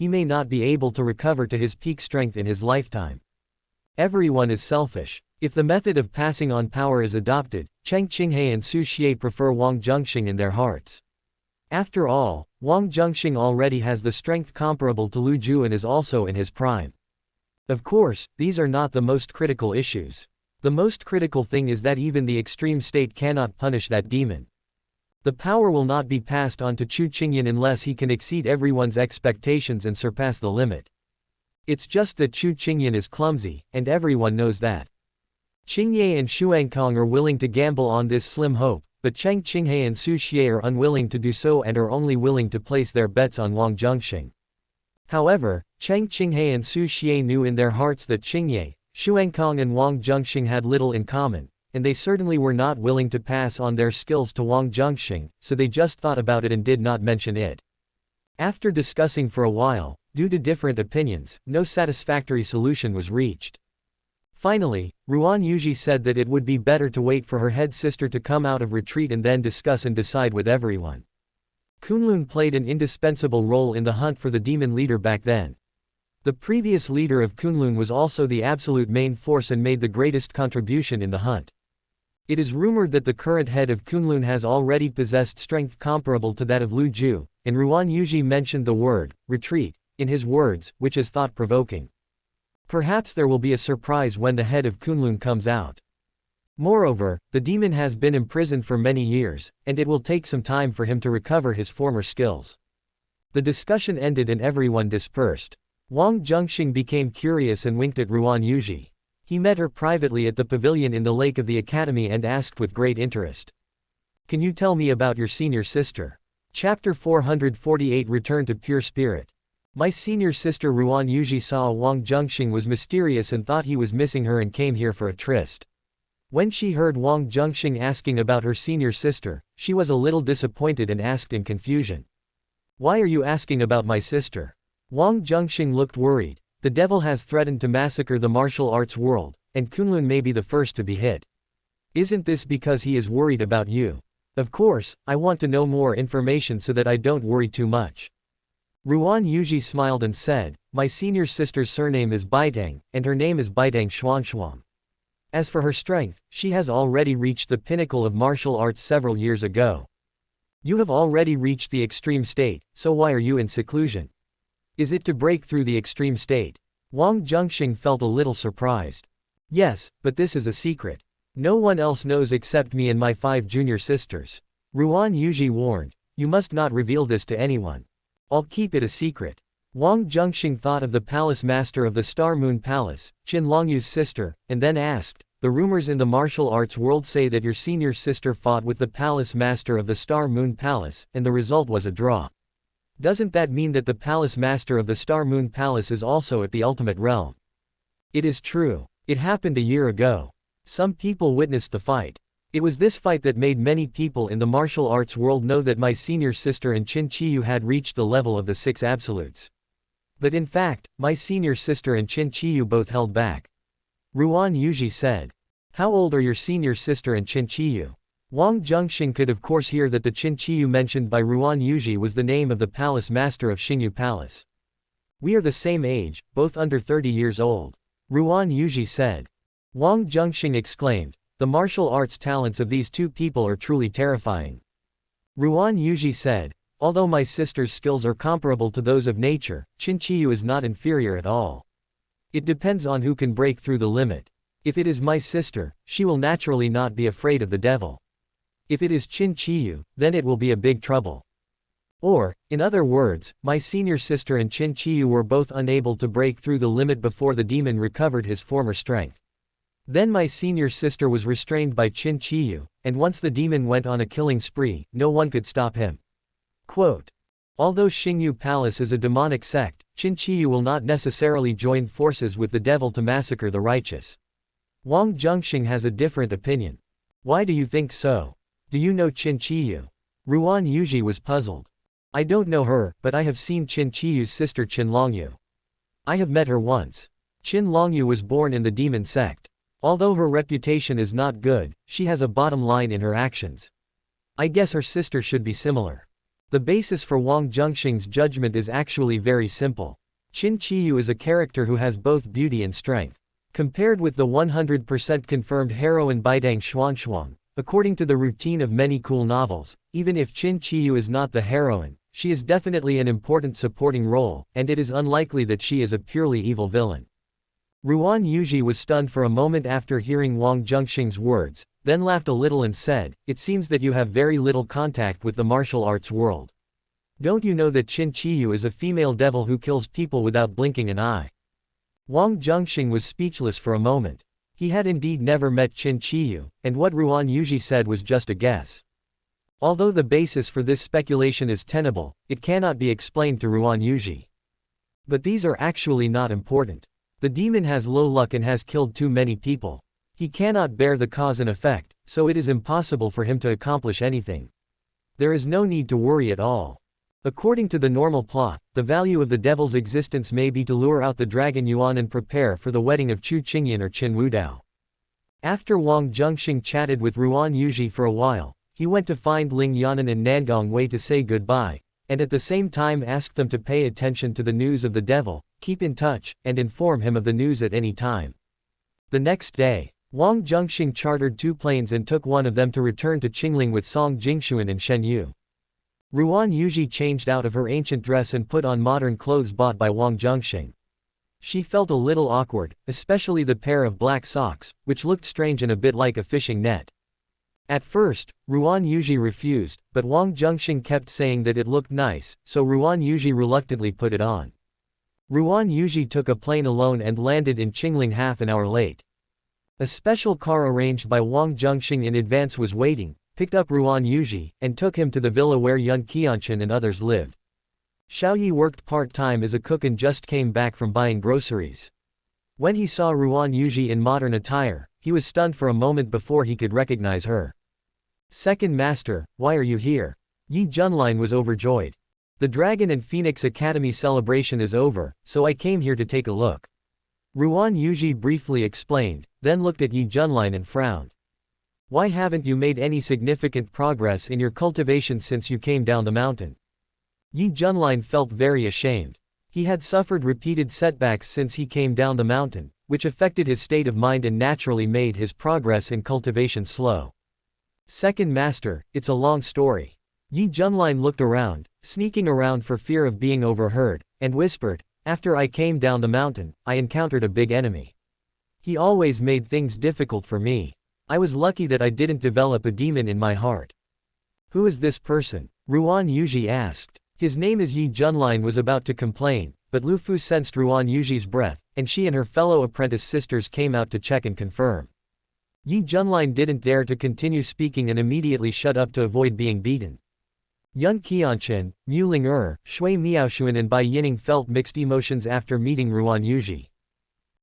he may not be able to recover to his peak strength in his lifetime. Everyone is selfish. If the method of passing on power is adopted, Cheng Qinghe and Su Xie prefer Wang Zhenxing in their hearts. After all, Wang Zhenxing already has the strength comparable to Lu Ju and is also in his prime. Of course, these are not the most critical issues. The most critical thing is that even the extreme state cannot punish that demon. The power will not be passed on to Chu Qingyan unless he can exceed everyone's expectations and surpass the limit. It's just that Chu Qingyan is clumsy, and everyone knows that. Qingye and Xuankong are willing to gamble on this slim hope, but Cheng Qinghe and Su Xie are unwilling to do so and are only willing to place their bets on Wang Zhenxing. However, Cheng Qinghe and Su Xie knew in their hearts that Qingye, Xuankong and Wang Zhenxing had little in common, and they certainly were not willing to pass on their skills to Wang Zhenxing, so they just thought about it and did not mention it. After discussing for a while, due to different opinions, no satisfactory solution was reached. Finally, Ruan Yuji said that it would be better to wait for her head sister to come out of retreat and then discuss and decide with everyone. Kunlun played an indispensable role in the hunt for the demon leader back then. The previous leader of Kunlun was also the absolute main force and made the greatest contribution in the hunt. It is rumored that the current head of Kunlun has already possessed strength comparable to that of Lu Ju, and Ruan Yuji mentioned the word, retreat, in his words, which is thought-provoking. Perhaps there will be a surprise when the head of Kunlun comes out. Moreover, the demon has been imprisoned for many years, and it will take some time for him to recover his former skills. The discussion ended and everyone dispersed. Wang Zhenxing became curious and winked at Ruan Yuji. He met her privately at the pavilion in the lake of the academy and asked with great interest. "Can you tell me about your senior sister?" Chapter 448 Return to Pure Spirit. My senior sister Ruan Yuji saw Wang Zhenxing was mysterious and thought he was missing her and came here for a tryst. When she heard Wang Zhenxing asking about her senior sister, she was a little disappointed and asked in confusion. "Why are you asking about my sister?" Wang Zhenxing looked worried. "The devil has threatened to massacre the martial arts world, and Kunlun may be the first to be hit. Isn't this because he is worried about you?" "Of course, I want to know more information so that I don't worry too much." Ruan Yuji smiled and said, "My senior sister's surname is Baidang, and her name is Baidang Xuanshuang. As for her strength, she has already reached the pinnacle of martial arts several years ago. You have already reached the extreme state, so why are you in seclusion? Is it to break through the extreme state?" Wang Zhenxing felt a little surprised. "Yes, but this is a secret. No one else knows except me and my 5 junior sisters." Ruan Yuji warned, "You must not reveal this to anyone. I'll keep it a secret." Wang Zhenxing thought of the palace master of the Star Moon Palace, Qin Longyu's sister, and then asked, "The rumors in the martial arts world say that your senior sister fought with the palace master of the Star Moon Palace, and the result was a draw. Doesn't that mean that the palace master of the Star Moon Palace is also at the ultimate realm?" "It is true. It happened a year ago. Some people witnessed the fight. It was this fight that made many people in the martial arts world know that my senior sister and Qin Qiyu had reached the level of the 6 absolutes. But in fact, my senior sister and Qin Qiyu both held back." Ruan Yuji said. "How old are your senior sister and Qin Qiyu?" Wang Zhenxing could of course hear that the Qin Qiyu mentioned by Ruan Yuji was the name of the palace master of Xingyu Palace. "We are the same age, both under 30 years old," Ruan Yuji said. Wang Zhenxing exclaimed, "The martial arts talents of these 2 people are truly terrifying." Ruan Yuji said, "Although my sister's skills are comparable to those of nature, Qin Qiyu is not inferior at all. It depends on who can break through the limit. If it is my sister, she will naturally not be afraid of the devil. If it is Qin Qiyu, then it will be a big trouble." Or, in other words, my senior sister and Qin Qiyu were both unable to break through the limit before the demon recovered his former strength. Then my senior sister was restrained by Qin Qiyu, and once the demon went on a killing spree, no one could stop him. Quote, "Although Xingyu Palace is a demonic sect, Qin Qiyu will not necessarily join forces with the devil to massacre the righteous." Wang Zhenxing has a different opinion. "Why do you think so? Do you know Qin Qiyu?" Ruan Yuji was puzzled. "I don't know her, but I have seen Qin Qiyu's sister Qin Longyu. I have met her once. Qin Longyu was born in the demon sect. Although her reputation is not good, she has a bottom line in her actions. I guess her sister should be similar." The basis for Wang Zhenxing's judgment is actually very simple. Qin Qiyu is a character who has both beauty and strength. Compared with the 100% confirmed heroine Baidang Xuanshuang, according to the routine of many cool novels, even if Qin Qiyu is not the heroine, she is definitely an important supporting role, and it is unlikely that she is a purely evil villain. Ruan Yuji was stunned for a moment after hearing Wang Zhenxing's words, then laughed a little and said, "It seems that you have very little contact with the martial arts world. Don't you know that Qin Qiyu is a female devil who kills people without blinking an eye?" Wang Zhenxing was speechless for a moment. He had indeed never met Qin Qiyu, and what Ruan Yuji said was just a guess. Although the basis for this speculation is tenable, it cannot be explained to Ruan Yuji. But these are actually not important. The demon has low luck and has killed too many people. He cannot bear the cause and effect, so it is impossible for him to accomplish anything. There is no need to worry at all. According to the normal plot, the value of the devil's existence may be to lure out the dragon Yuan and prepare for the wedding of Chu Qingyan or Qin Wudao. After Wang Zhenxing chatted with Ruan Yuji for a while, he went to find Ling Yanan and Nangong Wei to say goodbye, and at the same time asked them to pay attention to the news of the devil, keep in touch, and inform him of the news at any time. The next day, Wang Zhenxing chartered 2 planes and took one of them to return to Qingling with Song Jingshuan and Shen Yu. Ruan Yuji changed out of her ancient dress and put on modern clothes bought by Wang Zhenxing. She felt a little awkward, especially the pair of black socks, which looked strange and a bit like a fishing net. At first, Ruan Yuji refused, but Wang Zhenxing kept saying that it looked nice, so Ruan Yuji reluctantly put it on. Ruan Yuji took a plane alone and landed in Qingling half an hour late. A special car arranged by Wang Zhenxing in advance was waiting, picked up Ruan Yuji, and took him to the villa where Yun Qianchen and others lived. Xiaoyi worked part-time as a cook and just came back from buying groceries. When he saw Ruan Yuji in modern attire, he was stunned for a moment before he could recognize her. "Second Master, why are you here?" Yi Junlin was overjoyed. "The Dragon and Phoenix Academy celebration is over, so I came here to take a look." Ruan Yuji briefly explained, then looked at Yi Junlin and frowned. "Why haven't you made any significant progress in your cultivation since you came down the mountain?" Yi Junlin felt very ashamed. He had suffered repeated setbacks since he came down the mountain, which affected his state of mind and naturally made his progress in cultivation slow. "Second Master, it's a long story." Yi Junlin looked around, sneaking around for fear of being overheard, and whispered, "After I came down the mountain, I encountered a big enemy. He always made things difficult for me. I was lucky that I didn't develop a demon in my heart." "Who is this person?" Ruan Yuji asked. "His name is Yi Junlin" was about to complain, but Lu Fu sensed Ruan Yuji's breath, and she and her fellow apprentice sisters came out to check and confirm. Yi Junlin didn't dare to continue speaking and immediately shut up to avoid being beaten. Yun Qianchen, Mu Ling Shui Miaoshuan and Bai Yining felt mixed emotions after meeting Ruan Yuji.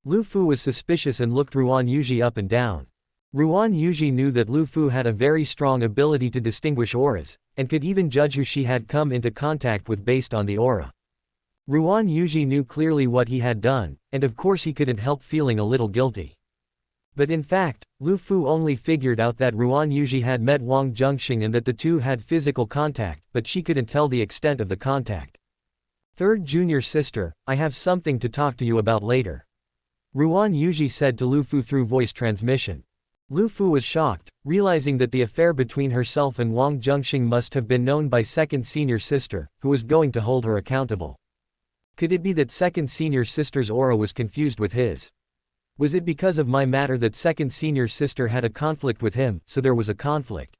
Lu Fu was suspicious and looked Ruan Yuji up and down. Ruan Yuji knew that Lu Fu had a very strong ability to distinguish auras, and could even judge who she had come into contact with based on the aura. Ruan Yuji knew clearly what he had done, and of course he couldn't help feeling a little guilty. But in fact, Lu Fu only figured out that Ruan Yuji had met Wang Zhenxing and that the two had physical contact, but she couldn't tell the extent of the contact. "Third junior sister, I have something to talk to you about later," Ruan Yuji said to Lu Fu through voice transmission. Lu Fu was shocked, realizing that the affair between herself and Wang Zhenxing must have been known by second senior sister, who was going to hold her accountable. Could it be that second senior sister's aura was confused with his? Was it because of my matter that second senior sister had a conflict with him, so there was a conflict?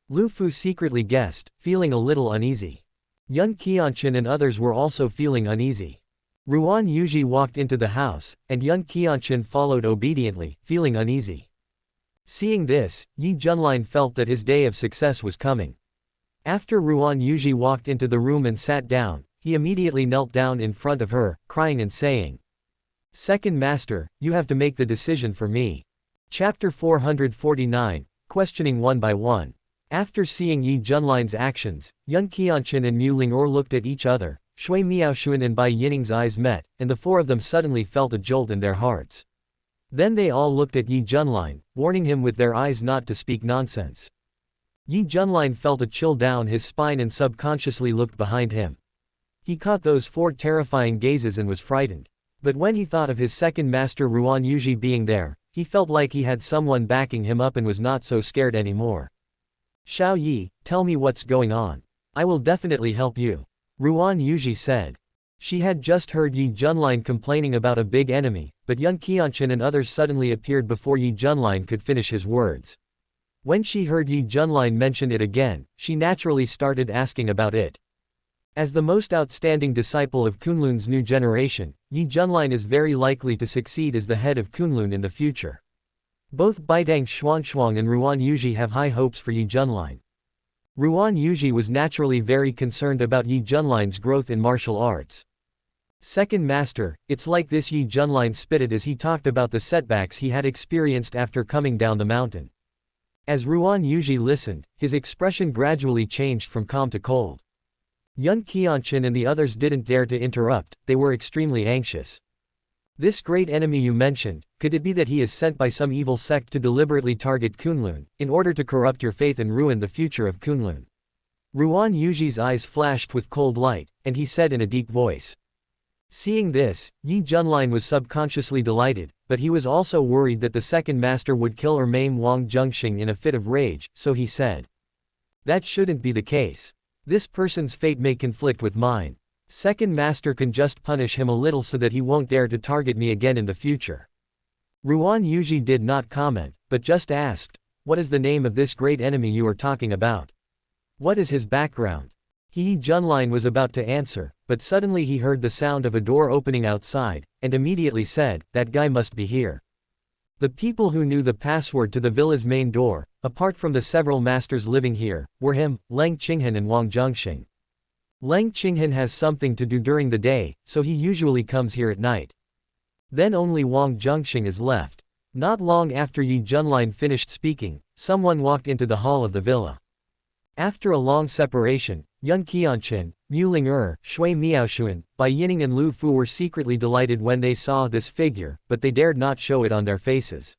Lu Fu secretly guessed, feeling a little uneasy. Yun Qianchen and others were also feeling uneasy. Ruan Yuji walked into the house, and Yun Qianchen followed obediently, feeling uneasy. Seeing this, Yi Junlin felt that his day of success was coming. After Ruan Yuji walked into the room and sat down, he immediately knelt down in front of her, crying and saying, "Second Master, you have to make the decision for me." Chapter 449, Questioning One by One. After seeing Yi Junlin's actions, Yun Qianchen and Mu Ling looked at each other, Shui Miaoshuan and Bai Yining's eyes met, and the four of them suddenly felt a jolt in their hearts. Then they all looked at Yi Junlin, warning him with their eyes not to speak nonsense. Yi Junlin felt a chill down his spine and subconsciously looked behind him. He caught those 4 terrifying gazes and was frightened. But when he thought of his second master Ruan Yuji being there, he felt like he had someone backing him up and was not so scared anymore. Xiao Yi, tell me what's going on. I will definitely help you. Ruan Yuji said. She had just heard Yi Junlin complaining about a big enemy, but Yun Qianchen and others suddenly appeared before Yi Junlin could finish his words. When she heard Yi Junlin mention it again, she naturally started asking about it. As the most outstanding disciple of Kunlun's new generation, Yi Junlin is very likely to succeed as the head of Kunlun in the future. Both Baidang Xuanshuang and Ruan Yuji have high hopes for Yi Junlin. Ruan Yuji was naturally very concerned about Yi Junlin's growth in martial arts. Second master, it's like this, Yi Junlin spitted as he talked about the setbacks he had experienced after coming down the mountain. As Ruan Yuji listened, his expression gradually changed from calm to cold. Yun Qianchen and the others didn't dare to interrupt, they were extremely anxious. This great enemy you mentioned, could it be that he is sent by some evil sect to deliberately target Kunlun, in order to corrupt your faith and ruin the future of Kunlun? Ruan Yuji's eyes flashed with cold light, and he said in a deep voice. Seeing this, Yi Junlin was subconsciously delighted, but he was also worried that the second master would kill or maim Wang Zhenxing in a fit of rage, so he said. That shouldn't be the case. This person's fate may conflict with mine. Second master can just punish him a little so that he won't dare to target me again in the future. Ruan Yuji did not comment, but just asked, what is the name of this great enemy you are talking about? What is his background? Yi Junlin was about to answer, but suddenly he heard the sound of a door opening outside, and immediately said, that guy must be here. The people who knew the password to the villa's main door, apart from the several masters living here, were him, Lang Qinghan and Wang Zhenxing. Lang Qinghan has something to do during the day, so he usually comes here at night. Then only Wang Zhenxing is left. Not long after Yi Junlin finished speaking, someone walked into the hall of the villa. After a long separation, Yun Qianchen, Mu Ling Shui Miaoshuan, Bai Yining and Lu Fu were secretly delighted when they saw this figure, but they dared not show it on their faces.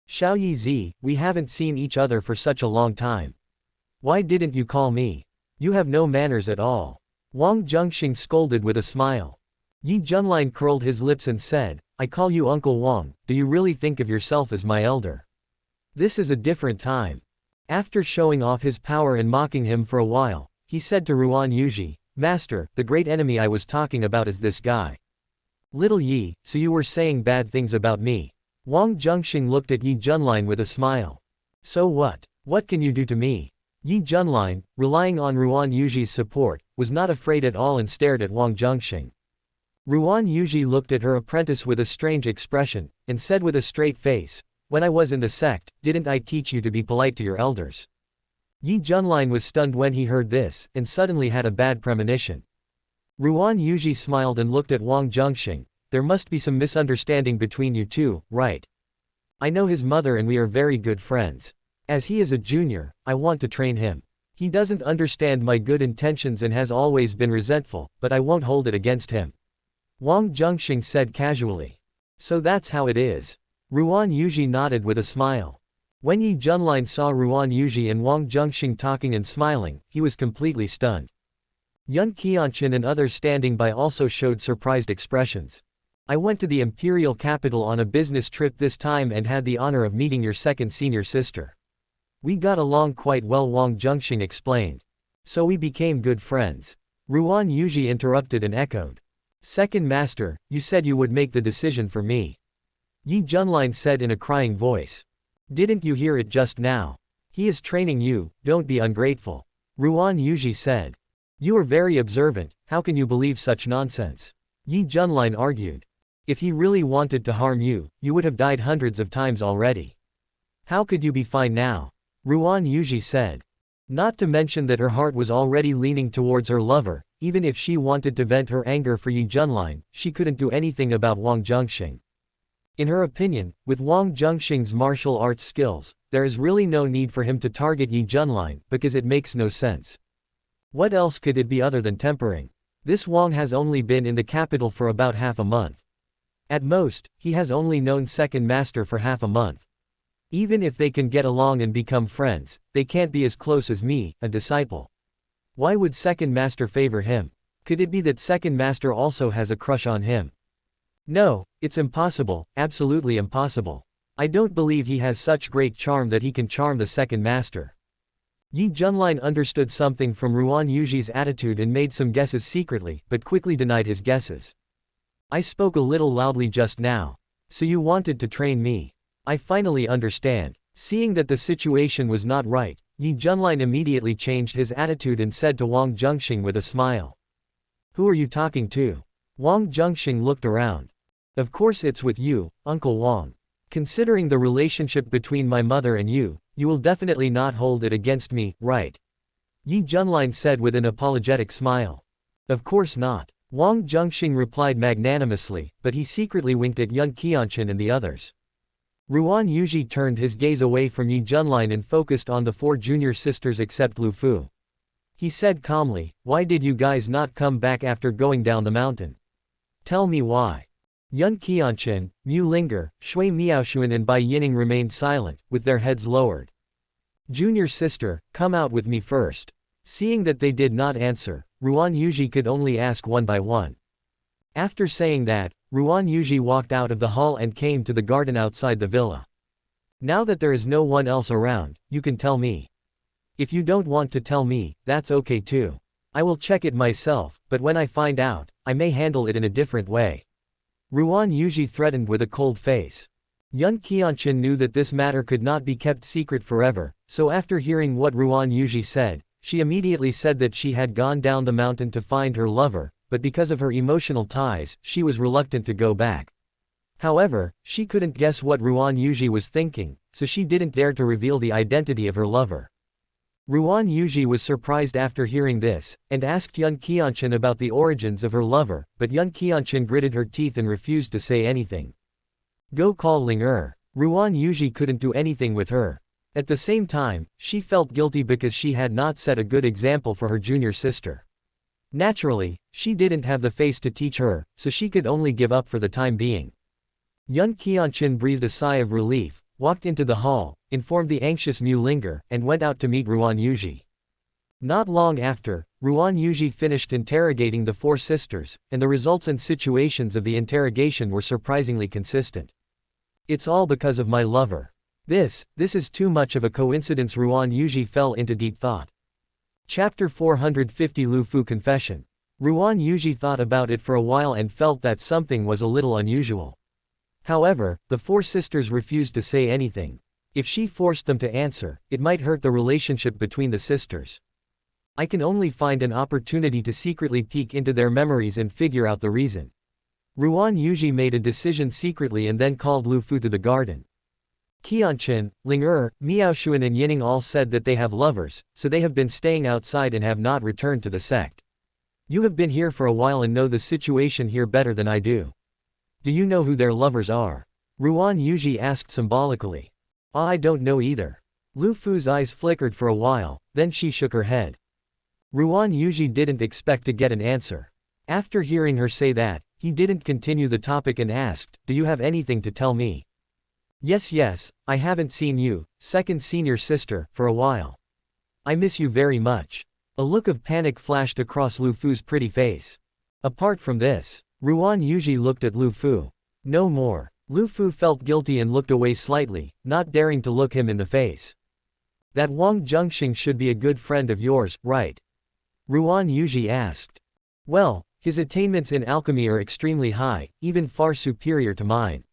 Xiao Yi Zi, we haven't seen each other for such a long time. Why didn't you call me? You have no manners at all. Wang Zhenxing scolded with a smile. Yi Junlin curled his lips and said, I call you Uncle Wang, do you really think of yourself as my elder? This is a different time. After showing off his power and mocking him for a while, he said to Ruan Yuji, Master, the great enemy I was talking about is this guy. Little Yi, so you were saying bad things about me. Wang Zhenxing looked at Yi Junlin with a smile. So what? What can you do to me? Yi Junlin, relying on Ruan Yuji's support, was not afraid at all and stared at Wang Zhenxing. Ruan Yuji looked at her apprentice with a strange expression, and said with a straight face, when I was in the sect, didn't I teach you to be polite to your elders? Yi Junlin was stunned when he heard this, and suddenly had a bad premonition. Ruan Yuji smiled and looked at Wang Zhenxing. There must be some misunderstanding between you two, right? I know his mother and we are very good friends. As he is a junior, I want to train him. He doesn't understand my good intentions and has always been resentful, but I won't hold it against him. Wang Zhenxing said casually. So that's how it is. Ruan Yuji nodded with a smile. When Yi Junlin saw Ruan Yuji and Wang Zhenxing talking and smiling, he was completely stunned. Yun Qianchen and others standing by also showed surprised expressions. I went to the imperial capital on a business trip this time and had the honor of meeting your second senior sister. We got along quite well, Wang Zhenxing explained. So we became good friends. Ruan Yuji interrupted and echoed. Second master, you said you would make the decision for me. Yi Junlin said in a crying voice. Didn't you hear it just now? He is training you, don't be ungrateful. Ruan Yuji said. You are very observant, how can you believe such nonsense? Yi Junlin argued. If he really wanted to harm you, you would have died hundreds of times already. How could you be fine now? Ruan Yuji said. Not to mention that her heart was already leaning towards her lover, even if she wanted to vent her anger for Yi Junlin, she couldn't do anything about Wang Zhenxing. In her opinion, with Wang Zhenxing's martial arts skills, there is really no need for him to target Yi Junlin, because it makes no sense. What else could it be other than tempering? This Wang has only been in the capital for about half a month. At most, he has only known second master for half a month. Even if they can get along and become friends, they can't be as close as me, a disciple. Why would second master favor him? Could it be that second master also has a crush on him? No, it's impossible, absolutely impossible. I don't believe he has such great charm that he can charm the second master. Yi Junlin understood something from Ruan Yuji's attitude and made some guesses secretly, but quickly denied his guesses. I spoke a little loudly just now. So you wanted to train me. I finally understand. Seeing that the situation was not right, Yi Junlin immediately changed his attitude and said to Wang Zhenxing with a smile. Who are you talking to? Wang Zhenxing looked around. Of course it's with you, Uncle Wang. Considering the relationship between my mother and you will definitely not hold it against me, right? Yi Junlin said with an apologetic smile. Of course not. Wang Zhenxing replied magnanimously, but he secretly winked at Yun Qianchen and the others. Ruan Yuji turned his gaze away from Yi Junlin and focused on the 4 junior sisters except Lu Fu. He said calmly, why did you guys not come back after going down the mountain? Tell me why. Yun Qianchen, Mu Linger, Shui Miaoshuan and Bai Yining remained silent, with their heads lowered. Junior sister, come out with me first. Seeing that they did not answer, Ruan Yuji could only ask one by one. After saying that, Ruan Yuji walked out of the hall and came to the garden outside the villa. Now that there is no one else around, you can tell me. If you don't want to tell me, that's okay too. I will check it myself, but when I find out, I may handle it in a different way. Ruan Yuji threatened with a cold face. Yun Qianchen knew that this matter could not be kept secret forever, so after hearing what Ruan Yuji said, she immediately said that she had gone down the mountain to find her lover, but because of her emotional ties, she was reluctant to go back. However, she couldn't guess what Ruan Yuji was thinking, so she didn't dare to reveal the identity of her lover. Ruan Yuji was surprised after hearing this, and asked Yun Qianchen about the origins of her lover, but Yun Qianchen gritted her teeth and refused to say anything. Go call Ling Er. Ruan Yuji couldn't do anything with her. At the same time, she felt guilty because she had not set a good example for her junior sister. Naturally, she didn't have the face to teach her, so she could only give up for the time being. Yun Qianchen breathed a sigh of relief, walked into the hall, informed the anxious Mu Linger, and went out to meet Ruan Yuji. Not long after, Ruan Yuji finished interrogating the 4 sisters, and the results and situations of the interrogation were surprisingly consistent. It's all because of my lover. This is too much of a coincidence. Ruan Yuji fell into deep thought. Chapter 450 Lu Fu Confession. Ruan Yuji thought about it for a while and felt that something was a little unusual. However, the 4 sisters refused to say anything. If she forced them to answer, it might hurt the relationship between the sisters. I can only find an opportunity to secretly peek into their memories and figure out the reason. Ruan Yuji made a decision secretly and then called Lu Fu to the garden. Qianchen, Ling Er, Miaoshuan and Yining all said that they have lovers, so they have been staying outside and have not returned to the sect. You have been here for a while and know the situation here better than I do. Do you know who their lovers are? Ruan Yuji asked symbolically. I don't know either. Lu Fu's eyes flickered for a while, then she shook her head. Ruan Yuji didn't expect to get an answer. After hearing her say that, he didn't continue the topic and asked, do you have anything to tell me? Yes, I haven't seen you, second senior sister, for a while. I miss you very much. A look of panic flashed across Lu Fu's pretty face. Apart from this, Ruan Yuji looked at Lu Fu. No more. Lu Fu felt guilty and looked away slightly, not daring to look him in the face. That Wang Zhenxing should be a good friend of yours, right? Ruan Yuji asked. Well, his attainments in alchemy are extremely high, even far superior to mine.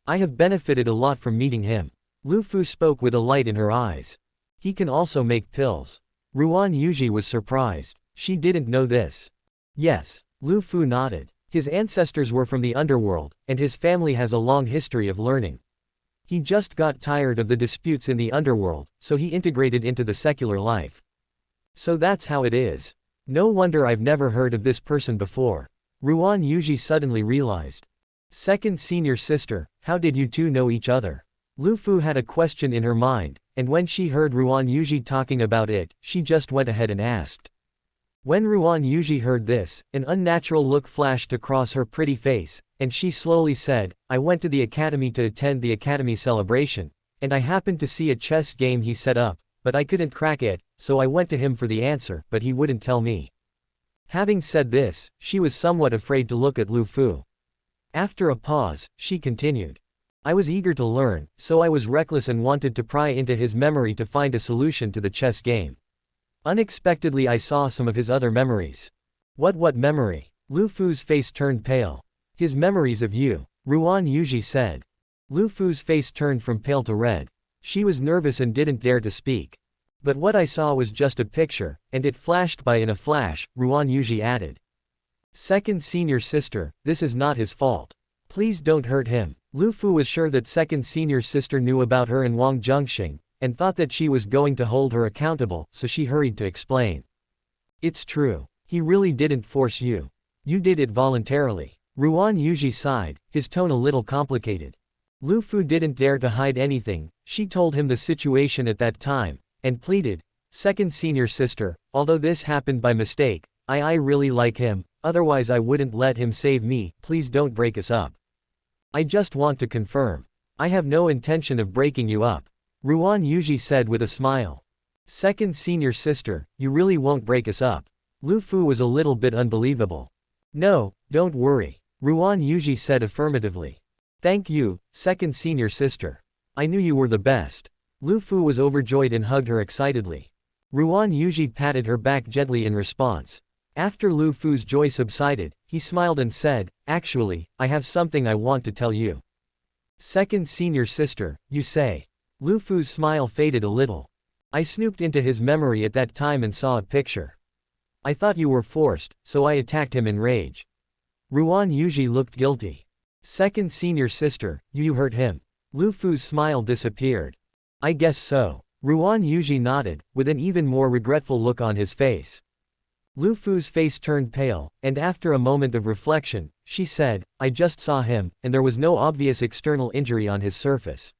I have benefited a lot from meeting him. Lu Fu spoke with a light in her eyes. He can also make pills. Ruan Yuji was surprised. She didn't know this. Yes, Lu Fu nodded. His ancestors were from the underworld, and his family has a long history of learning. He just got tired of the disputes in the underworld, so he integrated into the secular life. So that's how it is. No wonder I've never heard of this person before. Ruan Yuji suddenly realized. Second senior sister, how did you two know each other? Lu Fu had a question in her mind, and when she heard Ruan Yuji talking about it, she just went ahead and asked. When Ruan Yuji heard this, an unnatural look flashed across her pretty face, and she slowly said, I went to the academy to attend the academy celebration. and I happened to see a chess game he set up, but I couldn't crack it, so I went to him for the answer, but he wouldn't tell me. Having said this, she was somewhat afraid to look at Lu Fu. After a pause, she continued. I was eager to learn, so I was reckless and wanted to pry into his memory to find a solution to the chess game. Unexpectedly I saw some of his other memories. What memory? Lu Fu's face turned pale. His memories of you, Ruan Yuji said. Lu Fu's face turned from pale to red. She was nervous and didn't dare to speak. But what I saw was just a picture, and it flashed by in a flash, Ruan Yuji added. Second senior sister, this is not his fault. Please don't hurt him. Lu Fu was sure that second senior sister knew about her and Wang Zhenxing, and thought that she was going to hold her accountable, so she hurried to explain. It's true. He really didn't force you. You did it voluntarily. Ruan Yuji sighed, his tone a little complicated. Lu Fu didn't dare to hide anything. She told him the situation at that time, and pleaded, second senior sister, although this happened by mistake, I really like him, otherwise I wouldn't let him save me, please don't break us up. I just want to confirm. I have no intention of breaking you up. Ruan Yuji said with a smile. Second senior sister, you really won't break us up. Lu Fu was a little bit unbelievable. No, don't worry. Ruan Yuji said affirmatively. Thank you, second senior sister. I knew you were the best. Lu Fu was overjoyed and hugged her excitedly. Ruan Yuji patted her back gently in response. After Lu Fu's joy subsided, he smiled and said, actually, I have something I want to tell you. Second senior sister, you say. Lu Fu's smile faded a little. I snooped into his memory at that time and saw a picture. I thought you were forced, so I attacked him in rage. Ruan Yuji looked guilty. Second senior sister, you hurt him. Lu Fu's smile disappeared. I guess so. Ruan Yuji nodded, with an even more regretful look on his face. Lu Fu's face turned pale, and after a moment of reflection, she said, I just saw him, and there was no obvious external injury on his surface.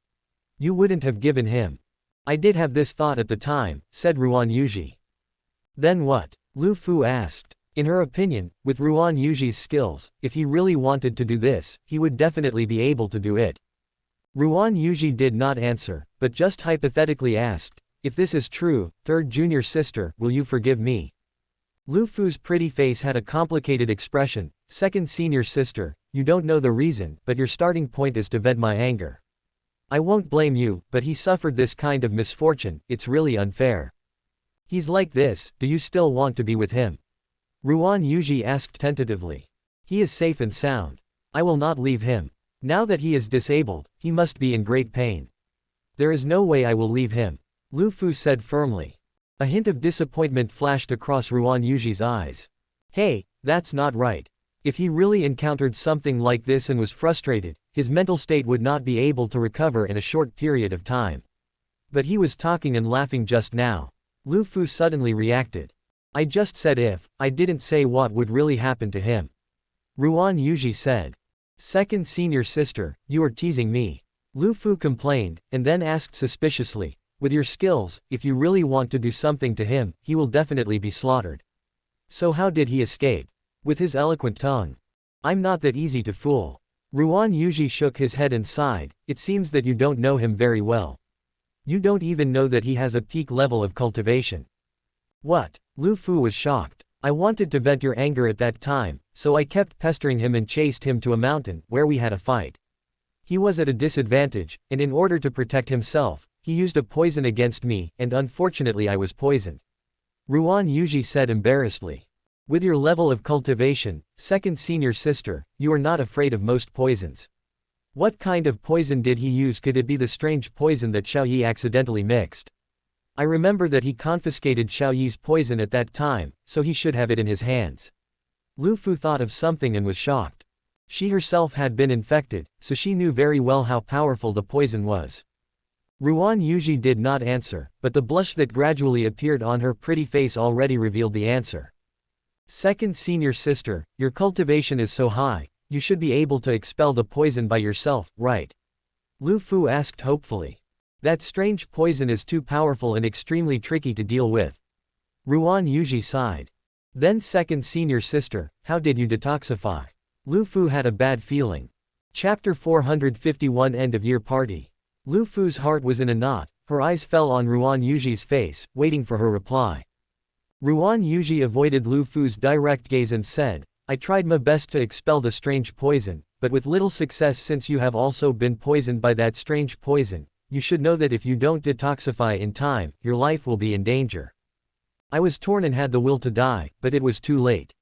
You wouldn't have given him. I did have this thought at the time, said Ruan Yuji. Then what? Lu Fu asked. In her opinion, with Ruan Yuji's skills, if he really wanted to do this, he would definitely be able to do it. Ruan Yuji did not answer, but just hypothetically asked, if this is true, third junior sister, will you forgive me? Lu Fu's pretty face had a complicated expression. Second senior sister, you don't know the reason, but your starting point is to vent my anger. I won't blame you, but he suffered this kind of misfortune, it's really unfair. He's like this, do you still want to be with him? Ruan Yuji asked tentatively. He is safe and sound. I will not leave him. Now that he is disabled, he must be in great pain. There is no way I will leave him. Lu Fu said firmly. A hint of disappointment flashed across Ruan Yuji's eyes. Hey, that's not right. If he really encountered something like this and was frustrated, his mental state would not be able to recover in a short period of time. But he was talking and laughing just now. Lu Fu suddenly reacted. I just said if, I didn't say what would really happen to him. Ruan Yuji said. Second senior sister, you are teasing me. Lu Fu complained, and then asked suspiciously, with your skills, if you really want to do something to him, he will definitely be slaughtered. So how did he escape? With his eloquent tongue. I'm not that easy to fool. Ruan Yuji shook his head and sighed, it seems that you don't know him very well. You don't even know that he has a peak level of cultivation. What? Lu Fu was shocked. I wanted to vent your anger at that time, so I kept pestering him and chased him to a mountain, where we had a fight. He was at a disadvantage, and in order to protect himself, he used a poison against me, and unfortunately I was poisoned. Ruan Yuji said embarrassedly. With your level of cultivation, second senior sister, you are not afraid of most poisons. What kind of poison did he use? Could it be the strange poison that Xiao Yi accidentally mixed? I remember that he confiscated Xiao Yi's poison at that time, so he should have it in his hands. Lu Fu thought of something and was shocked. She herself had been infected, so she knew very well how powerful the poison was. Ruan Yuji did not answer, but the blush that gradually appeared on her pretty face already revealed the answer. Second senior sister, your cultivation is so high, you should be able to expel the poison by yourself, right? Lu Fu asked hopefully. That strange poison is too powerful and extremely tricky to deal with. Ruan Yuji sighed. Then second senior sister, how did you detoxify? Lu Fu had a bad feeling. Chapter 451 End of Year Party. Lu Fu's heart was in a knot, her eyes fell on Ruan Yuji's face, waiting for her reply. Ruan Yuji avoided Lu Fu's direct gaze and said, I tried my best to expel the strange poison, but with little success since you have also been poisoned by that strange poison. You should know that if you don't detoxify in time, your life will be in danger. I was torn and had the will to die, but it was too late.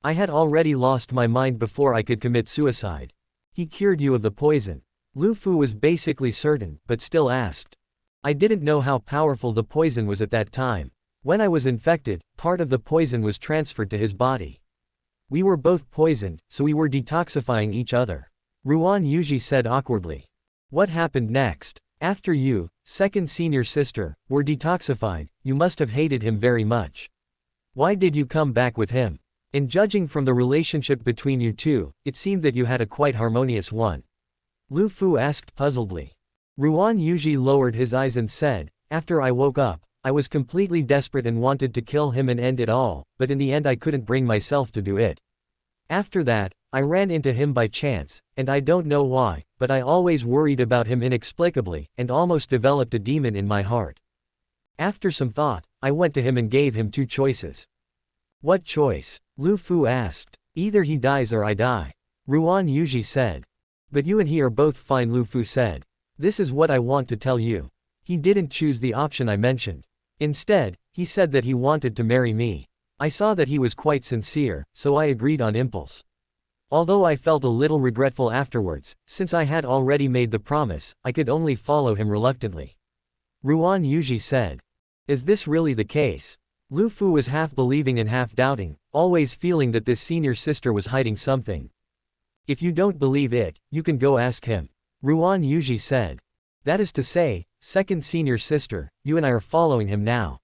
I had already lost my mind before I could commit suicide. He cured you of the poison. Lu Fu was basically certain, but still asked. I didn't know how powerful the poison was at that time. When I was infected, part of the poison was transferred to his body. We were both poisoned, so we were detoxifying each other. Ruan Yuji said awkwardly. What happened next? After you, second senior sister, were detoxified, you must have hated him very much. Why did you come back with him? In judging from the relationship between you two, it seemed that you had a quite harmonious one. Lu Fu asked puzzledly. Ruan Yuji lowered his eyes and said, after I woke up, I was completely desperate and wanted to kill him and end it all, but in the end I couldn't bring myself to do it. After that, I ran into him by chance, and I don't know why, but I always worried about him inexplicably, and almost developed a demon in my heart. After some thought, I went to him and gave him two choices. What choice? Lu Fu asked. Either he dies or I die. Ruan Yuji said. But you and he are both fine, Lu Fu said. This is what I want to tell you. He didn't choose the option I mentioned. Instead, he said that he wanted to marry me. I saw that he was quite sincere, so I agreed on impulse. Although I felt a little regretful afterwards, since I had already made the promise, I could only follow him reluctantly. Ruan Yuji said. Is this really the case? Lu Fu was half believing and half doubting, always feeling that this senior sister was hiding something. If you don't believe it, you can go ask him. Ruan Yuji said. That is to say, second senior sister, you and I are following him now.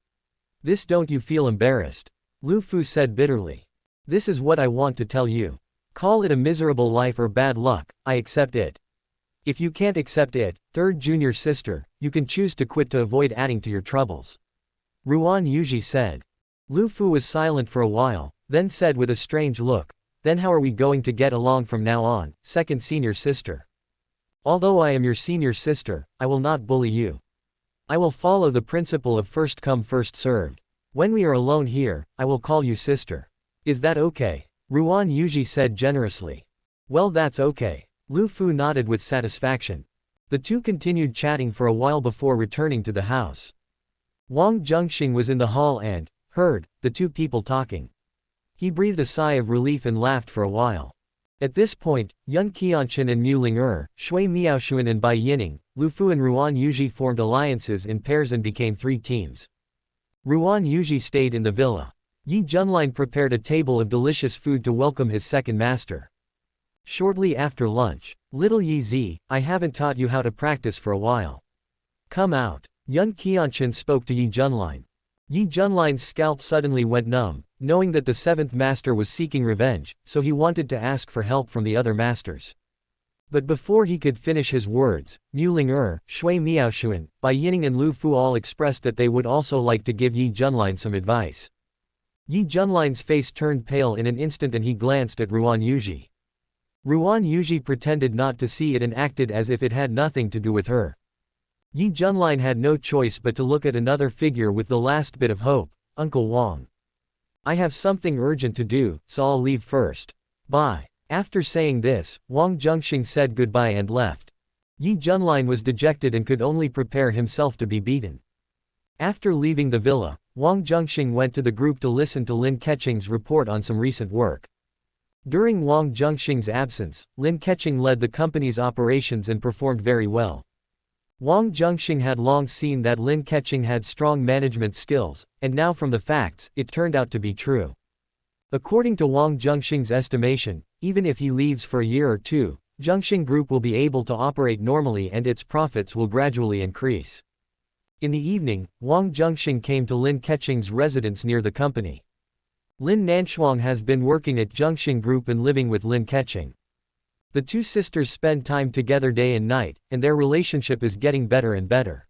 This don't you feel embarrassed? Lu Fu said bitterly. This is what I want to tell you. Call it a miserable life or bad luck, I accept it. If you can't accept it, third junior sister, you can choose to quit to avoid adding to your troubles. Ruan Yuji said. Lu Fu was silent for a while, then said with a strange look, then how are we going to get along from now on, second senior sister? Although I am your senior sister, I will not bully you. I will follow the principle of first come first served. When we are alone here, I will call you sister. Is that okay? Ruan Yuji said generously. Well, that's okay. Lu Fu nodded with satisfaction. The two continued chatting for a while before returning to the house. Wang Zhenxing was in the hall and heard the two people talking. He breathed a sigh of relief and laughed for a while. At this point, Yun Qianchen and Mu Ling Shui Miaoshuan and Bai Yining, Lu Fu and Ruan Yuji formed alliances in pairs and became 3 teams. Ruan Yuji stayed in the villa. Yi Junlin prepared a table of delicious food to welcome his second master. Shortly after lunch, little Yi Zi, I haven't taught you how to practice for a while. Come out. Yun Qianchen spoke to Yi Junlin. Yi Junlin's scalp suddenly went numb, knowing that the 7th master was seeking revenge, so he wanted to ask for help from the other masters. But before he could finish his words, Mu Ling Shui Miaoshuan, Bai Yining and Lu Fu all expressed that they would also like to give Yi Junlin some advice. Yi Junlin's face turned pale in an instant and he glanced at Ruan Yuji. Ruan Yuji pretended not to see it and acted as if it had nothing to do with her. Yi Junlin had no choice but to look at another figure with the last bit of hope, Uncle Wang. I have something urgent to do, so I'll leave first. Bye. After saying this, Wang Zhenxing said goodbye and left. Yi Junlin was dejected and could only prepare himself to be beaten. After leaving the villa, Wang Zhenxing went to the group to listen to Lin Keqing's report on some recent work. During Wang Zhenxing's absence, Lin Keqing led the company's operations and performed very well. Wang Zhenxing had long seen that Lin Keqing had strong management skills, and now from the facts, it turned out to be true. According to Wang Zhenxing's estimation, even if he leaves for a year or two, Zhenxing Group will be able to operate normally and its profits will gradually increase. In the evening, Wang Zhenxing came to Lin Keqing's residence near the company. Lin Nanshuang has been working at Zhenxing Group and living with Lin Keqing. The two sisters spend time together day and night, and their relationship is getting better and better.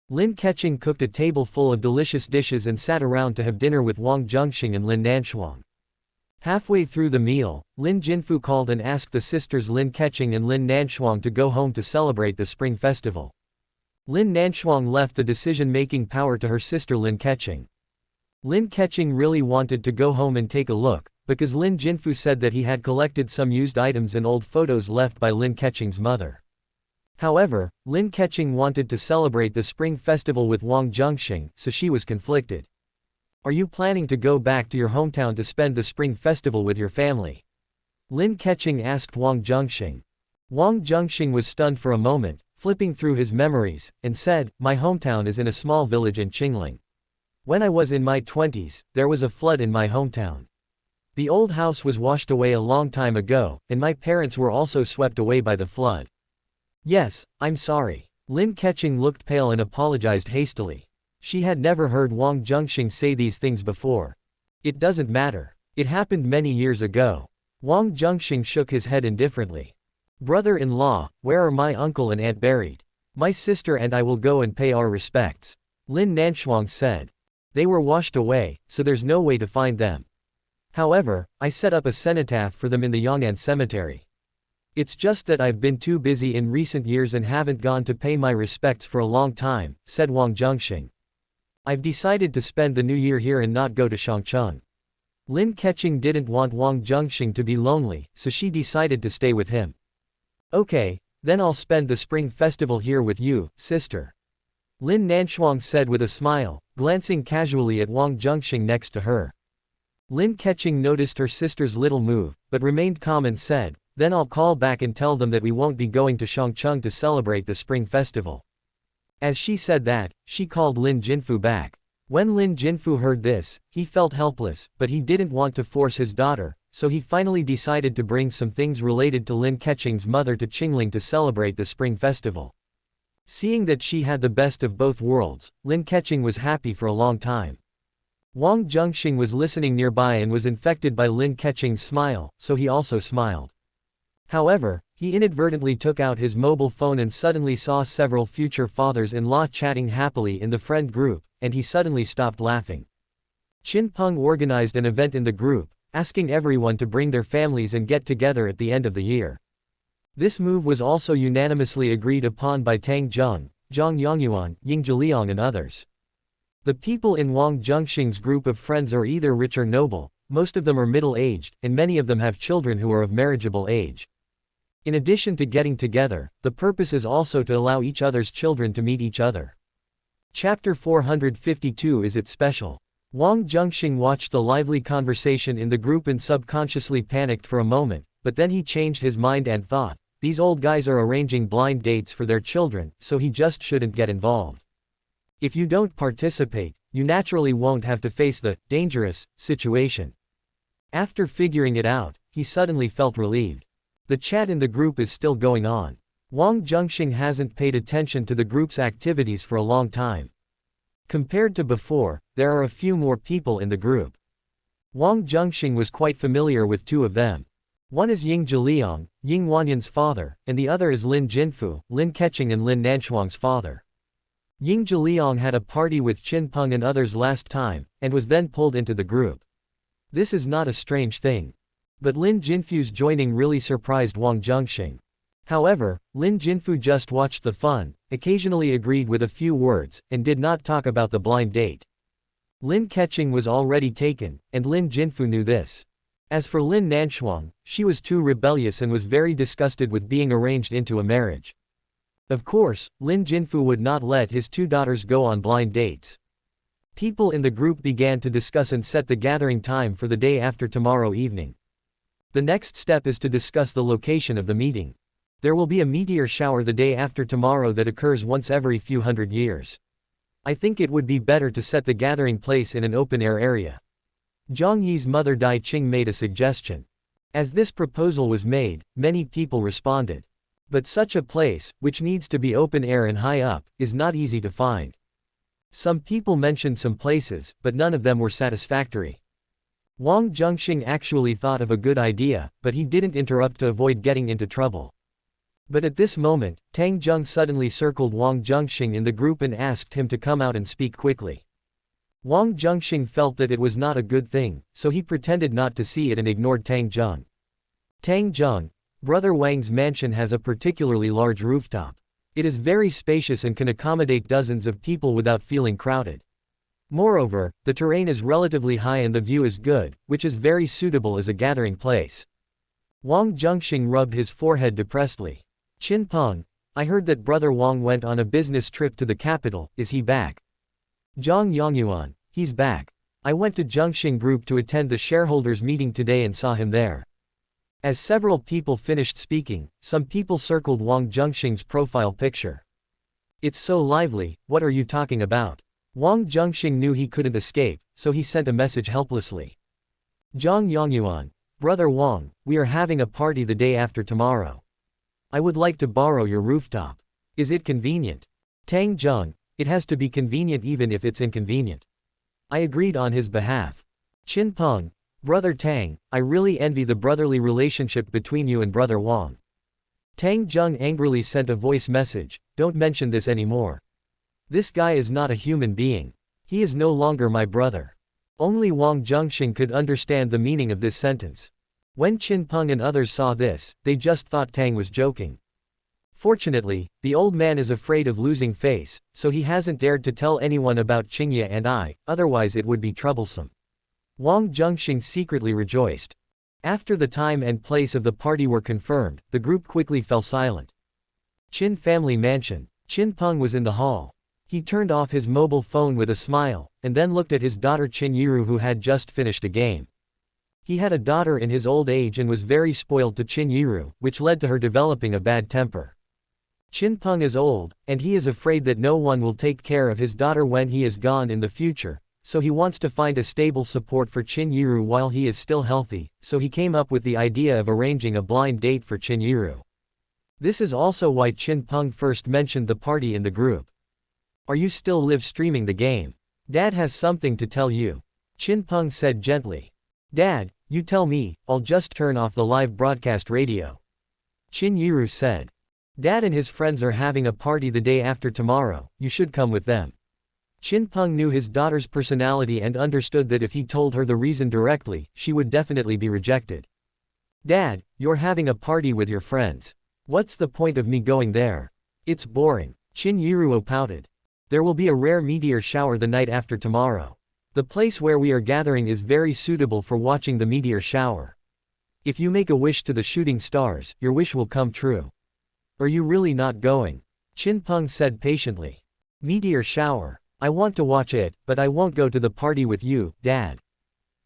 Lin Keqing cooked a table full of delicious dishes and sat around to have dinner with Wang Zhenxing and Lin Nanshuang. Halfway through the meal, Lin Jinfu called and asked the sisters Lin Keqing and Lin Nanshuang to go home to celebrate the Spring Festival. Lin Nanshuang left the decision-making power to her sister Lin Keqing. Lin Keqing really wanted to go home and take a look, because Lin Jinfu said that he had collected some used items and old photos left by Lin Keqing's mother. However, Lin Keqing wanted to celebrate the Spring Festival with Wang Zhenxing, so she was conflicted. Are you planning to go back to your hometown to spend the Spring Festival with your family? Lin Keqing asked Wang Zhenxing. Wang Zhenxing was stunned for a moment, flipping through his memories, and said, my hometown is in a small village in Qingling. When I was in my 20s, there was a flood in my hometown. The old house was washed away a long time ago, and my parents were also swept away by the flood. Yes, I'm sorry. Lin Keqing looked pale and apologized hastily. She had never heard Wang Zhenxing say these things before. It doesn't matter. It happened many years ago. Wang Zhenxing shook his head indifferently. Brother-in-law, where are my uncle and aunt buried? My sister and I will go and pay our respects. Lin Nanshuang said. They were washed away, so there's no way to find them. However, I set up a cenotaph for them in the Yong'an cemetery. It's just that I've been too busy in recent years and haven't gone to pay my respects for a long time, said Wang Zhenxing. I've decided to spend the new year here and not go to Shangcheng. Lin Keqing didn't want Wang Zhenxing to be lonely, so she decided to stay with him. Okay, then I'll spend the Spring Festival here with you, sister. Lin Nanshuang said with a smile, glancing casually at Wang Zhenxing next to her. Lin Keqing noticed her sister's little move, but remained calm and said, then I'll call back and tell them that we won't be going to Shangcheng to celebrate the Spring Festival. As she said that, she called Lin Jinfu back. When Lin Jinfu heard this, he felt helpless, but he didn't want to force his daughter, so he finally decided to bring some things related to Lin Keqing's mother to Qingling to celebrate the Spring Festival. Seeing that she had the best of both worlds, Lin Keqing was happy for a long time. Wang Zhenxing was listening nearby and was infected by Lin Keqing's smile, so he also smiled. However, he inadvertently took out his mobile phone and suddenly saw several future fathers-in-law chatting happily in the friend group, and he suddenly stopped laughing. Qin Peng organized an event in the group, asking everyone to bring their families and get together at the end of the year. This move was also unanimously agreed upon by Tang Zheng, Zhang Yongyuan, Ying Zhiliang and others. The people in Wang Zhenxing's group of friends are either rich or noble, most of them are middle-aged, and many of them have children who are of marriageable age. In addition to getting together, the purpose is also to allow each other's children to meet each other. Chapter 452 Is it special? Wang Zhenxing watched the lively conversation in the group and subconsciously panicked for a moment, but then he changed his mind and thought, these old guys are arranging blind dates for their children, so he just shouldn't get involved. If you don't participate, you naturally won't have to face the dangerous situation. After figuring it out, he suddenly felt relieved. The chat in the group is still going on. Wang Zhenxing hasn't paid attention to the group's activities for a long time. Compared to before, there are a few more people in the group. Wang Zhenxing was quite familiar with two of them. One is Ying Zhiliang, Ying Wanyan's father, and the other is Lin Jinfu, Lin Keqing and Lin Nanshuang's father. Ying Zhiliang had a party with Qin Peng and others last time, and was then pulled into the group. This is not a strange thing. But Lin Jinfu's joining really surprised Wang Zhenxing. However, Lin Jinfu just watched the fun, occasionally agreed with a few words, and did not talk about the blind date. Lin Keqing was already taken, and Lin Jinfu knew this. As for Lin Nanshuang, she was too rebellious and was very disgusted with being arranged into a marriage. Of course, Lin Jinfu would not let his two daughters go on blind dates. People in the group began to discuss and set the gathering time for the day after tomorrow evening. The next step is to discuss the location of the meeting. There will be a meteor shower the day after tomorrow that occurs once every few hundred years. I think it would be better to set the gathering place in an open-air area. Zhang Yi's mother Dai Qing made a suggestion. As this proposal was made, many people responded. But such a place, which needs to be open-air and high up, is not easy to find. Some people mentioned some places, but none of them were satisfactory. Wang Zhenxing actually thought of a good idea, but he didn't interrupt to avoid getting into trouble. But at this moment, Tang Zheng suddenly circled Wang Zhenxing in the group and asked him to come out and speak quickly. Wang Zhenxing felt that it was not a good thing, so he pretended not to see it and ignored Tang Zheng. Tang Zheng, Brother Wang's mansion has a particularly large rooftop. It is very spacious and can accommodate dozens of people without feeling crowded. Moreover, the terrain is relatively high and the view is good, which is very suitable as a gathering place. Wang Zhenxing rubbed his forehead depressedly. Qin Peng, I heard that Brother Wang went on a business trip to the capital, is he back? Zhang Yangyuan, he's back. I went to Zhenxing Group to attend the shareholders meeting today and saw him there. As several people finished speaking, some people circled Wang Zhenxing's profile picture. It's so lively, what are you talking about? Wang Zhenxing knew he couldn't escape, so he sent a message helplessly. Zhang Yangyuan, Brother Wang, we are having a party the day after tomorrow. I would like to borrow your rooftop. Is it convenient? Tang Zheng, it has to be convenient even if it's inconvenient. I agreed on his behalf. Qin Peng, Brother Tang, I really envy the brotherly relationship between you and Brother Wang. Tang Zheng angrily sent a voice message, don't mention this anymore. This guy is not a human being. He is no longer my brother. Only Wang Zhenxing could understand the meaning of this sentence. When Qin Peng and others saw this, they just thought Tang was joking. Fortunately, the old man is afraid of losing face, so he hasn't dared to tell anyone about Qingye and I, otherwise it would be troublesome. Wang Zhenxing secretly rejoiced. After the time and place of the party were confirmed, the group quickly fell silent. Qin family mansion. Qin Peng was in the hall. He turned off his mobile phone with a smile, and then looked at his daughter Qin Yiru who had just finished a game. He had a daughter in his old age and was very spoiled to Qin Yiru, which led to her developing a bad temper. Qin Peng is old, and he is afraid that no one will take care of his daughter when he is gone in the future, so he wants to find a stable support for Qin Yiru while he is still healthy, so he came up with the idea of arranging a blind date for Qin Yiru. This is also why Qin Peng first mentioned the party in the group. Are you still live streaming the game? Dad has something to tell you. Qin Peng said gently. Dad, you tell me, I'll just turn off the live broadcast radio. Qin Yiru said. Dad and his friends are having a party the day after tomorrow, you should come with them. Qin Peng knew his daughter's personality and understood that if he told her the reason directly, she would definitely be rejected. Dad, you're having a party with your friends. What's the point of me going there? It's boring. Qin Yiru pouted. There will be a rare meteor shower the night after tomorrow. The place where we are gathering is very suitable for watching the meteor shower. If you make a wish to the shooting stars, your wish will come true. Are you really not going? Qin Peng said patiently. Meteor shower. I want to watch it, but I won't go to the party with you, Dad.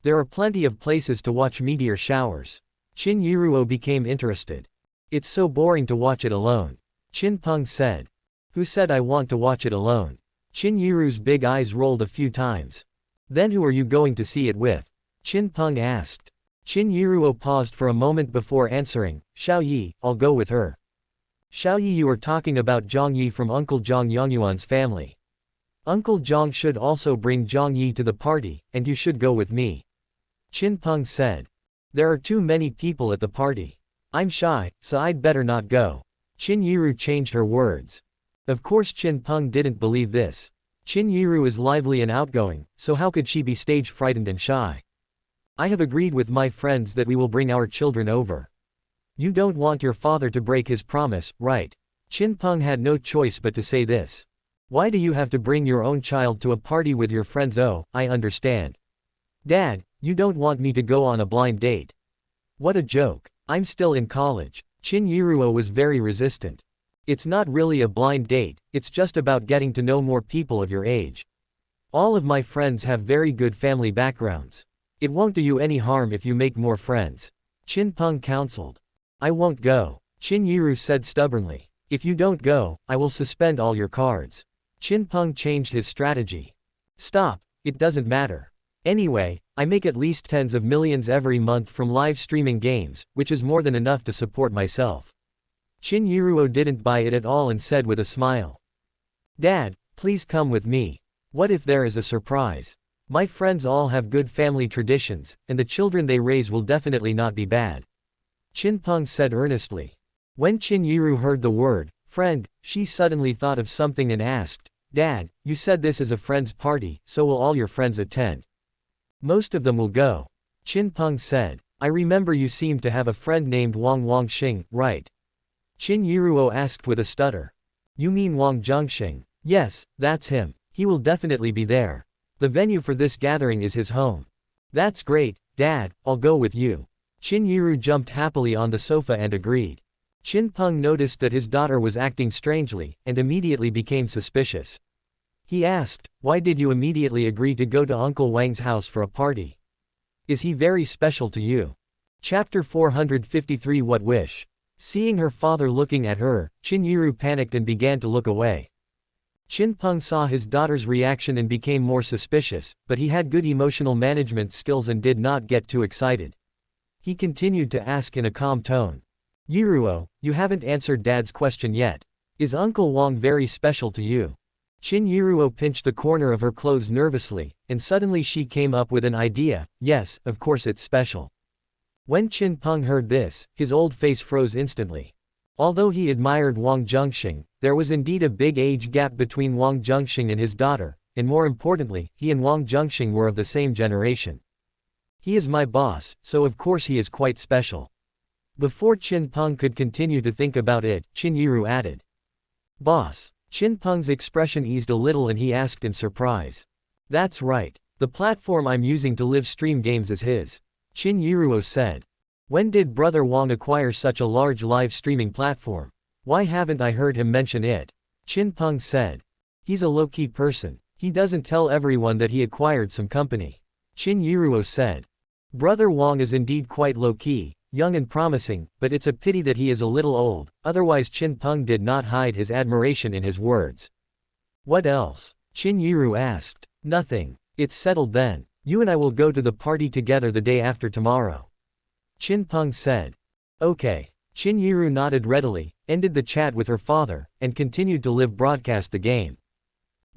There are plenty of places to watch meteor showers. Qin Yiru became interested. It's so boring to watch it alone. Qin Peng said. Who said I want to watch it alone? Qin Yiru's big eyes rolled a few times. Then who are you going to see it with? Qin Peng asked. Qin Yiru paused for a moment before answering, Xiao Yi, I'll go with her. Xiao Yi, you are talking about Zhang Yi from Uncle Zhang Yangyuan's family. Uncle Zhang should also bring Zhang Yi to the party, and you should go with me. Qin Peng said. There are too many people at the party. I'm shy, so I'd better not go. Qin Yiru changed her words. Of course Qin Peng didn't believe this. Qin Yiru is lively and outgoing, so how could she be stage frightened and shy? I have agreed with my friends that we will bring our children over. You don't want your father to break his promise, right? Qin Peng had no choice but to say this. Why do you have to bring your own child to a party with your friends? Oh, I understand. Dad, you don't want me to go on a blind date. What a joke. I'm still in college. Qin Yiru was very resistant. It's not really a blind date, it's just about getting to know more people of your age. All of my friends have very good family backgrounds. It won't do you any harm if you make more friends. Qin Peng counseled. I won't go. Qin Yiru said stubbornly. If you don't go, I will suspend all your cards. Qin Peng changed his strategy. Stop, it doesn't matter. Anyway, I make at least tens of millions every month from live streaming games, which is more than enough to support myself. Qin Yiru didn't buy it at all and said with a smile. Dad, please come with me. What if there is a surprise? My friends all have good family traditions, and the children they raise will definitely not be bad. Qin Peng said earnestly. When Qin Yiru heard the word, friend, she suddenly thought of something and asked, Dad, you said this is a friend's party, so will all your friends attend? Most of them will go. Qin Peng said. I remember you seemed to have a friend named Wang Zhenxing, right? Qin Yiru asked with a stutter. You mean Wang Zhenxing? Yes, that's him. He will definitely be there. The venue for this gathering is his home. That's great, Dad, I'll go with you. Qin Yiru jumped happily on the sofa and agreed. Qin Peng noticed that his daughter was acting strangely, and immediately became suspicious. He asked, "Why did you immediately agree to go to Uncle Wang's house for a party? Is he very special to you?" Chapter 453 What Wish? Seeing her father looking at her, Qin Yiru panicked and began to look away. Qin Peng saw his daughter's reaction and became more suspicious, but he had good emotional management skills and did not get too excited. He continued to ask in a calm tone. "Yiruo, you haven't answered Dad's question yet. Is Uncle Wang very special to you?" Qin Yiruo pinched the corner of her clothes nervously, and suddenly she came up with an idea. "Yes, of course it's special." When Qin Peng heard this, his old face froze instantly. Although he admired Wang Zhenxing, there was indeed a big age gap between Wang Zhenxing and his daughter, and more importantly, he and Wang Zhenxing were of the same generation. "He is my boss, so of course he is quite special." Before Qin Peng could continue to think about it, Qin Yiru added, "Boss." Qin Peng's expression eased a little and he asked in surprise. "That's right. The platform I'm using to live stream games is his." Qin Yiruo said. "When did Brother Wang acquire such a large live streaming platform? Why haven't I heard him mention it?" Qin Peng said. "He's a low-key person. He doesn't tell everyone that he acquired some company." Qin Yiruo said. "Brother Wang is indeed quite low-key, young and promising, but it's a pity that he is a little old." Otherwise Qin Peng did not hide his admiration in his words. "What else?" Qin Yiru asked. "Nothing. It's settled then. You and I will go to the party together the day after tomorrow." Qin Peng said. "Okay." Qin Yiru nodded readily, ended the chat with her father, and continued to live broadcast the game.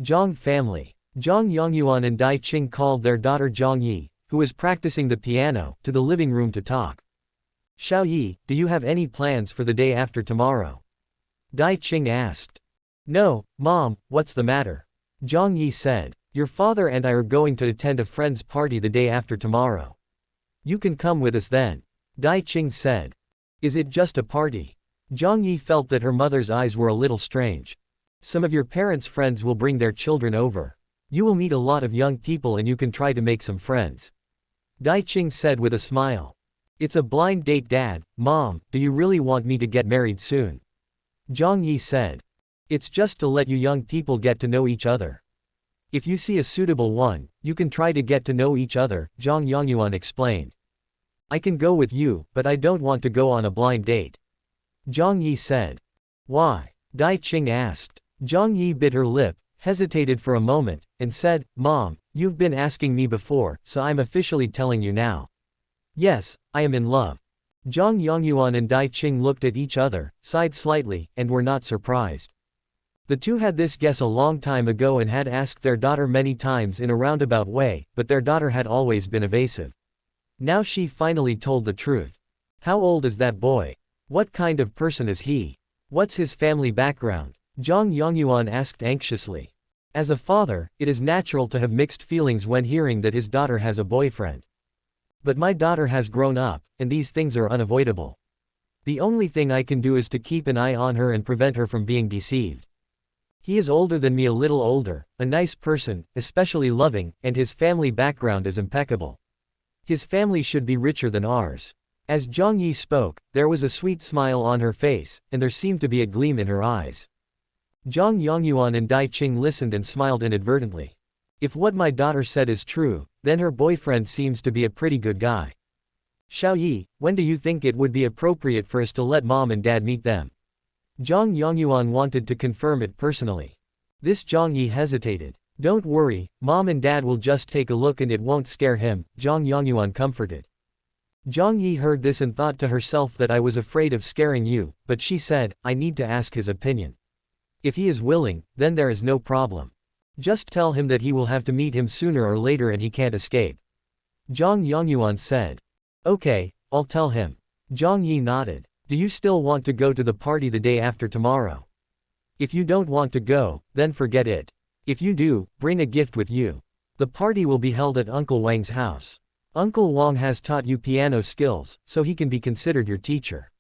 Zhang family. Zhang Yongyuan and Dai Qing called their daughter Zhang Yi, who was practicing the piano, to the living room to talk. "Xiao Yi, do you have any plans for the day after tomorrow?" Dai Qing asked. "No, Mom, what's the matter?" Zhang Yi said. "Your father and I are going to attend a friend's party the day after tomorrow. You can come with us then." Dai Qing said. "Is it just a party?" Zhang Yi felt that her mother's eyes were a little strange. "Some of your parents' friends will bring their children over. You will meet a lot of young people and you can try to make some friends." Dai Qing said with a smile. "It's a blind date, Dad. Mom, do you really want me to get married soon?" Zhang Yi said. "It's just to let you young people get to know each other. If you see a suitable one, you can try to get to know each other," Zhang Yongyuan explained. "I can go with you, but I don't want to go on a blind date." Zhang Yi said. "Why?" Dai Qing asked. Zhang Yi bit her lip, hesitated for a moment, and said, "Mom, you've been asking me before, so I'm officially telling you now. Yes, I am in love." Zhang Yongyuan and Dai Qing looked at each other, sighed slightly, and were not surprised. The two had this guess a long time ago and had asked their daughter many times in a roundabout way, but their daughter had always been evasive. Now she finally told the truth. "How old is that boy? What kind of person is he? What's his family background?" Zhang Yongyuan asked anxiously. As a father, it is natural to have mixed feelings when hearing that his daughter has a boyfriend. "But my daughter has grown up, and these things are unavoidable. The only thing I can do is to keep an eye on her and prevent her from being deceived. He is older than me, a little older, a nice person, especially loving, and his family background is impeccable. His family should be richer than ours." As Zhang Yi spoke, there was a sweet smile on her face, and there seemed to be a gleam in her eyes. Zhang Yongyuan and Dai Qing listened and smiled inadvertently. "If what my daughter said is true, then her boyfriend seems to be a pretty good guy. Xiao Yi, when do you think it would be appropriate for us to let Mom and Dad meet them?" Zhang Yongyuan wanted to confirm it personally. This Zhang Yi hesitated. "Don't worry, Mom and Dad will just take a look and it won't scare him," Zhang Yongyuan comforted. Zhang Yi heard this and thought to herself that I was afraid of scaring you, but she said, "I need to ask his opinion. If he is willing, then there is no problem. Just tell him that he will have to meet him sooner or later and he can't escape." Zhang Yongyuan said. "Okay, I'll tell him." Zhang Yi nodded. "Do you still want to go to the party the day after tomorrow? If you don't want to go, then forget it. If you do, bring a gift with you. The party will be held at Uncle Wang's house. Uncle Wang has taught you piano skills, so he can be considered your teacher.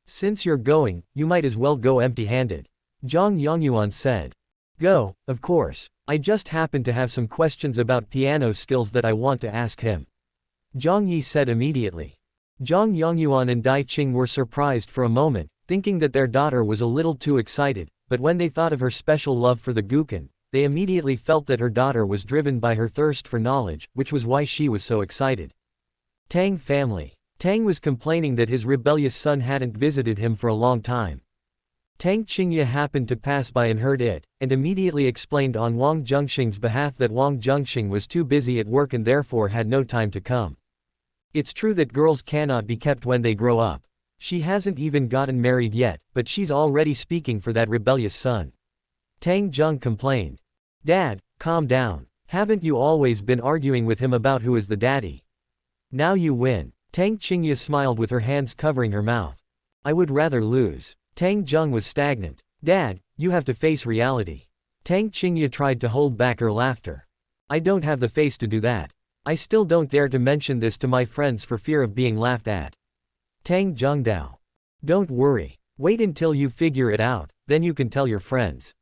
Since you're going, you might as well go empty-handed." Zhang Yongyuan said. Go, of course. I just happen to have some questions about piano skills that I want to ask him. Zhang Yi said immediately. Zhang Yongyuan and Dai Qing were surprised for a moment, thinking that their daughter was a little too excited, but when they thought of her special love for the Gukan, they immediately felt that her daughter was driven by her thirst for knowledge, which was why she was so excited. Tang family. Tang was complaining that his rebellious son hadn't visited him for a long time. Tang Qingye happened to pass by and heard it, and immediately explained on Wang Zhenxing's behalf that Wang Zhenxing was too busy at work and therefore had no time to come. It's true that girls cannot be kept when they grow up. She hasn't even gotten married yet, but she's already speaking for that rebellious son. Tang Zheng complained. Dad, calm down. Haven't you always been arguing with him about who is the daddy? Now you win. Tang Qingye smiled with her hands covering her mouth. I would rather lose. Tang Zheng was stagnant. Dad, you have to face reality. Tang Qingye tried to hold back her laughter. I don't have the face to do that. I still don't dare to mention this to my friends for fear of being laughed at. Tang Zhengdao. Don't worry. Wait until you figure it out, then you can tell your friends.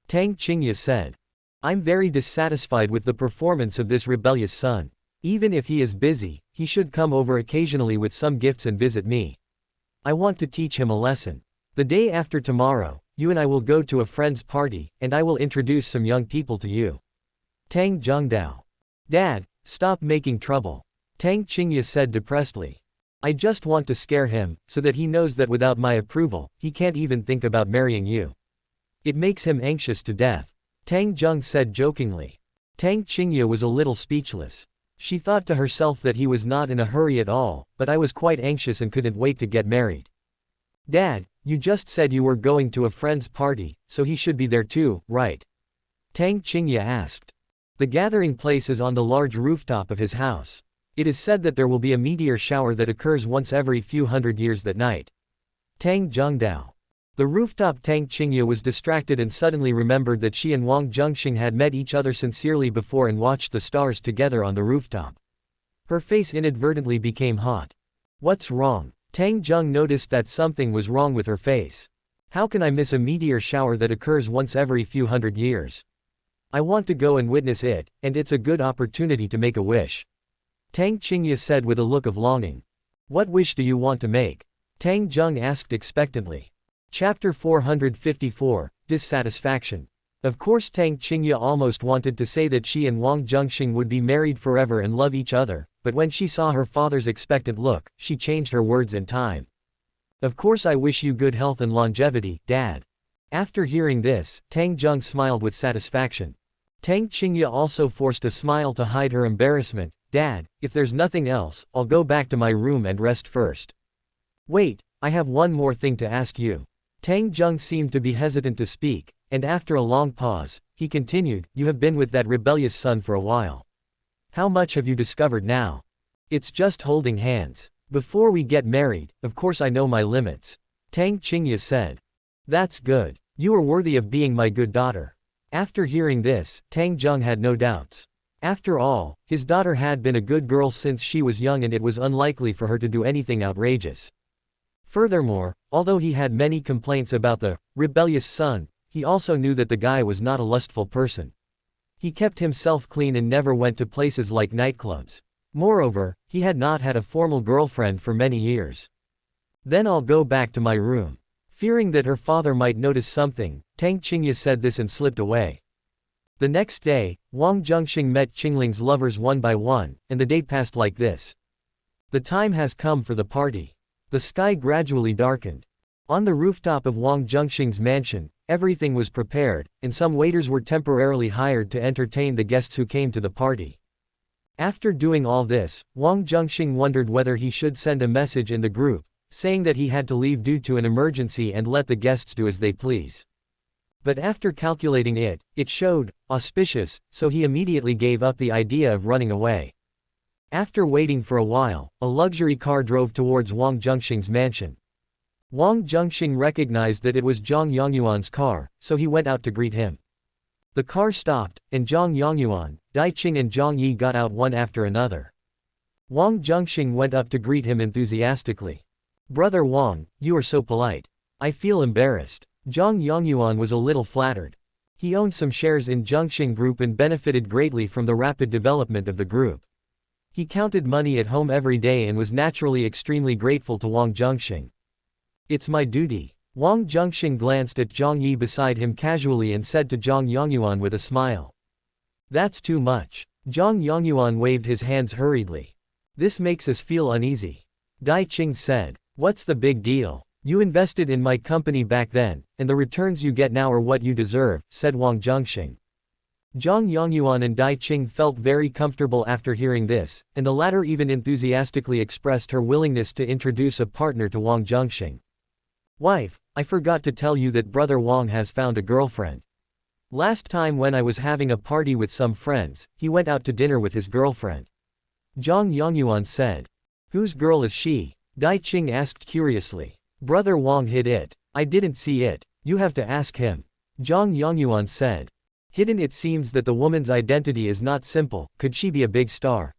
Tang Qingye said. I'm very dissatisfied with the performance of this rebellious son. Even if he is busy, he should come over occasionally with some gifts and visit me. I want to teach him a lesson. The day after tomorrow, you and I will go to a friend's party, and I will introduce some young people to you. Tang Zhengdao. Dad, stop making trouble. Tang Qingye said depressedly. I just want to scare him, so that he knows that without my approval, he can't even think about marrying you. It makes him anxious to death. Tang Zheng said jokingly. Tang Qingye was a little speechless. She thought to herself that he was not in a hurry at all, but I was quite anxious and couldn't wait to get married. Dad, you just said you were going to a friend's party, so he should be there too, right? Tang Qingye asked. The gathering place is on the large rooftop of his house. It is said that there will be a meteor shower that occurs once every few hundred years that night. Tang Zhengdao. The rooftop. Tang Qingye was distracted and suddenly remembered that she and Wang Zhenxing had met each other sincerely before and watched the stars together on the rooftop. Her face inadvertently became hot. What's wrong? Tang Zheng noticed that something was wrong with her face. How can I miss a meteor shower that occurs once every few hundred years? I want to go and witness it, and it's a good opportunity to make a wish. Tang Qingye said with a look of longing. What wish do you want to make? Tang Zheng asked expectantly. Chapter 454, Dissatisfaction. Of course Tang Qingye almost wanted to say that she and Wang Zhenxing would be married forever and love each other, but when she saw her father's expectant look, she changed her words in time. Of course I wish you good health and longevity, Dad. After hearing this, Tang Zheng smiled with satisfaction. Tang Qingye also forced a smile to hide her embarrassment. Dad, if there's nothing else, I'll go back to my room and rest first. Wait, I have one more thing to ask you. Tang Zheng seemed to be hesitant to speak, and after a long pause, he continued, you have been with that rebellious son for a while. How much have you discovered now? It's just holding hands. Before we get married, of course I know my limits. Tang Qingye said. That's good. You are worthy of being my good daughter. After hearing this, Tang Zheng had no doubts. After all, his daughter had been a good girl since she was young and it was unlikely for her to do anything outrageous. Furthermore, although he had many complaints about the rebellious son, he also knew that the guy was not a lustful person. He kept himself clean and never went to places like nightclubs. Moreover, he had not had a formal girlfriend for many years. Then I'll go back to my room. Fearing that her father might notice something, Tang Qingye said this and slipped away. The next day, Wang Zhenxing met Qingling's lovers one by one, and the day passed like this. The time has come for the party. The sky gradually darkened. On the rooftop of Wang Zhenxing's mansion, everything was prepared, and some waiters were temporarily hired to entertain the guests who came to the party. After doing all this, Wang Zhenxing wondered whether he should send a message in the group, saying that he had to leave due to an emergency and let the guests do as they please. But after calculating it showed auspicious, so he immediately gave up the idea of running away. After waiting for a while, a luxury car drove towards Wang Zhenxing's mansion. Wang Zhenxing recognized that it was Zhang Yongyuan's car, so he went out to greet him. The car stopped, and Zhang Yongyuan, Dai Qing and Zhang Yi got out one after another. Wang Zhenxing went up to greet him enthusiastically. Brother Wang, you are so polite. I feel embarrassed. Zhang Yongyuan was a little flattered. He owned some shares in Zhenxing Group and benefited greatly from the rapid development of the group. He counted money at home every day and was naturally extremely grateful to Wang Zhenxing. It's my duty. Wang Zhenxing glanced at Zhang Yi beside him casually and said to Zhang Yongyuan with a smile. That's too much. Zhang Yongyuan waved his hands hurriedly. This makes us feel uneasy. Dai Qing said. What's the big deal? You invested in my company back then, and the returns you get now are what you deserve, said Wang Zhenxing. Zhang Yongyuan and Dai Qing felt very comfortable after hearing this, and the latter even enthusiastically expressed her willingness to introduce a partner to Wang Zhenxing. Wife, I forgot to tell you that brother Wang has found a girlfriend. Last time when I was having a party with some friends, he went out to dinner with his girlfriend. Zhang Yongyuan said. Whose girl is she? Dai Qing asked curiously. Brother Wang hid it. I didn't see it. You have to ask him. Zhang Yongyuan said. Hidden. It seems that the woman's identity is not simple. Could she be a big star?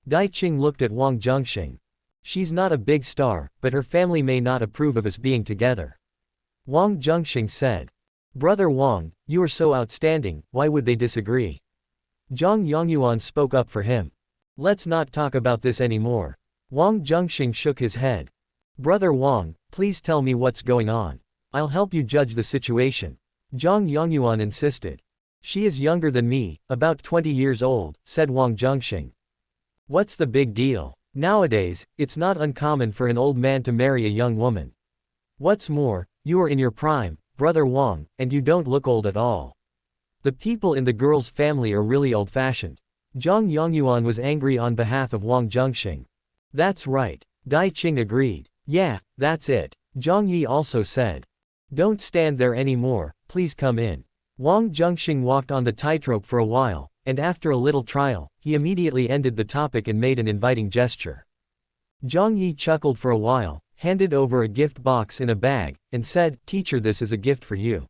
Dai Qing looked at Wang Zhenxing. She's not a big star, but her family may not approve of us being together. Wang Zhenxing said. Brother Wang, you are so outstanding, why would they disagree? Zhang Yongyuan spoke up for him. Let's not talk about this anymore. Wang Zhenxing shook his head. Brother Wang, please tell me what's going on. I'll help you judge the situation. Zhang Yongyuan insisted. She is younger than me, about 20 years old, said Wang Zhenxing. What's the big deal? Nowadays, it's not uncommon for an old man to marry a young woman. What's more, you are in your prime, Brother Wang, and you don't look old at all. The people in the girl's family are really old-fashioned. Zhang Yongyuan was angry on behalf of Wang Zhenxing. That's right. Dai Qing agreed. Yeah, that's it. Zhang Yi also said. Don't stand there anymore, please come in. Wang Zhenxing walked on the tightrope for a while, and after a little trial, he immediately ended the topic and made an inviting gesture. Zhang Yi chuckled for a while, handed over a gift box in a bag, and said, Teacher, this is a gift for you.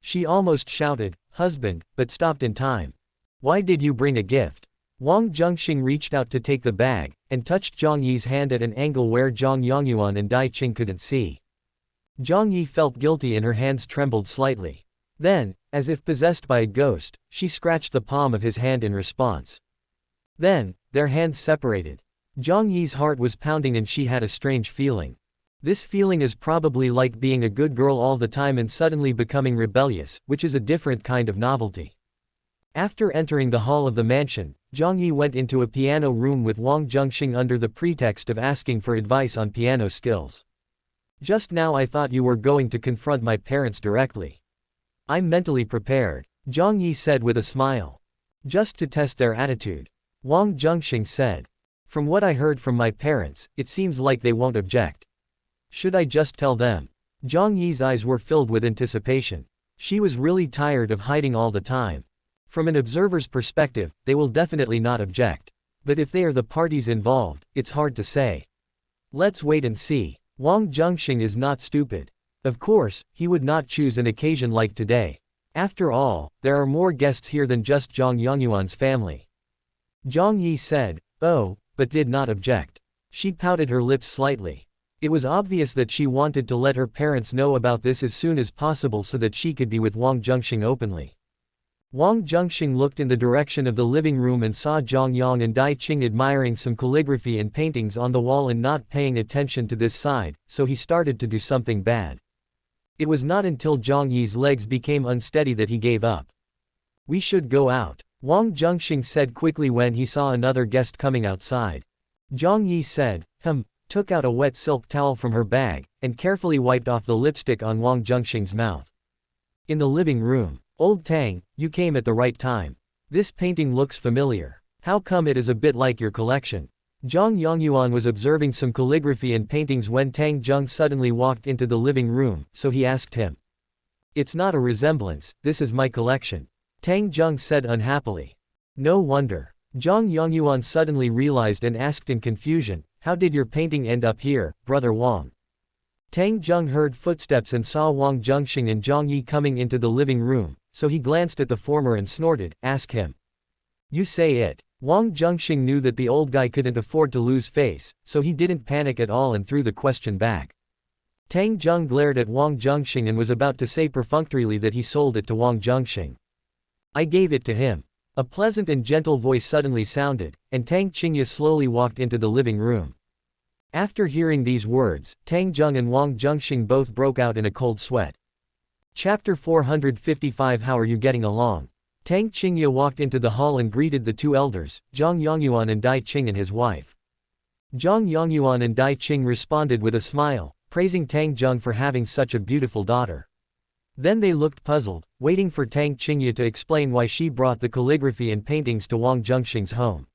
She almost shouted, Husband, but stopped in time. Why did you bring a gift? Wang Zhenxing reached out to take the bag, and touched Zhang Yi's hand at an angle where Zhang Yongyuan and Dai Qing couldn't see. Zhang Yi felt guilty and her hands trembled slightly. Then, as if possessed by a ghost, she scratched the palm of his hand in response. Then, their hands separated. Zhang Yi's heart was pounding and she had a strange feeling. This feeling is probably like being a good girl all the time and suddenly becoming rebellious, which is a different kind of novelty. After entering the hall of the mansion, Zhang Yi went into a piano room with Wang Zhenxing under the pretext of asking for advice on piano skills. Just now I thought you were going to confront my parents directly. I'm mentally prepared, Zhang Yi said with a smile. Just to test their attitude. Wang Zhenxing said. From what I heard from my parents, it seems like they won't object. Should I just tell them? Zhang Yi's eyes were filled with anticipation. She was really tired of hiding all the time. From an observer's perspective, they will definitely not object. But if they are the parties involved, it's hard to say. Let's wait and see. Wang Zhenxing is not stupid. Of course, he would not choose an occasion like today. After all, there are more guests here than just Zhang Yongyuan's family. Zhang Yi said, Oh, but did not object. She pouted her lips slightly. It was obvious that she wanted to let her parents know about this as soon as possible so that she could be with Wang Zhenxing openly. Wang Zhenxing looked in the direction of the living room and saw Zhang Yang and Dai Qing admiring some calligraphy and paintings on the wall and not paying attention to this side, so he started to do something bad. It was not until Zhang Yi's legs became unsteady that he gave up. We should go out, Wang Zhenxing said quickly when he saw another guest coming outside. Zhang Yi said, took out a wet silk towel from her bag, and carefully wiped off the lipstick on Wang Zhenxing's mouth. In the living room. Old Tang, you came at the right time. This painting looks familiar. How come it is a bit like your collection? Zhang Yongyuan was observing some calligraphy and paintings when Tang Zheng suddenly walked into the living room, so he asked him. It's not a resemblance, this is my collection. Tang Zheng said unhappily. No wonder. Zhang Yongyuan suddenly realized and asked in confusion, How did your painting end up here, Brother Wang? Tang Zheng heard footsteps and saw Wang Zhenxing and Zhang Yi coming into the living room, so he glanced at the former and snorted, Ask him. You say it. Wang Zhenxing knew that the old guy couldn't afford to lose face, so he didn't panic at all and threw the question back. Tang Zheng glared at Wang Zhenxing and was about to say perfunctorily that he sold it to Wang Zhenxing. I gave it to him. A pleasant and gentle voice suddenly sounded, and Tang Qingye slowly walked into the living room. After hearing these words, Tang Zheng and Wang Zhenxing both broke out in a cold sweat. Chapter 455 How are you getting along? Tang Qingye walked into the hall and greeted the two elders, Zhang Yongyuan and Dai Qing and his wife. Zhang Yongyuan and Dai Qing responded with a smile, praising Tang Zheng for having such a beautiful daughter. Then they looked puzzled, waiting for Tang Qingye to explain why she brought the calligraphy and paintings to Wang Zhenxing's home.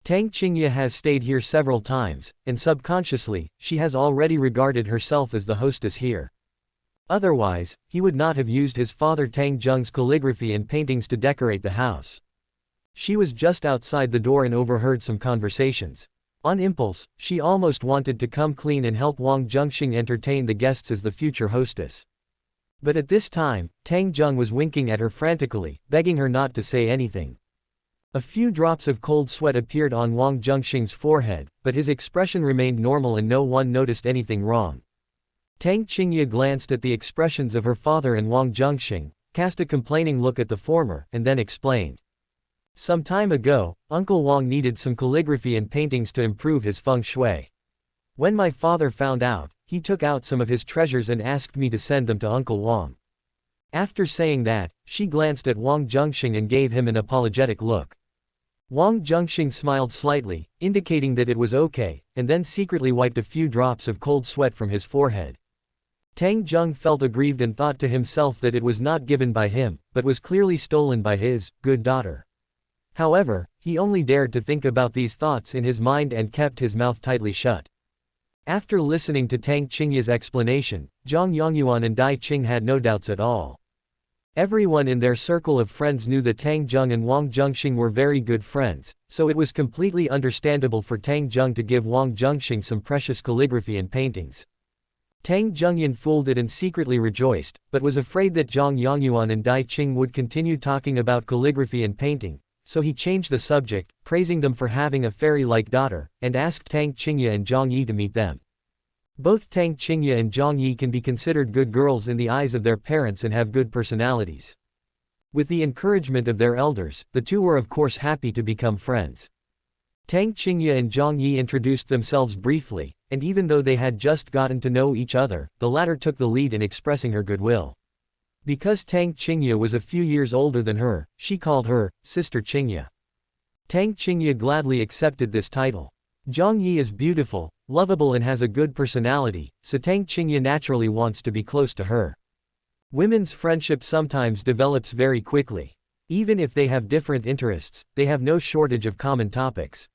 Tang Qingye has stayed here several times, and subconsciously, she has already regarded herself as the hostess here. Otherwise, he would not have used his father Tang Zheng's calligraphy and paintings to decorate the house. She was just outside the door and overheard some conversations. On impulse, she almost wanted to come clean and help Wang Zhenxing entertain the guests as the future hostess. But at this time, Tang Zheng was winking at her frantically, begging her not to say anything. A few drops of cold sweat appeared on Wang Zhenxing's forehead, but his expression remained normal and no one noticed anything wrong. Tang Qingye glanced at the expressions of her father and Wang Zhenxing, cast a complaining look at the former, and then explained. Some time ago, Uncle Wang needed some calligraphy and paintings to improve his feng shui. When my father found out, he took out some of his treasures and asked me to send them to Uncle Wang. After saying that, she glanced at Wang Zhenxing and gave him an apologetic look. Wang Zhenxing smiled slightly, indicating that it was okay, and then secretly wiped a few drops of cold sweat from his forehead. Tang Zheng felt aggrieved and thought to himself that it was not given by him, but was clearly stolen by his good daughter. However, he only dared to think about these thoughts in his mind and kept his mouth tightly shut. After listening to Tang Qingye's explanation, Zhang Yongyuan and Dai Qing had no doubts at all. Everyone in their circle of friends knew that Tang Zheng and Wang Zhenxing were very good friends, so it was completely understandable for Tang Zheng to give Wang Zhenxing some precious calligraphy and paintings. Tang Zhengyan fooled and secretly rejoiced, but was afraid that Zhang Yongyuan and Dai Qing would continue talking about calligraphy and painting, so he changed the subject, praising them for having a fairy-like daughter, and asked Tang Qingye and Zhang Yi to meet them. Both Tang Qingye and Zhang Yi can be considered good girls in the eyes of their parents and have good personalities. With the encouragement of their elders, the two were of course happy to become friends. Tang Qingye and Zhang Yi introduced themselves briefly, and even though they had just gotten to know each other, the latter took the lead in expressing her goodwill. Because Tang Qingye was a few years older than her, she called her Sister Qingye. Tang Qingye gladly accepted this title. Zhang Yi is beautiful, lovable and has a good personality, so Tang Qingye naturally wants to be close to her. Women's friendship sometimes develops very quickly. Even if they have different interests, they have no shortage of common topics.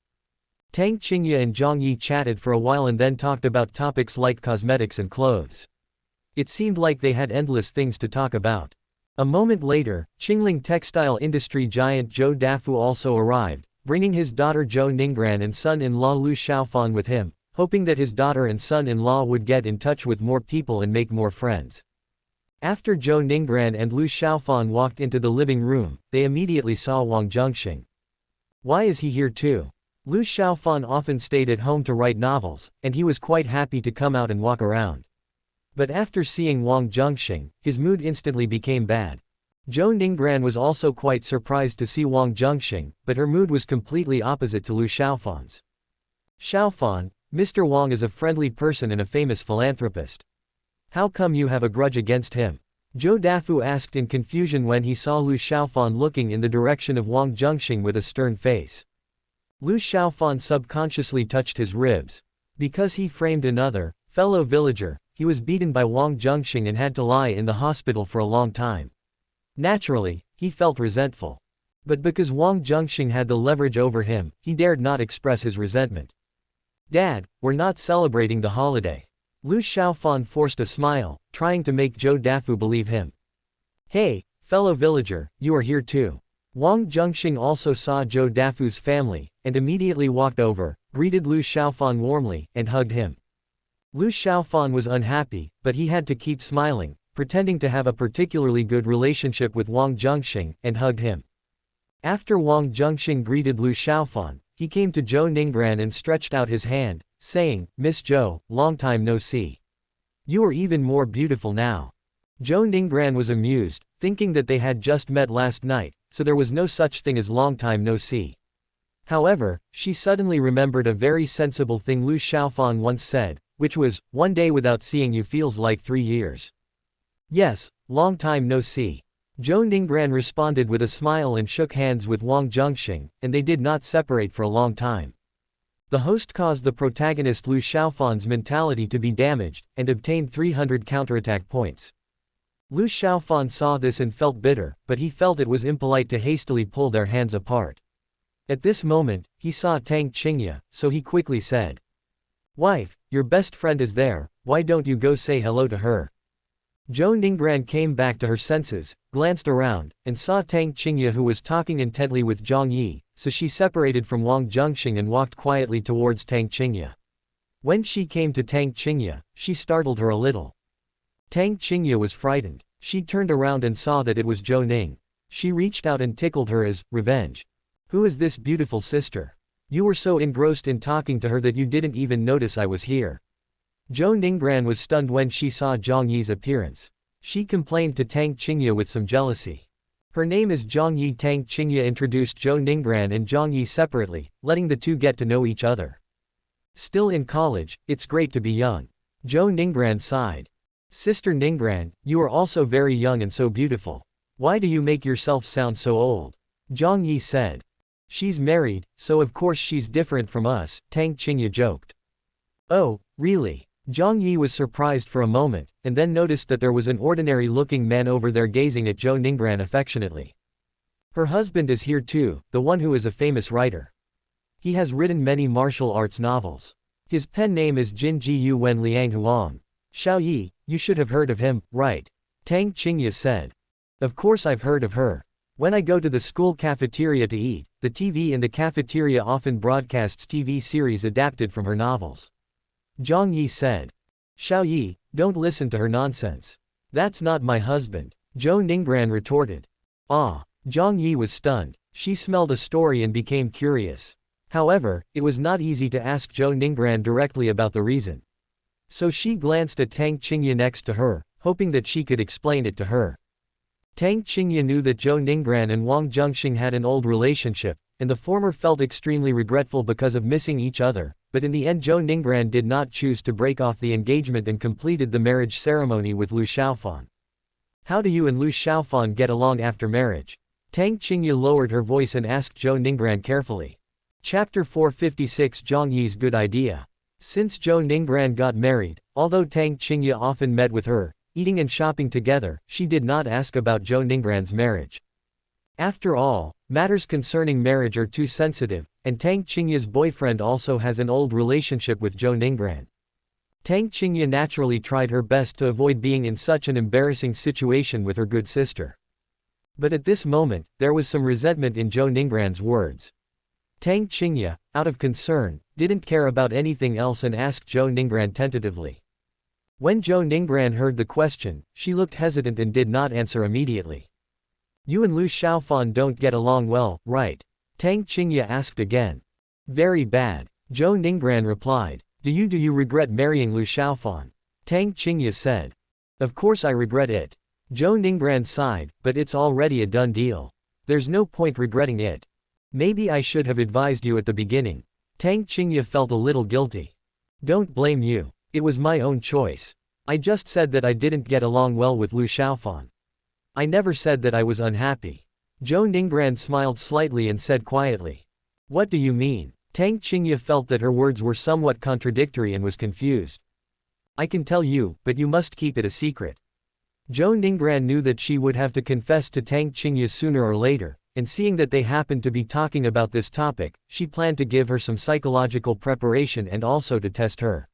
Tang Qingye and Zhang Yi chatted for a while and then talked about topics like cosmetics and clothes. It seemed like they had endless things to talk about. A moment later, Qingling textile industry giant Zhou Dafu also arrived, bringing his daughter Zhou Ningran and son-in-law Lu Xiaofan with him, hoping that his daughter and son-in-law would get in touch with more people and make more friends. After Zhou Ningran and Lu Xiaofan walked into the living room, they immediately saw Wang Zhenxing. Why is he here too? Lu Xiaofan often stayed at home to write novels, and he was quite happy to come out and walk around. But after seeing Wang Zhenxing, his mood instantly became bad. Zhou Ningran was also quite surprised to see Wang Zhenxing, but her mood was completely opposite to Lu Xiaofan's. Xiaofan, Mr. Wang is a friendly person and a famous philanthropist. How come you have a grudge against him? Zhou Dafu asked in confusion when he saw Lu Xiaofan looking in the direction of Wang Zhenxing with a stern face. Lu Xiaofan subconsciously touched his ribs. Because he framed another, fellow villager, he was beaten by Wang Zhenxing and had to lie in the hospital for a long time. Naturally, he felt resentful. But because Wang Zhenxing had the leverage over him, he dared not express his resentment. Dad, we're not celebrating the holiday. Lu Xiaofan forced a smile, trying to make Zhou Dafu believe him. Hey, fellow villager, you are here too. Wang Zhenxing also saw Zhou Dafu's family, and immediately walked over, greeted Lu Xiaofan warmly, and hugged him. Lu Xiaofan was unhappy, but he had to keep smiling, pretending to have a particularly good relationship with Wang Zhenxing, and hugged him. After Wang Zhenxing greeted Lu Xiaofan, he came to Zhou Ningran and stretched out his hand, saying, Miss Zhou, long time no see. You are even more beautiful now. Zhou Ningbran was amused, thinking that they had just met last night, so there was no such thing as long time no see. However, she suddenly remembered a very sensible thing Lu Xiaofan once said, which was, "One day without seeing you feels like 3 years." Yes, long time no see. Zhou Ningbran responded with a smile and shook hands with Wang Zhenxing, and they did not separate for a long time. The host caused the protagonist Lu Xiaofan's mentality to be damaged, and obtained 300 counterattack points. Lu Xiaofan saw this and felt bitter, but he felt it was impolite to hastily pull their hands apart. At this moment, he saw Tang Qingye, so he quickly said, "Wife, your best friend is there, why don't you go say hello to her?" Zhou Ningbran came back to her senses, glanced around, and saw Tang Qingye who was talking intently with Zhang Yi, so she separated from Wang Zhenxing and walked quietly towards Tang Qingye. When she came to Tang Qingye, she startled her a little. Tang Qingye was frightened. She turned around and saw that it was Zhou Ning. She reached out and tickled her as revenge. "Who is this beautiful sister? You were so engrossed in talking to her that you didn't even notice I was here." Zhou Ningbran was stunned when she saw Zhang Yi's appearance. She complained to Tang Qingye with some jealousy. "Her name is Zhang Yi." Tang Qingye introduced Zhou Ningbran and Zhang Yi separately, letting the two get to know each other. "Still in college, it's great to be young." Zhou Ningbran sighed. "Sister Ningbran, you are also very young and so beautiful. Why do you make yourself sound so old?" Zhang Yi said. "She's married, so of course she's different from us," Tang Qingye joked. "Oh, really?" Zhang Yi was surprised for a moment, and then noticed that there was an ordinary-looking man over there gazing at Zhou Ningbran affectionately. "Her husband is here too, the one who is a famous writer. He has written many martial arts novels. His pen name is Jin Jiyu Wen Liang Huang. Xiao Yi, you should have heard of him, right?" Tang Qingye said. "Of course I've heard of her. When I go to the school cafeteria to eat, the TV in the cafeteria often broadcasts TV series adapted from her novels." Zhang Yi said. "Xiao Yi, don't listen to her nonsense. That's not my husband," Zhou Ningbran retorted. "Ah." Zhang Yi was stunned. She smelled a story and became curious. However, it was not easy to ask Zhou Ningbran directly about the reason. So she glanced at Tang Qingye next to her, hoping that she could explain it to her. Tang Qingye knew that Zhou Ningbran and Wang Zhenxing had an old relationship, and the former felt extremely regretful because of missing each other, but in the end Zhou Ningbran did not choose to break off the engagement and completed the marriage ceremony with Lu Xiaofan. "How do you and Lu Xiaofan get along after marriage?" Tang Qingye lowered her voice and asked Zhou Ningbran carefully. Chapter 456 Zhang Yi's Good Idea. Since Zhou Ningbran got married, although Tang Qingye often met with her, eating and shopping together, she did not ask about Zhou Ningbran's marriage. After all, matters concerning marriage are too sensitive, and Tang Qingye's boyfriend also has an old relationship with Zhou Ningbran. Tang Qingye naturally tried her best to avoid being in such an embarrassing situation with her good sister. But at this moment, there was some resentment in Zhou Ningbran's words. Tang Qingye, out of concern, didn't care about anything else and asked Zhou Ningbran tentatively. When Zhou Ningbran heard the question, she looked hesitant and did not answer immediately. "You and Lu Xiaofan don't get along well, right?" Tang Qingye asked again. "Very bad," Zhou Ningbran replied. Do you regret marrying Lu Xiaofan?" Tang Qingye said. "Of course I regret it." Zhou Ningbran sighed, "But it's already a done deal. There's no point regretting it. Maybe I should have advised you at the beginning." Tang Qingye felt a little guilty. "Don't blame you. It was my own choice. I just said that I didn't get along well with Lu Xiaofan. I never said that I was unhappy." Zhou Ningbran smiled slightly and said quietly. "What do you mean?" Tang Qingye felt that her words were somewhat contradictory and was confused. "I can tell you, but you must keep it a secret." Zhou Ningbran knew that she would have to confess to Tang Qingye sooner or later, and seeing that they happened to be talking about this topic, she planned to give her some psychological preparation and also to test her.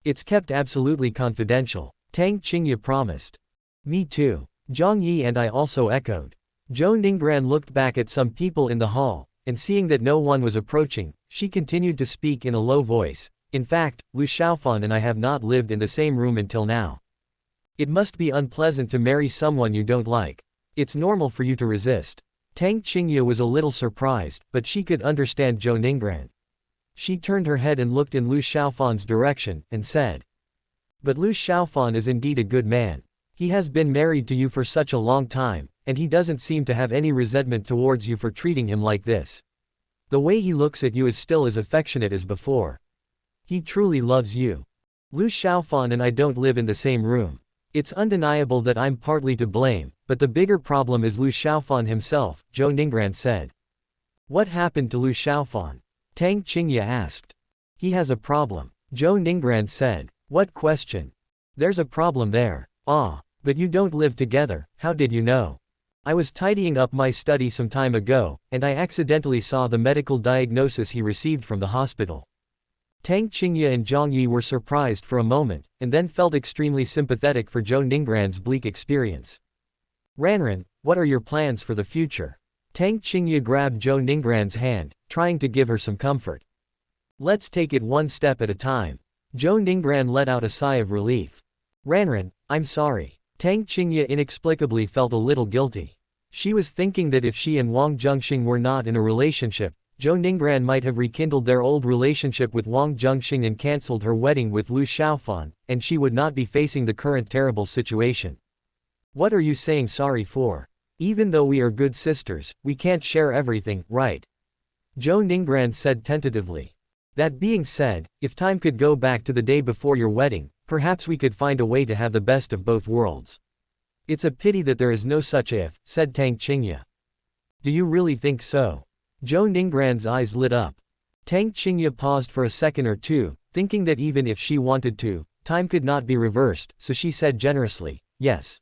"It's kept absolutely confidential," Tang Qingye promised. "Me too," Zhang Yi and I also echoed. Zhou Ningbran looked back at some people in the hall, and seeing that no one was approaching, she continued to speak in a low voice. "In fact, Lu Xiaofan and I have not lived in the same room until now. It must be unpleasant to marry someone you don't like. It's normal for you to resist." Tang Qingye was a little surprised, but she could understand Zhou Ningbran. She turned her head and looked in Lu Xiaofan's direction, and said, But Lu Xiaofan is indeed a good man. He has been married to you for such a long time, and he doesn't seem to have any resentment towards you for treating him like this. The way he looks at you is still as affectionate as before. He truly loves you. Lu Xiaofan and I don't live in the same room. It's undeniable that I'm partly to blame, but the bigger problem is Lu Xiaofan himself, Zhou Ningran said. What happened to Lu Xiaofan? Tang Qingye asked. He has a problem, Zhou Ningran said. What question? There's a problem there. Ah, but you don't live together, how did you know? I was tidying up my study some time ago, and I accidentally saw the medical diagnosis he received from the hospital. Tang Qingye and Zhang Yi were surprised for a moment, and then felt extremely sympathetic for Zhou Ningran's bleak experience. Ranran, what are your plans for the future? Tang Qingye grabbed Zhou Ningran's hand, trying to give her some comfort. Let's take it one step at a time. Zhou Ningran let out a sigh of relief. Ranran, I'm sorry. Tang Qingye inexplicably felt a little guilty. She was thinking that if she and Wang Zhenxing were not in a relationship, Zhou Ningran might have rekindled their old relationship with Wang Zhenxing and cancelled her wedding with Lu Xiaofan, and she would not be facing the current terrible situation. What are you saying sorry for? Even though we are good sisters, we can't share everything, right? Zhou Ningran said tentatively. That being said, if time could go back to the day before your wedding, perhaps we could find a way to have the best of both worlds. It's a pity that there is no such if, said Tang Qingye. Do you really think so? Zhou Ningran's eyes lit up. Tang Qingye paused for a second or two, thinking that even if she wanted to, time could not be reversed, so she said generously, yes.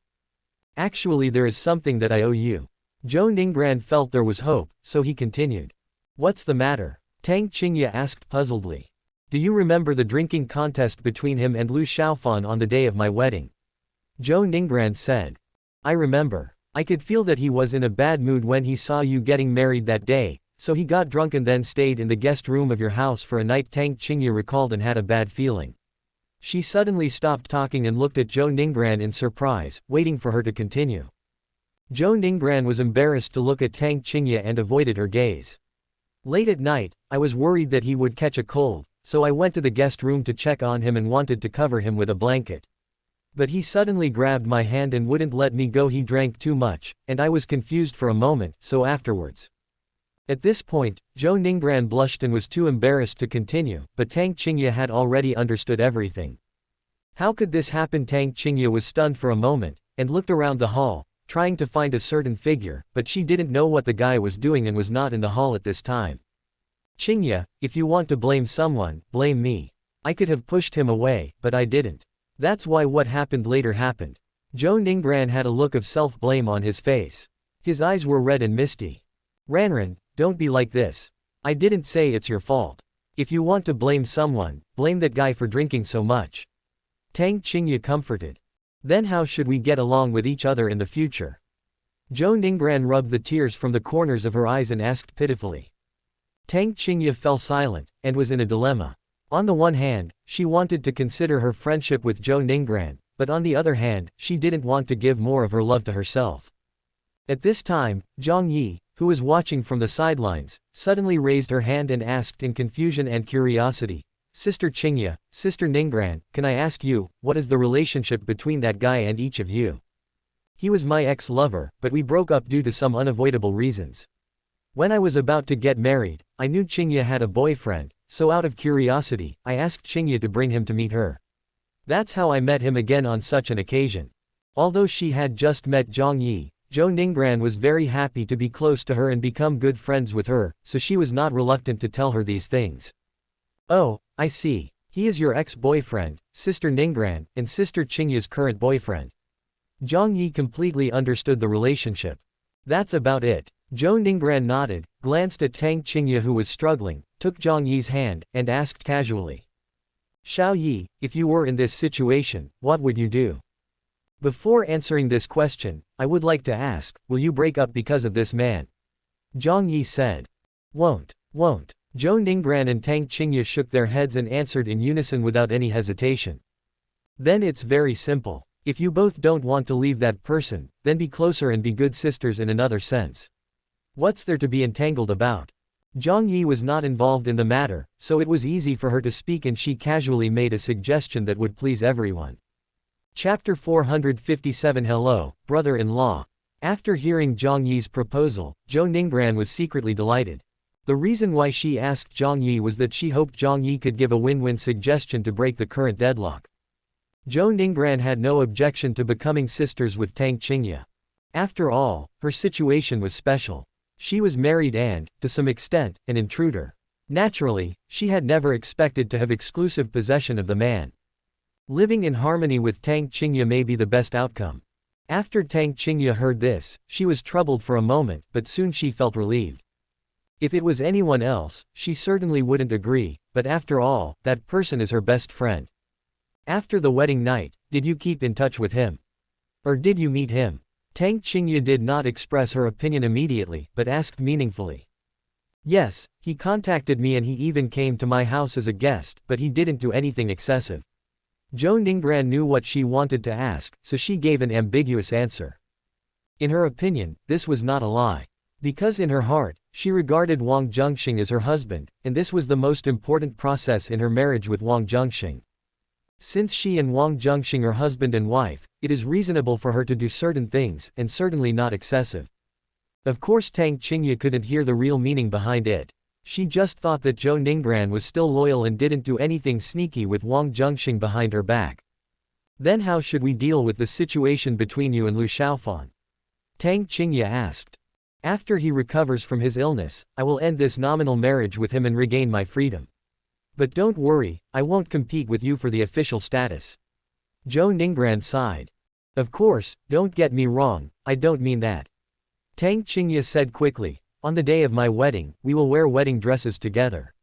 Actually there is something that I owe you. Zhou Ningran felt there was hope, so he continued. What's the matter? Tang Qingye asked puzzledly. Do you remember the drinking contest between him and Lu Xiaofan on the day of my wedding? Zhou Ningran said. I remember. I could feel that he was in a bad mood when he saw you getting married that day, so he got drunk and then stayed in the guest room of your house for a night. Tang Qingye recalled and had a bad feeling. She suddenly stopped talking and looked at Zhou Ningran in surprise, waiting for her to continue. Zhou Ningran was embarrassed to look at Tang Qingye and avoided her gaze. Late at night, I was worried that he would catch a cold, so I went to the guest room to check on him and wanted to cover him with a blanket. But he suddenly grabbed my hand and wouldn't let me go. He drank too much, and I was confused for a moment, so afterwards. At this point, Zhou Ningran blushed and was too embarrassed to continue, but Tang Qingye had already understood everything. How could this happen? Tang Qingye was stunned for a moment, and looked around the hall, trying to find a certain figure, but she didn't know what the guy was doing and was not in the hall at this time. Qingye, if you want to blame someone, blame me. I could have pushed him away, but I didn't. That's why what happened later happened. Zhou Ningran had a look of self-blame on his face. His eyes were red and misty. Ranran, don't be like this. I didn't say it's your fault. If you want to blame someone, blame that guy for drinking so much. Tang Qingye comforted. Then how should we get along with each other in the future? Zhou Ningran rubbed the tears from the corners of her eyes and asked pitifully. Tang Qingye fell silent, and was in a dilemma. On the one hand, she wanted to consider her friendship with Zhou Ningran, but on the other hand, she didn't want to give more of her love to herself. At this time, Zhang Yi, who was watching from the sidelines, suddenly raised her hand and asked in confusion and curiosity, Sister Qingye, Sister Ningran, can I ask you, what is the relationship between that guy and each of you? He was my ex-lover, but we broke up due to some unavoidable reasons. When I was about to get married, I knew Qingye had a boyfriend, so out of curiosity, I asked Qingye to bring him to meet her. That's how I met him again on such an occasion. Although she had just met Zhang Yi, Zhou Ningran was very happy to be close to her and become good friends with her, so she was not reluctant to tell her these things. Oh, I see. He is your ex-boyfriend, Sister Ningran, and Sister Qingye's current boyfriend. Zhang Yi completely understood the relationship. That's about it. Zhou Ningran nodded, glanced at Tang Qingye who was struggling, took Zhang Yi's hand, and asked casually. Xiao Yi, if you were in this situation, what would you do? Before answering this question, I would like to ask, will you break up because of this man? Zhang Yi said. Won't. Zhou Ningran and Tang Qingye shook their heads and answered in unison without any hesitation. Then it's very simple. If you both don't want to leave that person, then be closer and be good sisters in another sense. What's there to be entangled about? Zhang Yi was not involved in the matter, so it was easy for her to speak and she casually made a suggestion that would please everyone. Chapter 457 Hello, brother-in-law. After hearing Zhang Yi's proposal, Zhou Ningbran was secretly delighted. The reason why she asked Zhang Yi was that she hoped Zhang Yi could give a win-win suggestion to break the current deadlock. Zhou Ningbran had no objection to becoming sisters with Tang Qingye. After all, her situation was special. She was married and, to some extent, an intruder. Naturally, she had never expected to have exclusive possession of the man. Living in harmony with Tang Qingye may be the best outcome. After Tang Qingye heard this, she was troubled for a moment, but soon she felt relieved. If it was anyone else, she certainly wouldn't agree, but after all, that person is her best friend. After the wedding night, did you keep in touch with him? Or did you meet him? Tang Qingye did not express her opinion immediately, but asked meaningfully. Yes, he contacted me and he even came to my house as a guest, but he didn't do anything excessive. Zhou Ningbran knew what she wanted to ask, so she gave an ambiguous answer. In her opinion, this was not a lie. Because in her heart, she regarded Wang Zhenxing as her husband, and this was the most important process in her marriage with Wang Zhenxing. Since she and Wang Zhenxing are husband and wife, it is reasonable for her to do certain things, and certainly not excessive. Of course Tang Qingye couldn't hear the real meaning behind it. She just thought that Zhou Ningbran was still loyal and didn't do anything sneaky with Wang Zhenxing behind her back. Then how should we deal with the situation between you and Lu Xiaofan? Tang Qingye asked. After he recovers from his illness, I will end this nominal marriage with him and regain my freedom. But don't worry, I won't compete with you for the official status. Zhou Ningbran sighed. Of course, don't get me wrong, I don't mean that. Tang Qingye said quickly, on the day of my wedding, we will wear wedding dresses together.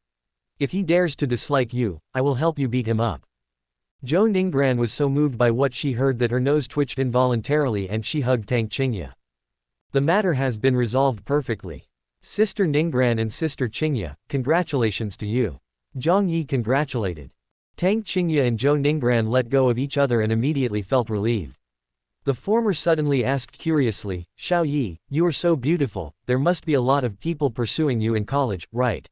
If he dares to dislike you, I will help you beat him up. Zhou Ningbran was so moved by what she heard that her nose twitched involuntarily and she hugged Tang Qingye. The matter has been resolved perfectly. Sister Ningbran and Sister Qingye, congratulations to you. Zhang Yi congratulated. Tang Qingye and Zhou Ningbran let go of each other and immediately felt relieved. The former suddenly asked curiously, Xiao Yi, you are so beautiful, there must be a lot of people pursuing you in college, right?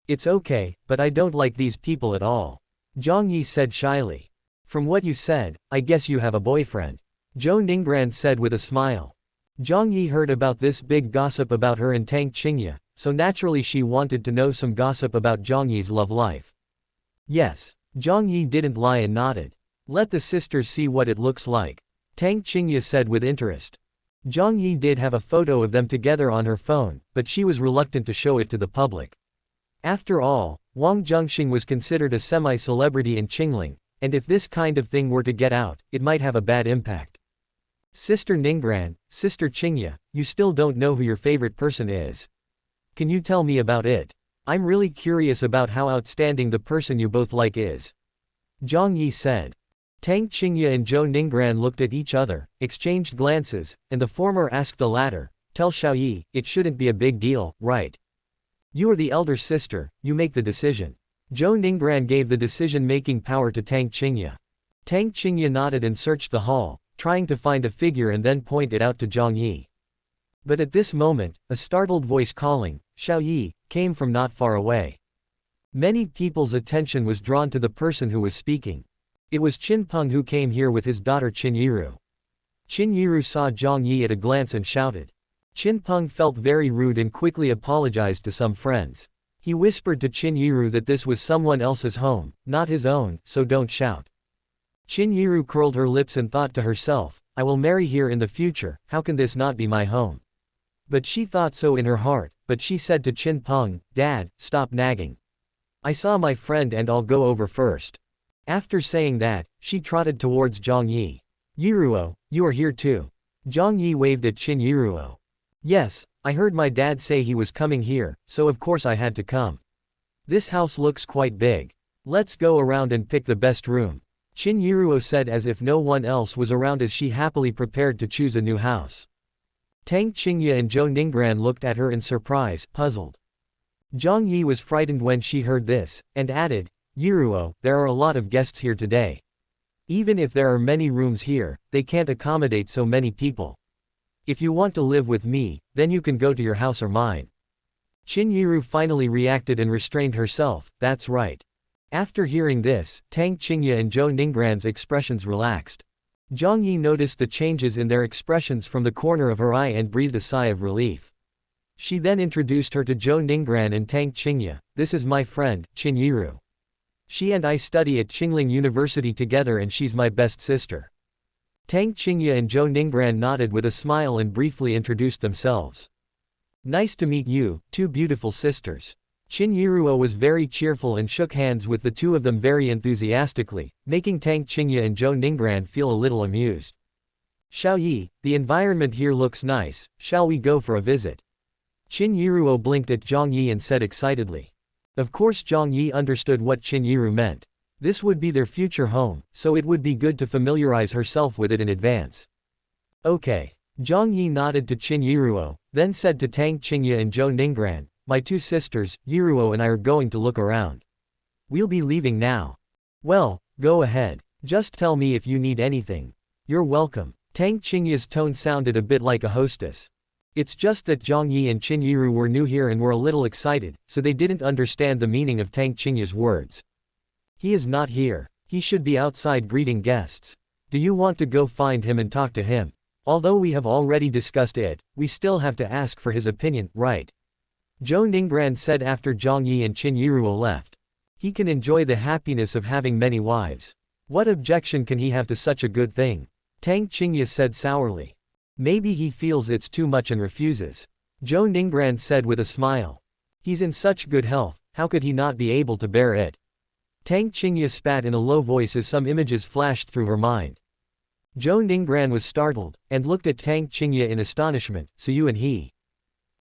It's okay, but I don't like these people at all. Zhang Yi said shyly. From what you said, I guess you have a boyfriend. Zhou Ningbran said with a smile. Zhang Yi heard about this big gossip about her and Tang Qingye, so naturally she wanted to know some gossip about Zhang Yi's love life. Yes. Zhang Yi didn't lie and nodded. Let the sisters see what it looks like. Tang Qingye said with interest. Zhang Yi did have a photo of them together on her phone, but she was reluctant to show it to the public. After all, Wang Zhenxing was considered a semi-celebrity in Qingling, and if this kind of thing were to get out, it might have a bad impact. Sister Ningbran, Sister Qingye, you still don't know who your favorite person is. Can you tell me about it? I'm really curious about how outstanding the person you both like is. Zhang Yi said. Tang Qingye and Zhou Ningbran looked at each other, exchanged glances, and the former asked the latter, tell Xiao Yi, it shouldn't be a big deal, right? You are the elder sister, you make the decision. Zhou Ningbran gave the decision-making power to Tang Qingye. Tang Qingye nodded and searched the hall, trying to find a figure and then point it out to Zhang Yi. But at this moment, a startled voice calling, Xiao Yi, came from not far away. Many people's attention was drawn to the person who was speaking. It was Qin Peng who came here with his daughter Qin Yiru. Qin Yiru saw Zhang Yi at a glance and shouted. Qin Peng felt very rude and quickly apologized to some friends. He whispered to Qin Yiru that this was someone else's home, not his own, so don't shout. Qin Yiru curled her lips and thought to herself, I will marry here in the future, how can this not be my home? But she thought so in her heart, but she said to Qin Peng, Dad, stop nagging. I saw my friend and I'll go over first. After saying that, she trotted towards Zhang Yi. Yiruo, you are here too. Zhang Yi waved at Qin Yiruo. Yes, I heard my dad say he was coming here, so of course I had to come. This house looks quite big. Let's go around and pick the best room. Qin Yiruo said as if no one else was around as she happily prepared to choose a new house. Tang Qingye and Zhou Ningbran looked at her in surprise, puzzled. Zhang Yi was frightened when she heard this, and added, Yiruo, there are a lot of guests here today. Even if there are many rooms here, they can't accommodate so many people. If you want to live with me, then you can go to your house or mine. Qin Yiru finally reacted and restrained herself, that's right. After hearing this, Tang Qingye and Zhou Ningbran's expressions relaxed. Zhang Yi noticed the changes in their expressions from the corner of her eye and breathed a sigh of relief. She then introduced her to Zhou Ningbran and Tang Qingye. This is my friend, Qin Yiru. She and I study at Qingling University together and she's my best sister. Tang Qingye and Zhou Ningbran nodded with a smile and briefly introduced themselves. Nice to meet you, two beautiful sisters. Qin Yiruo was very cheerful and shook hands with the two of them very enthusiastically, making Tang Qingye and Zhou Ningbran feel a little amused. Xiao Yi, the environment here looks nice, shall we go for a visit? Qin Yiruo blinked at Zhang Yi and said excitedly. Of course Zhang Yi understood what Qin Yiru meant. This would be their future home, so it would be good to familiarize herself with it in advance. Okay. Zhang Yi nodded to Qin Yiruo, then said to Tang Qingye and Zhou Ningbran, my two sisters, Yiruo and I are going to look around. We'll be leaving now. Well, go ahead. Just tell me if you need anything. You're welcome. Tang Qingye's tone sounded a bit like a hostess. It's just that Zhang Yi and Qin Yiru were new here and were a little excited, so they didn't understand the meaning of Tang Qingye's words. He is not here. He should be outside greeting guests. Do you want to go find him and talk to him? Although we have already discussed it, we still have to ask for his opinion, right? Zhou Ningbran said after Zhang Yi and Qin Yiruo left. He can enjoy the happiness of having many wives. What objection can he have to such a good thing? Tang Qingye said sourly. Maybe he feels it's too much and refuses. Zhou Ningbran said with a smile. He's in such good health, how could he not be able to bear it? Tang Qingye spat in a low voice as some images flashed through her mind. Zhou Ningbran was startled, and looked at Tang Qingye in astonishment, so you and he.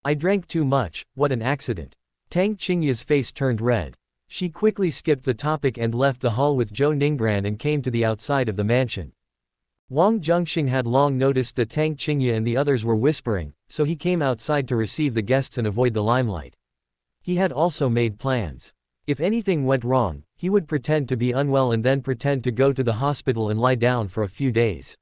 I drank too much, what an accident. Tang Qingye's face turned red. She quickly skipped the topic and left the hall with Zhou Ningbran and came to the outside of the mansion. Wang Zhenxing had long noticed that Tang Qingye and the others were whispering, so he came outside to receive the guests and avoid the limelight. He had also made plans. If anything went wrong, he would pretend to be unwell and then pretend to go to the hospital and lie down for a few days.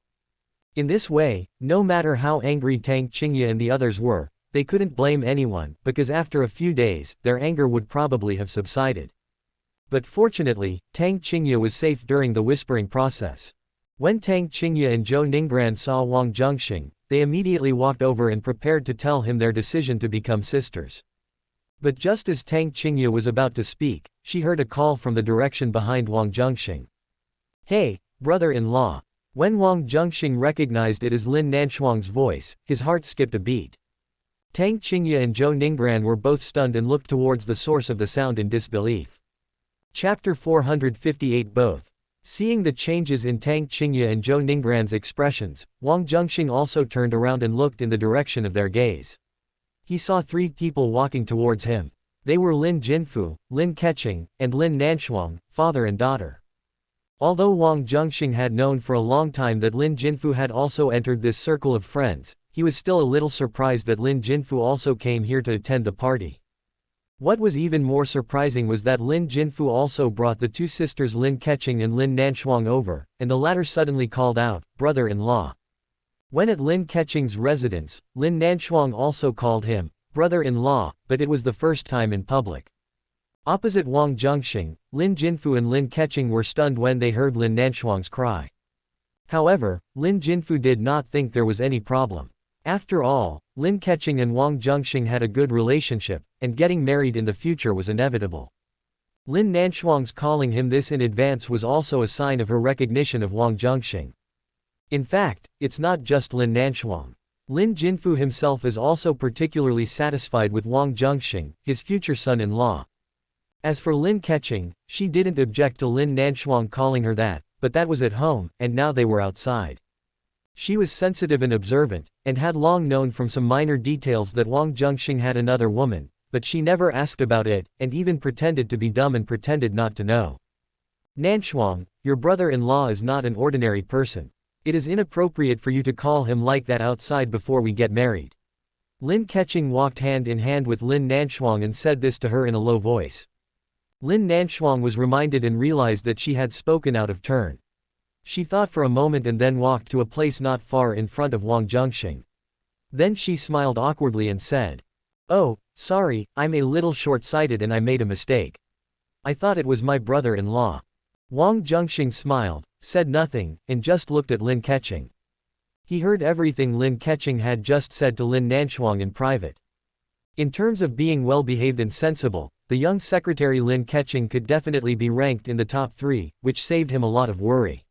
In this way, no matter how angry Tang Qingye and the others were, they couldn't blame anyone, because after a few days, their anger would probably have subsided. But fortunately, Tang Qingye was safe during the whispering process. When Tang Qingye and Zhou Ningbran saw Wang Zhenxing, they immediately walked over and prepared to tell him their decision to become sisters. But just as Tang Qingye was about to speak, she heard a call from the direction behind Wang Zhenxing. Hey, brother-in-law. When Wang Zhenxing recognized it as Lin Nanshuang's voice, his heart skipped a beat. Tang Qingye and Zhou Ningbran were both stunned and looked towards the source of the sound in disbelief. Chapter 458 Both. Seeing the changes in Tang Qingye and Zhou Ningbran's expressions, Wang Zhenxing also turned around and looked in the direction of their gaze. He saw three people walking towards him. They were Lin Jinfu, Lin Keqing, and Lin Nanshuang, father and daughter. Although Wang Zhenxing had known for a long time that Lin Jinfu had also entered this circle of friends, he was still a little surprised that Lin Jinfu also came here to attend the party. What was even more surprising was that Lin Jinfu also brought the two sisters Lin Keqing and Lin Nanshuang over, and the latter suddenly called out, brother-in-law. When at Lin Keqing's residence, Lin Nanshuang also called him, brother-in-law, but it was the first time in public. Opposite Wang Zhenxing, Lin Jinfu and Lin Keqing were stunned when they heard Lin Nanshuang's cry. However, Lin Jinfu did not think there was any problem. After all, Lin Keqing and Wang Zhenxing had a good relationship, and getting married in the future was inevitable. Lin Nanshuang's calling him this in advance was also a sign of her recognition of Wang Zhenxing. In fact, it's not just Lin Nanshuang. Lin Jinfu himself is also particularly satisfied with Wang Zhenxing, his future son-in-law. As for Lin Keqing, she didn't object to Lin Nanshuang calling her that, but that was at home, and now they were outside. She was sensitive and observant, and had long known from some minor details that Wang Zhenxing had another woman, but she never asked about it, and even pretended to be dumb and pretended not to know. Nanshuang, your brother-in-law is not an ordinary person. It is inappropriate for you to call him like that outside before we get married. Lin Keqing walked hand in hand with Lin Nanshuang and said this to her in a low voice. Lin Nanshuang was reminded and realized that she had spoken out of turn. She thought for a moment and then walked to a place not far in front of Wang Zhenxing. Then she smiled awkwardly and said, "Oh, Sorry, I'm a little short-sighted and I made a mistake. I thought it was my brother-in-law. Wang Zhenxing smiled, said nothing, and just looked at Lin Keqing. He heard everything Lin Keqing had just said to Lin Nanshuang in private. In terms of being well-behaved and sensible, the young secretary Lin Keqing could definitely be ranked in the top 3, which saved him a lot of worry.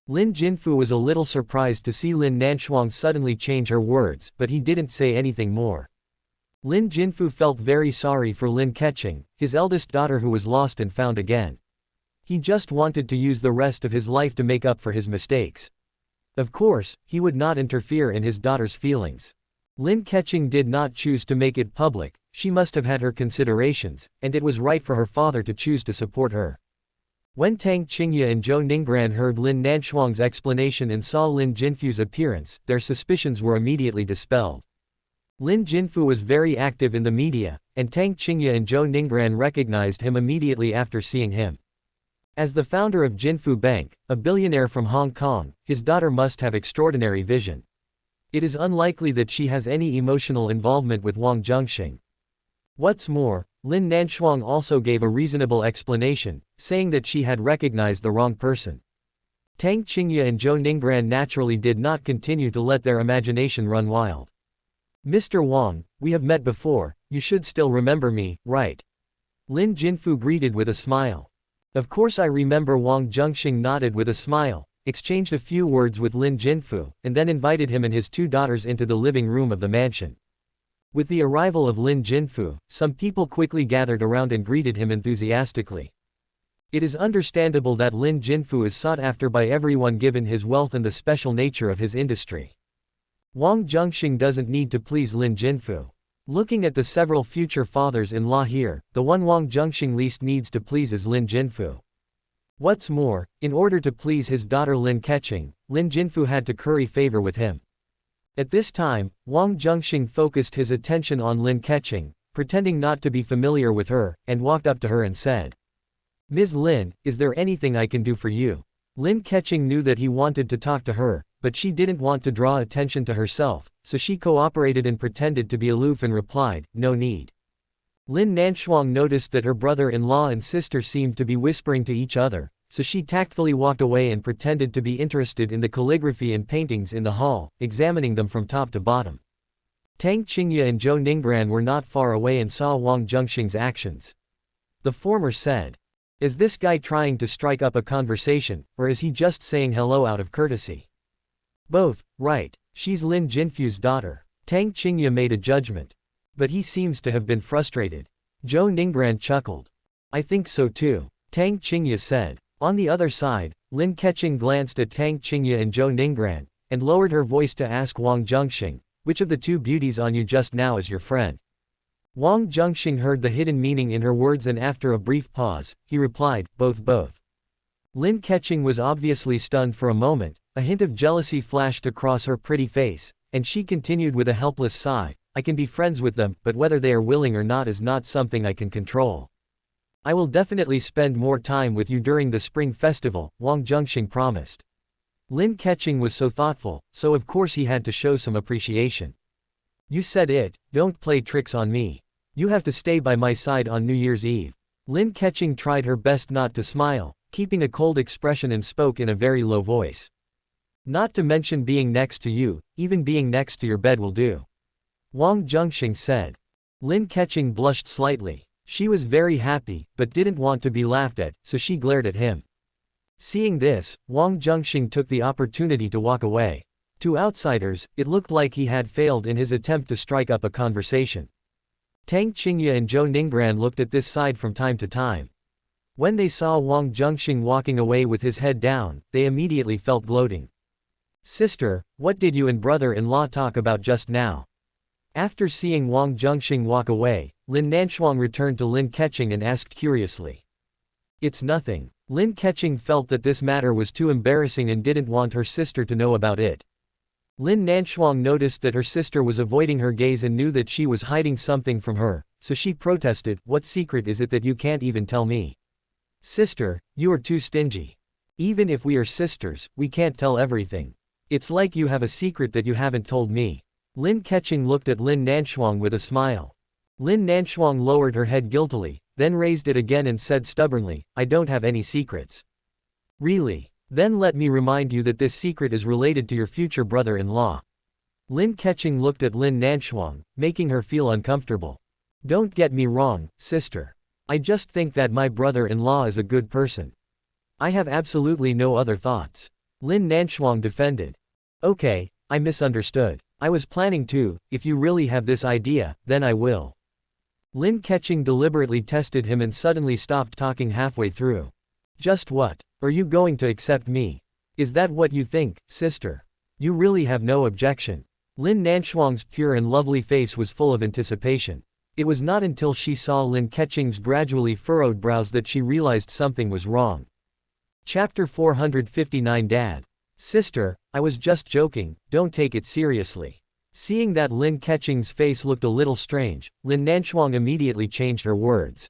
Lin Jinfu was a little surprised to see Lin Nanshuang suddenly change her words, but he didn't say anything more. Lin Jinfu felt very sorry for Lin Keqing, his eldest daughter who was lost and found again. He just wanted to use the rest of his life to make up for his mistakes. Of course, he would not interfere in his daughter's feelings. Lin Keqing did not choose to make it public, she must have had her considerations, and it was right for her father to choose to support her. When Tang Qingye and Zhou Ningbran heard Lin Nanshuang's explanation and saw Lin Jinfu's appearance, their suspicions were immediately dispelled. Lin Jinfu was very active in the media, and Tang Qingye and Zhou Ningbran recognized him immediately after seeing him. As the founder of Jinfu Bank, a billionaire from Hong Kong, his daughter must have extraordinary vision. It is unlikely that she has any emotional involvement with Wang Zhenxing. What's more, Lin Nanshuang also gave a reasonable explanation, saying that she had recognized the wrong person. Tang Qingye and Zhou Ningbran naturally did not continue to let their imagination run wild. Mr. Wang, we have met before, you should still remember me, right? Lin Jinfu greeted with a smile. Of course I remember. Wang Zhenxing nodded with a smile, exchanged a few words with Lin Jinfu, and then invited him and his 2 daughters into the living room of the mansion. With the arrival of Lin Jinfu, some people quickly gathered around and greeted him enthusiastically. It is understandable that Lin Jinfu is sought after by everyone given his wealth and the special nature of his industry. Wang Zhenxing doesn't need to please Lin Jinfu. Looking at the several future fathers-in-law here, the one Wang Zhenxing least needs to please is Lin Jinfu. What's more, in order to please his daughter Lin Keqing, Lin Jinfu had to curry favor with him. At this time, Wang Zhenxing focused his attention on Lin Keqing, pretending not to be familiar with her, and walked up to her and said, "Ms. Lin, is there anything I can do for you?" Lin Keqing knew that he wanted to talk to her, but she didn't want to draw attention to herself, so she cooperated and pretended to be aloof and replied, "No need." Lin Nanshuang noticed that her brother-in-law and sister seemed to be whispering to each other, so she tactfully walked away and pretended to be interested in the calligraphy and paintings in the hall, examining them from top to bottom. Tang Qingye and Zhou Ningbran were not far away and saw Wang Zhenxing's actions. The former said, "Is this guy trying to strike up a conversation, or is he just saying hello out of courtesy?" "Both, right, she's Lin Jinfu's daughter." Tang Qingye made a judgment. "But he seems to have been frustrated." Zhou Ningbran chuckled. "I think so too," Tang Qingye said. On the other side, Lin Keqing glanced at Tang Qingye and Zhou Ningbran, and lowered her voice to ask Wang Zhenxing, "Which of the 2 beauties on you just now is your friend?" Wang Zhenxing heard the hidden meaning in her words and after a brief pause, he replied, both. Lin Keqing was obviously stunned for a moment, a hint of jealousy flashed across her pretty face, and she continued with a helpless sigh, "I can be friends with them, but whether they are willing or not is not something I can control." "I will definitely spend more time with you during the spring festival," Wang Zhenxing promised. Lin Keqing was so thoughtful, so of course he had to show some appreciation. "You said it, don't play tricks on me. You have to stay by my side on New Year's Eve." Lin Keqing tried her best not to smile, keeping a cold expression and spoke in a very low voice. "Not to mention being next to you, even being next to your bed will do," Wang Zhenxing said. Lin Keqing blushed slightly. She was very happy, but didn't want to be laughed at, so she glared at him. Seeing this, Wang Zhenxing took the opportunity to walk away. To outsiders, it looked like he had failed in his attempt to strike up a conversation. Tang Qingye and Zhou Ningbran looked at this side from time to time. When they saw Wang Zhenxing walking away with his head down, they immediately felt gloating. "Sister, what did you and brother-in-law talk about just now?" After seeing Wang Zhenxing walk away, Lin Nanshuang returned to Lin Keqing and asked curiously. "It's nothing." Lin Keqing felt that this matter was too embarrassing and didn't want her sister to know about it. Lin Nanshuang noticed that her sister was avoiding her gaze and knew that she was hiding something from her, so she protested, "What secret is it that you can't even tell me?" "Sister, you are too stingy. Even if we are sisters, we can't tell everything. It's like you have a secret that you haven't told me." Lin Keqing looked at Lin Nanshuang with a smile. Lin Nanshuang lowered her head guiltily, then raised it again and said stubbornly, I don't have any secrets. Really? Then let me remind you that this secret is related to your future brother-in-law. Lin Keqing looked at Lin Nanshuang, making her feel uncomfortable. Don't get me wrong, sister. I just think that my brother-in-law is a good person. I have absolutely no other thoughts. Lin Nanshuang defended. Okay, I misunderstood. I was planning to, if you really have this idea, then I will. Lin Keqing deliberately tested him and suddenly stopped talking halfway through. Just what? Are you going to accept me? Is that what you think, sister? You really have no objection. Lin Nanshuang's pure and lovely face was full of anticipation. It was not until she saw Lin Keqing's gradually furrowed brows that she realized something was wrong. Chapter 459 Dad. Sister, I was just joking, don't take it seriously. Seeing that Lin Keqing's face looked a little strange, Lin Nanshuang immediately changed her words.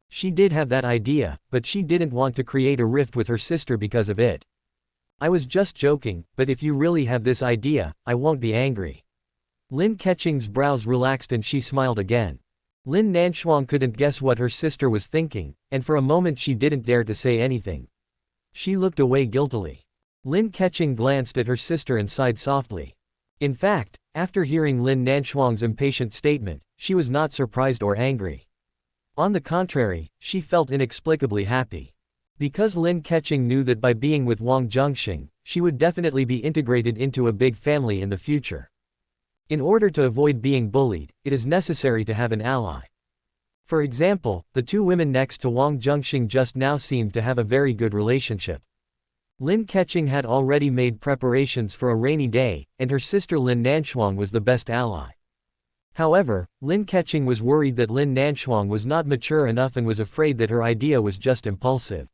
She did have that idea, but she didn't want to create a rift with her sister because of it. I was just joking, but if you really have this idea, I won't be angry. Lin Keqing's brows relaxed and she smiled again. Lin Nanshuang couldn't guess what her sister was thinking, and for a moment she didn't dare to say anything. She looked away guiltily. Lin Keqing glanced at her sister and sighed softly. In fact, after hearing Lin Nanshuang's impatient statement, she was not surprised or angry. On the contrary, she felt inexplicably happy. Because Lin Keqing knew that by being with Wang Zhenxing, she would definitely be integrated into a big family in the future. In order to avoid being bullied, it is necessary to have an ally. For example, the two women next to Wang Zhenxing just now seemed to have a very good relationship. Lin Keqing had already made preparations for a rainy day, and her sister Lin Nanshuang was the best ally. However, Lin Keqing was worried that Lin Nanshuang was not mature enough and was afraid that her idea was just impulsive.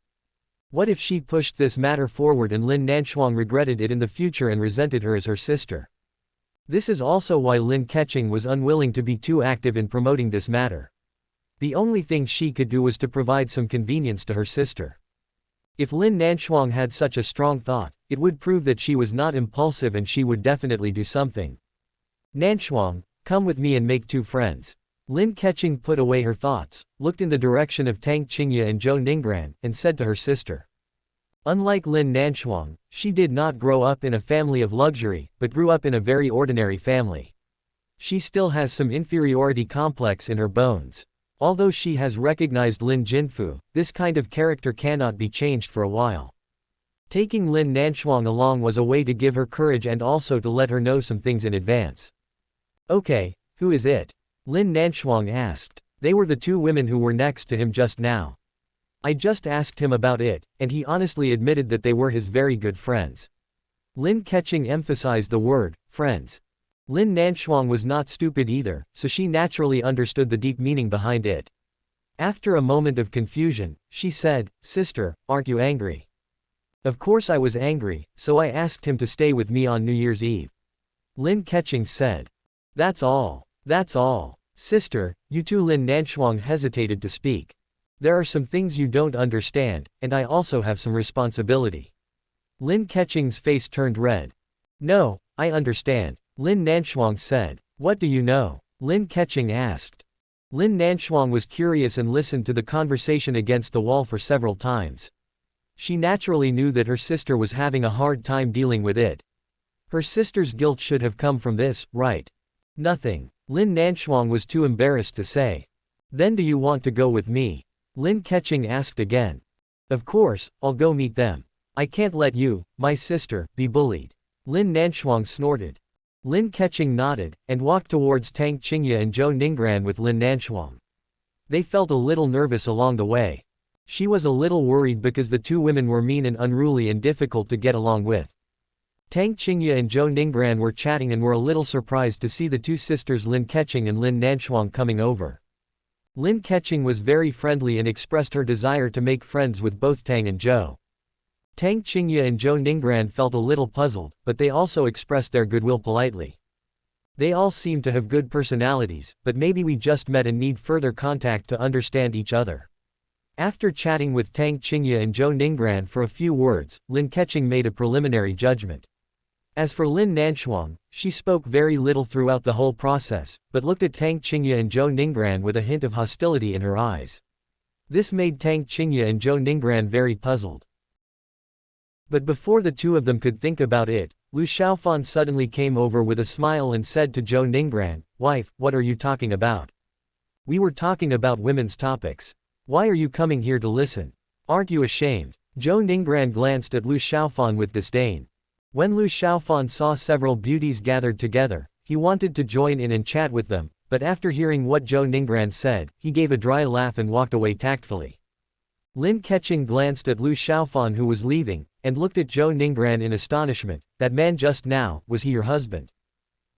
What if she pushed this matter forward and Lin Nanshuang regretted it in the future and resented her as her sister? This is also why Lin Keqing was unwilling to be too active in promoting this matter. The only thing she could do was to provide some convenience to her sister. If Lin Nanshuang had such a strong thought, it would prove that she was not impulsive and she would definitely do something. Nanshuang, come with me and make two friends. Lin Keqing put away her thoughts, looked in the direction of Tang Qingye and Zhou Ningran, and said to her sister. Unlike Lin Nanshuang, she did not grow up in a family of luxury, but grew up in a very ordinary family. She still has some inferiority complex in her bones. Although she has recognized Lin Jinfu, this kind of character cannot be changed for a while. Taking Lin Nanshuang along was a way to give her courage and also to let her know some things in advance. Okay, who is it? Lin Nanshuang asked. They were the two women who were next to him just now. I just asked him about it, and he honestly admitted that they were his very good friends. Lin Keqing emphasized the word, friends. Lin Nanshuang was not stupid either, so she naturally understood the deep meaning behind it. After a moment of confusion, she said, Sister, aren't you angry? Of course I was angry, so I asked him to stay with me on New Year's Eve. Lin Keqing said. That's all. That's all. Sister, you too. Lin Nanshuang hesitated to speak. There are some things you don't understand, and I also have some responsibility. Lin Keqing's face turned red. No, I understand. Lin Nanshuang said. What do you know? Lin Keqing asked. Lin Nanshuang was curious and listened to the conversation against the wall for several times. She naturally knew that her sister was having a hard time dealing with it. Her sister's guilt should have come from this, right? Nothing. Lin Nanshuang was too embarrassed to say. Then do you want to go with me? Lin Keqing asked again. Of course, I'll go meet them. I can't let you, my sister, be bullied. Lin Nanshuang snorted. Lin Keqing nodded, and walked towards Tang Qingye and Zhou Ningran with Lin Nanshuang. They felt a little nervous along the way. She was a little worried because the two women were mean and unruly and difficult to get along with. Tang Qingye and Zhou Ningran were chatting and were a little surprised to see the two sisters Lin Keqing and Lin Nanshuang coming over. Lin Keqing was very friendly and expressed her desire to make friends with both Tang and Zhou. Tang Qingye and Zhou Ningran felt a little puzzled, but they also expressed their goodwill politely. They all seemed to have good personalities, but maybe we just met and need further contact to understand each other. After chatting with Tang Qingye and Zhou Ningran for a few words, Lin Keqing made a preliminary judgment. As for Lin Nanshuang, she spoke very little throughout the whole process, but looked at Tang Qingye and Zhou Ningbran with a hint of hostility in her eyes. This made Tang Qingye and Zhou Ningbran very puzzled. But before the two of them could think about it, Lu Xiaofan suddenly came over with a smile and said to Zhou Ningbran, "Wife, what are you talking about? We were talking about women's topics. Why are you coming here to listen? Aren't you ashamed?" Zhou Ningbran glanced at Lu Xiaofan with disdain. When Lu Xiaofan saw several beauties gathered together, he wanted to join in and chat with them, but after hearing what Zhou Ningbran said, he gave a dry laugh and walked away tactfully. Lin Keqing glanced at Lu Xiaofan who was leaving, and looked at Zhou Ningbran in astonishment. "That man just now, was he your husband?"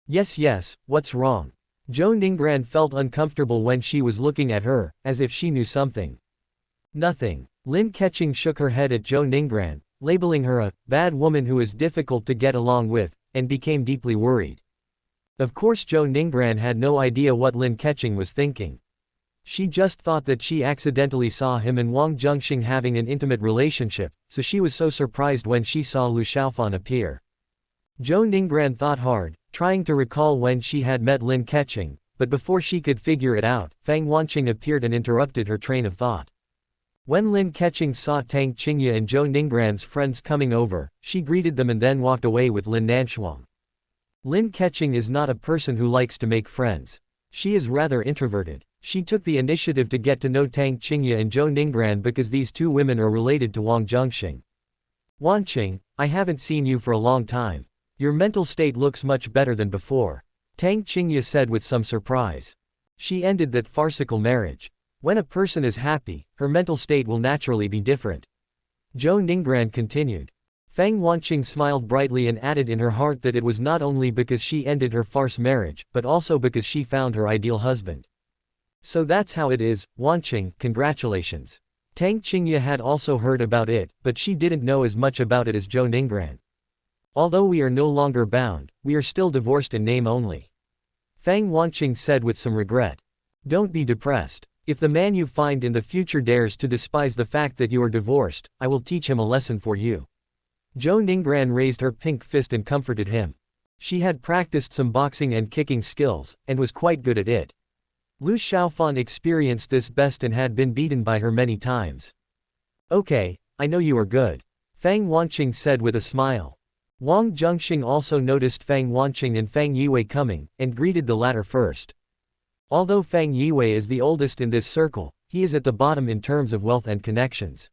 Yes, what's wrong?" Zhou Ningbran felt uncomfortable when she was looking at her, as if she knew something. "Nothing." Lin Keqing shook her head at Zhou Ningbran, labeling her a bad woman who is difficult to get along with, and became deeply worried. Of course Zhou Ningbran had no idea what Lin Keqing was thinking. She just thought that she accidentally saw him and Wang Zhenxing having an intimate relationship, so she was so surprised when she saw Lu Xiaofan appear. Zhou Ningbran thought hard, trying to recall when she had met Lin Keqing, but before she could figure it out, Fang Wanqing appeared and interrupted her train of thought. When Lin Keqing saw Tang Qingye and Zhou Ningbran's friends coming over, she greeted them and then walked away with Lin Nanshuang. Lin Keqing is not a person who likes to make friends. She is rather introverted. She took the initiative to get to know Tang Qingye and Zhou Ningbran because these two women are related to Wang Zhenxing. "Wanqing, I haven't seen you for a long time. Your mental state looks much better than before," Tang Qingye said with some surprise. She ended that farcical marriage. When a person is happy, her mental state will naturally be different. Zhou Ningbran continued. Fang Wanqing smiled brightly and added in her heart that it was not only because she ended her farce marriage, but also because she found her ideal husband. "So that's how it is, Wanqing, congratulations." Tang Qingye had also heard about it, but she didn't know as much about it as Zhou Ningbran. "Although we are no longer bound, we are still divorced in name only," Fang Wanqing said with some regret. "Don't be depressed. If the man you find in the future dares to despise the fact that you are divorced, I will teach him a lesson for you." Zhou Ningbran raised her pink fist and comforted him. She had practiced some boxing and kicking skills, and was quite good at it. Lu Xiaofan experienced this best and had been beaten by her many times. "Okay, I know you are good," Fang Wanqing said with a smile. Wang Zhenxing also noticed Fang Wanqing and Fang Yiwei coming, and greeted the latter first. Although Fang Yiwei is the oldest in this circle, he is at the bottom in terms of wealth and connections.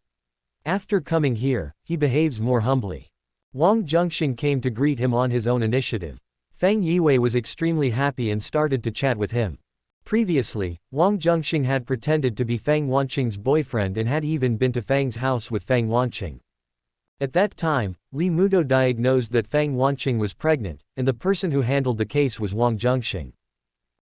After coming here, he behaves more humbly. Wang Zhenxing came to greet him on his own initiative. Fang Yiwei was extremely happy and started to chat with him. Previously, Wang Zhenxing had pretended to be Fang Wanqing's boyfriend and had even been to Fang's house with Fang Wanqing. At that time, Li Mudo diagnosed that Fang Wanqing was pregnant, and the person who handled the case was Wang Zhenxing.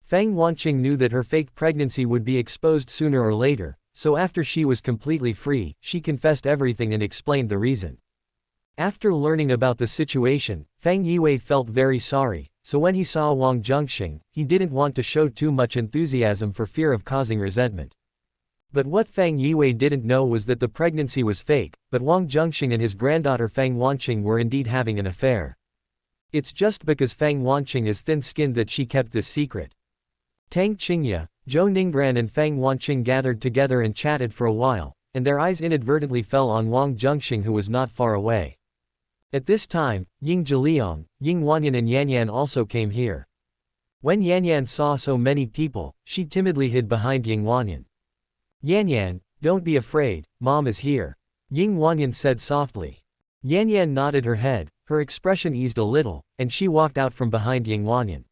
Fang Wanqing knew that her fake pregnancy would be exposed sooner or later, so after she was completely free, she confessed everything and explained the reason. After learning about the situation, Fang Yiwei felt very sorry, so when he saw Wang Zhenxing, he didn't want to show too much enthusiasm for fear of causing resentment. But what Fang Yiwei didn't know was that the pregnancy was fake, but Wang Zhenxing and his granddaughter Fang Wanqing were indeed having an affair. It's just because Fang Wanqing is thin-skinned that she kept this secret. Tang Qingye, Zhou Ningbran and Fang Wanqing gathered together and chatted for a while, and their eyes inadvertently fell on Wang Zhenxing who was not far away. At this time, Ying Zhiliang, Ying Wanyan and Yanyan also came here. When Yanyan saw so many people, she timidly hid behind Ying Wanyan. "Yanyan, don't be afraid, Mom is here," Ying Wanyan said softly. Yanyan nodded her head, her expression eased a little, and she walked out from behind Ying Wanyan.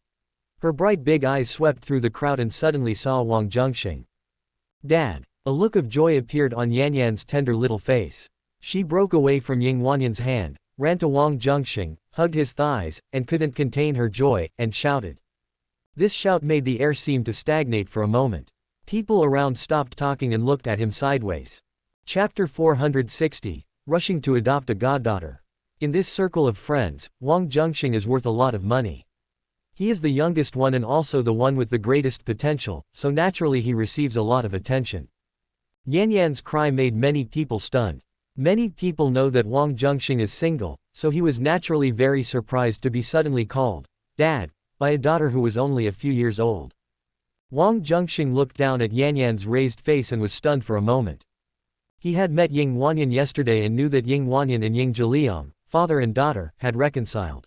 Her bright big eyes swept through the crowd and suddenly saw Wang Zhenxing. "Dad!" A look of joy appeared on Yanyan's tender little face. She broke away from Ying Wanyan's hand, ran to Wang Zhenxing, hugged his thighs, and couldn't contain her joy, and shouted. This shout made the air seem to stagnate for a moment. People around stopped talking and looked at him sideways. Chapter 460, Rushing to Adopt a Goddaughter. In this circle of friends, Wang Zhenxing is worth a lot of money. He is the youngest one and also the one with the greatest potential, so naturally he receives a lot of attention. Yanyan's cry made many people stunned. Many people know that Wang Zhenxing is single, so he was naturally very surprised to be suddenly called Dad by a daughter who was only a few years old. Wang Zhenxing looked down at Yan Yan's raised face and was stunned for a moment. He had met Ying Wanyan yesterday and knew that Ying Wanyan and Ying Zhiliang, father and daughter, had reconciled.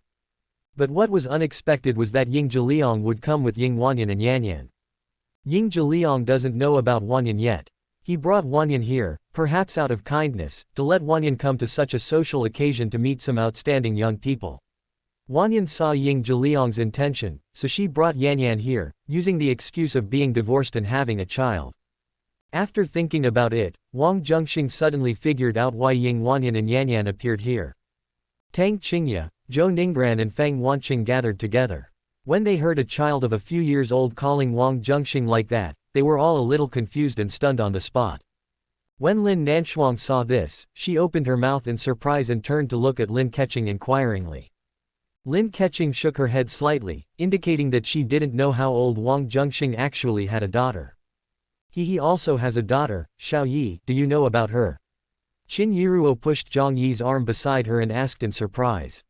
But what was unexpected was that Ying Zhiliang would come with Ying Wanyan and Yan Yan. Ying Zhiliang doesn't know about Wanyan yet. He brought Wanyan here, perhaps out of kindness, to let Wanyan come to such a social occasion to meet some outstanding young people. Wanyan saw Ying Zhiliang's intention, so she brought Yan Yan here, using the excuse of being divorced and having a child. After thinking about it, Wang Zhenxing suddenly figured out why Ying Wanyan and Yan Yan appeared here. Tang Qingye, Zhou Ningbran and Feng Wanqing gathered together. When they heard a child of a few years old calling Wang Zhenxing like that, they were all a little confused and stunned on the spot. When Lin Nanshuang saw this, she opened her mouth in surprise and turned to look at Lin Keqing inquiringly. Lin Keqing shook her head slightly, indicating that she didn't know how old Wang Zhenxing actually had a daughter. He also has a daughter, Xiao Yi, do you know about her? Qin Yiruo pushed Zhang Yi's arm beside her and asked in surprise.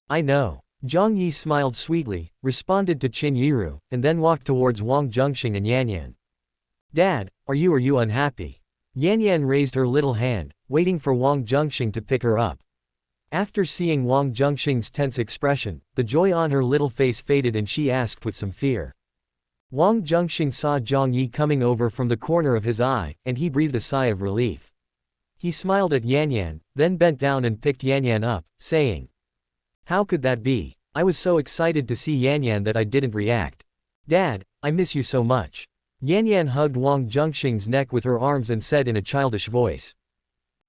I know. Zhang Yi smiled sweetly, responded to Qin Yiru, and then walked towards Wang Zhenxing and Yan Yan. Dad, are you unhappy? Yan Yan raised her little hand, waiting for Wang Zhenxing to pick her up. After seeing Wang Zhenxing's tense expression, the joy on her little face faded and she asked with some fear. Wang Zhenxing saw Zhang Yi coming over from the corner of his eye, and he breathed a sigh of relief. He smiled at Yan Yan, then bent down and picked Yan Yan up, saying, How could that be? I was so excited to see Yan Yan that I didn't react. Dad, I miss you so much. Yan Yan hugged Wang Zhenxing's neck with her arms and said in a childish voice.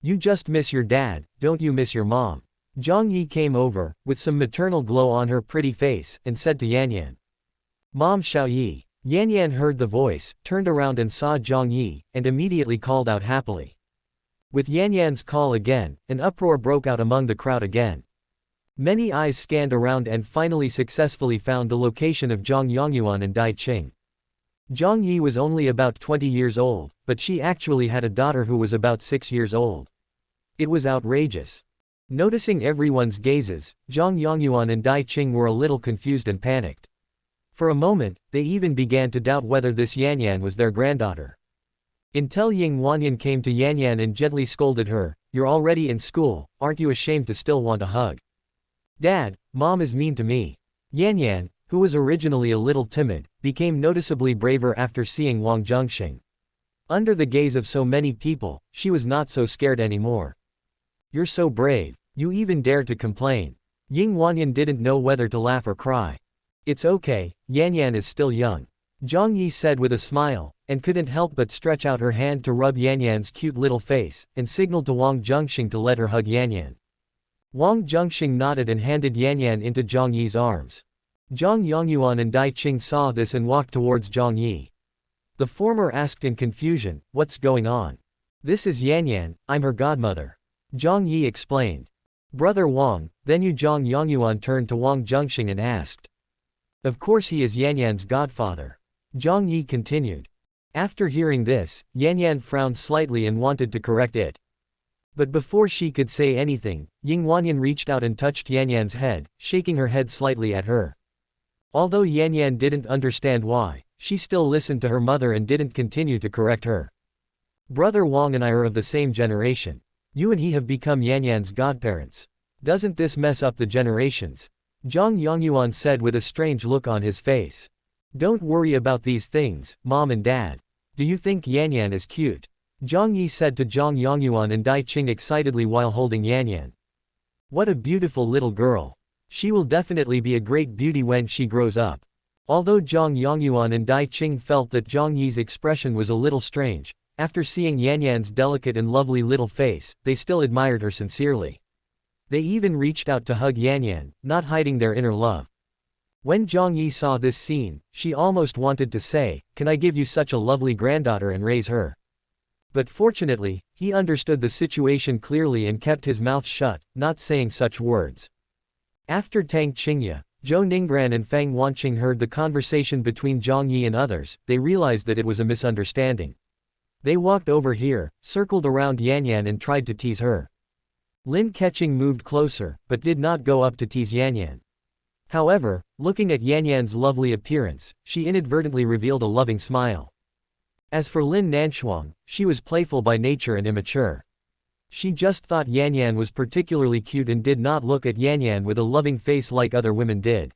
You just miss your dad, don't you miss your mom? Zhang Yi came over, with some maternal glow on her pretty face, and said to Yan Yan. Mom Xiao Yi. Yan Yan heard the voice, turned around and saw Zhang Yi, and immediately called out happily. With Yan Yan's call again, an uproar broke out among the crowd again. Many eyes scanned around and finally successfully found the location of Zhang Yongyuan and Dai Qing. Zhang Yi was only about 20 years old, but she actually had a daughter who was about 6 years old. It was outrageous. Noticing everyone's gazes, Zhang Yongyuan and Dai Qing were a little confused and panicked. For a moment, they even began to doubt whether this Yan Yan was their granddaughter. Until Ying Wanyan came to Yan Yan and gently scolded her, You're already in school, aren't you ashamed to still want a hug? Dad, Mom is mean to me. Yan Yan, who was originally a little timid, became noticeably braver after seeing Wang Zhenxing. Under the gaze of so many people, she was not so scared anymore. You're so brave, you even dare to complain. Ying Wanyan didn't know whether to laugh or cry. It's okay, Yan Yan is still young. Zhang Yi said with a smile, and couldn't help but stretch out her hand to rub Yan Yan's cute little face, and signaled to Wang Zhenxing to let her hug Yan Yan. Wang Zhenxing nodded and handed Yan Yan into Zhang Yi's arms. Zhang Yongyuan and Dai Qing saw this and walked towards Zhang Yi. The former asked in confusion, What's going on? This is Yan Yan, I'm her godmother. Zhang Yi explained. Brother Wang, then Zhang Yongyuan turned to Wang Zhenxing and asked. Of course he is Yan Yan's godfather. Zhang Yi continued. After hearing this, Yan Yan frowned slightly and wanted to correct it. But before she could say anything, Ying Wanyan reached out and touched Yan Yan's head, shaking her head slightly at her. Although Yan Yan didn't understand why, she still listened to her mother and didn't continue to correct her. Brother Wang and I are of the same generation. You and he have become Yan Yan's godparents. Doesn't this mess up the generations? Zhang Yongyuan said with a strange look on his face. Don't worry about these things, Mom and Dad. Do you think Yan Yan is cute? Zhang Yi said to Zhang Yongyuan and Dai Qing excitedly while holding Yan Yan. What a beautiful little girl. She will definitely be a great beauty when she grows up. Although Zhang Yongyuan and Dai Qing felt that Zhang Yi's expression was a little strange, after seeing Yan Yan's delicate and lovely little face, they still admired her sincerely. They even reached out to hug Yan Yan, not hiding their inner love. When Zhang Yi saw this scene, she almost wanted to say, Can I give you such a lovely granddaughter and raise her? But fortunately, he understood the situation clearly and kept his mouth shut, not saying such words. After Tang Qingye, Zhou Ningbran and Feng Wanqing heard the conversation between Zhang Yi and others, they realized that it was a misunderstanding. They walked over here, circled around Yan Yan and tried to tease her. Lin Keqing moved closer, but did not go up to tease Yan Yan. However, looking at Yan Yan's lovely appearance, she inadvertently revealed a loving smile. As for Lin Nanshuang, she was playful by nature and immature. She just thought Yan Yan was particularly cute and did not look at Yan Yan with a loving face like other women did.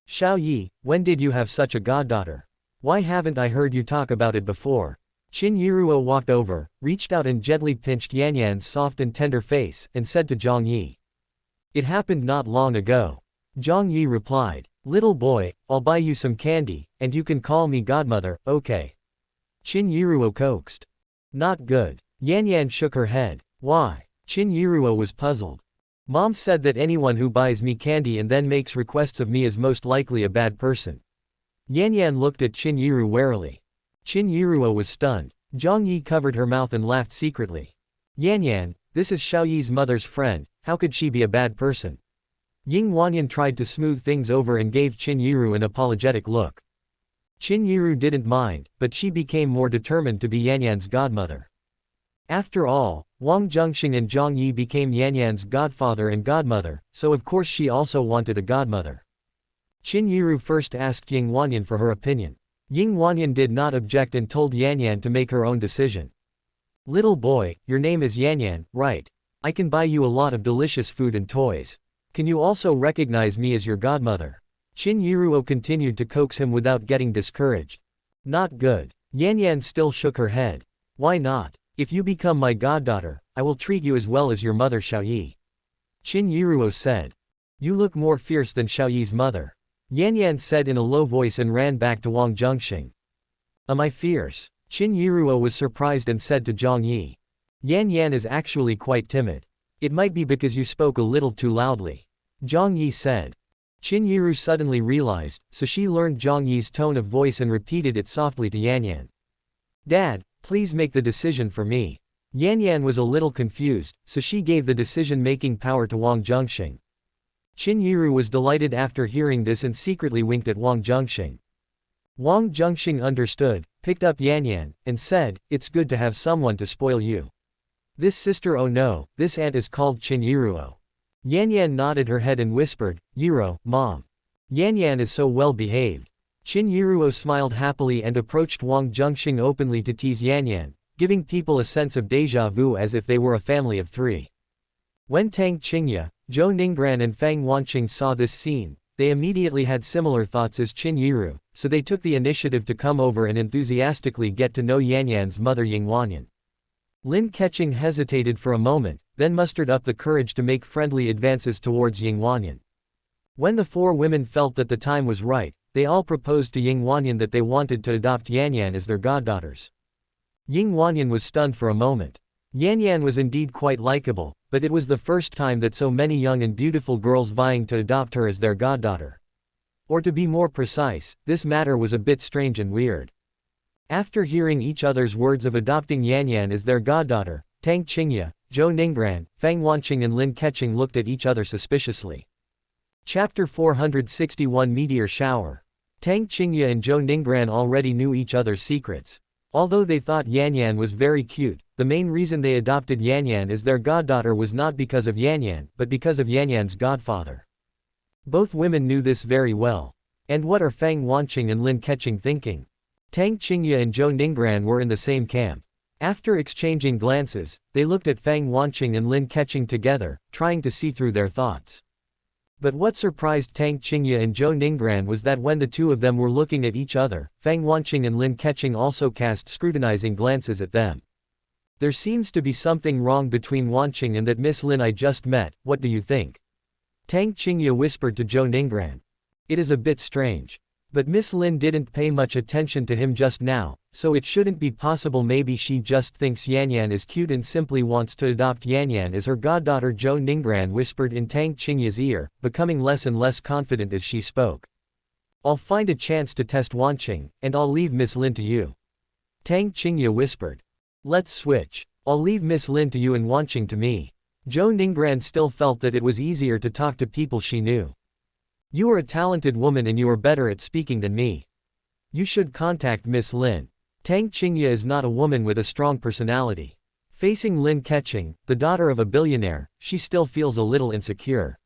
Xiao Yi, when did you have such a goddaughter? Why haven't I heard you talk about it before? Qin Yiruo walked over, reached out and gently pinched Yan Yan's soft and tender face, and said to Zhang Yi. It happened not long ago. Zhang Yi replied, little boy, I'll buy you some candy, and you can call me godmother, okay? Qin Yiruo coaxed. Not good. Yan Yan shook her head. Why? Qin Yiruo was puzzled. Mom said that anyone who buys me candy and then makes requests of me is most likely a bad person. Yan Yan looked at Qin Yiru warily. Qin Yiruo was stunned. Zhang Yi covered her mouth and laughed secretly. Yan Yan, this is Xiao Yi's mother's friend, how could she be a bad person? Ying Wanyan tried to smooth things over and gave Qin Yiru an apologetic look. Qin Yiru didn't mind, but she became more determined to be Yan Yan's godmother. After all, Wang Zhenxing and Zhang Yi became Yan Yan's godfather and godmother, so of course she also wanted a godmother. Qin Yiru first asked Ying Wanyan for her opinion. Ying Wanyan did not object and told Yan Yan to make her own decision. Little boy, your name is Yan Yan, right? I can buy you a lot of delicious food and toys. Can you also recognize me as your godmother? Qin Yiruo continued to coax him without getting discouraged. Not good. Yan Yan still shook her head. Why not? If you become my goddaughter, I will treat you as well as your mother Xiao Yi. Qin Yiruo said. You look more fierce than Xiao Yi's mother. Yan Yan said in a low voice and ran back to Wang Zhenxing. Am I fierce? Qin Yiruo was surprised and said to Zhang Yi. Yan Yan is actually quite timid. It might be because you spoke a little too loudly. Zhang Yi said. Qin Yiru suddenly realized, so she learned Zhang Yi's tone of voice and repeated it softly to Yan Yan. Dad, please make the decision for me. Yan Yan was a little confused, so she gave the decision-making power to Wang Zhenxing. Qin Yiru was delighted after hearing this and secretly winked at Wang Zhenxing. Wang Zhenxing understood, picked up Yan Yan, and said, it's good to have someone to spoil you. This sister, oh no, this aunt is called Qin Yiruo. Yan Yan nodded her head and whispered, Yiruo, Mom. Yan Yan is so well behaved. Qin Yiruo smiled happily and approached Wang Zhenxing openly to tease Yan Yan, giving people a sense of déjà vu as if they were a family of three. When Tang Qingye, Zhou Ninggran and Fang Wanqing saw this scene, they immediately had similar thoughts as Qin Yiru, so they took the initiative to come over and enthusiastically get to know Yan Yan's mother Ying Wanyan. Lin Keqing hesitated for a moment, then mustered up the courage to make friendly advances towards Ying Wanyan. When the four women felt that the time was right, they all proposed to Ying Wanyan that they wanted to adopt Yan Yan as their goddaughters. Ying Wanyan was stunned for a moment. Yan Yan was indeed quite likable, but it was the first time that so many young and beautiful girls vying to adopt her as their goddaughter. Or to be more precise, this matter was a bit strange and weird. After hearing each other's words of adopting Yan Yan as their goddaughter, Tang Qingye, Zhou Ninggran, Fang Wanqing and Lin Keqing looked at each other suspiciously. Chapter 461 Meteor Shower. Tang Qingye and Zhou Ninggran already knew each other's secrets. Although they thought Yan Yan was very cute, the main reason they adopted Yan Yan as their goddaughter was not because of Yan Yan, but because of Yan Yan's godfather. Both women knew this very well. And what are Fang Wanqing and Lin Keqing thinking? Tang Qingye and Zhou Ninggran were in the same camp. After exchanging glances, they looked at Fang Wanqing and Lin Keqing together, trying to see through their thoughts. But what surprised Tang Qingye and Zhou Ninggran was that when the two of them were looking at each other, Fang Wanqing and Lin Keqing also cast scrutinizing glances at them. There seems to be something wrong between Wanqing and that Miss Lin I just met, what do you think? Tang Qingye whispered to Zhou Ninggran. It is a bit strange. But Miss Lin didn't pay much attention to him just now, so it shouldn't be possible. Maybe she just thinks Yan Yan is cute and simply wants to adopt Yan Yan as her goddaughter. Zhou Ninggran whispered in Tang Qingye's ear, becoming less and less confident as she spoke. I'll find a chance to test Wanqing, and I'll leave Miss Lin to you. Tang Qingye whispered. Let's switch. I'll leave Miss Lin to you and Wanqing to me. Zhou Ninggran still felt that it was easier to talk to people she knew. You are a talented woman and you are better at speaking than me. You should contact Miss Lin. Tang Qingye is not a woman with a strong personality. Facing Lin Keqing, the daughter of a billionaire, she still feels a little insecure.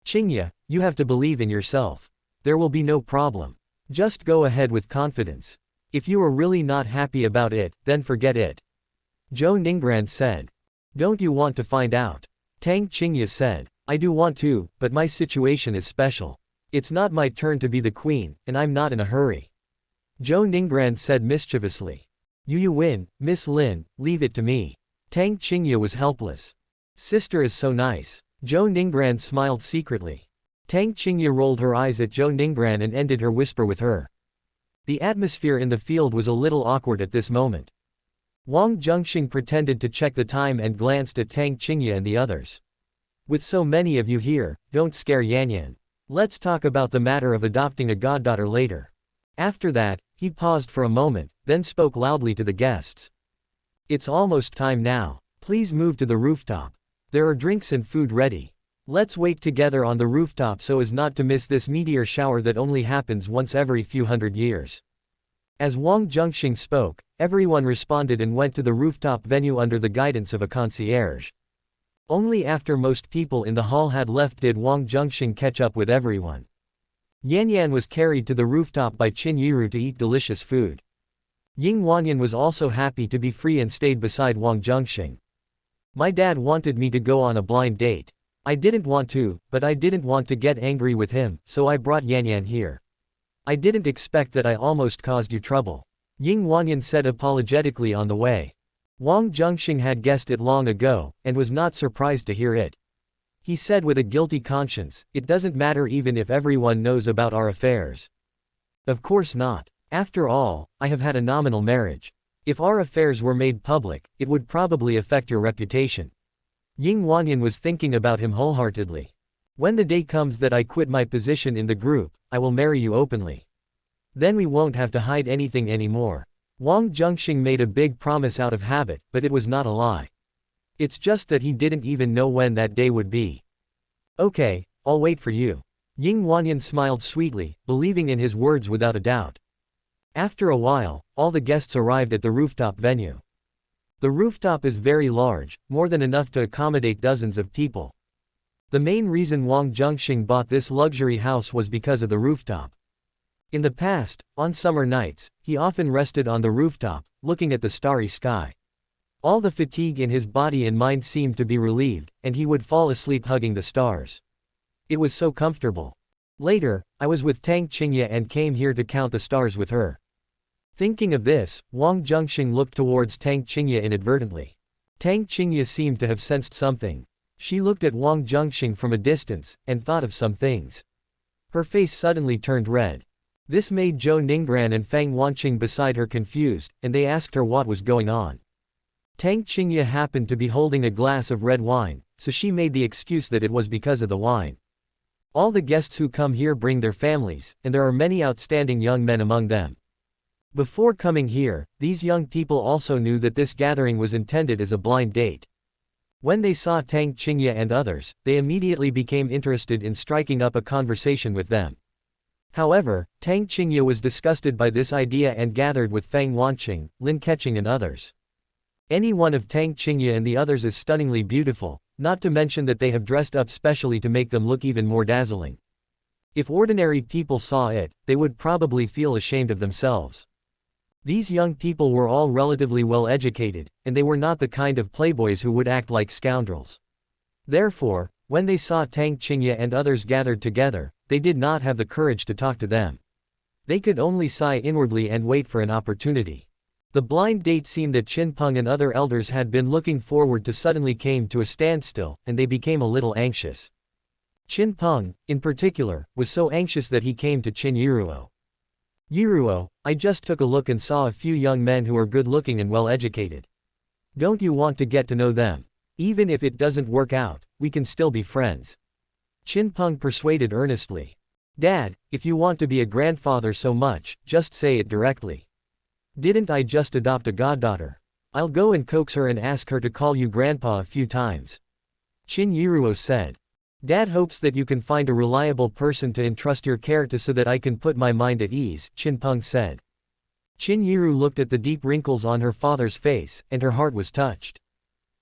Qingye, you have to believe in yourself. There will be no problem. Just go ahead with confidence. If you are really not happy about it, then forget it. Zhou Ningran said. Don't you want to find out? Tang Qingye said. I do want to, but my situation is special. It's not my turn to be the queen, and I'm not in a hurry. Zhou Ningran said mischievously. You win, Miss Lin, leave it to me. Tang Qingye was helpless. Sister is so nice. Zhou Ningran smiled secretly. Tang Qingye rolled her eyes at Zhou Ningran and ended her whisper with her. The atmosphere in the field was a little awkward at this moment. Wang Zhenxing pretended to check the time and glanced at Tang Qingye and the others. With so many of you here, don't scare Yanyan. Let's talk about the matter of adopting a goddaughter later. After that, he paused for a moment, then spoke loudly to the guests. It's almost time now. Please move to the rooftop. There are drinks and food ready. Let's wait together on the rooftop so as not to miss this meteor shower that only happens once every few hundred years. As Wang Zhenxing spoke, everyone responded and went to the rooftop venue under the guidance of a concierge. Only after most people in the hall had left did Wang Zhenxing catch up with everyone. Yanyan was carried to the rooftop by Qin Yiru to eat delicious food. Ying Wanyan was also happy to be free and stayed beside Wang Zhenxing. My dad wanted me to go on a blind date. I didn't want to, but I didn't want to get angry with him, so I brought Yanyan here. I didn't expect that I almost caused you trouble. Ying Wanyan said apologetically on the way. Wang Zhenxing had guessed it long ago, and was not surprised to hear it. He said with a guilty conscience, it doesn't matter even if everyone knows about our affairs. Of course not. After all, I have had a nominal marriage. If our affairs were made public, it would probably affect your reputation. Ying Wanyan was thinking about him wholeheartedly. When the day comes that I quit my position in the group, I will marry you openly. Then we won't have to hide anything anymore. Wang Zhenxing made a big promise out of habit, but it was not a lie. It's just that he didn't even know when that day would be. Okay, I'll wait for you. Ying Wanyan smiled sweetly, believing in his words without a doubt. After a while, all the guests arrived at the rooftop venue. The rooftop is very large, more than enough to accommodate dozens of people. The main reason Wang Zhenxing bought this luxury house was because of the rooftop. In the past, on summer nights, he often rested on the rooftop, looking at the starry sky. All the fatigue in his body and mind seemed to be relieved, and he would fall asleep hugging the stars. It was so comfortable. Later, I was with Tang Qingye and came here to count the stars with her. Thinking of this, Wang Zhenxing looked towards Tang Qingye inadvertently. Tang Qingye seemed to have sensed something. She looked at Wang Zhenxing from a distance, and thought of some things. Her face suddenly turned red. This made Zhou Ningran and Fang Wanqing beside her confused, and they asked her what was going on. Tang Qingye happened to be holding a glass of red wine, so she made the excuse that it was because of the wine. All the guests who come here bring their families, and there are many outstanding young men among them. Before coming here, these young people also knew that this gathering was intended as a blind date. When they saw Tang Qingye and others, they immediately became interested in striking up a conversation with them. However, Tang Qingye was disgusted by this idea and gathered with Fang Wanqing, Lin Keqing and others. Any one of Tang Qingye and the others is stunningly beautiful, not to mention that they have dressed up specially to make them look even more dazzling. If ordinary people saw it, they would probably feel ashamed of themselves. These young people were all relatively well educated, and they were not the kind of playboys who would act like scoundrels. Therefore, when they saw Tang Qingye and others gathered together, they did not have the courage to talk to them. They could only sigh inwardly and wait for an opportunity. The blind date scene that Qin Peng and other elders had been looking forward to suddenly came to a standstill, and they became a little anxious. Qin Peng, in particular, was so anxious that he came to Qin Yiruo. Yiruo, I just took a look and saw a few young men who are good-looking and well-educated. Don't you want to get to know them? Even if it doesn't work out, we can still be friends. Qin Peng persuaded earnestly. Dad, if you want to be a grandfather so much, just say it directly. Didn't I just adopt a goddaughter? I'll go and coax her and ask her to call you grandpa a few times. Qin Yiruo said. Dad hopes that you can find a reliable person to entrust your care to so that I can put my mind at ease, Qin Peng said. Qin Yiru looked at the deep wrinkles on her father's face, and her heart was touched.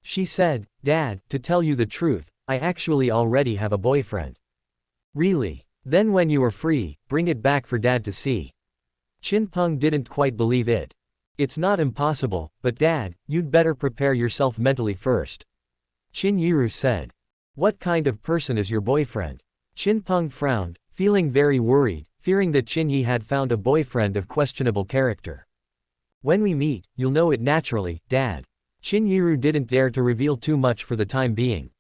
She said, "Dad, to tell you the truth, I actually already have a boyfriend." "Really? Then when you are free, bring it back for Dad to see." Qin Peng didn't quite believe it. "It's not impossible, but Dad, you'd better prepare yourself mentally first." Qin Yiru said. "What kind of person is your boyfriend?" Qin Peng frowned, feeling very worried, fearing that Qin Yi had found a boyfriend of questionable character. "When we meet, you'll know it naturally, Dad." Qin Yiru didn't dare to reveal too much for the time being.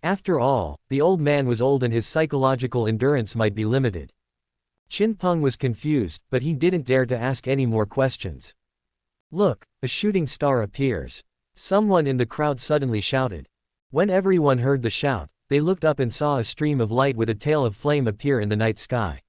After all, the old man was old and his psychological endurance might be limited. Qin Peng was confused, but he didn't dare to ask any more questions. "Look, a shooting star appears." Someone in the crowd suddenly shouted. When everyone heard the shout, they looked up and saw a stream of light with a tail of flame appear in the night sky.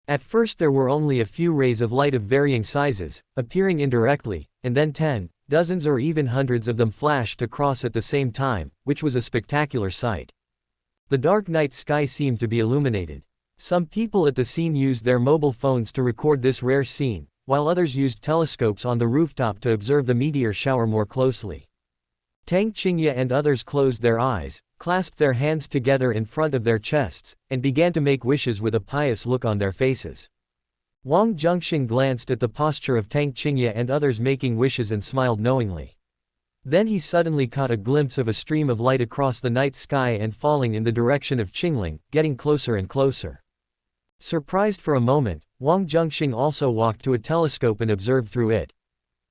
At first there were only a few rays of light of varying sizes, appearing indirectly, and then 10, dozens or even hundreds of them flashed across at the same time, which was a spectacular sight. The dark night sky seemed to be illuminated. Some people at the scene used their mobile phones to record this rare scene, while others used telescopes on the rooftop to observe the meteor shower more closely. Tang Qingye and others closed their eyes, clasped their hands together in front of their chests, and began to make wishes with a pious look on their faces. Wang Zhenxing glanced at the posture of Tang Qingye and others making wishes and smiled knowingly. Then he suddenly caught a glimpse of a stream of light across the night sky and falling in the direction of Qingling, getting closer and closer. Surprised for a moment, Wang Zhenxing also walked to a telescope and observed through it.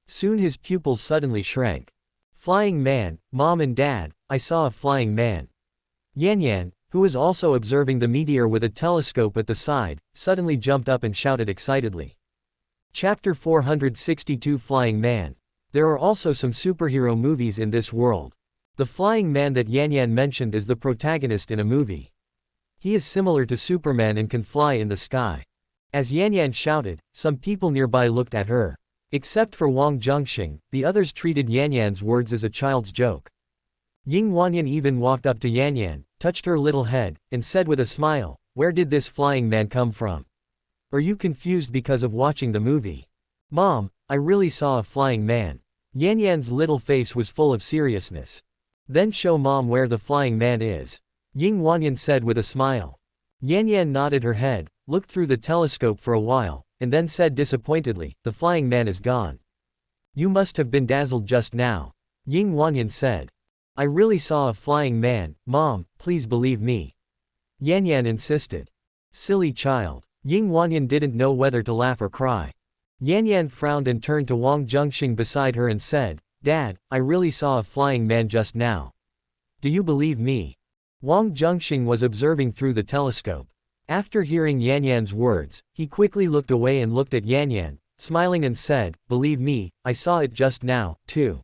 Soon his pupils suddenly shrank. "Flying man, Mom and Dad, I saw a flying man." Yan Yan, who was also observing the meteor with a telescope at the side, suddenly jumped up and shouted excitedly. Chapter 462 Flying Man. There are also some superhero movies in this world. The flying man that Yan Yan mentioned is the protagonist in a movie. He is similar to Superman and can fly in the sky. As Yan Yan shouted, some people nearby looked at her. Except for Wang Zhenxing, the others treated Yan Yan's words as a child's joke. Ying Wanyan even walked up to Yan Yan, touched her little head, and said with a smile, "Where did this flying man come from? Are you confused because of watching the movie?" "Mom, I really saw a flying man." Yan Yan's little face was full of seriousness. "Then show Mom where the flying man is," Ying Wanyan said with a smile. Yan Yan nodded her head, looked through the telescope for a while, and then said disappointedly, "The flying man is gone." "You must have been dazzled just now," Ying Wanyan said. "I really saw a flying man, Mom, please believe me," Yan Yan insisted. "Silly child." Ying Wanyan didn't know whether to laugh or cry. Yan Yan frowned and turned to Wang Zhenxing beside her and said, "Dad, I really saw a flying man just now. Do you believe me?" Wang Zhenxing was observing through the telescope. After hearing Yan Yan's words, he quickly looked away and looked at Yan Yan, smiling and said, "Believe me, I saw it just now, too."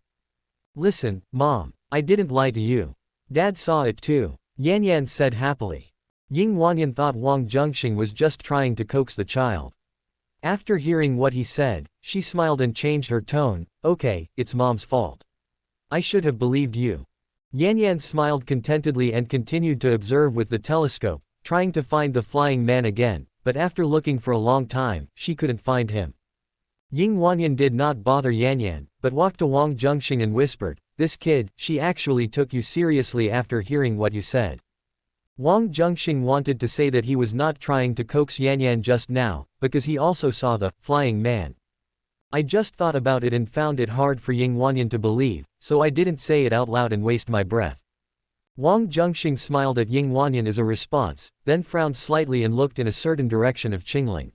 "Listen, Mom, I didn't lie to you. Dad saw it too," Yan Yan said happily. Ying Wanyan thought Wang Zhenxing was just trying to coax the child. After hearing what he said, she smiled and changed her tone. "Okay, it's Mom's fault. I should have believed you." Yan Yan smiled contentedly and continued to observe with the telescope, trying to find the flying man again, but after looking for a long time, she couldn't find him. Ying Wanyan did not bother Yan Yan, but walked to Wang Zhenxing and whispered, "This kid, she actually took you seriously after hearing what you said." Wang Zhenxing wanted to say that he was not trying to coax Yan Yan just now, because he also saw the flying man. "I just thought about it and found it hard for Ying Wanyan to believe, so I didn't say it out loud and waste my breath." Wang Zhenxing smiled at Ying Wanyan as a response, then frowned slightly and looked in a certain direction of Qingling.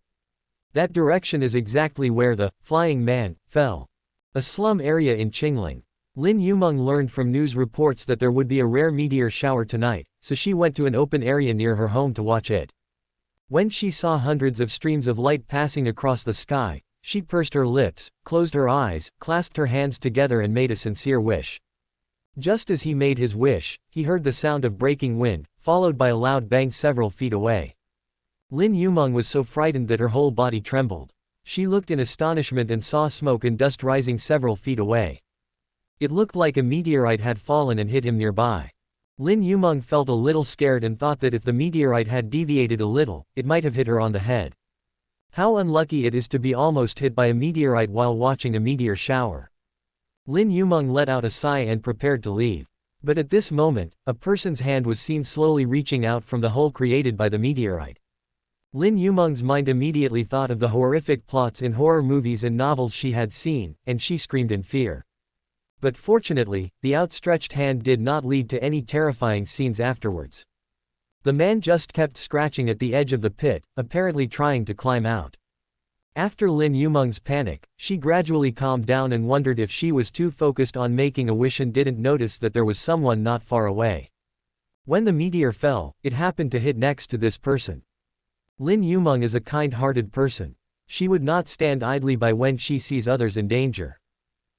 That direction is exactly where the flying man fell. A slum area in Qingling. Lin Yumeng learned from news reports that there would be a rare meteor shower tonight, so she went to an open area near her home to watch it. When she saw hundreds of streams of light passing across the sky, she pursed her lips, closed her eyes, clasped her hands together and made a sincere wish. Just as he made his wish, he heard the sound of breaking wind, followed by a loud bang several feet away. Lin Yumeng was so frightened that her whole body trembled. She looked in astonishment and saw smoke and dust rising several feet away. It looked like a meteorite had fallen and hit him nearby. Lin Yumeng felt a little scared and thought that if the meteorite had deviated a little, it might have hit her on the head. How unlucky it is to be almost hit by a meteorite while watching a meteor shower. Lin Yumeng let out a sigh and prepared to leave. But at this moment, a person's hand was seen slowly reaching out from the hole created by the meteorite. Lin Yumeng's mind immediately thought of the horrific plots in horror movies and novels she had seen, and she screamed in fear. But fortunately, the outstretched hand did not lead to any terrifying scenes afterwards. The man just kept scratching at the edge of the pit, apparently trying to climb out. After Lin Yumeng's panic, she gradually calmed down and wondered if she was too focused on making a wish and didn't notice that there was someone not far away. When the meteor fell, it happened to hit next to this person. Lin Yumeng is a kind-hearted person. She would not stand idly by when she sees others in danger.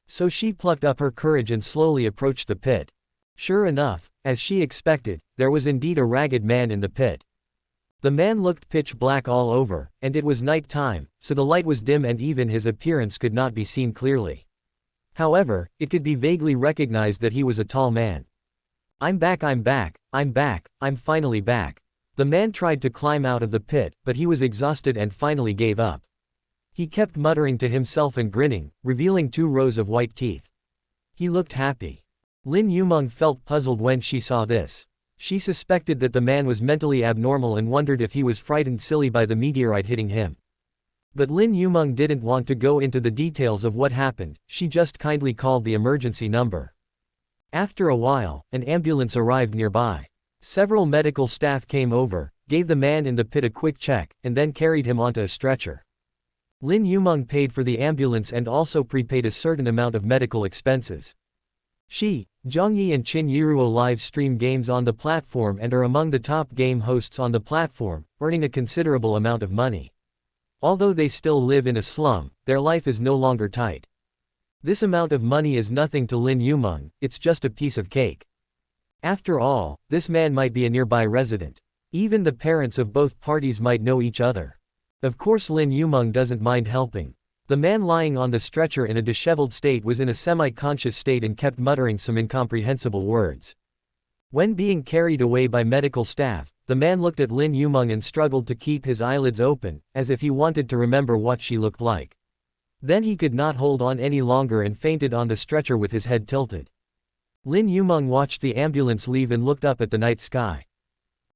So she plucked up her courage and slowly approached the pit. Sure enough, as she expected, there was indeed a ragged man in the pit. The man looked pitch black all over, and it was night time, so the light was dim and even his appearance could not be seen clearly. However, it could be vaguely recognized that he was a tall man. I'm back, I'm back, I'm back, I'm finally back. The man tried to climb out of the pit, but he was exhausted and finally gave up. He kept muttering to himself and grinning, revealing 2 rows of white teeth. He looked happy. Lin Yumeng felt puzzled when she saw this. She suspected that the man was mentally abnormal and wondered if he was frightened silly by the meteorite hitting him. But Lin Yumeng didn't want to go into the details of what happened, she just kindly called the emergency number. After a while, an ambulance arrived nearby. Several medical staff came over, gave the man in the pit a quick check, and then carried him onto a stretcher. Lin Yumeng paid for the ambulance and also prepaid a certain amount of medical expenses. She, Zhang Yi and Qin Yiruo live stream games on the platform and are among the top game hosts on the platform, earning a considerable amount of money. Although they still live in a slum, their life is no longer tight. This amount of money is nothing to Lin Yumeng, it's just a piece of cake. After all, this man might be a nearby resident. Even the parents of both parties might know each other. Of course Lin Yumeng doesn't mind helping. The man lying on the stretcher in a disheveled state was in a semi-conscious state and kept muttering some incomprehensible words. When being carried away by medical staff, the man looked at Lin Yumeng and struggled to keep his eyelids open, as if he wanted to remember what she looked like. Then he could not hold on any longer and fainted on the stretcher with his head tilted. Lin Yumeng watched the ambulance leave and looked up at the night sky.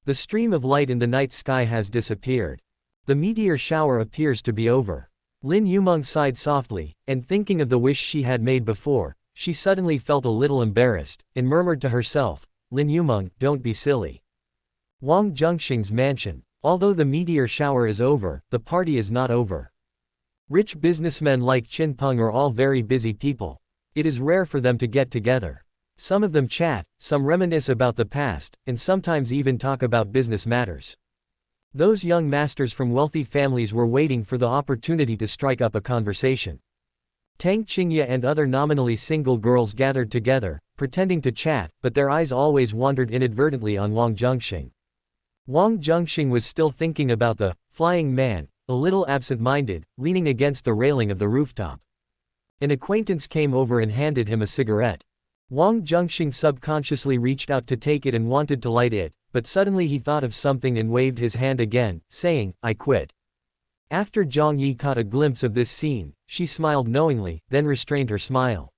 The stream of light in the night sky has disappeared. The meteor shower appears to be over. Lin Yumeng sighed softly, and thinking of the wish she had made before, she suddenly felt a little embarrassed, and murmured to herself, Lin Yumeng, don't be silly. Wang Zhenxing's mansion. Although the meteor shower is over, the party is not over. Rich businessmen like Qin Peng are all very busy people. It is rare for them to get together. Some of them chat, some reminisce about the past, and sometimes even talk about business matters. Those young masters from wealthy families were waiting for the opportunity to strike up a conversation. Tang Qingye and other nominally single girls gathered together, pretending to chat, but their eyes always wandered inadvertently on Wang Zhenxing. Wang Zhenxing was still thinking about the flying man, a little absent-minded, leaning against the railing of the rooftop. An acquaintance came over and handed him a cigarette. Wang Zhenxing subconsciously reached out to take it and wanted to light it, but suddenly he thought of something and waved his hand again, saying, I quit. After Zhang Yi caught a glimpse of this scene, she smiled knowingly, then restrained her smile.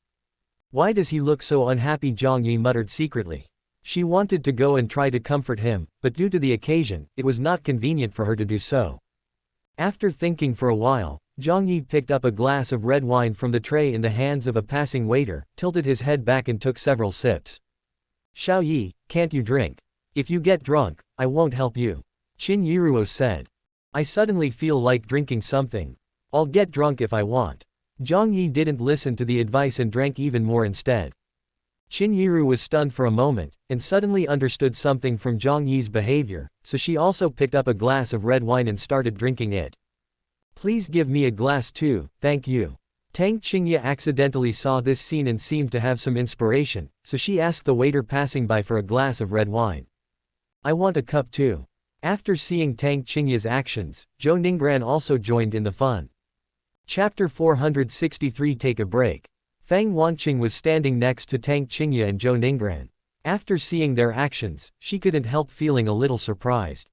Why does he look so unhappy? Zhang Yi muttered secretly. She wanted to go and try to comfort him, but due to the occasion, it was not convenient for her to do so. After thinking for a while, Zhang Yi picked up a glass of red wine from the tray in the hands of a passing waiter, tilted his head back and took several sips. Xiao Yi, can't you drink? If you get drunk, I won't help you. Qin Yiruo said. I suddenly feel like drinking something. I'll get drunk if I want. Zhang Yi didn't listen to the advice and drank even more instead. Qin Yiru was stunned for a moment, and suddenly understood something from Zhang Yi's behavior, so she also picked up a glass of red wine and started drinking it. Please give me a glass too, thank you. Tang Qingye accidentally saw this scene and seemed to have some inspiration, so she asked the waiter passing by for a glass of red wine. I want a cup too. After seeing Tang Qingye's actions, Zhou Ningran also joined in the fun. Chapter 463 Take a break. Fang Wanqing was standing next to Tang Qingye and Zhou Ningran. After seeing their actions, she couldn't help feeling a little surprised.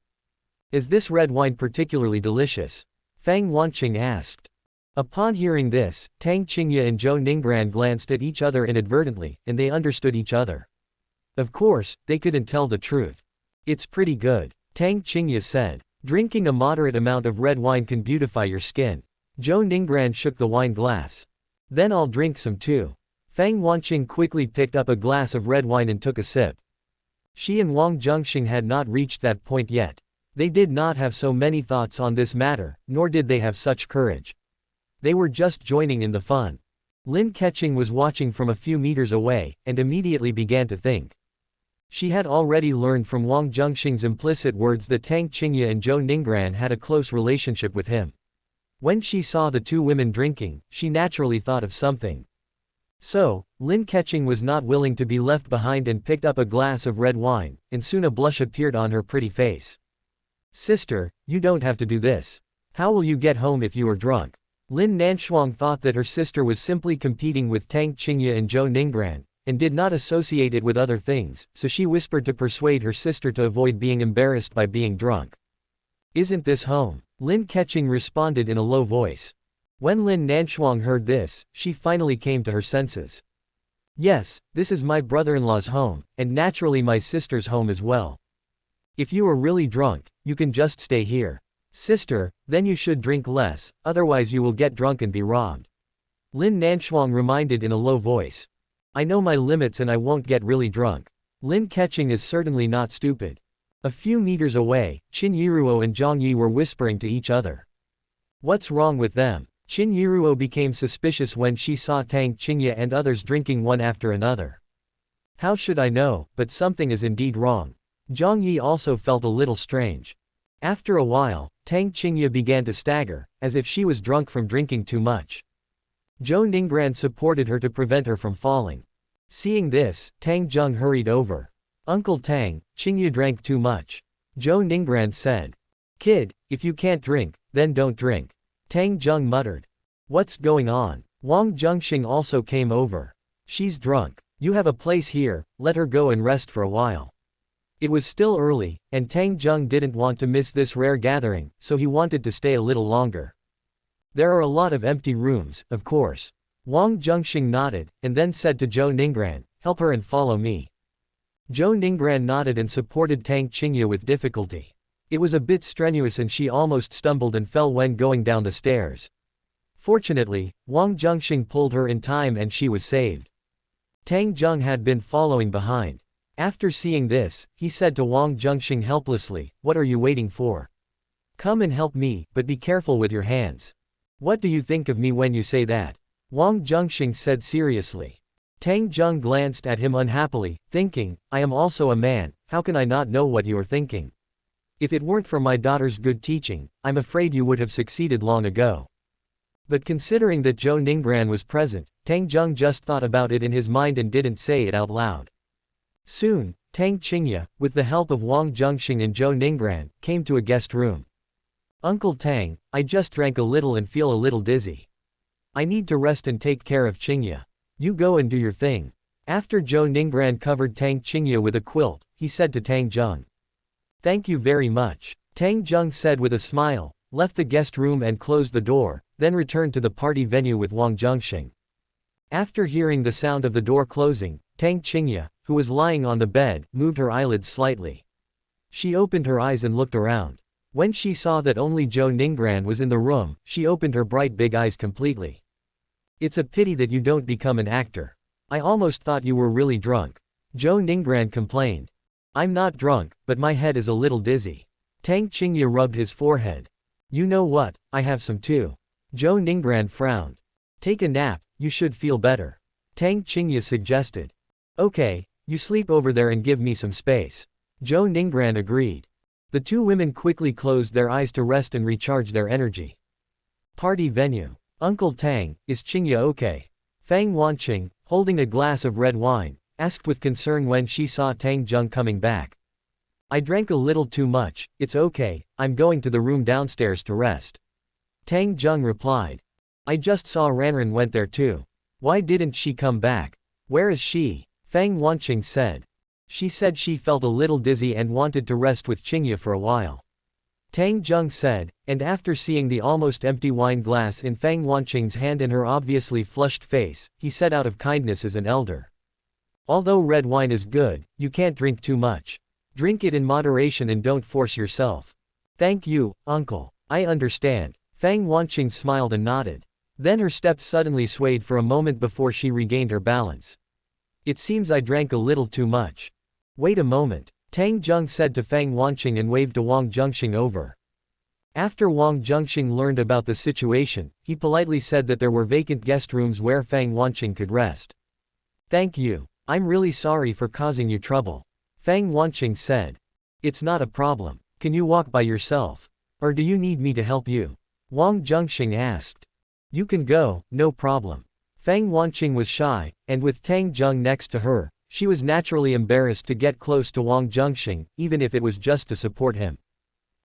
Is this red wine particularly delicious? Fang Wanqing asked. Upon hearing this, Tang Qingye and Zhou Ningbran glanced at each other inadvertently, and they understood each other. Of course, they couldn't tell the truth. It's pretty good, Tang Qingye said. Drinking a moderate amount of red wine can beautify your skin. Zhou Ningbran shook the wine glass. Then I'll drink some too. Fang Wanqing quickly picked up a glass of red wine and took a sip. She and Wang Zhenxing had not reached that point yet. They did not have so many thoughts on this matter, nor did they have such courage. They were just joining in the fun. Lin Keqing was watching from a few meters away, and immediately began to think. She had already learned from Wang Zhenxing's implicit words that Tang Qingye and Zhou Ningbran had a close relationship with him. When she saw the two women drinking, she naturally thought of something. So, Lin Keqing was not willing to be left behind and picked up a glass of red wine, and soon a blush appeared on her pretty face. Sister, you don't have to do this. How will you get home if you are drunk? Lin Nanshuang thought that her sister was simply competing with Tang Qingye and Zhou Ningbran, and did not associate it with other things, so she whispered to persuade her sister to avoid being embarrassed by being drunk. Isn't this home? Lin Keqing responded in a low voice. When Lin Nanshuang heard this, she finally came to her senses. Yes, this is my brother-in-law's home, and naturally my sister's home as well. If you are really drunk, you can just stay here. Sister, then you should drink less, otherwise you will get drunk and be robbed. Lin Nanshuang reminded in a low voice. I know my limits and I won't get really drunk. Lin Keqing is certainly not stupid. A few meters away, Qin Yiruo and Zhang Yi were whispering to each other. What's wrong with them? Qin Yiruo became suspicious when she saw Tang Qingye and others drinking one after another. How should I know, but something is indeed wrong. Zhang Yi also felt a little strange. After a while, Tang Qingye began to stagger, as if she was drunk from drinking too much. Zhou Ningbran supported her to prevent her from falling. Seeing this, Tang Zheng hurried over. Uncle Tang, Qingye drank too much. Zhou Ningbran said. Kid, if you can't drink, then don't drink. Tang Zheng muttered. What's going on? Wang Zhenxing also came over. She's drunk. You have a place here, let her go and rest for a while. It was still early, and Tang Zheng didn't want to miss this rare gathering, so he wanted to stay a little longer. There are a lot of empty rooms, of course. Wang Zhenxing nodded, and then said to Zhou Ningbran, help her and follow me. Zhou Ningbran nodded and supported Tang Qingye with difficulty. It was a bit strenuous and she almost stumbled and fell when going down the stairs. Fortunately, Wang Zhenxing pulled her in time and she was saved. Tang Zheng had been following behind. After seeing this, he said to Wang Zhenxing helplessly, what are you waiting for? Come and help me, but be careful with your hands. What do you think of me when you say that? Wang Zhenxing said seriously. Tang Zheng glanced at him unhappily, thinking, I am also a man, how can I not know what you are thinking? If it weren't for my daughter's good teaching, I'm afraid you would have succeeded long ago. But considering that Zhou Ningbran was present, Tang Zheng just thought about it in his mind and didn't say it out loud. Soon, Tang Qingye, with the help of Wang Zhenxing and Zhou Ningbran, came to a guest room. Uncle Tang, I just drank a little and feel a little dizzy. I need to rest and take care of Qingye. You go and do your thing. After Zhou Ningbran covered Tang Qingye with a quilt, he said to Tang Zheng. Thank you very much. Tang Zheng said with a smile, left the guest room and closed the door, then returned to the party venue with Wang Zhenxing. After hearing the sound of the door closing, Tang Qingye, who was lying on the bed, moved her eyelids slightly. She opened her eyes and looked around. When she saw that only Zhou Ningbran was in the room, she opened her bright big eyes completely. It's a pity that you don't become an actor. I almost thought you were really drunk. Zhou Ningbran complained. I'm not drunk, but my head is a little dizzy. Tang Qingye rubbed his forehead. You know what, I have some too. Zhou Ningbran frowned. Take a nap, you should feel better. Tang Qingye suggested. Okay, you sleep over there and give me some space. Zhou Ningbran agreed. The two women quickly closed their eyes to rest and recharge their energy. Party venue. Uncle Tang, is Qingye okay? Fang Wanqing, holding a glass of red wine, asked with concern when she saw Tang Zheng coming back. I drank a little too much, it's okay, I'm going to the room downstairs to rest. Tang Zheng replied. I just saw Ranran went there too. Why didn't she come back? Where is she? Fang Wanqing said. She said she felt a little dizzy and wanted to rest with Qingye for a while. Tang Zheng said, and after seeing the almost empty wine glass in Fang Wanqing's hand and her obviously flushed face, he said out of kindness as an elder. Although red wine is good, you can't drink too much. Drink it in moderation and don't force yourself. Thank you, uncle. I understand. Fang Wanqing smiled and nodded. Then her steps suddenly swayed for a moment before she regained her balance. It seems I drank a little too much. Wait a moment, Tang Zheng said to Fang Wanqing and waved to Wang Zhenxing over. After Wang Zhenxing learned about the situation, he politely said that there were vacant guest rooms where Fang Wanqing could rest. Thank you. I'm really sorry for causing you trouble. Fang Wanqing said. It's not a problem. Can you walk by yourself? Or do you need me to help you? Wang Zhenxing asked. You can go, no problem. Fang Wanqing was shy, and with Tang Zheng next to her, she was naturally embarrassed to get close to Wang Zhenxing, even if it was just to support him.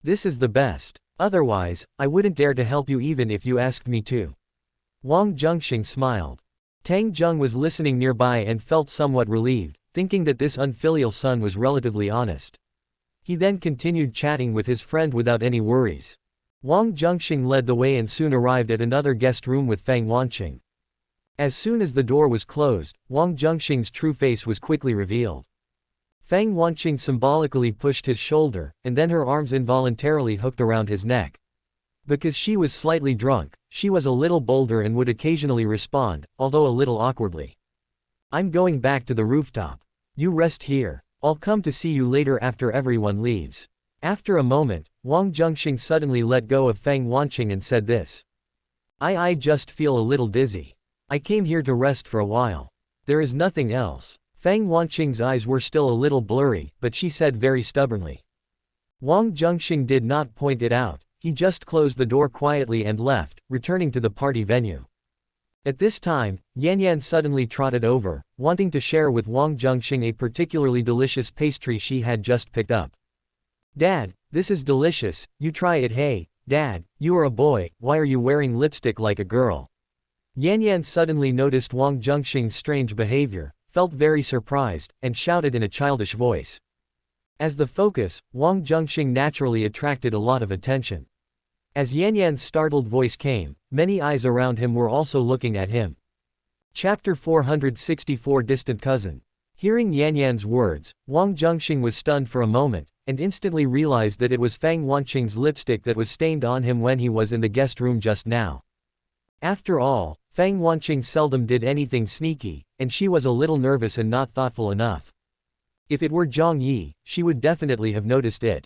This is the best. Otherwise, I wouldn't dare to help you even if you asked me to. Wang Zhenxing smiled. Tang Zheng was listening nearby and felt somewhat relieved, thinking that this unfilial son was relatively honest. He then continued chatting with his friend without any worries. Wang Zhenxing led the way and soon arrived at another guest room with Fang Wanqing. As soon as the door was closed, Wang Zhenxing's true face was quickly revealed. Fang Wanqing symbolically pushed his shoulder, and then her arms involuntarily hooked around his neck. Because she was slightly drunk, she was a little bolder and would occasionally respond, although a little awkwardly. I'm going back to the rooftop. You rest here. I'll come to see you later after everyone leaves. After a moment, Wang Zhenxing suddenly let go of Fang Wanqing and said this. I just feel a little dizzy. I came here to rest for a while. There is nothing else. Fang Wanqing's eyes were still a little blurry, but she said very stubbornly. Wang Zhenxing did not point it out, he just closed the door quietly and left, returning to the party venue. At this time, Yan Yan suddenly trotted over, wanting to share with Wang Zhenxing a particularly delicious pastry she had just picked up. Dad, this is delicious, you try it. Hey, Dad, you are a boy, why are you wearing lipstick like a girl? Yan Yan suddenly noticed Wang Zhenxing's strange behavior, felt very surprised, and shouted in a childish voice. As the focus, Wang Zhenxing naturally attracted a lot of attention. As Yan Yan's startled voice came, many eyes around him were also looking at him. Chapter 464 Distant Cousin. Hearing Yan Yan's words, Wang Zhenxing was stunned for a moment, and instantly realized that it was Fang Wanqing's lipstick that was stained on him when he was in the guest room just now. After all, Fang Wanqing seldom did anything sneaky, and she was a little nervous and not thoughtful enough. If it were Zhang Yi, she would definitely have noticed it.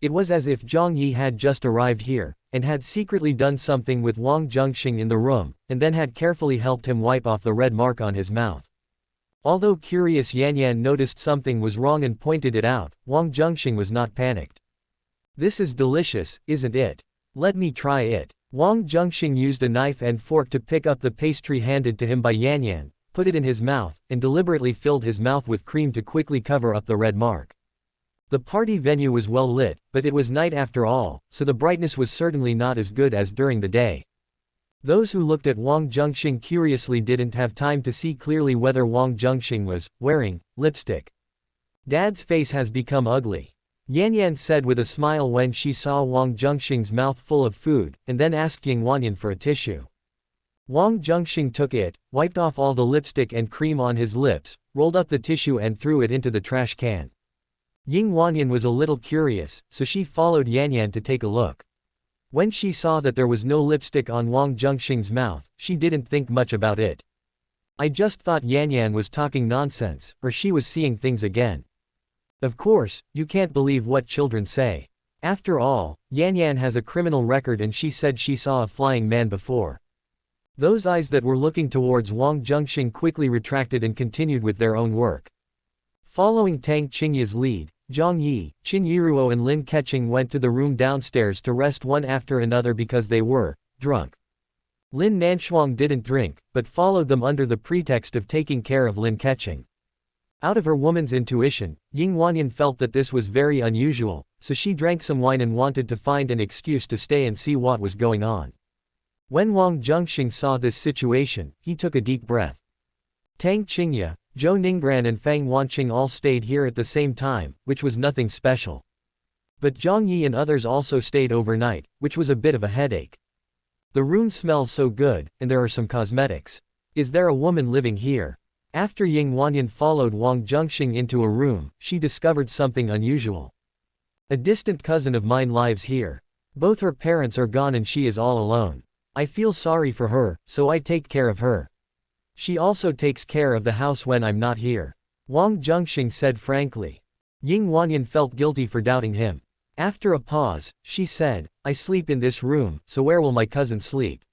It was as if Zhang Yi had just arrived here, and had secretly done something with Wang Zhenxing in the room, and then had carefully helped him wipe off the red mark on his mouth. Although curious Yan Yan noticed something was wrong and pointed it out, Wang Zhenxing was not panicked. This is delicious, isn't it? Let me try it. Wang Zhenxing used a knife and fork to pick up the pastry handed to him by Yan Yan, put it in his mouth, and deliberately filled his mouth with cream to quickly cover up the red mark. The party venue was well lit, but it was night after all, so the brightness was certainly not as good as during the day. Those who looked at Wang Zhenxing curiously didn't have time to see clearly whether Wang Zhenxing was wearing lipstick. Dad's face has become ugly. Yan Yan said with a smile when she saw Wang Zhenxing's mouth full of food, and then asked Ying Wanyan for a tissue. Wang Zhenxing took it, wiped off all the lipstick and cream on his lips, rolled up the tissue and threw it into the trash can. Ying Wanyan was a little curious, so she followed Yan Yan to take a look. When she saw that there was no lipstick on Wang Zhenxing's mouth, she didn't think much about it. I just thought Yan Yan was talking nonsense, or she was seeing things again. Of course, you can't believe what children say. After all, Yan Yan has a criminal record and she said she saw a flying man before. Those eyes that were looking towards Wang Zhenxing quickly retracted and continued with their own work. Following Tang Qingya's lead, Zhang Yi, Qin Yiruo and Lin Keqing went to the room downstairs to rest one after another because they were drunk. Lin Nanshuang didn't drink, but followed them under the pretext of taking care of Lin Keqing. Out of her woman's intuition, Ying Wanyan felt that this was very unusual, so she drank some wine and wanted to find an excuse to stay and see what was going on. When Wang Zhenxing saw this situation, he took a deep breath. Tang Qingya, Zhou Ninggran and Fang Wanqing all stayed here at the same time, which was nothing special. But Zhang Yi and others also stayed overnight, which was a bit of a headache. The room smells so good, and there are some cosmetics. Is there a woman living here? After Ying Wanyan followed Wang Zhenxing into a room, she discovered something unusual. A distant cousin of mine lives here. Both her parents are gone and she is all alone. I feel sorry for her, so I take care of her. She also takes care of the house when I'm not here. Wang Zhenxing said frankly. Ying Wanyan felt guilty for doubting him. After a pause, she said, I sleep in this room, so where will my cousin sleep?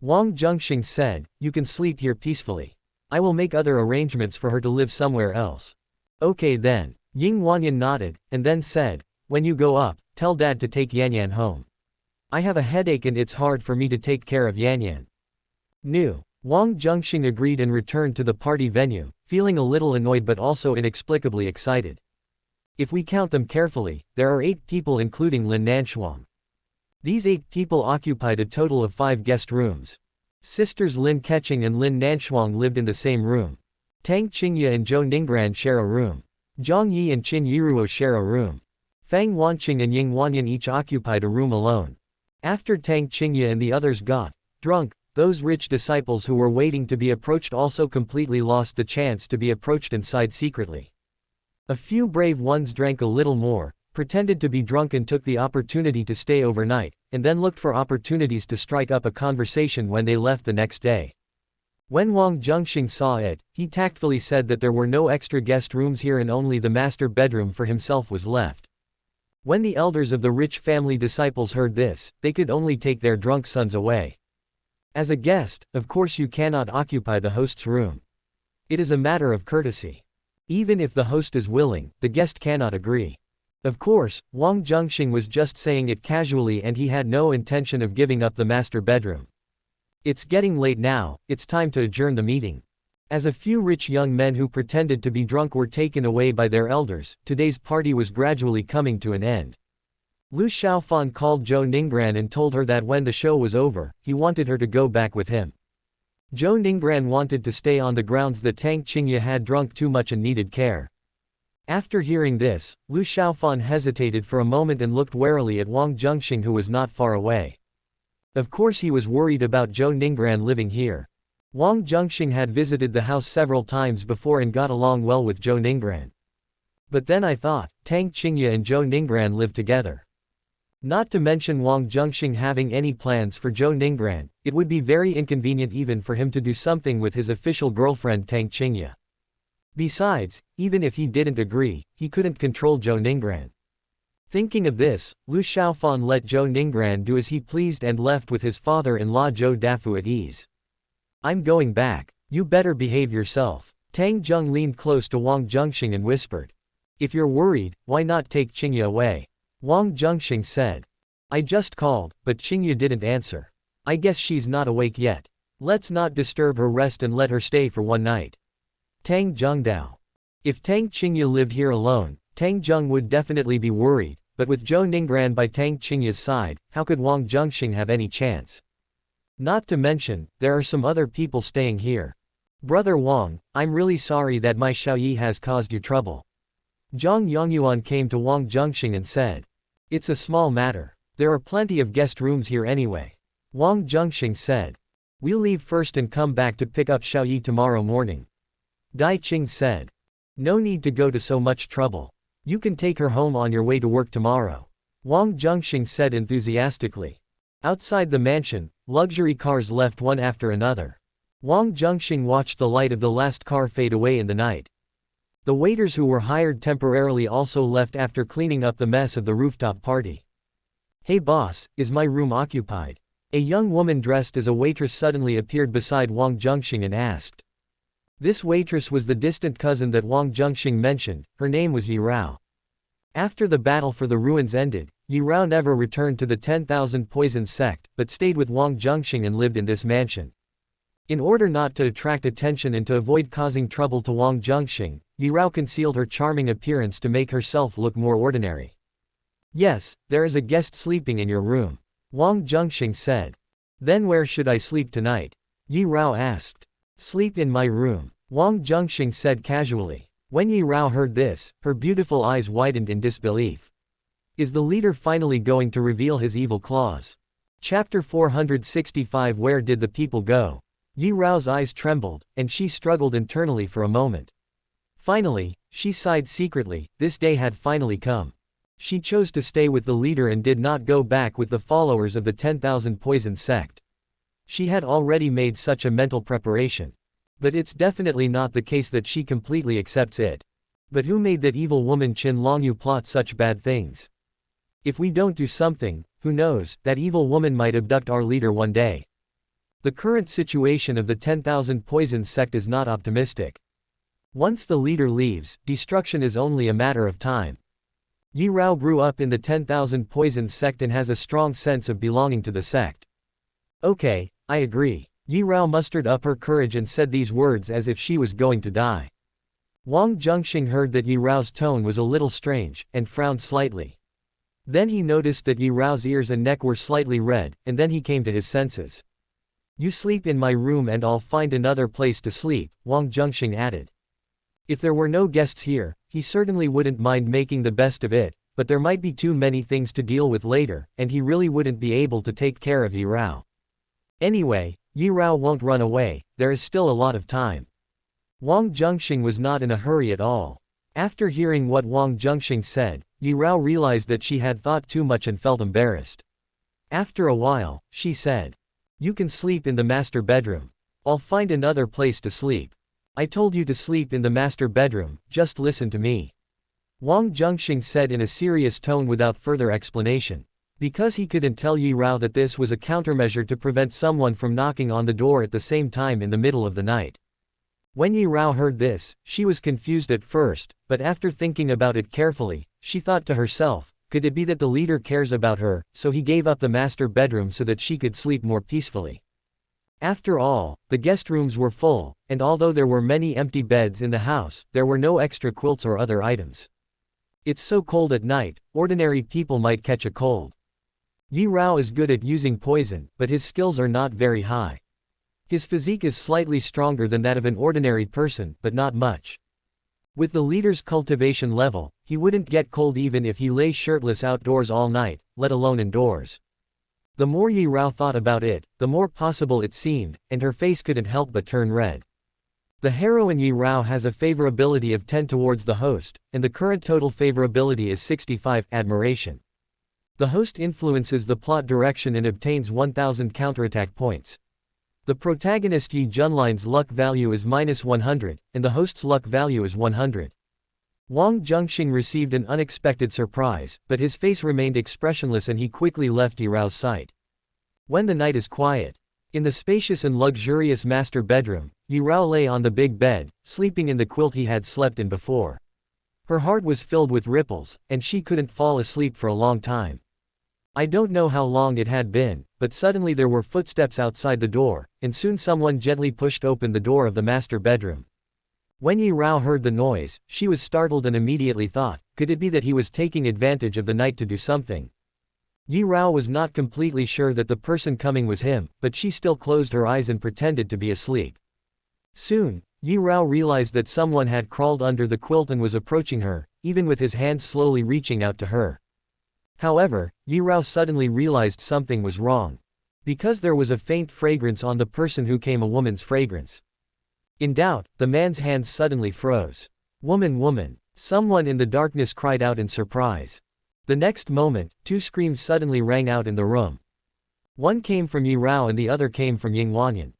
Wang Zhenxing said, you can sleep here peacefully. I will make other arrangements for her to live somewhere else. Okay then. Ying Wanyan nodded, and then said, when you go up, tell Dad to take Yanyan home. I have a headache and it's hard for me to take care of Yanyan. No. Wang Zhenxing agreed and returned to the party venue, feeling a little annoyed but also inexplicably excited. If we count them carefully, there are 8 people including Lin Nanshuang. These 8 people occupied a total of 5 guest rooms. Sisters Lin Keqing and Lin Nanshuang lived in the same room. Tang Qingye and Zhou Ningbran share a room. Zhang Yi and Qin Yiruo share a room. Fang Wanqing and Ying Wanyan each occupied a room alone. After Tang Qingye and the others got drunk, those rich disciples who were waiting to be approached also completely lost the chance to be approached inside secretly. A few brave ones drank a little more, pretended to be drunk and took the opportunity to stay overnight, and then looked for opportunities to strike up a conversation when they left the next day. When Wang Zhenxing saw it, he tactfully said that there were no extra guest rooms here and only the master bedroom for himself was left. When the elders of the rich family disciples heard this, they could only take their drunk sons away. As a guest, of course you cannot occupy the host's room. It is a matter of courtesy. Even if the host is willing, the guest cannot agree. Of course, Wang Zhenxing was just saying it casually and he had no intention of giving up the master bedroom. It's getting late now, it's time to adjourn the meeting. As a few rich young men who pretended to be drunk were taken away by their elders, today's party was gradually coming to an end. Lu Xiaofan called Zhou Ningbran and told her that when the show was over, he wanted her to go back with him. Zhou Ningbran wanted to stay on the grounds that Tang Qingye had drunk too much and needed care. After hearing this, Lu Xiaofan hesitated for a moment and looked warily at Wang Zhenxing who was not far away. Of course he was worried about Zhou Ningbran living here. Wang Zhenxing had visited the house several times before and got along well with Zhou Ningbran. But then I thought, Tang Qingye and Zhou Ningbran live together. Not to mention Wang Zhenxing having any plans for Zhou Ningbran, it would be very inconvenient even for him to do something with his official girlfriend Tang Qingye. Besides, even if he didn't agree, he couldn't control Zhou Ningbran. Thinking of this, Lu Xiaofan let Zhou Ningbran do as he pleased and left with his father-in-law Zhou Dafu at ease. I'm going back. You better behave yourself. Tang Zheng leaned close to Wang Zhenxing and whispered. If you're worried, why not take Qingye away? Wang Zhenxing said. I just called, but Qingye didn't answer. I guess she's not awake yet. Let's not disturb her rest and let her stay for one night. Tang Zhengdao. If Tang Qingye lived here alone, Tang Zheng would definitely be worried, but with Zhou Ningbran by Tang Qingye's side, how could Wang Zhenxing have any chance? Not to mention, there are some other people staying here. Brother Wang, I'm really sorry that my Xiaoyi has caused you trouble. Zhang Yongyuan came to Wang Zhenxing and said. It's a small matter. There are plenty of guest rooms here anyway. Wang Zhenxing said. We'll leave first and come back to pick up Xiaoyi tomorrow morning. Dai Qing said. No need to go to so much trouble. You can take her home on your way to work tomorrow. Wang Zhenxing said enthusiastically. Outside the mansion, luxury cars left one after another. Wang Zhenxing watched the light of the last car fade away in the night. The waiters who were hired temporarily also left after cleaning up the mess of the rooftop party. Hey boss, is my room occupied? A young woman dressed as a waitress suddenly appeared beside Wang Zhenxing and asked. This waitress was the distant cousin that Wang Zhenxing mentioned, her name was Yi Rao. After the battle for the ruins ended, Yi Rao never returned to the 10,000 Poison sect, but stayed with Wang Zhenxing and lived in this mansion. In order not to attract attention and to avoid causing trouble to Wang Zhenxing, Yi Rao concealed her charming appearance to make herself look more ordinary. Yes, there is a guest sleeping in your room. Wang Zhenxing said. Then where should I sleep tonight? Yi Rao asked. Sleep in my room, Wang Zhenxing said casually. When Yi Rao heard this, her beautiful eyes widened in disbelief. Is the leader finally going to reveal his evil claws? Chapter 465. Where did the people go? Yi Rao's eyes trembled, and she struggled internally for a moment. Finally, she sighed secretly. This day had finally come. She chose to stay with the leader and did not go back with the followers of the 10,000 Poison sect. She had already made such a mental preparation. But it's definitely not the case that she completely accepts it. But who made that evil woman Qin Longyu plot such bad things? If we don't do something, who knows, that evil woman might abduct our leader one day. The current situation of the 10,000 Poison sect is not optimistic. Once the leader leaves, destruction is only a matter of time. Yi Rao grew up in the 10,000 Poison sect and has a strong sense of belonging to the sect. Okay, I agree. Yi Rao mustered up her courage and said these words as if she was going to die. Wang Zhenxing heard that Yi Rao's tone was a little strange, and frowned slightly. Then he noticed that Yi Rao's ears and neck were slightly red, and then he came to his senses. You sleep in my room and I'll find another place to sleep, Wang Zhenxing added. If there were no guests here, he certainly wouldn't mind making the best of it, but there might be too many things to deal with later, and he really wouldn't be able to take care of Yi Rao. Anyway, Yi Rao won't run away, there is still a lot of time. Wang Zhenxing was not in a hurry at all. After hearing what Wang Zhenxing said, Yi Rao realized that she had thought too much and felt embarrassed. After a while, she said, "You can sleep in the master bedroom. I'll find another place to sleep. I told you to sleep in the master bedroom, just listen to me." Wang Zhenxing said in a serious tone without further explanation. Because he couldn't tell Yi Rao that this was a countermeasure to prevent someone from knocking on the door at the same time in the middle of the night. When Yi Rao heard this, she was confused at first, but after thinking about it carefully, she thought to herself, could it be that the leader cares about her, so he gave up the master bedroom so that she could sleep more peacefully? After all, the guest rooms were full, and although there were many empty beds in the house, there were no extra quilts or other items. It's so cold at night, ordinary people might catch a cold. Yi Rao is good at using poison, but his skills are not very high. His physique is slightly stronger than that of an ordinary person, but not much. With the leader's cultivation level, he wouldn't get cold even if he lay shirtless outdoors all night, let alone indoors. The more Yi Rao thought about it, the more possible it seemed, and her face couldn't help but turn red. The heroine Yi Rao has a favorability of 10 towards the host, and the current total favorability is 65, admiration. The host influences the plot direction and obtains 1000 counterattack points. The protagonist Yi Junline's luck value is -100, and the host's luck value is 100. Wang Zhenxing received an unexpected surprise, but his face remained expressionless and he quickly left Yi Rao's sight. When the night is quiet. In the spacious and luxurious master bedroom, Yi Rao lay on the big bed, sleeping in the quilt he had slept in before. Her heart was filled with ripples, and she couldn't fall asleep for a long time. I don't know how long it had been, but suddenly there were footsteps outside the door, and soon someone gently pushed open the door of the master bedroom. When Yi Rao heard the noise, she was startled and immediately thought, could it be that he was taking advantage of the night to do something? Yi Rao was not completely sure that the person coming was him, but she still closed her eyes and pretended to be asleep. Soon, Yi Rao realized that someone had crawled under the quilt and was approaching her, even with his hand slowly reaching out to her. However, Yi Rao suddenly realized something was wrong. Because there was a faint fragrance on the person who came, a woman's fragrance. In doubt, the man's hands suddenly froze. "Woman, woman!" Someone in the darkness cried out in surprise. The next moment, two screams suddenly rang out in the room. One came from Yi Rao and the other came from Ying Wanyan.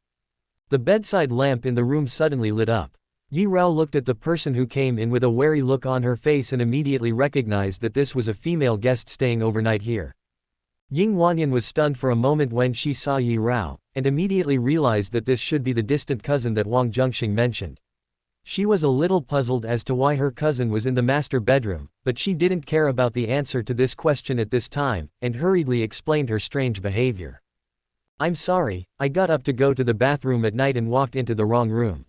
The bedside lamp in the room suddenly lit up. Yi Rao looked at the person who came in with a wary look on her face and immediately recognized that this was a female guest staying overnight here. Ying Wanyan was stunned for a moment when she saw Yi Rao, and immediately realized that this should be the distant cousin that Wang Zhenxing mentioned. She was a little puzzled as to why her cousin was in the master bedroom, but she didn't care about the answer to this question at this time, and hurriedly explained her strange behavior. "I'm sorry, I got up to go to the bathroom at night and walked into the wrong room."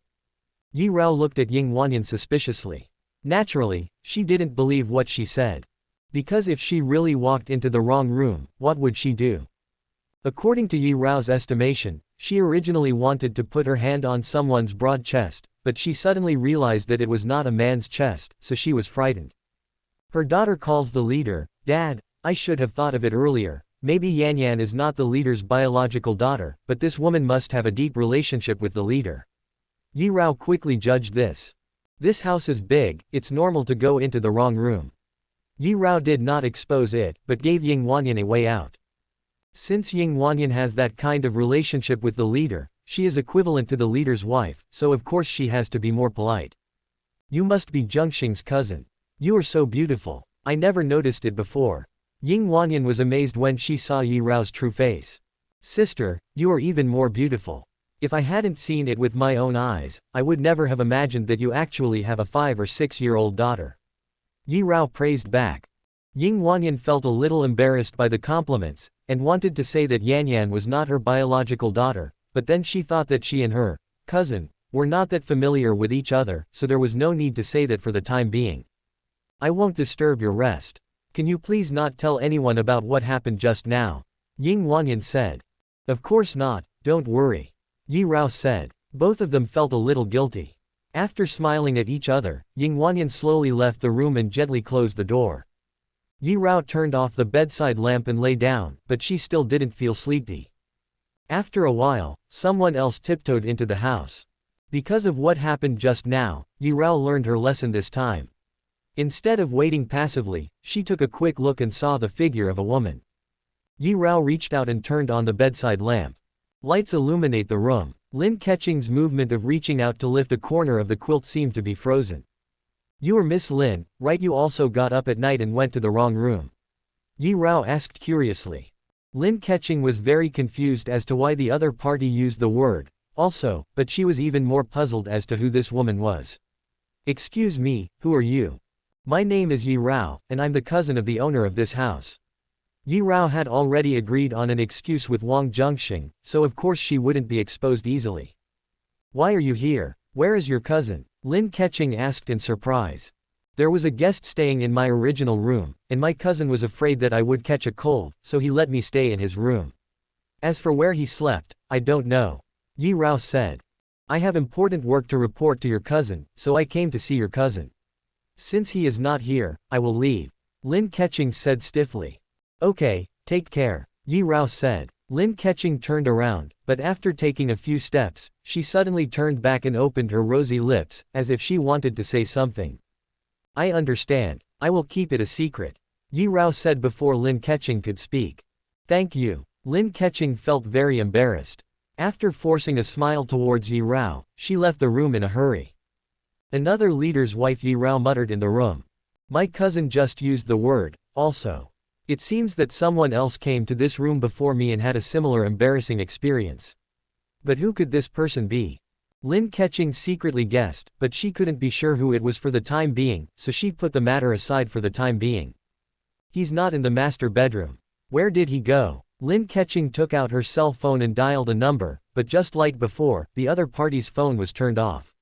Yi Rao looked at Ying Wanyan suspiciously. Naturally, she didn't believe what she said. Because if she really walked into the wrong room, what would she do? According to Yi Rao's estimation, she originally wanted to put her hand on someone's broad chest, but she suddenly realized that it was not a man's chest, so she was frightened. Her daughter calls the leader, Dad, I should have thought of it earlier. Maybe Yan Yan is not the leader's biological daughter, but this woman must have a deep relationship with the leader. Yi Rao quickly judged this. This house is big, it's normal to go into the wrong room. Yi Rao did not expose it, but gave Ying Wanyan a way out. Since Ying Wanyan has that kind of relationship with the leader, she is equivalent to the leader's wife, so of course she has to be more polite. You must be Zhenxing's cousin. You are so beautiful. I never noticed it before. Ying Wanyan was amazed when she saw Yi Rao's true face. Sister, you are even more beautiful. If I hadn't seen it with my own eyes, I would never have imagined that you actually have a 5 or 6-year-old daughter. Yi Rao praised back. Ying Wanyan felt a little embarrassed by the compliments, and wanted to say that Yan Yan was not her biological daughter, but then she thought that she and her cousin were not that familiar with each other, so there was no need to say that for the time being. I won't disturb your rest. Can you please not tell anyone about what happened just now? Ying Wanyan said. Of course not, don't worry. Yi Rao said. Both of them felt a little guilty. After smiling at each other, Ying Wanyan slowly left the room and gently closed the door. Yi Rao turned off the bedside lamp and lay down, but she still didn't feel sleepy. After a while, someone else tiptoed into the house. Because of what happened just now, Yi Rao learned her lesson this time. Instead of waiting passively, she took a quick look and saw the figure of a woman. Yi Rao reached out and turned on the bedside lamp. Lights illuminate the room. Lin Keqing's movement of reaching out to lift a corner of the quilt seemed to be frozen. You are Miss Lin, right? You also got up at night and went to the wrong room? Yi Rao asked curiously. Lin Keqing was very confused as to why the other party used the word also, but she was even more puzzled as to who this woman was. Excuse me, who are you? My name is Yi Rao, and I'm the cousin of the owner of this house. Yi Rao had already agreed on an excuse with Wang Zhenxing, so of course she wouldn't be exposed easily. Why are you here? Where is your cousin? Lin Keqing asked in surprise. There was a guest staying in my original room, and my cousin was afraid that I would catch a cold, so he let me stay in his room. As for where he slept, I don't know. Yi Rao said. I have important work to report to your cousin, so I came to see your cousin. Since he is not here, I will leave. Lin Keqing said stiffly. Okay, take care, Yi Rao said. Lin Keqing turned around, but after taking a few steps, she suddenly turned back and opened her rosy lips, as if she wanted to say something. I understand. I will keep it a secret, Yi Rao said before Lin Keqing could speak. Thank you. Lin Keqing felt very embarrassed. After forcing a smile towards Yi Rao, she left the room in a hurry. Another leader's wife Yi Rao muttered in the room. My cousin just used the word also. It seems that someone else came to this room before me and had a similar embarrassing experience. But who could this person be? Lin Keqing secretly guessed, but she couldn't be sure who it was for the time being, so she put the matter aside for the time being. He's not in the master bedroom. Where did he go? Lin Keqing took out her cell phone and dialed a number, but just like before, the other party's phone was turned off.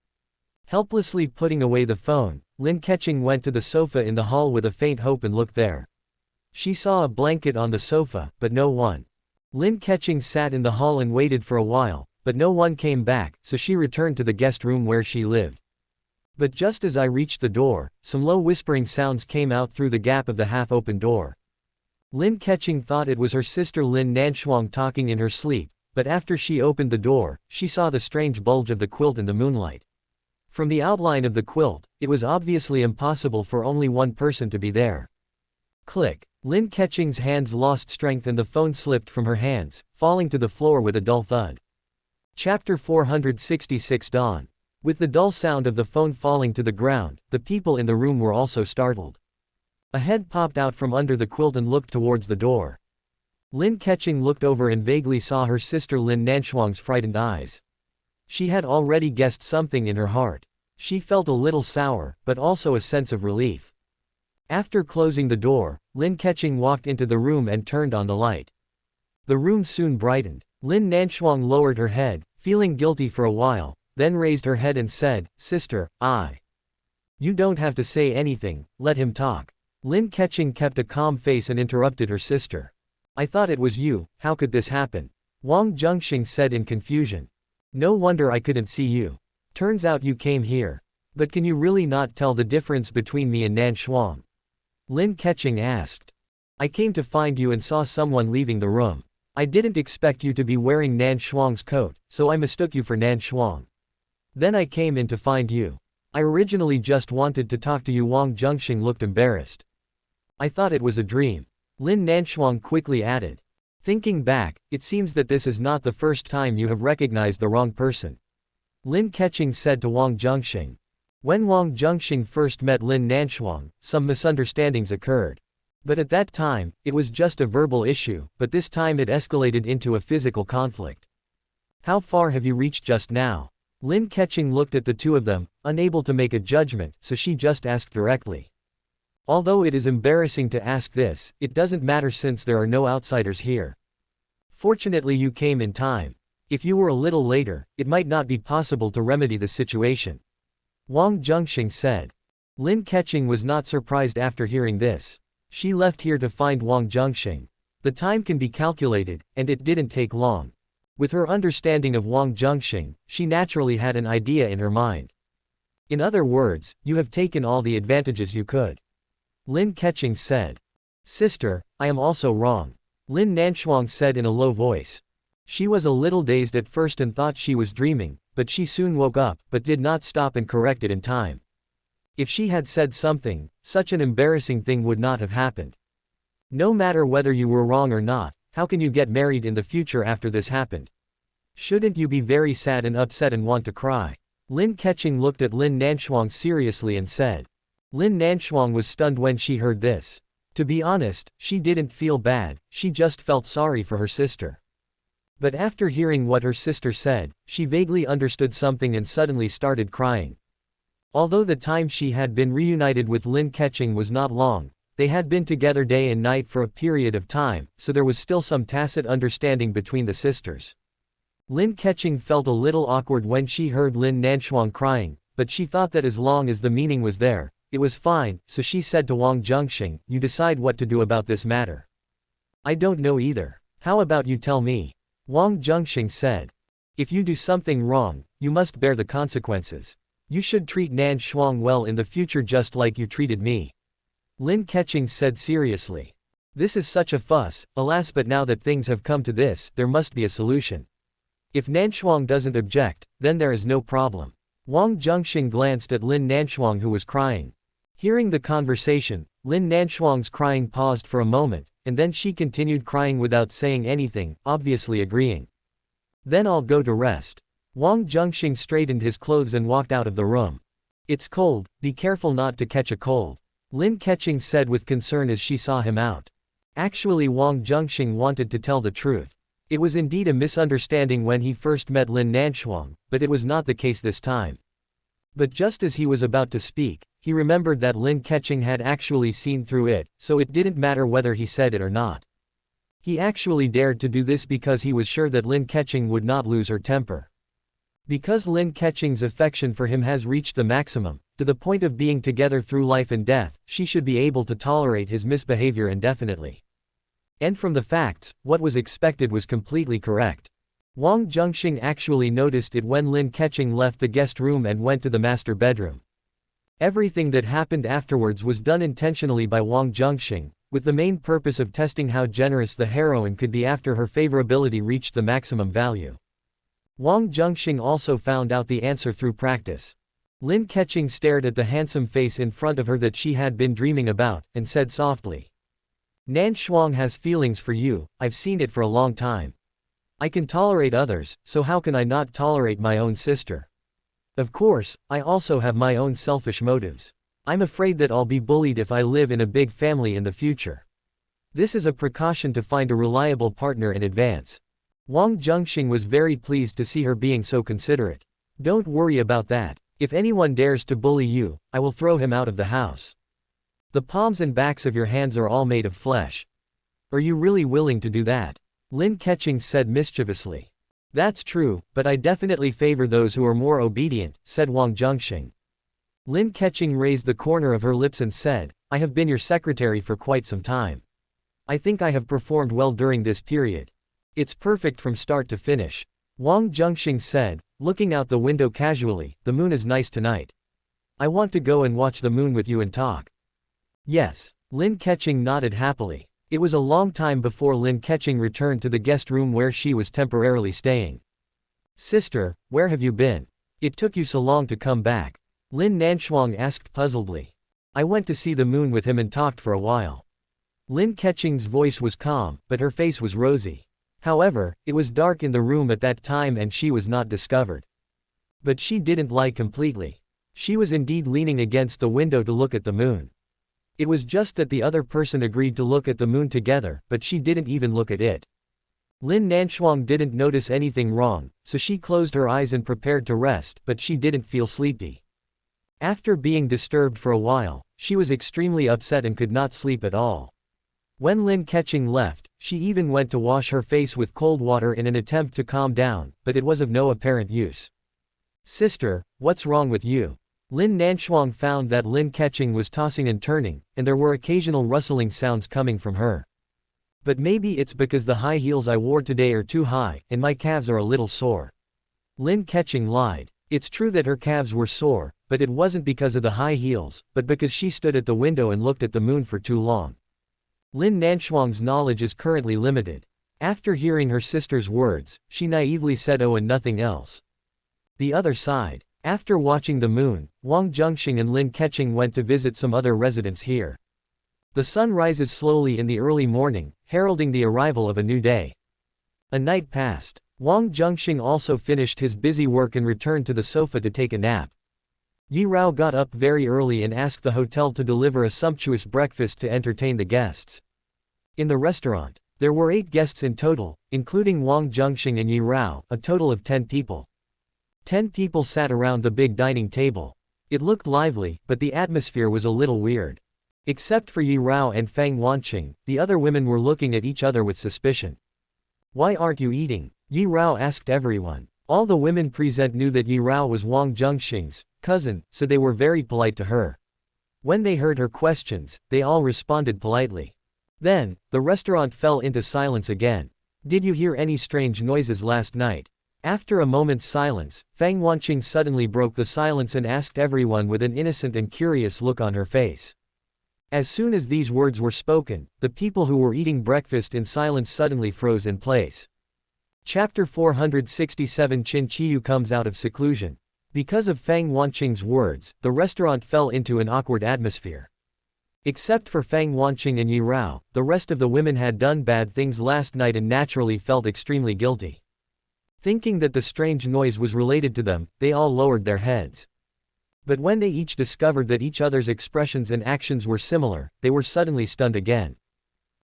Helplessly putting away the phone, Lin Keqing went to the sofa in the hall with a faint hope and looked there. She saw a blanket on the sofa, but no one. Lin Keqing sat in the hall and waited for a while, but no one came back, so she returned to the guest room where she lived. But just as I reached the door, some low whispering sounds came out through the gap of the half-open door. Lin Keqing thought it was her sister Lin Nanshuang talking in her sleep, but after she opened the door, she saw the strange bulge of the quilt in the moonlight. From the outline of the quilt, it was obviously impossible for only one person to be there. Click. Lin Keqing's hands lost strength and the phone slipped from her hands, falling to the floor with a dull thud. Chapter 466 Dawn. With the dull sound of the phone falling to the ground, the people in the room were also startled. A head popped out from under the quilt and looked towards the door. Lin Keqing looked over and vaguely saw her sister Lin Nanshuang's frightened eyes. She had already guessed something in her heart. She felt a little sour, but also a sense of relief. After closing the door, Lin Keqing walked into the room and turned on the light. The room soon brightened. Lin Nanshuang lowered her head, feeling guilty for a while, then raised her head and said, Sister, You don't have to say anything, let him talk. Lin Keqing kept a calm face and interrupted her sister. I thought it was you, how could this happen? Wang Zhenxing said in confusion. No wonder I couldn't see you. Turns out you came here. But can you really not tell the difference between me and Nanshuang? Lin Keqing asked. I came to find you and saw someone leaving the room. I didn't expect you to be wearing Nan Shuang's coat, so I mistook you for Nan Shuang. Then I came in to find you. I originally just wanted to talk to you. Wang Zhenxing looked embarrassed. I thought it was a dream. Lin Nanshuang quickly added. Thinking back, it seems that this is not the first time you have recognized the wrong person. Lin Keqing said to Wang Zhenxing. When Wang Zhenxing first met Lin Nanshuang, some misunderstandings occurred. But at that time, it was just a verbal issue, but this time it escalated into a physical conflict. How far have you reached just now? Lin Keqing looked at the two of them, unable to make a judgment, so she just asked directly. Although it is embarrassing to ask this, it doesn't matter since there are no outsiders here. Fortunately you came in time. If you were a little later, it might not be possible to remedy the situation. Wang Zhenxing said. Lin Keqing was not surprised after hearing this. She left here to find Wang Zhenxing. The time can be calculated, and it didn't take long. With her understanding of Wang Zhenxing, she naturally had an idea in her mind. In other words, you have taken all the advantages you could. Lin Keqing said. Sister, I am also wrong. Lin Nanshuang said in a low voice. She was a little dazed at first and thought she was dreaming, but she soon woke up, but did not stop and correct it in time. If she had said something, such an embarrassing thing would not have happened. No matter whether you were wrong or not, how can you get married in the future after this happened? Shouldn't you be very sad and upset and want to cry? Lin Keqing looked at Lin Nanshuang seriously and said. Lin Nanshuang was stunned when she heard this. To be honest, she didn't feel bad, she just felt sorry for her sister. But after hearing what her sister said, she vaguely understood something and suddenly started crying. Although the time she had been reunited with Lin Keqing was not long, they had been together day and night for a period of time, so there was still some tacit understanding between the sisters. Lin Keqing felt a little awkward when she heard Lin Nanshuang crying, but she thought that as long as the meaning was there, it was fine, so she said to Wang Zhenxing, you decide what to do about this matter. I don't know either. How about you tell me? Wang Zhenxing said. If you do something wrong, you must bear the consequences. You should treat Nan Shuang well in the future just like you treated me. Lin Keqing said seriously. This is such a fuss, alas, but now that things have come to this, there must be a solution. If Nan Shuang doesn't object, then there is no problem. Wang Zhenxing glanced at Lin Nanshuang who was crying. Hearing the conversation, Lin Nanshuang's crying paused for a moment, and then she continued crying without saying anything, obviously agreeing. Then I'll go to rest. Wang Zhenxing straightened his clothes and walked out of the room. It's cold, be careful not to catch a cold. Lin Keqing said with concern as she saw him out. Actually Wang Zhenxing wanted to tell the truth. It was indeed a misunderstanding when he first met Lin Nanshuang, but it was not the case this time. But just as he was about to speak, he remembered that Lin Keqing had actually seen through it, so it didn't matter whether he said it or not. He actually dared to do this because he was sure that Lin Keqing would not lose her temper. Because Lin Keqing's affection for him has reached the maximum, to the point of being together through life and death, she should be able to tolerate his misbehavior indefinitely. And from the facts, what was expected was completely correct. Wang Zhenxing actually noticed it when Lin Keqing left the guest room and went to the master bedroom. Everything that happened afterwards was done intentionally by Wang Zhenxing, with the main purpose of testing how generous the heroine could be after her favorability reached the maximum value. Wang Zhenxing also found out the answer through practice. Lin Keqing stared at the handsome face in front of her that she had been dreaming about, and said softly. Nan Shuang has feelings for you, I've seen it for a long time. I can tolerate others, so how can I not tolerate my own sister? Of course, I also have my own selfish motives. I'm afraid that I'll be bullied if I live in a big family in the future. This is a precaution to find a reliable partner in advance. Wang Zhenxing was very pleased to see her being so considerate. Don't worry about that. If anyone dares to bully you, I will throw him out of the house. The palms and backs of your hands are all made of flesh. Are you really willing to do that? Lin Keqing said mischievously. That's true, but I definitely favor those who are more obedient, said Wang Zhenxing. Lin Keqing raised the corner of her lips and said, I have been your secretary for quite some time. I think I have performed well during this period. It's perfect from start to finish. Wang Zhenxing said, looking out the window casually, the moon is nice tonight. I want to go and watch the moon with you and talk. Yes. Lin Keqing nodded happily. It was a long time before Lin Keqing returned to the guest room where she was temporarily staying. "Sister, where have you been? It took you so long to come back." Lin Nanshuang asked puzzledly. "I went to see the moon with him and talked for a while." Lin Keqing's voice was calm, but her face was rosy. However, it was dark in the room at that time and she was not discovered. But she didn't lie completely. She was indeed leaning against the window to look at the moon. It was just that the other person agreed to look at the moon together, but she didn't even look at it. Lin Nanshuang didn't notice anything wrong, so she closed her eyes and prepared to rest, but she didn't feel sleepy. After being disturbed for a while, she was extremely upset and could not sleep at all. When Lin Keqing left, she even went to wash her face with cold water in an attempt to calm down, but it was of no apparent use. "Sister, what's wrong with you?" Lin Nanshuang found that Lin Keqing was tossing and turning, and there were occasional rustling sounds coming from her. "But maybe it's because the high heels I wore today are too high, and my calves are a little sore." Lin Keqing lied. It's true that her calves were sore, but it wasn't because of the high heels, but because she stood at the window and looked at the moon for too long. Lin Nanshuang's knowledge is currently limited. After hearing her sister's words, she naively said oh and nothing else. The other side. After watching the moon, Wang Zhenxing and Lin Keqing went to visit some other residents here. The sun rises slowly in the early morning, heralding the arrival of a new day. A night passed. Wang Zhenxing also finished his busy work and returned to the sofa to take a nap. Yi Rao got up very early and asked the hotel to deliver a sumptuous breakfast to entertain the guests. In the restaurant, there were 8 guests in total, including Wang Zhenxing and Yi Rao, a total of 10 people. 10 people sat around the big dining table. It looked lively, but the atmosphere was a little weird. Except for Yi Rao and Fang Wanqing, the other women were looking at each other with suspicion. "Why aren't you eating?" Yi Rao asked everyone. All the women present knew that Yi Rao was Wang Zhenxing's cousin, so they were very polite to her. When they heard her questions, they all responded politely. Then, the restaurant fell into silence again. "Did you hear any strange noises last night?" After a moment's silence, Fang Wanqing suddenly broke the silence and asked everyone with an innocent and curious look on her face. As soon as these words were spoken, the people who were eating breakfast in silence suddenly froze in place. Chapter 467 Qin Qiyu comes out of seclusion. Because of Fang Wanqing's words, the restaurant fell into an awkward atmosphere. Except for Fang Wanqing and Yi Rao, the rest of the women had done bad things last night and naturally felt extremely guilty. Thinking that the strange noise was related to them, they all lowered their heads. But when they each discovered that each other's expressions and actions were similar, they were suddenly stunned again.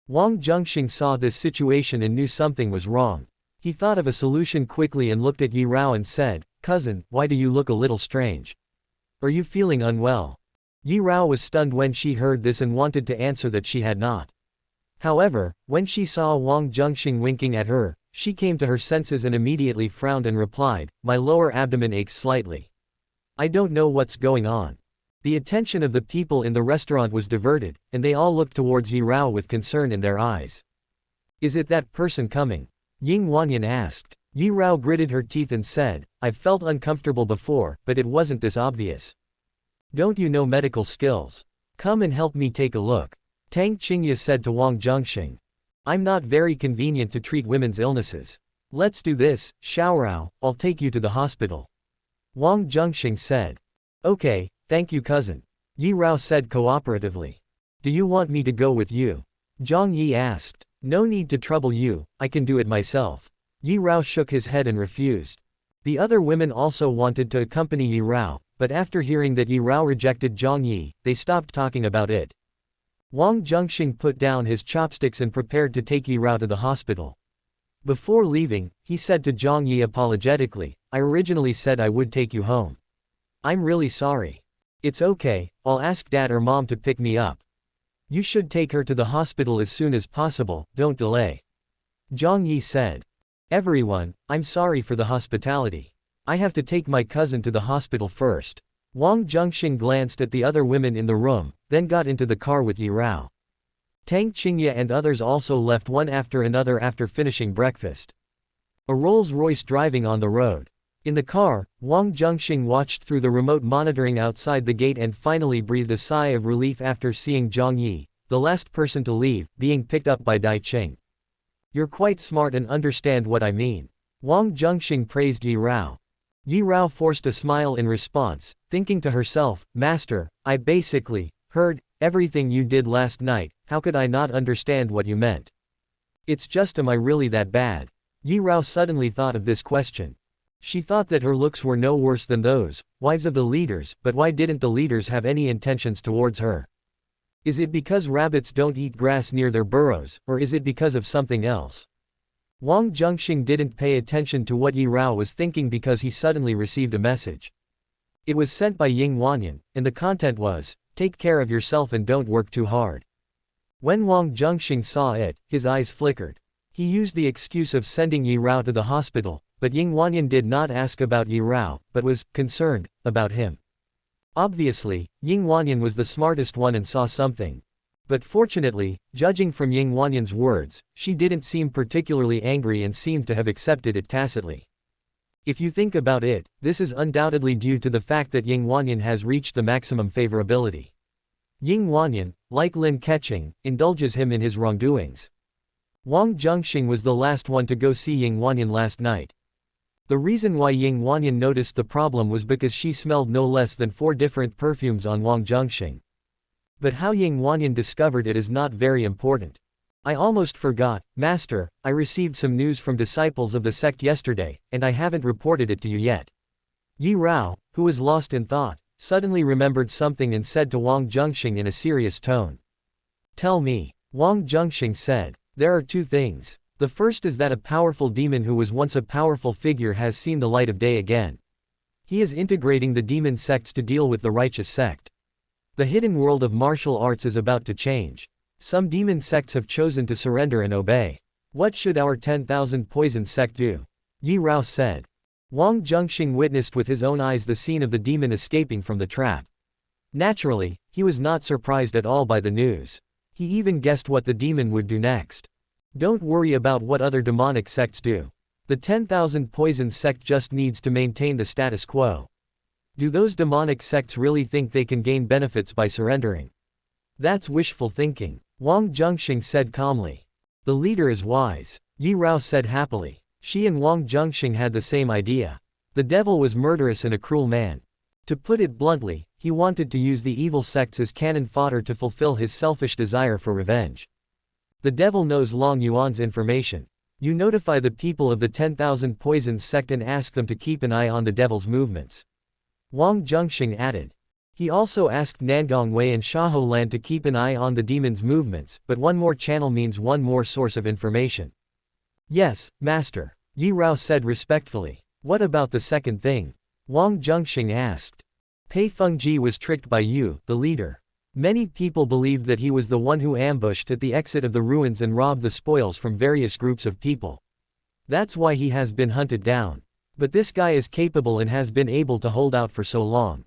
Wang Zhenxing saw this situation and knew something was wrong. He thought of a solution quickly and looked at Yi Rao and said, "Cousin, why do you look a little strange? Are you feeling unwell?" Yi Rao was stunned when she heard this and wanted to answer that she had not. However, when she saw Wang Zhenxing winking at her, she came to her senses and immediately frowned and replied, "My lower abdomen aches slightly. I don't know what's going on." The attention of the people in the restaurant was diverted, and they all looked towards Yi Rao with concern in their eyes. "Is it that person coming?" Ying Wanyan asked. Yi Rao gritted her teeth and said, "I've felt uncomfortable before, but it wasn't this obvious. Don't you know medical skills? Come and help me take a look." Tang Qingye said to Wang Zhenxing. "I'm not very convenient to treat women's illnesses. Let's do this, Xiaorao, I'll take you to the hospital." Wang Zhenxing said. "Okay, thank you cousin." Yi Rao said cooperatively. "Do you want me to go with you?" Zhang Yi asked. "No need to trouble you, I can do it myself." Yi Rao shook his head and refused. The other women also wanted to accompany Yi Rao, but after hearing that Yi Rao rejected Zhang Yi, they stopped talking about it. Wang Zhenxing put down his chopsticks and prepared to take Yi Rao to the hospital. Before leaving, he said to Zhang Yi apologetically, "I originally said I would take you home. I'm really sorry. It's okay, I'll ask Dad or Mom to pick me up. You should take her to the hospital as soon as possible, don't delay." Zhang Yi said. "Everyone, I'm sorry for the hospitality. I have to take my cousin to the hospital first." Wang Zhenxing glanced at the other women in the room, then got into the car with Yi Rao. Tang Qingye and others also left one after another after finishing breakfast. A Rolls-Royce driving on the road. In the car, Wang Zhenxing watched through the remote monitoring outside the gate and finally breathed a sigh of relief after seeing Zhang Yi, the last person to leave, being picked up by Dai Ching. You're quite smart and understand what I mean. Wang Zhenxing praised Yi Rao. Yi Rao forced a smile in response, thinking to herself, Master, I basically heard everything you did last night, how could I not understand what you meant? It's just, am I really that bad? Yi Rao suddenly thought of this question. She thought that her looks were no worse than those wives of the leaders, but why didn't the leaders have any intentions towards her? Is it because rabbits don't eat grass near their burrows, or is it because of something else? Wang Zhenxing didn't pay attention to what Yi Rao was thinking because he suddenly received a message. It was sent by Ying Wanyan, and the content was, take care of yourself and don't work too hard. When Wang Zhenxing saw it, his eyes flickered. He used the excuse of sending Yi Rao to the hospital, but Ying Wanyan did not ask about Yi Rao, but was concerned about him. Obviously, Ying Wanyan was the smartest one and saw something. But fortunately, judging from Ying Wanyan's words, she didn't seem particularly angry and seemed to have accepted it tacitly. If you think about it, this is undoubtedly due to the fact that Ying Wanyan has reached the maximum favorability. Ying Wanyan, like Lin Keqing, indulges him in his wrongdoings. Wang Zhenxing was the last one to go see Ying Wanyan last night. The reason why Ying Wanyan noticed the problem was because she smelled no less than 4 different perfumes on Wang Zhenxing. But how Ying Wanyan discovered it is not very important. I almost forgot, Master, I received some news from disciples of the sect yesterday, and I haven't reported it to you yet. Yi Rao, who was lost in thought, suddenly remembered something and said to Wang Zhenxing in a serious tone. Tell me. Wang Zhenxing said. There are 2 things. The first is that a powerful demon who was once a powerful figure has seen the light of day again. He is integrating the demon sects to deal with the righteous sect. The hidden world of martial arts is about to change. Some demon sects have chosen to surrender and obey. What should our 10,000 poison sect do? Yi Rao said. Wang Zhenxing witnessed with his own eyes the scene of the demon escaping from the trap. Naturally, he was not surprised at all by the news. He even guessed what the demon would do next. Don't worry about what other demonic sects do. The 10,000 poison sect just needs to maintain the status quo. Do those demonic sects really think they can gain benefits by surrendering? That's wishful thinking. Wang Zhenxing said calmly. The leader is wise. Yi Rao said happily. She and Wang Zhenxing had the same idea. The devil was murderous and a cruel man. To put it bluntly, he wanted to use the evil sects as cannon fodder to fulfill his selfish desire for revenge. The devil knows Long Yuan's information. You notify the people of the 10,000 poison sect and ask them to keep an eye on the devil's movements. Wang Zhenxing added. He also asked Nangong Wei and Shaho Lan to keep an eye on the demon's movements, but one more channel means one more source of information. Yes, Master. Yi Rao said respectfully. What about the second thing? Wang Zhenxing asked. Pei Fengji was tricked by you, the leader. Many people believed that he was the one who ambushed at the exit of the ruins and robbed the spoils from various groups of people. That's why he has been hunted down. But this guy is capable and has been able to hold out for so long.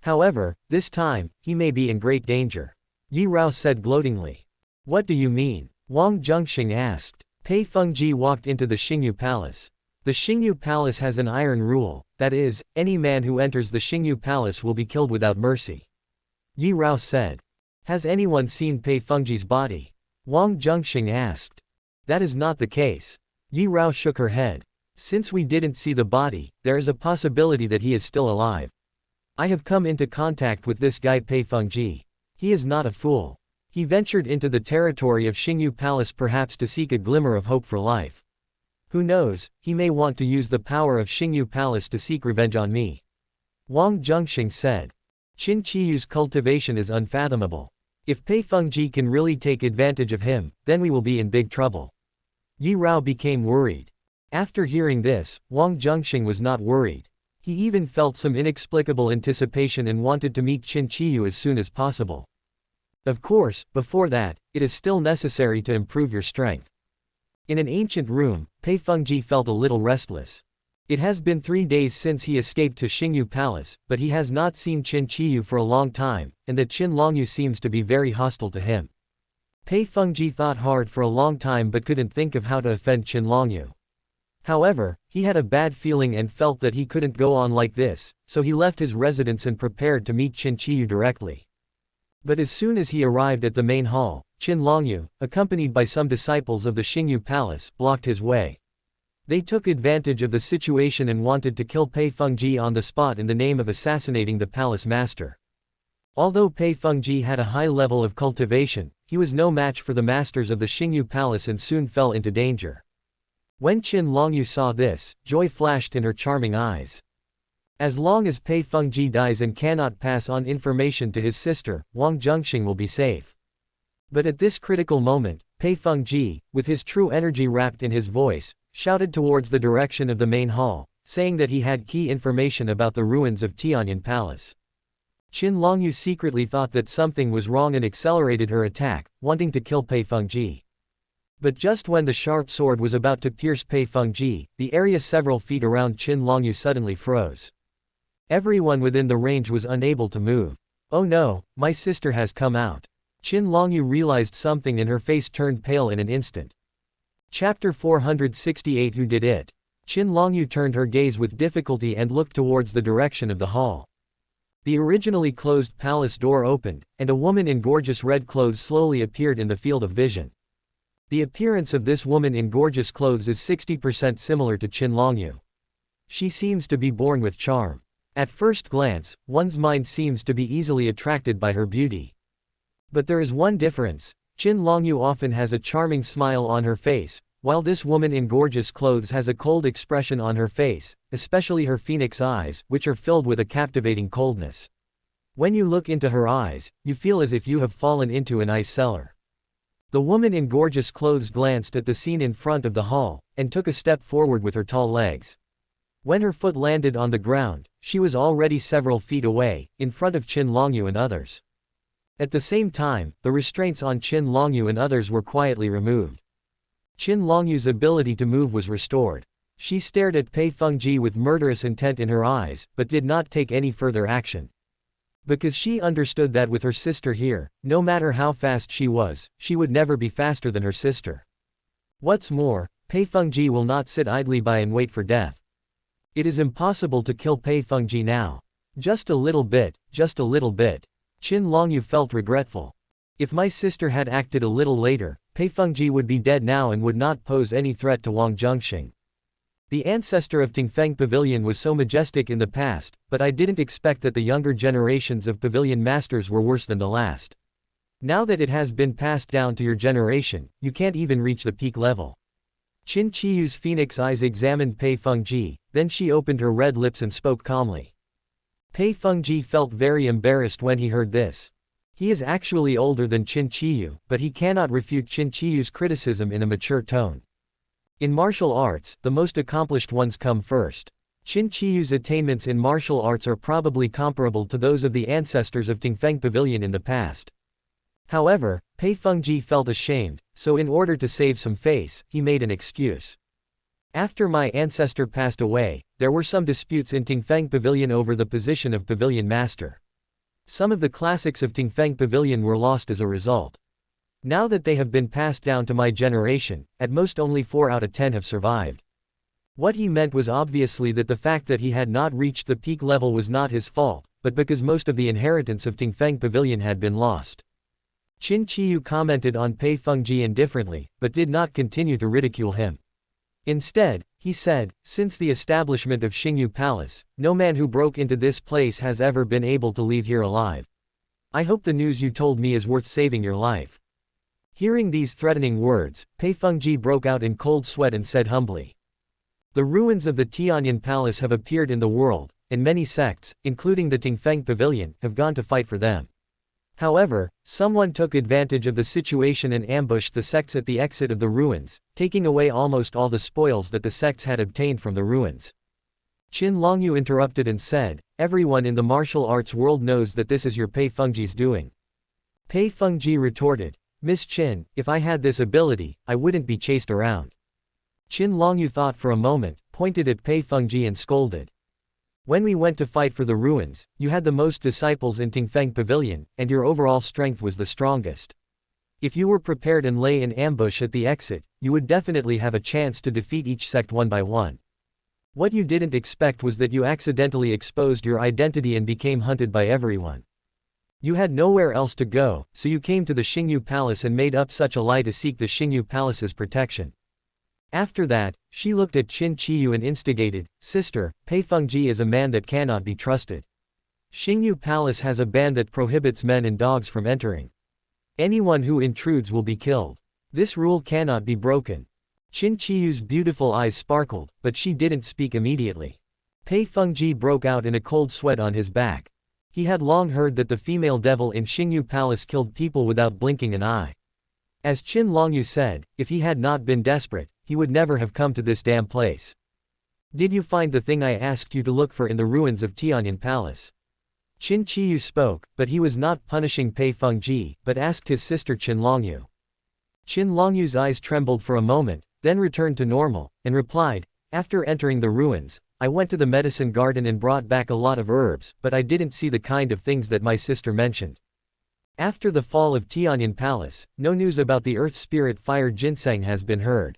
However, this time, he may be in great danger. Yi Rao said gloatingly. What do you mean? Wang Zhenxing asked. Pei Fengji walked into the Xingyu Palace. The Xingyu Palace has an iron rule, that is, any man who enters the Xingyu Palace will be killed without mercy. Yi Rao said. Has anyone seen Pei Fengji's body? Wang Zhenxing asked. That is not the case. Yi Rao shook her head. Since we didn't see the body, there is a possibility that he is still alive. I have come into contact with this guy Pei Fengji. He is not a fool. He ventured into the territory of Xingyu Palace perhaps to seek a glimmer of hope for life. Who knows, he may want to use the power of Xingyu Palace to seek revenge on me. Wang Zhenxing said. Qin Qiyu's cultivation is unfathomable. If Pei Fengji can really take advantage of him, then we will be in big trouble. Yi Rao became worried. After hearing this, Wang Zhenxing was not worried. He even felt some inexplicable anticipation and wanted to meet Qin Qiyu as soon as possible. Of course, before that, it is still necessary to improve your strength. In an ancient room, Pei Fengji felt a little restless. It has been 3 days since he escaped to Xingyu Palace, but he has not seen Qin Qiyu for a long time, and that Qin Longyu seems to be very hostile to him. Pei Fengji thought hard for a long time but couldn't think of how to offend Qin Longyu. However, he had a bad feeling and felt that he couldn't go on like this, so he left his residence and prepared to meet Qin Qiyu directly. But as soon as he arrived at the main hall, Qin Longyu, accompanied by some disciples of the Xingyu Palace, blocked his way. They took advantage of the situation and wanted to kill Pei Fengji on the spot in the name of assassinating the palace master. Although Pei Fengji had a high level of cultivation, he was no match for the masters of the Xingyu Palace and soon fell into danger. When Qin Longyu saw this, joy flashed in her charming eyes. As long as Pei Fengji dies and cannot pass on information to his sister, Wang Zhenxing will be safe. But at this critical moment, Pei Fengji, with his true energy wrapped in his voice, shouted towards the direction of the main hall, saying that he had key information about the ruins of Tianyan Palace. Qin Longyu secretly thought that something was wrong and accelerated her attack, wanting to kill Pei Fengji. But just when the sharp sword was about to pierce Pei Fengji, the area several feet around Qin Longyu suddenly froze. Everyone within the range was unable to move. Oh no, my sister has come out. Qin Longyu realized something and her face turned pale in an instant. Chapter 468 Who Did It? Qin Longyu turned her gaze with difficulty and looked towards the direction of the hall. The originally closed palace door opened, and a woman in gorgeous red clothes slowly appeared in the field of vision. The appearance of this woman in gorgeous clothes is 60% similar to Qin Longyu. She seems to be born with charm. At first glance, one's mind seems to be easily attracted by her beauty. But there is one difference. Qin Longyu often has a charming smile on her face, while this woman in gorgeous clothes has a cold expression on her face, especially her phoenix eyes, which are filled with a captivating coldness. When you look into her eyes, you feel as if you have fallen into an ice cellar. The woman in gorgeous clothes glanced at the scene in front of the hall, and took a step forward with her tall legs. When her foot landed on the ground, she was already several feet away, in front of Qin Longyu and others. At the same time, the restraints on Qin Longyu and others were quietly removed. Qin Longyu's ability to move was restored. She stared at Pei Fengji with murderous intent in her eyes, but did not take any further action. Because she understood that with her sister here, no matter how fast she was, she would never be faster than her sister. What's more, Pei Fengji will not sit idly by and wait for death. It is impossible to kill Pei Fengji now. Just a little bit, just a little bit. Qin Longyu felt regretful. If my sister had acted a little later, Pei Fengji would be dead now and would not pose any threat to Wang Zhenxing. The ancestor of Tingfeng Pavilion was so majestic in the past, but I didn't expect that the younger generations of pavilion masters were worse than the last. Now that it has been passed down to your generation, you can't even reach the peak level. Qin Qiyu's phoenix eyes examined Pei Fengji, then she opened her red lips and spoke calmly. Pei Fengji felt very embarrassed when he heard this. He is actually older than Qin Qiyu, but he cannot refute Qin Qiyu's criticism in a mature tone. In martial arts, the most accomplished ones come first. Qin Qiyu's attainments in martial arts are probably comparable to those of the ancestors of Tingfeng Pavilion in the past. However, Pei Fengji felt ashamed, so in order to save some face, he made an excuse. After my ancestor passed away, there were some disputes in Tingfeng Pavilion over the position of pavilion master. Some of the classics of Tingfeng Pavilion were lost as a result. Now that they have been passed down to my generation, at most only 4 out of 10 have survived. What he meant was obviously that the fact that he had not reached the peak level was not his fault, but because most of the inheritance of Tingfeng Pavilion had been lost. Qin Qiyu commented on Pei Fengji indifferently, but did not continue to ridicule him. Instead, he said, since the establishment of Xingyu Palace, no man who broke into this place has ever been able to leave here alive. I hope the news you told me is worth saving your life. Hearing these threatening words, Pei Fengji broke out in cold sweat and said humbly. The ruins of the Tianyan Palace have appeared in the world, and many sects, including the Tingfeng Pavilion, have gone to fight for them. However, someone took advantage of the situation and ambushed the sects at the exit of the ruins, taking away almost all the spoils that the sects had obtained from the ruins. Qin Longyu interrupted and said, everyone in the martial arts world knows that this is your Pei Fengji's doing. Pei Fengji retorted, Miss Qin, if I had this ability, I wouldn't be chased around. Qin Longyu thought for a moment, pointed at Pei Fengji and scolded. When we went to fight for the ruins, you had the most disciples in Tingfeng Pavilion, and your overall strength was the strongest. If you were prepared and lay in ambush at the exit, you would definitely have a chance to defeat each sect one by one. What you didn't expect was that you accidentally exposed your identity and became hunted by everyone. You had nowhere else to go, so you came to the Xingyu Palace and made up such a lie to seek the Xingyu Palace's protection. After that, she looked at Qin Qiyu and instigated, Sister, Pei Fengji is a man that cannot be trusted. Xingyu Palace has a ban that prohibits men and dogs from entering. Anyone who intrudes will be killed. This rule cannot be broken. Qin Qiyu's beautiful eyes sparkled, but she didn't speak immediately. Pei Fengji broke out in a cold sweat on his back. He had long heard that the female devil in Xingyu Palace killed people without blinking an eye. As Qin Longyu said, if he had not been desperate, he would never have come to this damn place. Did you find the thing I asked you to look for in the ruins of Tianyan Palace? Qin Qiyu spoke, but he was not punishing Pei Fengji, but asked his sister Qin Longyu. Qin Longyu's eyes trembled for a moment, then returned to normal, and replied, After entering the ruins, I went to the medicine garden and brought back a lot of herbs, but I didn't see the kind of things that my sister mentioned. After the fall of Tianyan Palace, no news about the earth spirit fire ginseng has been heard.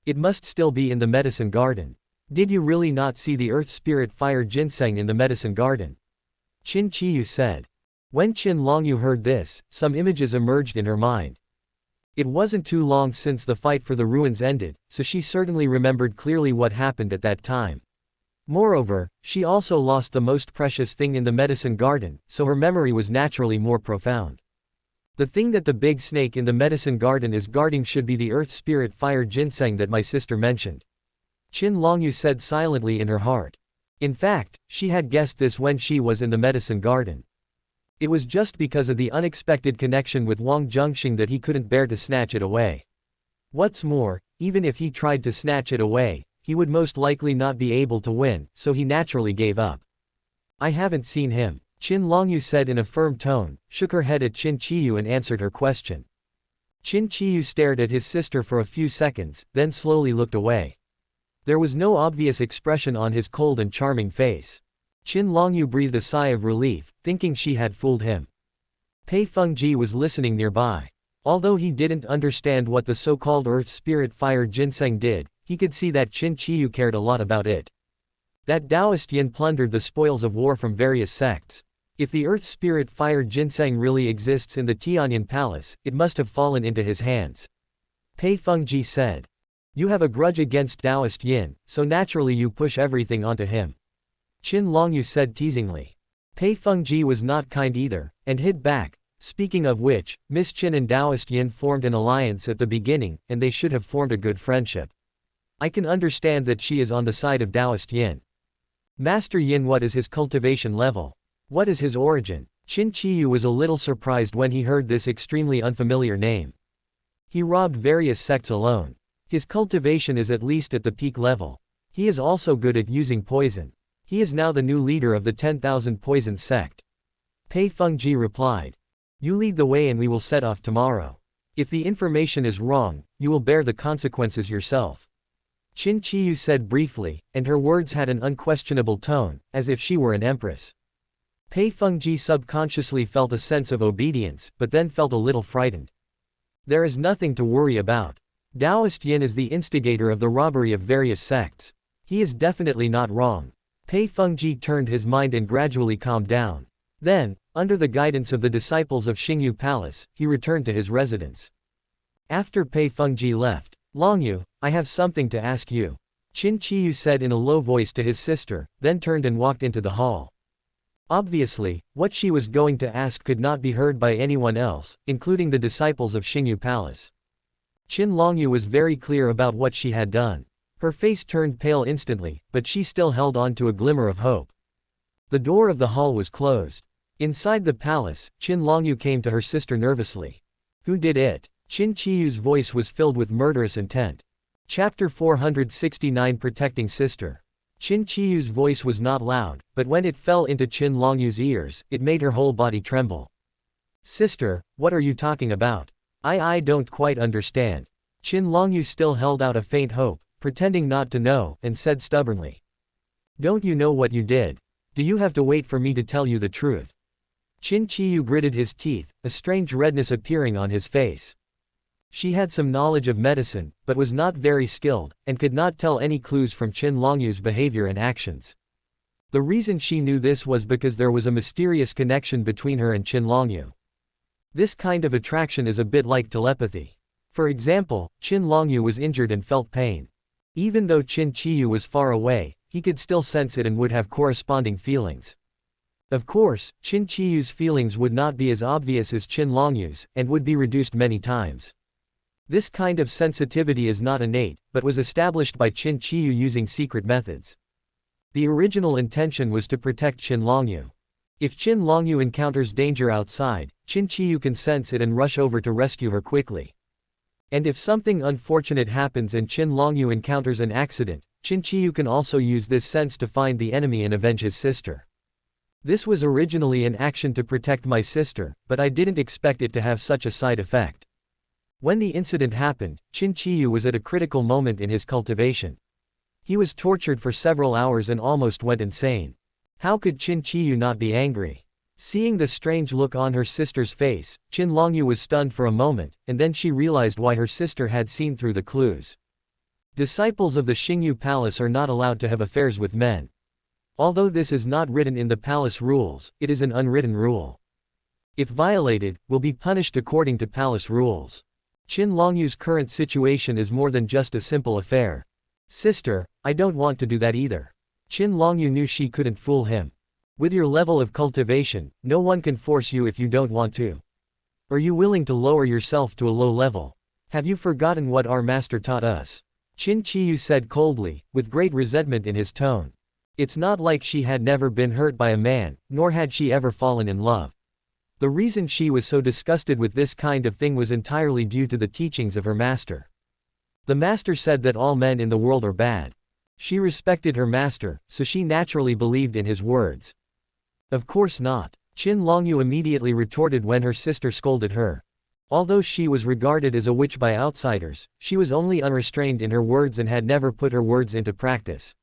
It must still be in the medicine garden. Did you really not see the earth spirit fire ginseng in the medicine garden? Qin Qiyu said. When Qin Longyu heard this, some images emerged in her mind. It wasn't too long since the fight for the ruins ended, so she certainly remembered clearly what happened at that time. Moreover, she also lost the most precious thing in the medicine garden, so her memory was naturally more profound. The thing that the big snake in the medicine garden is guarding should be the earth spirit fire ginseng that my sister mentioned. Qin Longyu said silently in her heart. In fact, she had guessed this when she was in the medicine garden. It was just because of the unexpected connection with Wang Zhenxing that he couldn't bear to snatch it away. What's more, even if he tried to snatch it away, he would most likely not be able to win, so he naturally gave up. I haven't seen him, Qin Longyu said in a firm tone, shook her head at Qin Qiyu and answered her question. Qin Qiyu stared at his sister for a few seconds, then slowly looked away. There was no obvious expression on his cold and charming face. Qin Longyu breathed a sigh of relief, thinking she had fooled him. Pei Fengji was listening nearby. Although he didn't understand what the so-called earth spirit fire ginseng did, he could see that Qin Qiyu cared a lot about it. That Taoist yin plundered the spoils of war from various sects. If the earth spirit fire ginseng really exists in the Tianyan Palace, it must have fallen into his hands. Pei Fengji said. You have a grudge against Taoist yin, so naturally you push everything onto him. Qin Longyu said teasingly. Pei Fengji was not kind either, and hid back. Speaking of which, Miss Qin and Taoist yin formed an alliance at the beginning, and they should have formed a good friendship. I can understand that she is on the side of Taoist yin. Master Yin, what is his cultivation level? What is his origin? Qin Qiyu was a little surprised when he heard this extremely unfamiliar name. He robbed various sects alone. His cultivation is at least at the peak level. He is also good at using poison. He is now the new leader of the 10,000 Poison sect. Pei Fengji replied. You lead the way and we will set off tomorrow. If the information is wrong, you will bear the consequences yourself. Qin Qiyu said briefly, and her words had an unquestionable tone, as if she were an empress. Pei Fengji subconsciously felt a sense of obedience, but then felt a little frightened. There is nothing to worry about. Taoist yin is the instigator of the robbery of various sects. He is definitely not wrong. Pei Fengji turned his mind and gradually calmed down. Then, under the guidance of the disciples of Xingyu Palace, he returned to his residence. After Pei Fengji left, Longyu, I have something to ask you. Qin Qiyu said in a low voice to his sister, then turned and walked into the hall. Obviously, what she was going to ask could not be heard by anyone else, including the disciples of Xingyu Palace. Qin Longyu was very clear about what she had done. Her face turned pale instantly, but she still held on to a glimmer of hope. The door of the hall was closed. Inside the palace, Qin Longyu came to her sister nervously. Who did it? Qin Qiyu's voice was filled with murderous intent. Chapter 469 Protecting Sister. Qin Qiyu's voice was not loud, but when it fell into Qin Longyu's ears, it made her whole body tremble. Sister, what are you talking about? I don't quite understand. Qin Longyu still held out a faint hope, pretending not to know, and said stubbornly. Don't you know what you did? Do you have to wait for me to tell you the truth? Qin Qiyu gritted his teeth, a strange redness appearing on his face. She had some knowledge of medicine, but was not very skilled, and could not tell any clues from Qin Longyu's behavior and actions. The reason she knew this was because there was a mysterious connection between her and Qin Longyu. This kind of attraction is a bit like telepathy. For example, Qin Longyu was injured and felt pain. Even though Qin Qiyu was far away, he could still sense it and would have corresponding feelings. Of course, Qin Qiyu's feelings would not be as obvious as Qin Longyu's, and would be reduced many times. This kind of sensitivity is not innate, but was established by Qin Qiyu using secret methods. The original intention was to protect Qin Longyu. If Qin Longyu encounters danger outside, Qin Qiyu can sense it and rush over to rescue her quickly. And if something unfortunate happens and Qin Longyu encounters an accident, Qin Qiyu can also use this sense to find the enemy and avenge his sister. This was originally an action to protect my sister, but I didn't expect it to have such a side effect. When the incident happened, Qin Qiyu was at a critical moment in his cultivation. He was tortured for several hours and almost went insane. How could Qin Qiyu not be angry? Seeing the strange look on her sister's face, Qin Longyu was stunned for a moment, and then she realized why her sister had seen through the clues. Disciples of the Xingyu Palace are not allowed to have affairs with men. Although this is not written in the palace rules, it is an unwritten rule. If violated, will be punished according to palace rules. Qin Longyu's current situation is more than just a simple affair. Sister, I don't want to do that either. Qin Longyu knew she couldn't fool him. With your level of cultivation, no one can force you if you don't want to. Are you willing to lower yourself to a low level? Have you forgotten what our master taught us? Qin Qiyu said coldly, with great resentment in his tone. It's not like she had never been hurt by a man, nor had she ever fallen in love. The reason she was so disgusted with this kind of thing was entirely due to the teachings of her master. The master said that all men in the world are bad. She respected her master, so she naturally believed in his words. Of course not. Qin Longyu immediately retorted when her sister scolded her. Although she was regarded as a witch by outsiders, she was only unrestrained in her words and had never put her words into practice.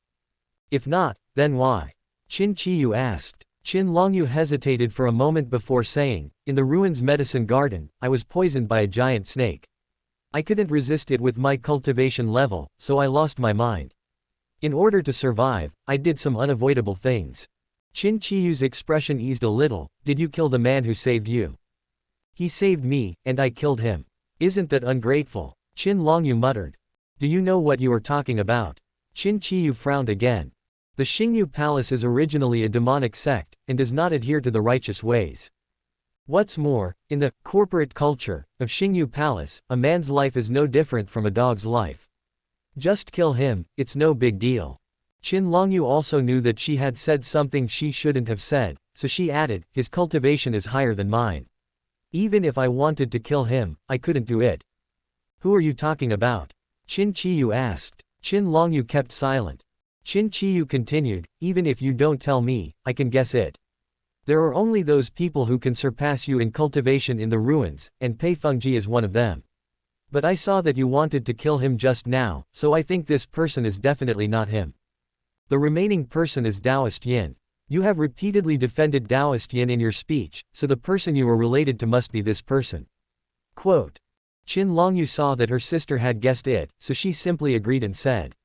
If not, then why? Qin Qiyu asked. Qin Longyu hesitated for a moment before saying, in the ruins medicine garden, I was poisoned by a giant snake. I couldn't resist it with my cultivation level, so I lost my mind. In order to survive, I did some unavoidable things. Qin Qiyu's expression eased a little. Did you kill the man who saved you? He saved me, and I killed him. Isn't that ungrateful? Qin Longyu muttered. Do you know what you are talking about? Qin Qiyu frowned again. The Xingyu Palace is originally a demonic sect, and does not adhere to the righteous ways. What's more, in the corporate culture of Xingyu Palace, a man's life is no different from a dog's life. Just kill him, it's no big deal. Qin Longyu also knew that she had said something she shouldn't have said, so she added, his cultivation is higher than mine. Even if I wanted to kill him, I couldn't do it. Who are you talking about? Qin Qiyu asked. Qin Longyu kept silent. Qin Qiyu continued, even if you don't tell me, I can guess it. There are only those people who can surpass you in cultivation in the ruins, and Pei Fengji is one of them. But I saw that you wanted to kill him just now, so I think this person is definitely not him. The remaining person is Taoist Yin. You have repeatedly defended Taoist Yin in your speech, so the person you are related to must be this person. Quote. Qin Longyu saw that her sister had guessed it, so she simply agreed and said,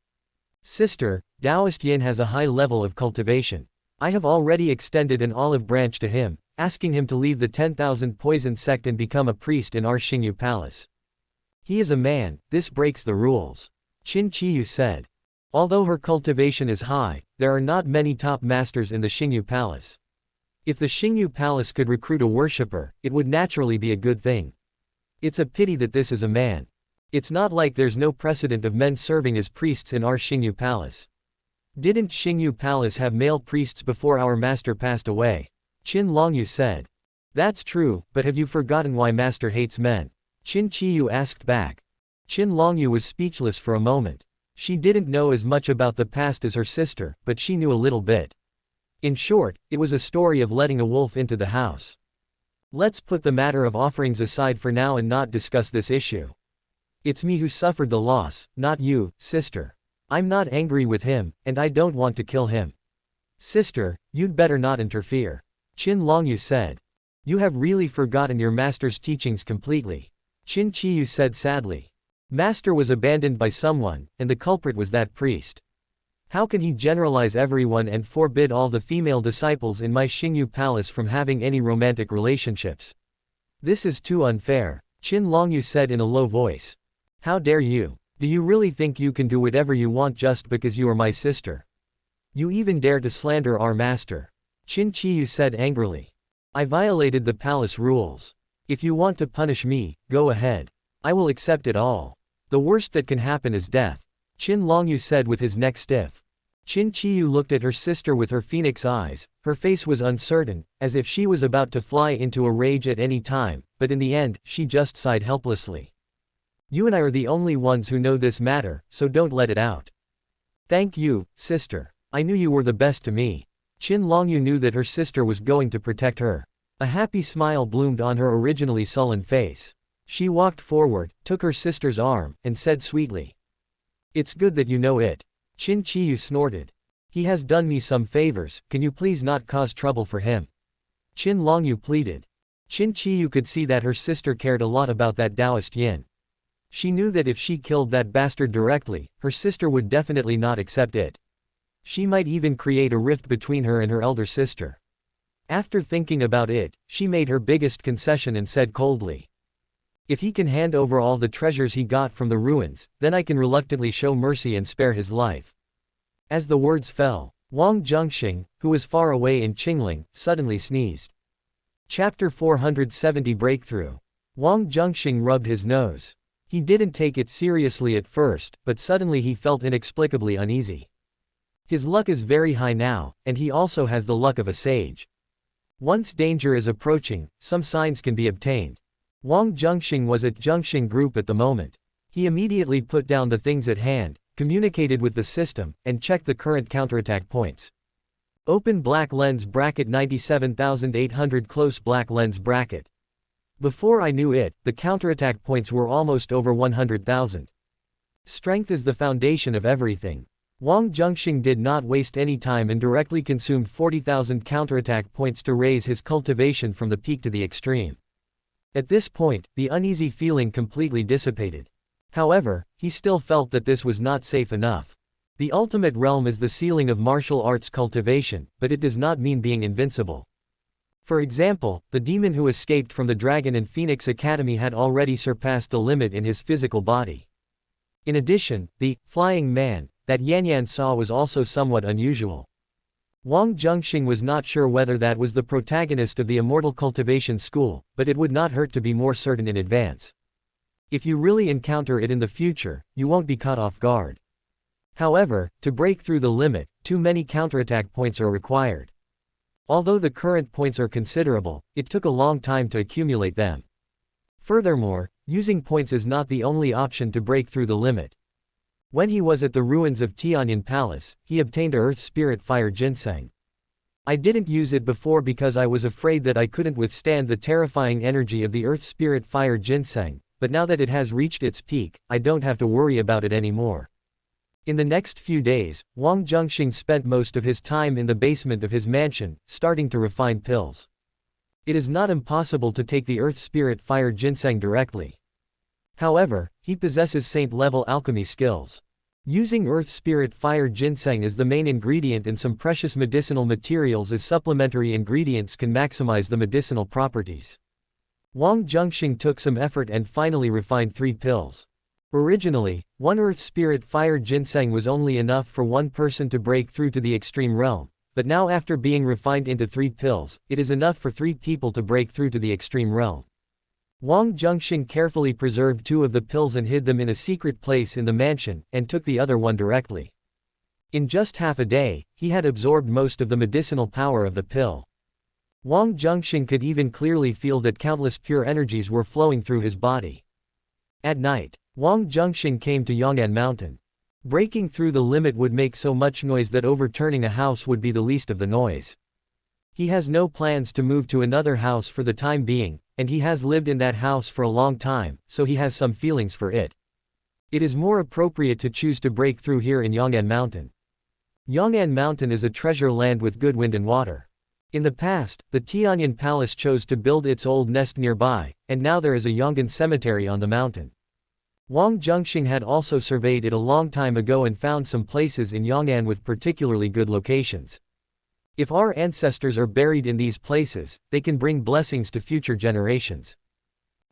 Sister, Taoist Yin has a high level of cultivation. I have already extended an olive branch to him, asking him to leave the 10,000 poison sect and become a priest in our Xingyu Palace. He is a man, this breaks the rules. Qin Qiyu said. Although her cultivation is high, there are not many top masters in the Xingyu Palace. If the Xingyu Palace could recruit a worshipper, it would naturally be a good thing. It's a pity that this is a man. It's not like there's no precedent of men serving as priests in our Xingyu Palace. Didn't Xingyu Palace have male priests before our master passed away? Qin Longyu said. That's true, but have you forgotten why master hates men? Qin Qiyu asked back. Qin Longyu was speechless for a moment. She didn't know as much about the past as her sister, but she knew a little bit. In short, it was a story of letting a wolf into the house. Let's put the matter of offerings aside for now and not discuss this issue. It's me who suffered the loss, not you, sister. I'm not angry with him, and I don't want to kill him. Sister, you'd better not interfere. Qin Longyu said. You have really forgotten your master's teachings completely. Qin Qiyu said sadly. Master was abandoned by someone, and the culprit was that priest. How can he generalize everyone and forbid all the female disciples in my Xingyu palace from having any romantic relationships? This is too unfair, Qin Longyu said in a low voice. How dare you? Do you really think you can do whatever you want just because you are my sister? You even dare to slander our master. Qin Qiyu said angrily. I violated the palace rules. If you want to punish me, go ahead. I will accept it all. The worst that can happen is death, Qin Longyu said with his neck stiff. Qin Qiyu looked at her sister with her phoenix eyes. Her face was uncertain, as if she was about to fly into a rage at any time, but in the end, she just sighed helplessly. You and I are the only ones who know this matter, so don't let it out. Thank you, sister. I knew you were the best to me. Qin Longyu knew that her sister was going to protect her. A happy smile bloomed on her originally sullen face. She walked forward, took her sister's arm, and said sweetly. It's good that you know it. Qin Qiyu snorted. He has done me some favors, can you please not cause trouble for him? Qin Longyu pleaded. Qin Qiyu could see that her sister cared a lot about that Taoist yin. She knew that if she killed that bastard directly, her sister would definitely not accept it. She might even create a rift between her and her elder sister. After thinking about it, she made her biggest concession and said coldly. If he can hand over all the treasures he got from the ruins, then I can reluctantly show mercy and spare his life. As the words fell, Wang Zhenxing, who was far away in Qingling, suddenly sneezed. Chapter 470 Breakthrough. Wang Zhenxing rubbed his nose. He didn't take it seriously at first, but suddenly he felt inexplicably uneasy. His luck is very high now, and he also has the luck of a sage. Once danger is approaching, some signs can be obtained. Wang Zhenxing was at Zhenxing Group at the moment. He immediately put down the things at hand, communicated with the system, and checked the current counterattack points. Open black lens bracket 97,800 close black lens bracket. Before I knew it, the counterattack points were almost over 100,000. Strength is the foundation of everything. Wang Zhenxing did not waste any time and directly consumed 40,000 counterattack points to raise his cultivation from the peak to the extreme. At this point, the uneasy feeling completely dissipated. However, he still felt that this was not safe enough. The ultimate realm is the ceiling of martial arts cultivation, but it does not mean being invincible. For example, the demon who escaped from the Dragon and Phoenix Academy had already surpassed the limit in his physical body. In addition, the flying man that Yan saw was also somewhat unusual. Wang Zhenxing was not sure whether that was the protagonist of the Immortal Cultivation School, but it would not hurt to be more certain in advance. If you really encounter it in the future, you won't be caught off guard. However, to break through the limit, too many counterattack points are required. Although the current points are considerable, it took a long time to accumulate them. Furthermore, using points is not the only option to break through the limit. When he was at the ruins of Tianyan Palace, he obtained a Earth Spirit Fire Ginseng. I didn't use it before because I was afraid that I couldn't withstand the terrifying energy of the Earth Spirit Fire Ginseng, but now that it has reached its peak, I don't have to worry about it anymore. In the next few days, Wang Zhenxing spent most of his time in the basement of his mansion, starting to refine pills. It is not impossible to take the Earth Spirit Fire Ginseng directly. However, he possesses saint-level alchemy skills. Using Earth Spirit Fire Ginseng as the main ingredient and some precious medicinal materials as supplementary ingredients can maximize the medicinal properties. Wang Zhenxing took some effort and finally refined 3 pills. Originally, one Earth Spirit Fire Ginseng was only enough for one person to break through to the extreme realm, but now after being refined into 3 pills, it is enough for 3 people to break through to the extreme realm. Wang Zhenxing carefully preserved 2 of the pills and hid them in a secret place in the mansion, and took the other one directly. In just half a day, he had absorbed most of the medicinal power of the pill. Wang Zhenxing could even clearly feel that countless pure energies were flowing through his body. At night, Wang Zhenxing came to Yong'an Mountain. Breaking through the limit would make so much noise that overturning a house would be the least of the noise. He has no plans to move to another house for the time being, and he has lived in that house for a long time, so he has some feelings for it. It is more appropriate to choose to break through here in Yong'an Mountain. Yong'an Mountain is a treasure land with good wind and water. In the past, the Tianyan Palace chose to build its old nest nearby, and now there is a Yong'an cemetery on the mountain. Wang Zhenxing had also surveyed it a long time ago and found some places in Yong'an with particularly good locations. If our ancestors are buried in these places, they can bring blessings to future generations.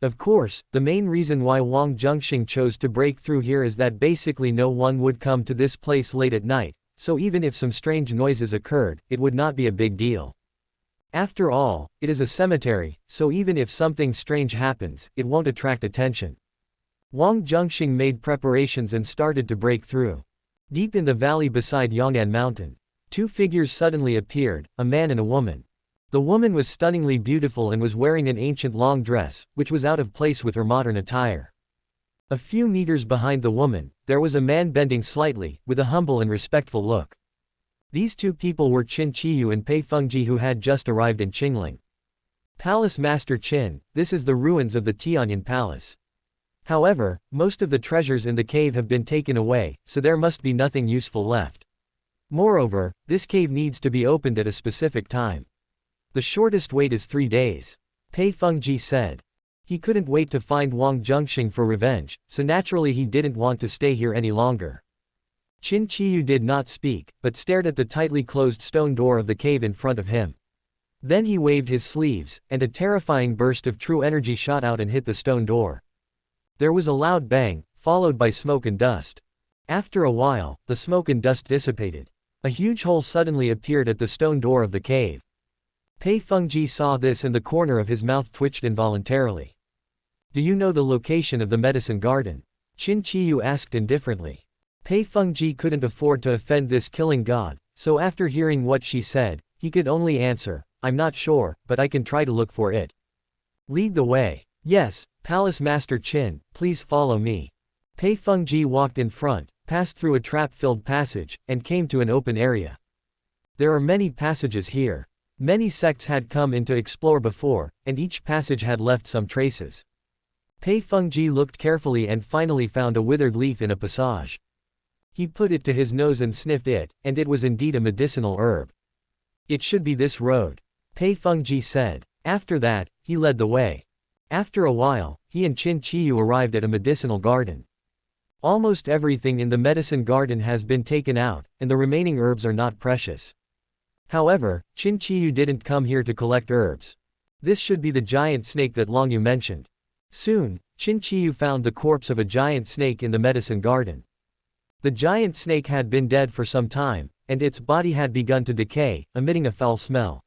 Of course, the main reason why Wang Zhenxing chose to break through here is that basically no one would come to this place late at night, so even if some strange noises occurred, it would not be a big deal. After all, it is a cemetery, so even if something strange happens, it won't attract attention. Wang Zhenxing made preparations and started to break through. Deep in the valley beside Yong'an Mountain, two figures suddenly appeared, a man and a woman. The woman was stunningly beautiful and was wearing an ancient long dress, which was out of place with her modern attire. A few meters behind the woman, there was a man bending slightly, with a humble and respectful look. These two people were Qin Qiyu and Pei Fengji, who had just arrived in Qingling. Palace Master Qin, this is the ruins of the Tianyan Palace. However, most of the treasures in the cave have been taken away, so there must be nothing useful left. Moreover, this cave needs to be opened at a specific time. The shortest wait is 3 days. Pei Fengji said. He couldn't wait to find Wang Zhenxing for revenge, so naturally he didn't want to stay here any longer. Qin Qiyu did not speak, but stared at the tightly closed stone door of the cave in front of him. Then he waved his sleeves, and a terrifying burst of true energy shot out and hit the stone door. There was a loud bang, followed by smoke and dust. After a while, the smoke and dust dissipated. A huge hole suddenly appeared at the stone door of the cave. Pei Fengji saw this and the corner of his mouth twitched involuntarily. Do you know the location of the medicine garden? Qin Qiyu asked indifferently. Pei Fengji couldn't afford to offend this killing god, so after hearing what she said, he could only answer, I'm not sure, but I can try to look for it. Lead the way. Yes, Palace Master Qin, please follow me. Pei Fengji walked in front, passed through a trap-filled passage, and came to an open area. There are many passages here. Many sects had come in to explore before, and each passage had left some traces. Pei Fengji looked carefully and finally found a withered leaf in a passage. He put it to his nose and sniffed it, and it was indeed a medicinal herb. It should be this road, Pei Fengji said. After that, he led the way. After a while, he and Qin Qiyu arrived at a medicinal garden. Almost everything in the medicine garden has been taken out, and the remaining herbs are not precious. However, Qin Qiyu didn't come here to collect herbs. This should be the giant snake that Long Yu mentioned. Soon, Qin Qiyu found the corpse of a giant snake in the medicine garden. The giant snake had been dead for some time, and its body had begun to decay, emitting a foul smell.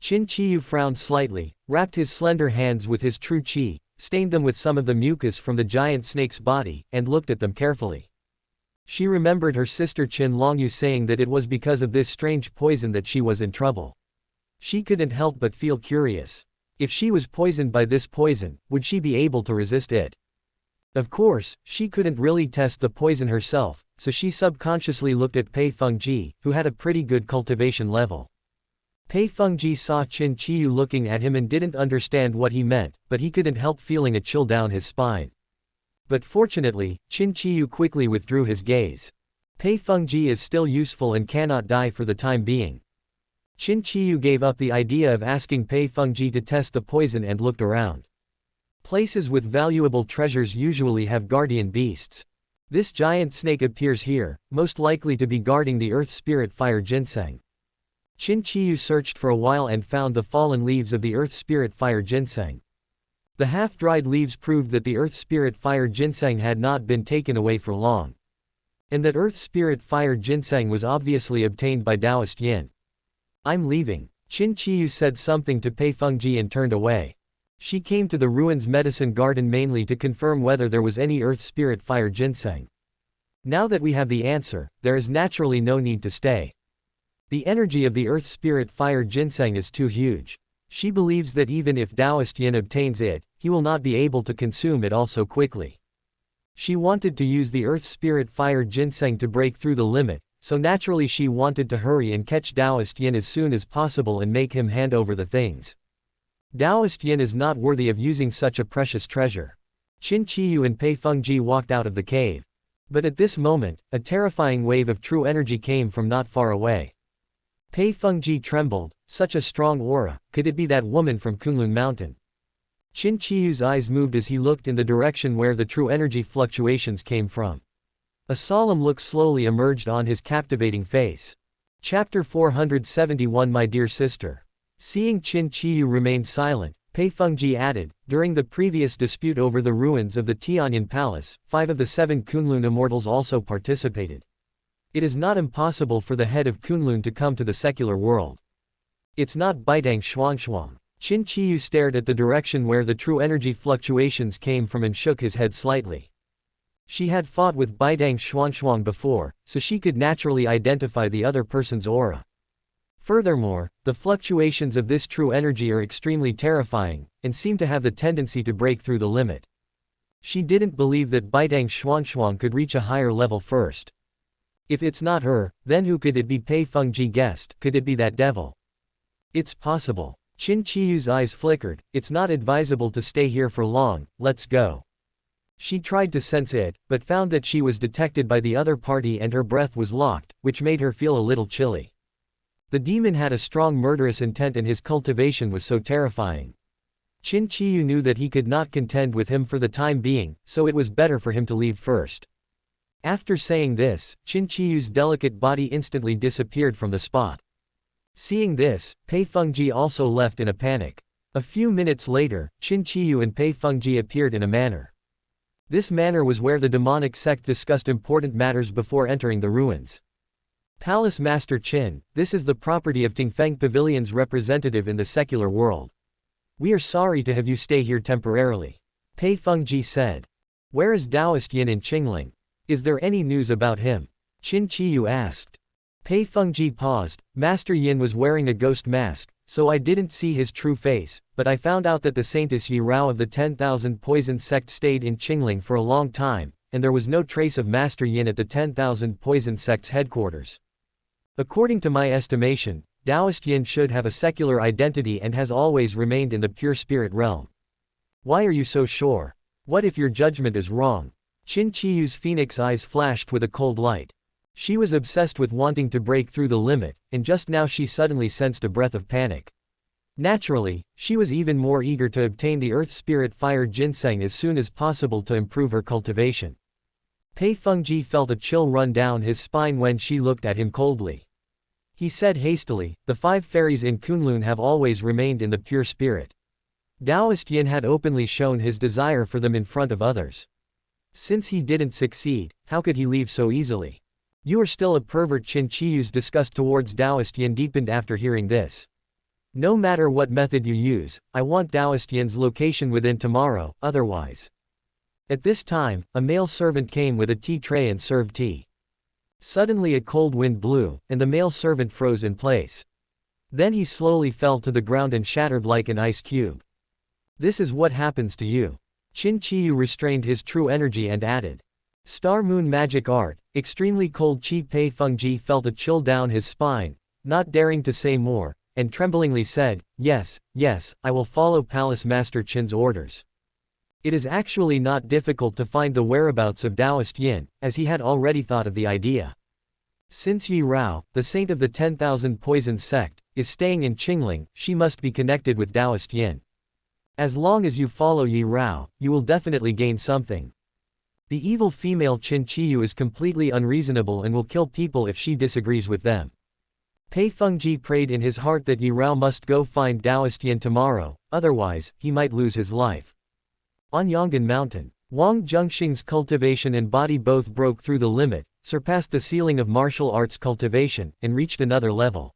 Qin Qiyu frowned slightly, wrapped his slender hands with his true qi, stained them with some of the mucus from the giant snake's body, and looked at them carefully. She remembered her sister Qin Longyu saying that it was because of this strange poison that she was in trouble. She couldn't help but feel curious. If she was poisoned by this poison, would she be able to resist it? Of course, she couldn't really test the poison herself, so she subconsciously looked at Pei Fengji, who had a pretty good cultivation level. Pei Fengji saw Qin Qiyu looking at him and didn't understand what he meant, but he couldn't help feeling a chill down his spine. But fortunately, Qin Qiyu quickly withdrew his gaze. Pei Fengji is still useful and cannot die for the time being. Qin Qiyu gave up the idea of asking Pei Fengji to test the poison and looked around. Places with valuable treasures usually have guardian beasts. This giant snake appears here, most likely to be guarding the earth spirit fire ginseng. Qin Qiyu searched for a while and found the fallen leaves of the earth spirit fire ginseng. The half-dried leaves proved that the earth spirit fire ginseng had not been taken away for long. And that earth spirit fire ginseng was obviously obtained by Taoist yin. I'm leaving. Qin Qiyu said something to Pei Fengji and turned away. She came to the ruins medicine garden mainly to confirm whether there was any earth spirit fire ginseng. Now that we have the answer, there is naturally no need to stay. The energy of the earth spirit fire ginseng is too huge. She believes that even if Taoist yin obtains it, he will not be able to consume it all so quickly. She wanted to use the earth spirit fire ginseng to break through the limit, so naturally she wanted to hurry and catch Taoist yin as soon as possible and make him hand over the things. Taoist yin is not worthy of using such a precious treasure. Qin Qiyu and Pei Fengji walked out of the cave. But at this moment, a terrifying wave of true energy came from not far away. Pei Fengji trembled, such a strong aura, could it be that woman from Kunlun Mountain? Qin Chiyu's eyes moved as he looked in the direction where the true energy fluctuations came from. A solemn look slowly emerged on his captivating face. Chapter 471 My dear sister. Seeing Qin Chiyu remained silent, Pei Fengji added, during the previous dispute over the ruins of the Tianyan Palace, 5 of the 7 Kunlun immortals also participated. It is not impossible for the head of Kunlun to come to the secular world. It's not Baidang Xuangshuang. Qin Chiyu stared at the direction where the true energy fluctuations came from and shook his head slightly. She had fought with Baidang Xuangshuang before, so she could naturally identify the other person's aura. Furthermore, the fluctuations of this true energy are extremely terrifying, and seem to have the tendency to break through the limit. She didn't believe that Baidang Xuangshuang could reach a higher level first. If it's not her, then who could it be? Pei Fengji guessed. Could it be that devil? It's possible. Qin Chiyu's eyes flickered. It's not advisable to stay here for long, let's go. She tried to sense it, but found that she was detected by the other party and her breath was locked, which made her feel a little chilly. The demon had a strong murderous intent and his cultivation was so terrifying. Qin Chiyu knew that he could not contend with him for the time being, so it was better for him to leave first. After saying this, Qin Chiyu's delicate body instantly disappeared from the spot. Seeing this, Pei Fengji also left in a panic. A few minutes later, Qin Chiyu and Pei Fengji appeared in a manor. This manor was where the demonic sect discussed important matters before entering the ruins. Palace Master Qin, this is the property of Tingfeng Pavilion's representative in the secular world. We are sorry to have you stay here temporarily. Pei Fengji said. Where is Taoist Yin in Qingling? Is there any news about him? Qin Chiyu asked. Pei Fengji paused. Master Yin was wearing a ghost mask, so I didn't see his true face, but I found out that the Saintess Yi Rao of the 10,000 Poison Sect stayed in Qingling for a long time, and there was no trace of Master Yin at the 10,000 Poison Sect's headquarters. According to my estimation, Taoist Yin should have a secular identity and has always remained in the pure spirit realm. Why are you so sure? What if your judgment is wrong? Qin Chiyu's phoenix eyes flashed with a cold light. She was obsessed with wanting to break through the limit, and just now she suddenly sensed a breath of panic. Naturally, she was even more eager to obtain the earth spirit fire ginseng as soon as possible to improve her cultivation. Pei Fengji felt a chill run down his spine when she looked at him coldly. He said hastily, the 5 fairies in Kunlun have always remained in the pure spirit. Taoist Yin had openly shown his desire for them in front of others. Since he didn't succeed, how could he leave so easily? You are still a pervert. Qin Chiyu's disgust towards Taoist Yin deepened after hearing this. No matter what method you use, I want Taoist Yin's location within tomorrow, otherwise. At this time, a male servant came with a tea tray and served tea. Suddenly a cold wind blew, and the male servant froze in place. Then he slowly fell to the ground and shattered like an ice cube. This is what happens to you. Qin Chiyu restrained his true energy and added. Star Moon Magic Art, extremely cold. Pei Fengji felt a chill down his spine, not daring to say more, and tremblingly said, yes, I will follow Palace Master Qin's orders. It is actually not difficult to find the whereabouts of Taoist Yin, as he had already thought of the idea. Since Yi Rao, the saint of the 10,000 Poison Sect, is staying in Qingling, she must be connected with Taoist Yin. As long as you follow Yi Rao, you will definitely gain something. The evil female Qin Chiyu is completely unreasonable and will kill people if she disagrees with them. Pei Fengji prayed in his heart that Yi Rao must go find Taoist Yin tomorrow, otherwise, he might lose his life. On Yonggan Mountain, Wang Zhenxing's cultivation and body both broke through the limit, surpassed the ceiling of martial arts cultivation, and reached another level.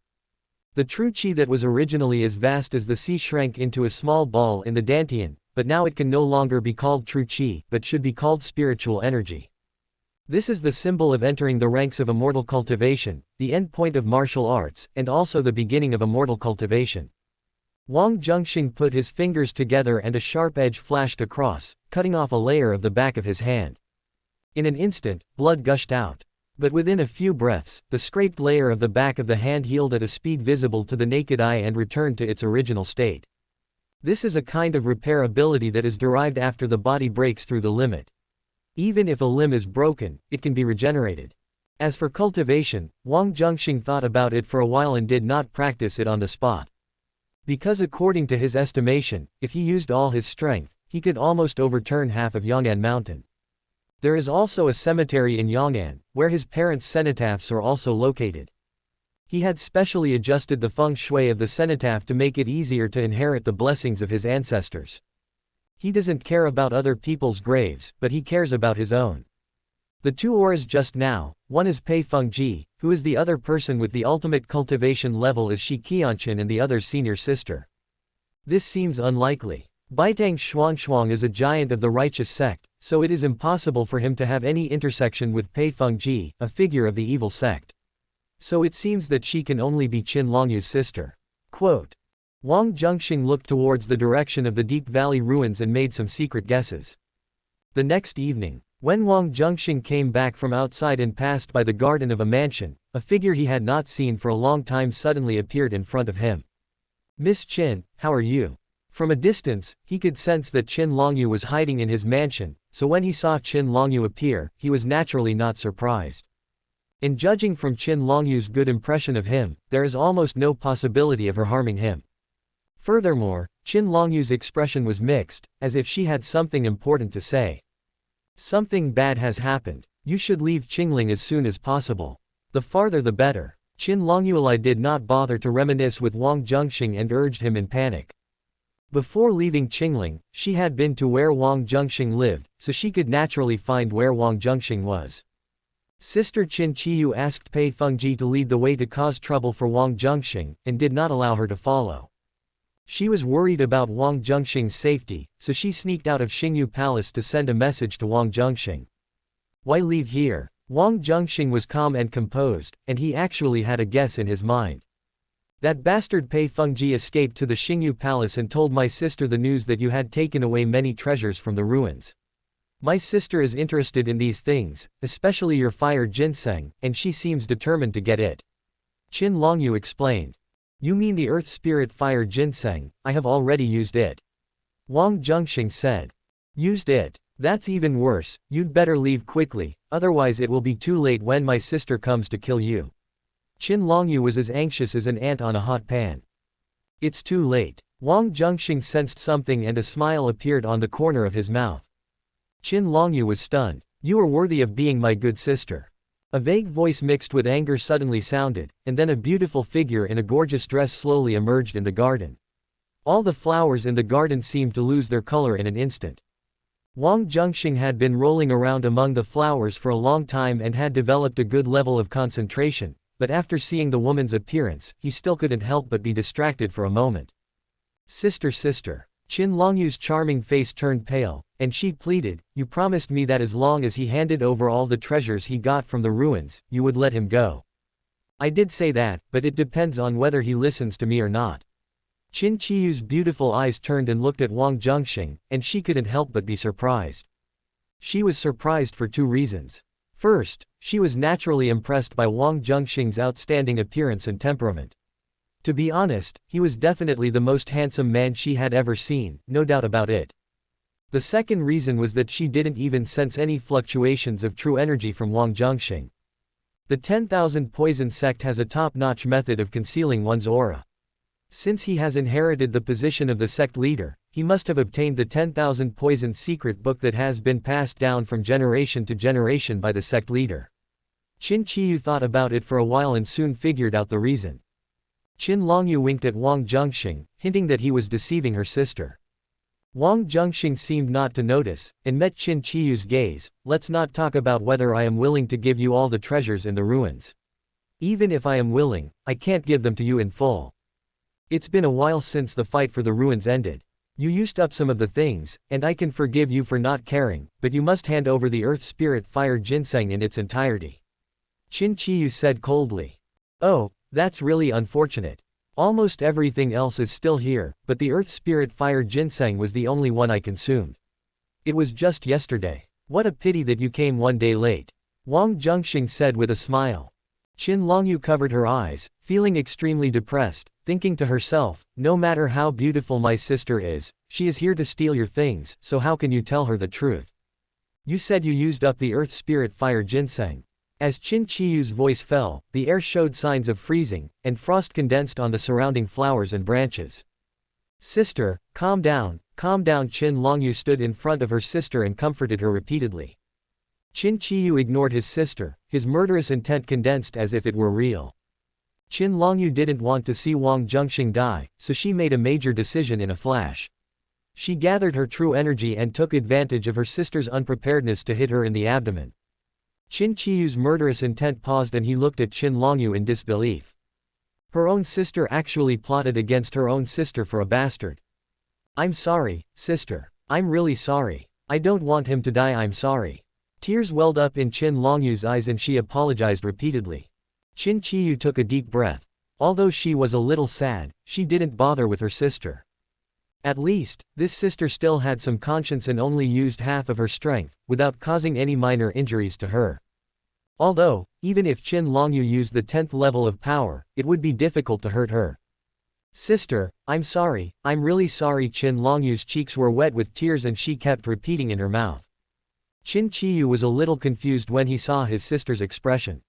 The true qi that was originally as vast as the sea shrank into a small ball in the Dantian, but now it can no longer be called true qi, but should be called spiritual energy. This is the symbol of entering the ranks of immortal cultivation, the end point of martial arts, and also the beginning of immortal cultivation. Wang Zhenxing put his fingers together and a sharp edge flashed across, cutting off a layer of the back of his hand. In an instant, blood gushed out. But within a few breaths, the scraped layer of the back of the hand healed at a speed visible to the naked eye and returned to its original state. This is a kind of repair ability that is derived after the body breaks through the limit. Even if a limb is broken, it can be regenerated. As for cultivation, Wang Zhenxing thought about it for a while and did not practice it on the spot. Because according to his estimation, if he used all his strength, he could almost overturn half of Yong'an Mountain. There is also a cemetery in Yong'an, where his parents' cenotaphs are also located. He had specially adjusted the feng shui of the cenotaph to make it easier to inherit the blessings of his ancestors. He doesn't care about other people's graves, but he cares about his own. The two auras just now, one is Pei Fengji, who is the other person with the ultimate cultivation level is Shi Qianshan, and the other's senior sister. This seems unlikely. Baitang Xuanshuang is a giant of the righteous sect, so it is impossible for him to have any intersection with Pei Fengji, a figure of the evil sect. So it seems that she can only be Qin Longyu's sister. Quote. Wang Zhenxing looked towards the direction of the Deep Valley ruins and made some secret guesses. The next evening, when Wang Zhenxing came back from outside and passed by the garden of a mansion, a figure he had not seen for a long time suddenly appeared in front of him. Miss Qin, how are you? From a distance, he could sense that Qin Longyu was hiding in his mansion, so when he saw Qin Longyu appear, he was naturally not surprised. In judging from Qin Longyu's good impression of him, there is almost no possibility of her harming him. Furthermore, Qin Longyu's expression was mixed, as if she had something important to say. Something bad has happened. You should leave Qingling as soon as possible. The farther the better. Qin Longyuelai did not bother to reminisce with Wang Zhenxing and urged him in panic. Before leaving Qingling, she had been to where Wang Zhenxing lived, so she could naturally find where Wang Zhenxing was. Sister Qin Qiyu asked Pei Fengji to lead the way to cause trouble for Wang Zhenxing, and did not allow her to follow. She was worried about Wang Zhenxing's safety, so she sneaked out of Xingyu Palace to send a message to Wang Zhenxing. Why leave here? Wang Zhenxing was calm and composed, and he actually had a guess in his mind. That bastard Pei Fengji escaped to the Xingyu Palace and told my sister the news that you had taken away many treasures from the ruins. My sister is interested in these things, especially your fire ginseng, and she seems determined to get it. Qin Longyu explained. You mean the earth spirit fire ginseng? I have already used it. Wang Zhenxing said. Used it? That's even worse, you'd better leave quickly, otherwise it will be too late when my sister comes to kill you. Qin Longyu was as anxious as an ant on a hot pan. It's too late. Wang Zhenxing sensed something and a smile appeared on the corner of his mouth. Qin Longyu was stunned. You are worthy of being my good sister. A vague voice mixed with anger suddenly sounded, and then a beautiful figure in a gorgeous dress slowly emerged in the garden. All the flowers in the garden seemed to lose their color in an instant. Wang Zhenxing had been rolling around among the flowers for a long time and had developed a good level of concentration, but after seeing the woman's appearance, he still couldn't help but be distracted for a moment. Sister. Qin Longyu's charming face turned pale, and she pleaded, you promised me that as long as he handed over all the treasures he got from the ruins, you would let him go. I did say that, but it depends on whether he listens to me or not. Qin Qiyu's beautiful eyes turned and looked at Wang Zhenxing, and she couldn't help but be surprised. She was surprised for two reasons. First, she was naturally impressed by Wang Zhenxing's outstanding appearance and temperament. To be honest, he was definitely the most handsome man she had ever seen, no doubt about it. The second reason was that she didn't even sense any fluctuations of true energy from Wang Zhenxing. The 10,000 Poison sect has a top-notch method of concealing one's aura. Since he has inherited the position of the sect leader, he must have obtained the 10,000 Poison secret book that has been passed down from generation to generation by the sect leader. Qin Qiyu thought about it for a while and soon figured out the reason. Qin Longyu winked at Wang Zhenxing, hinting that he was deceiving her sister. Wang Zhenxing seemed not to notice, and met Qin Qiyu's gaze. Let's not talk about whether I am willing to give you all the treasures in the ruins. Even if I am willing, I can't give them to you in full. It's been a while since the fight for the ruins ended. You used up some of the things, and I can forgive you for not caring, but you must hand over the earth spirit fire ginseng in its entirety. Qin Qiyu said coldly. Oh, that's really unfortunate. Almost everything else is still here, but the earth spirit fire ginseng was the only one I consumed. It was just yesterday. What a pity that you came one day late. Wang Zhenxing said with a smile. Qin Longyu covered her eyes, feeling extremely depressed, thinking to herself, no matter how beautiful my sister is, she is here to steal your things, so how can you tell her the truth? You said you used up the earth spirit fire ginseng. As Qin Qiyu's voice fell, the air showed signs of freezing, and frost condensed on the surrounding flowers and branches. Sister, calm down, calm down. Qin Longyu stood in front of her sister and comforted her repeatedly. Qin Qiyu ignored his sister, his murderous intent condensed as if it were real. Qin Longyu didn't want to see Wang Zhenxing die, so she made a major decision in a flash. She gathered her true energy and took advantage of her sister's unpreparedness to hit her in the abdomen. Qin Qiyu's murderous intent paused and he looked at Qin Longyu in disbelief. Her own sister actually plotted against her own sister for a bastard. I'm sorry, sister. I'm really sorry. I don't want him to die. I'm sorry. Tears welled up in Qin Longyu's eyes and she apologized repeatedly. Qin Qiyu took a deep breath. Although she was a little sad, she didn't bother with her sister. At least, this sister still had some conscience and only used half of her strength, without causing any minor injuries to her. Although, even if Qin Longyu used the 10th level of power, it would be difficult to hurt her. Sister, I'm sorry, I'm really sorry. Qin Longyu's cheeks were wet with tears and she kept repeating in her mouth. Qin Qiyu was a little confused when he saw his sister's expression.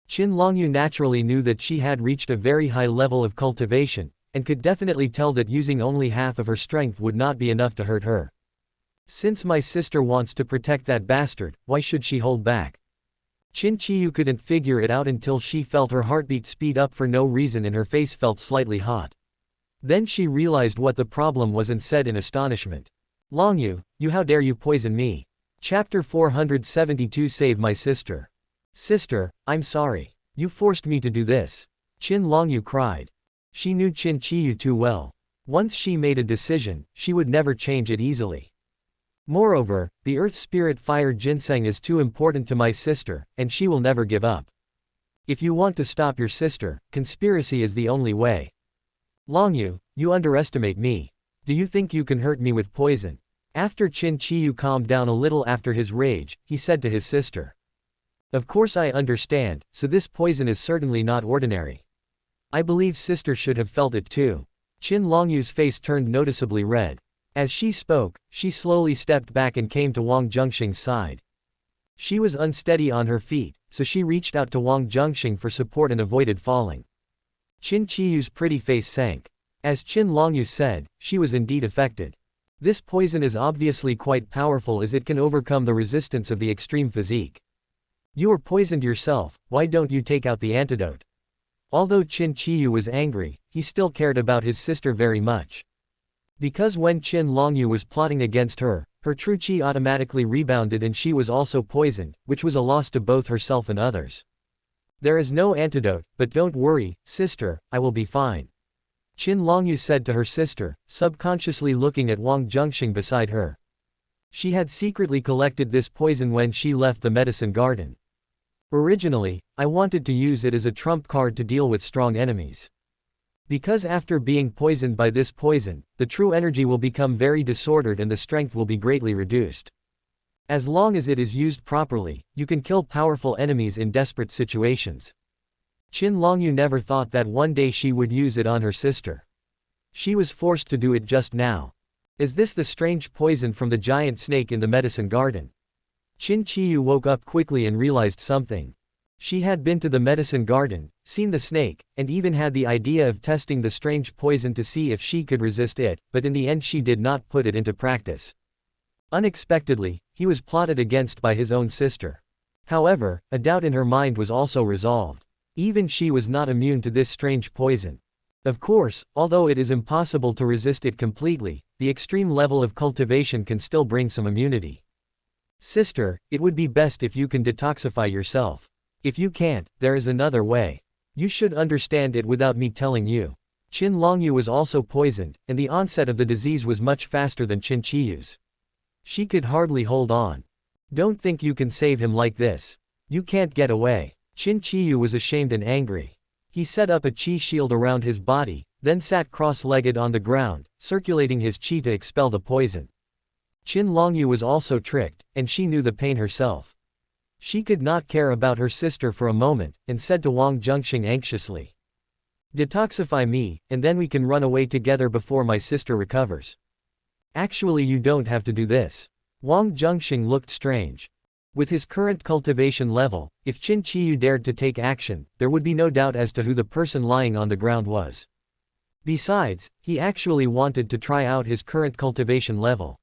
Qin Longyu naturally knew that she had reached a very high level of cultivation, and could definitely tell that using only half of her strength would not be enough to hurt her. Since my sister wants to protect that bastard, why should she hold back? Qin Qiyu couldn't figure it out until she felt her heartbeat speed up for no reason and her face felt slightly hot. Then she realized what the problem was and said in astonishment. Longyu, how dare you poison me? Chapter 472 Save my sister. Sister, I'm sorry. You forced me to do this. Qin Longyu cried. She knew Qin Qiyu too well. Once she made a decision, she would never change it easily. Moreover, the earth spirit fire ginseng is too important to my sister, and she will never give up. If you want to stop your sister, conspiracy is the only way. Longyu, you underestimate me. Do you think you can hurt me with poison? After Qin Qiyu calmed down a little after his rage, he said to his sister. Of course I understand, so this poison is certainly not ordinary. I believe sister should have felt it too. Qin Longyu's face turned noticeably red. As she spoke, she slowly stepped back and came to Wang Zhenxing's side. She was unsteady on her feet, so she reached out to Wang Zhenxing for support and avoided falling. Qin Qiyu's pretty face sank. As Qin Longyu said, she was indeed affected. This poison is obviously quite powerful as it can overcome the resistance of the extreme physique. You were poisoned yourself, why don't you take out the antidote? Although Qin Qiyu was angry, he still cared about his sister very much. Because when Qin Longyu was plotting against her, her true qi automatically rebounded and she was also poisoned, which was a loss to both herself and others. There is no antidote, but don't worry, sister, I will be fine. Qin Longyu said to her sister, subconsciously looking at Wang Zhenxing beside her. She had secretly collected this poison when she left the medicine garden. Originally, I wanted to use it as a trump card to deal with strong enemies. Because after being poisoned by this poison, the true energy will become very disordered and the strength will be greatly reduced. As long as it is used properly, you can kill powerful enemies in desperate situations. Qin Longyu never thought that one day she would use it on her sister. She was forced to do it just now. Is this the strange poison from the giant snake in the medicine garden? Qin Qiyu woke up quickly and realized something. She had been to the medicine garden, seen the snake, and even had the idea of testing the strange poison to see if she could resist it, but in the end she did not put it into practice. Unexpectedly, he was plotted against by his own sister. However, a doubt in her mind was also resolved. Even she was not immune to this strange poison. Of course, although it is impossible to resist it completely, the extreme level of cultivation can still bring some immunity. Sister, it would be best if you can detoxify yourself. If you can't, there is another way. You should understand it without me telling you. Qin Longyu was also poisoned, and the onset of the disease was much faster than Qin Qiyu's. She could hardly hold on. Don't think you can save him like this. You can't get away. Qin Qiyu was ashamed and angry. He set up a qi shield around his body, then sat cross-legged on the ground, circulating his qi to expel the poison. Qin Longyu was also tricked, and she knew the pain herself. She could not care about her sister for a moment, and said to Wang Zhenxing anxiously. Detoxify me, and then we can run away together before my sister recovers. Actually you don't have to do this. Wang Zhenxing looked strange. With his current cultivation level, if Qin Qiyu dared to take action, there would be no doubt as to who the person lying on the ground was. Besides, he actually wanted to try out his current cultivation level.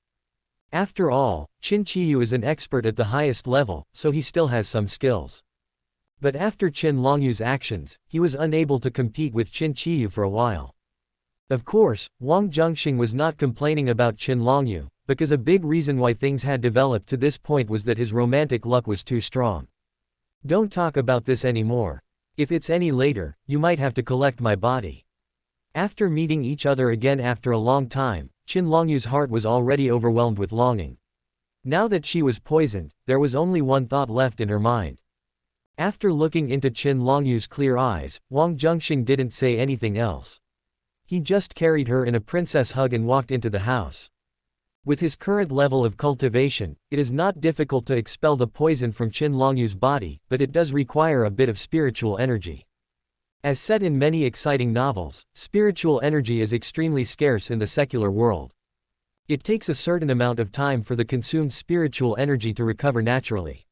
After all, Qin Qiyu is an expert at the highest level, so he still has some skills. But after Qin Longyu's actions, he was unable to compete with Qin Qiyu for a while. Of course, Wang Zhenxing was not complaining about Qin Longyu, because a big reason why things had developed to this point was that his romantic luck was too strong. Don't talk about this anymore. If it's any later, you might have to collect my body. After meeting each other again after a long time, Qin Longyu's heart was already overwhelmed with longing. Now that she was poisoned, there was only one thought left in her mind. After looking into Qin Longyu's clear eyes, Wang Zhenxing didn't say anything else. He just carried her in a princess hug and walked into the house. With his current level of cultivation, it is not difficult to expel the poison from Qin Longyu's body, but it does require a bit of spiritual energy. As said in many exciting novels, spiritual energy is extremely scarce in the secular world. It takes a certain amount of time for the consumed spiritual energy to recover naturally.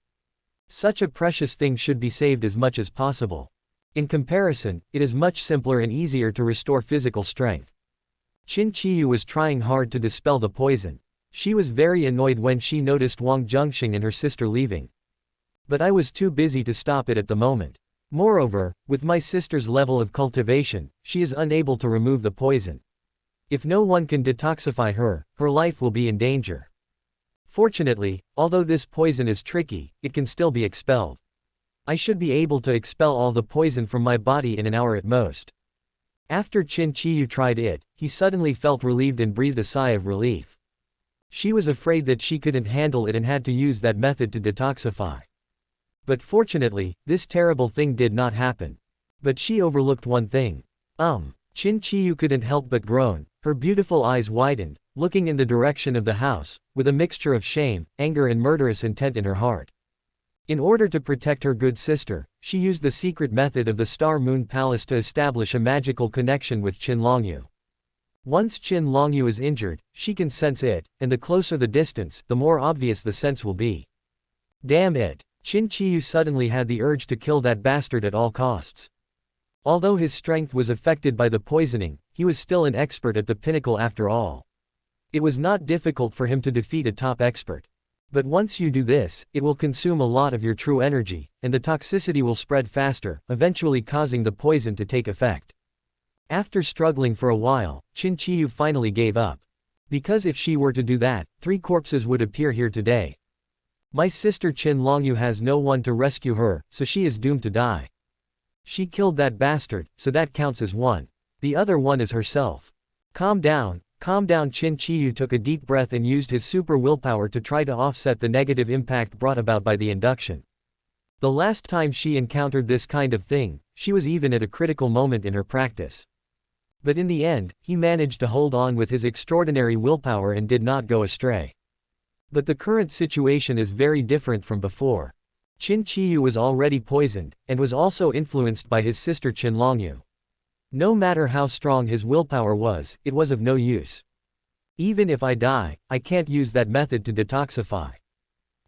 Such a precious thing should be saved as much as possible. In comparison, it is much simpler and easier to restore physical strength. Qin Qiyu was trying hard to dispel the poison. She was very annoyed when she noticed Wang Zhenxing and her sister leaving. But I was too busy to stop it at the moment. Moreover, with my sister's level of cultivation, she is unable to remove the poison. If no one can detoxify her, her life will be in danger. Fortunately, although this poison is tricky, it can still be expelled. I should be able to expel all the poison from my body in an hour at most. After Qin Qiyu tried it, he suddenly felt relieved and breathed a sigh of relief. She was afraid that she couldn't handle it and had to use that method to detoxify. But fortunately, this terrible thing did not happen. But she overlooked one thing. Qin Qiyu couldn't help but groan, her beautiful eyes widened, looking in the direction of the house, with a mixture of shame, anger and murderous intent in her heart. In order to protect her good sister, she used the secret method of the Star Moon Palace to establish a magical connection with Qin Longyu. Once Qin Longyu is injured, she can sense it, and the closer the distance, the more obvious the sense will be. Damn it! Qin Qiyu suddenly had the urge to kill that bastard at all costs. Although his strength was affected by the poisoning, he was still an expert at the pinnacle after all. It was not difficult for him to defeat a top expert. But once you do this, it will consume a lot of your true energy, and the toxicity will spread faster, eventually causing the poison to take effect. After struggling for a while, Qin Qiyu finally gave up. Because if she were to do that, 3 corpses would appear here today. My sister Qin Longyu has no one to rescue her, so she is doomed to die. She killed that bastard, so that counts as 1. The other one is herself. Calm down. Calm down. Qin Qiyu took a deep breath and used his super willpower to try to offset the negative impact brought about by the induction. The last time she encountered this kind of thing, she was even at a critical moment in her practice. But in the end, he managed to hold on with his extraordinary willpower and did not go astray. But the current situation is very different from before. Qin Qiyu was already poisoned, and was also influenced by his sister Qin Longyu. No matter how strong his willpower was, it was of no use. Even if I die, I can't use that method to detoxify.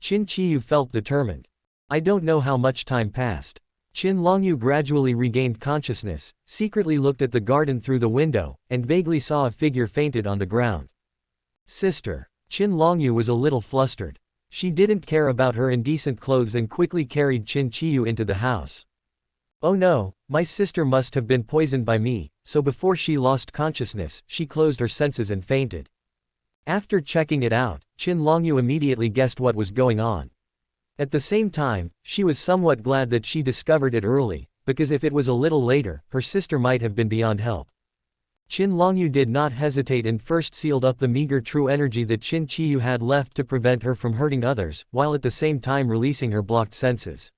Qin Qiyu felt determined. I don't know how much time passed. Qin Longyu gradually regained consciousness, secretly looked at the garden through the window, and vaguely saw a figure fainted on the ground. Sister. Qin Longyu was a little flustered. She didn't care about her indecent clothes and quickly carried Qin Qiyu into the house. Oh no, my sister must have been poisoned by me, so before she lost consciousness, she closed her senses and fainted. After checking it out, Qin Longyu immediately guessed what was going on. At the same time, she was somewhat glad that she discovered it early, because if it was a little later, her sister might have been beyond help. Qin Longyu did not hesitate and first sealed up the meager true energy that Qin Qiyu had left to prevent her from hurting others, while at the same time releasing her blocked senses.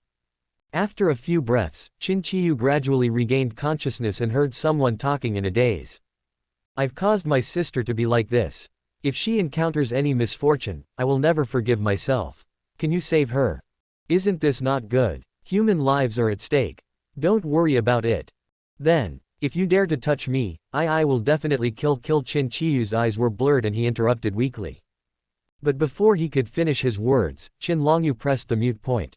After a few breaths, Qin Qiyu gradually regained consciousness and heard someone talking in a daze. I've caused my sister to be like this. If she encounters any misfortune, I will never forgive myself. Can you save her? Isn't this not good? Human lives are at stake. Don't worry about it. Then, if you dare to touch me, I will definitely kill. Qin Qiyu's eyes were blurred and he interrupted weakly. But before he could finish his words, Qin Longyu pressed the mute point.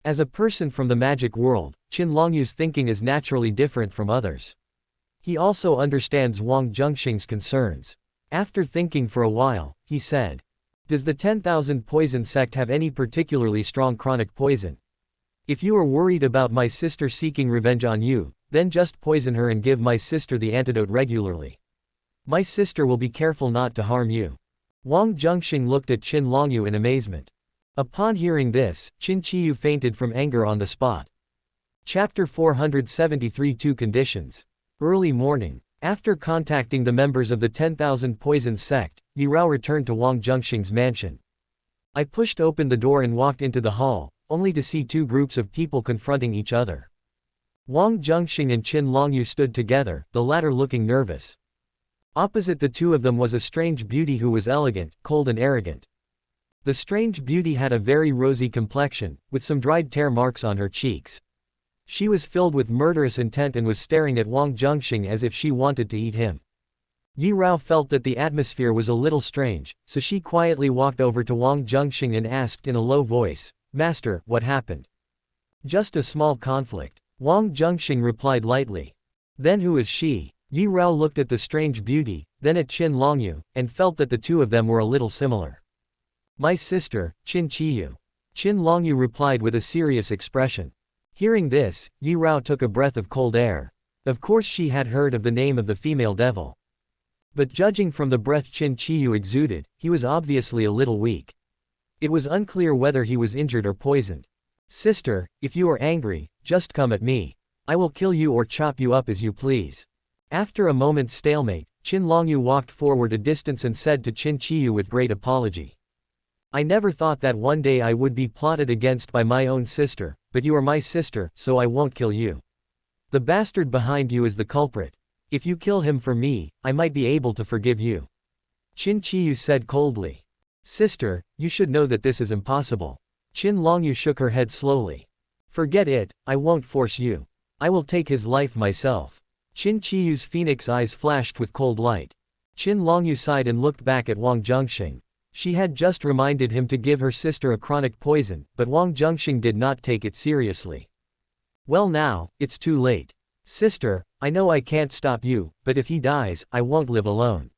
As a person from the magic world, Qin Longyu's thinking is naturally different from others. He also understands Wang Zhenxing's concerns. After thinking for a while, he said, "Does the 10,000 poison sect have any particularly strong chronic poison? If you are worried about my sister seeking revenge on you, then just poison her and give my sister the antidote regularly. My sister will be careful not to harm you." Wang Zhenxing looked at Qin Longyu in amazement. Upon hearing this, Qin Qiyu fainted from anger on the spot. Chapter 473 Two Conditions. Early morning. After contacting the members of the 10,000 Poison sect, Yi Rao returned to Wang Zhenxing's mansion. I pushed open the door and walked into the hall, only to see two groups of people confronting each other. Wang Zhenxing and Qin Longyu stood together, the latter looking nervous. Opposite the two of them was a strange beauty who was elegant, cold and arrogant. The strange beauty had a very rosy complexion, with some dried tear marks on her cheeks. She was filled with murderous intent and was staring at Wang Zhenxing as if she wanted to eat him. Yi Rao felt that the atmosphere was a little strange, so she quietly walked over to Wang Zhenxing and asked in a low voice, "Master, what happened?" "Just a small conflict," Wang Zhenxing replied lightly. "Then who is she?" Yi Rao looked at the strange beauty, then at Qin Longyu, and felt that the two of them were a little similar. "My sister, Qin Qiyu." Qin Longyu replied with a serious expression. Hearing this, Yi Rao took a breath of cold air. Of course she had heard of the name of the female devil. But judging from the breath Qin Qiyu exuded, he was obviously a little weak. It was unclear whether he was injured or poisoned. "Sister, if you are angry, just come at me. I will kill you or chop you up as you please." After a moment's stalemate, Qin Longyu walked forward a distance and said to Qin Qiyu with great apology, "I never thought that one day I would be plotted against by my own sister, but you are my sister, so I won't kill you. The bastard behind you is the culprit. If you kill him for me, I might be able to forgive you." Qin Qiyu said coldly. "Sister, you should know that this is impossible." Qin Longyu shook her head slowly. "Forget it, I won't force you. I will take his life myself." Qin Qiyu's phoenix eyes flashed with cold light. Qin Longyu sighed and looked back at Wang Zhenxing. She had just reminded him to give her sister a chronic poison, but Wang Zhenxing did not take it seriously. "Well now, it's too late. Sister, I know I can't stop you, but if he dies, I won't live alone.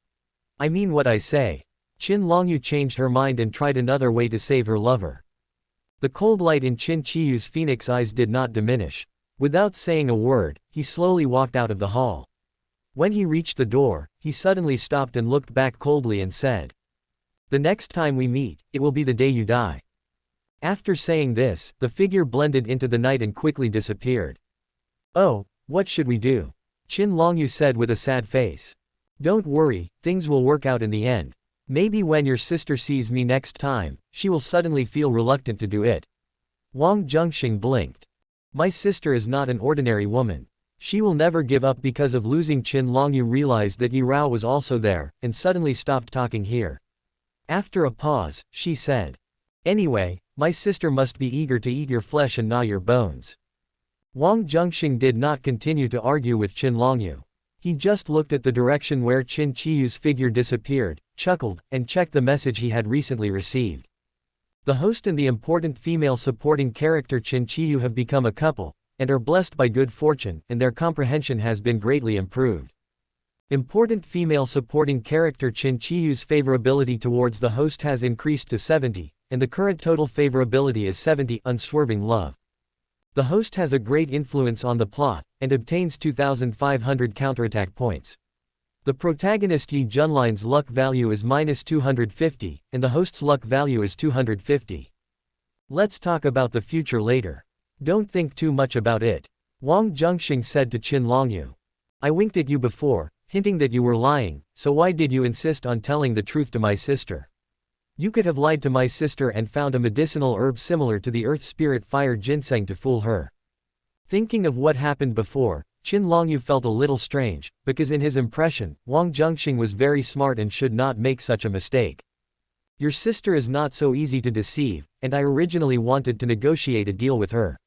I mean what I say." Qin Longyu changed her mind and tried another way to save her lover. The cold light in Qin Qiyu's phoenix eyes did not diminish. Without saying a word, he slowly walked out of the hall. When he reached the door, he suddenly stopped and looked back coldly and said, "The next time we meet, it will be the day you die." After saying this, the figure blended into the night and quickly disappeared. "Oh, what should we do?" Qin Longyu said with a sad face. "Don't worry, things will work out in the end. Maybe when your sister sees me next time, she will suddenly feel reluctant to do it." Wang Zhenxing blinked. "My sister is not an ordinary woman. She will never give up." Because of losing Qin Longyu realized that Yi Rao was also there, and suddenly stopped talking here. After a pause, she said, "Anyway, my sister must be eager to eat your flesh and gnaw your bones." Wang Zhenxing did not continue to argue with Qin Longyu. He just looked at the direction where Qin Qiyu's figure disappeared, chuckled, and checked the message he had recently received. The host and the important female supporting character Qin Qiyu have become a couple, and are blessed by good fortune, and their comprehension has been greatly improved. Important female supporting character Qin Qiyu's favorability towards the host has increased to 70, and the current total favorability is 70. Unswerving love. The host has a great influence on the plot, and obtains 2,500 counterattack points. The protagonist Yi Junline's luck value is -250, and the host's luck value is 250. Let's talk about the future later. Don't think too much about it. Wang Zhenxing said to Qin Longyu. "I winked at you before, hinting that you were lying, so why did you insist on telling the truth to my sister? You could have lied to my sister and found a medicinal herb similar to the earth spirit fire ginseng to fool her." Thinking of what happened before, Qin Longyu felt a little strange, because in his impression, Wang Zhenxing was very smart and should not make such a mistake. "Your sister is not so easy to deceive, and I originally wanted to negotiate a deal with her,"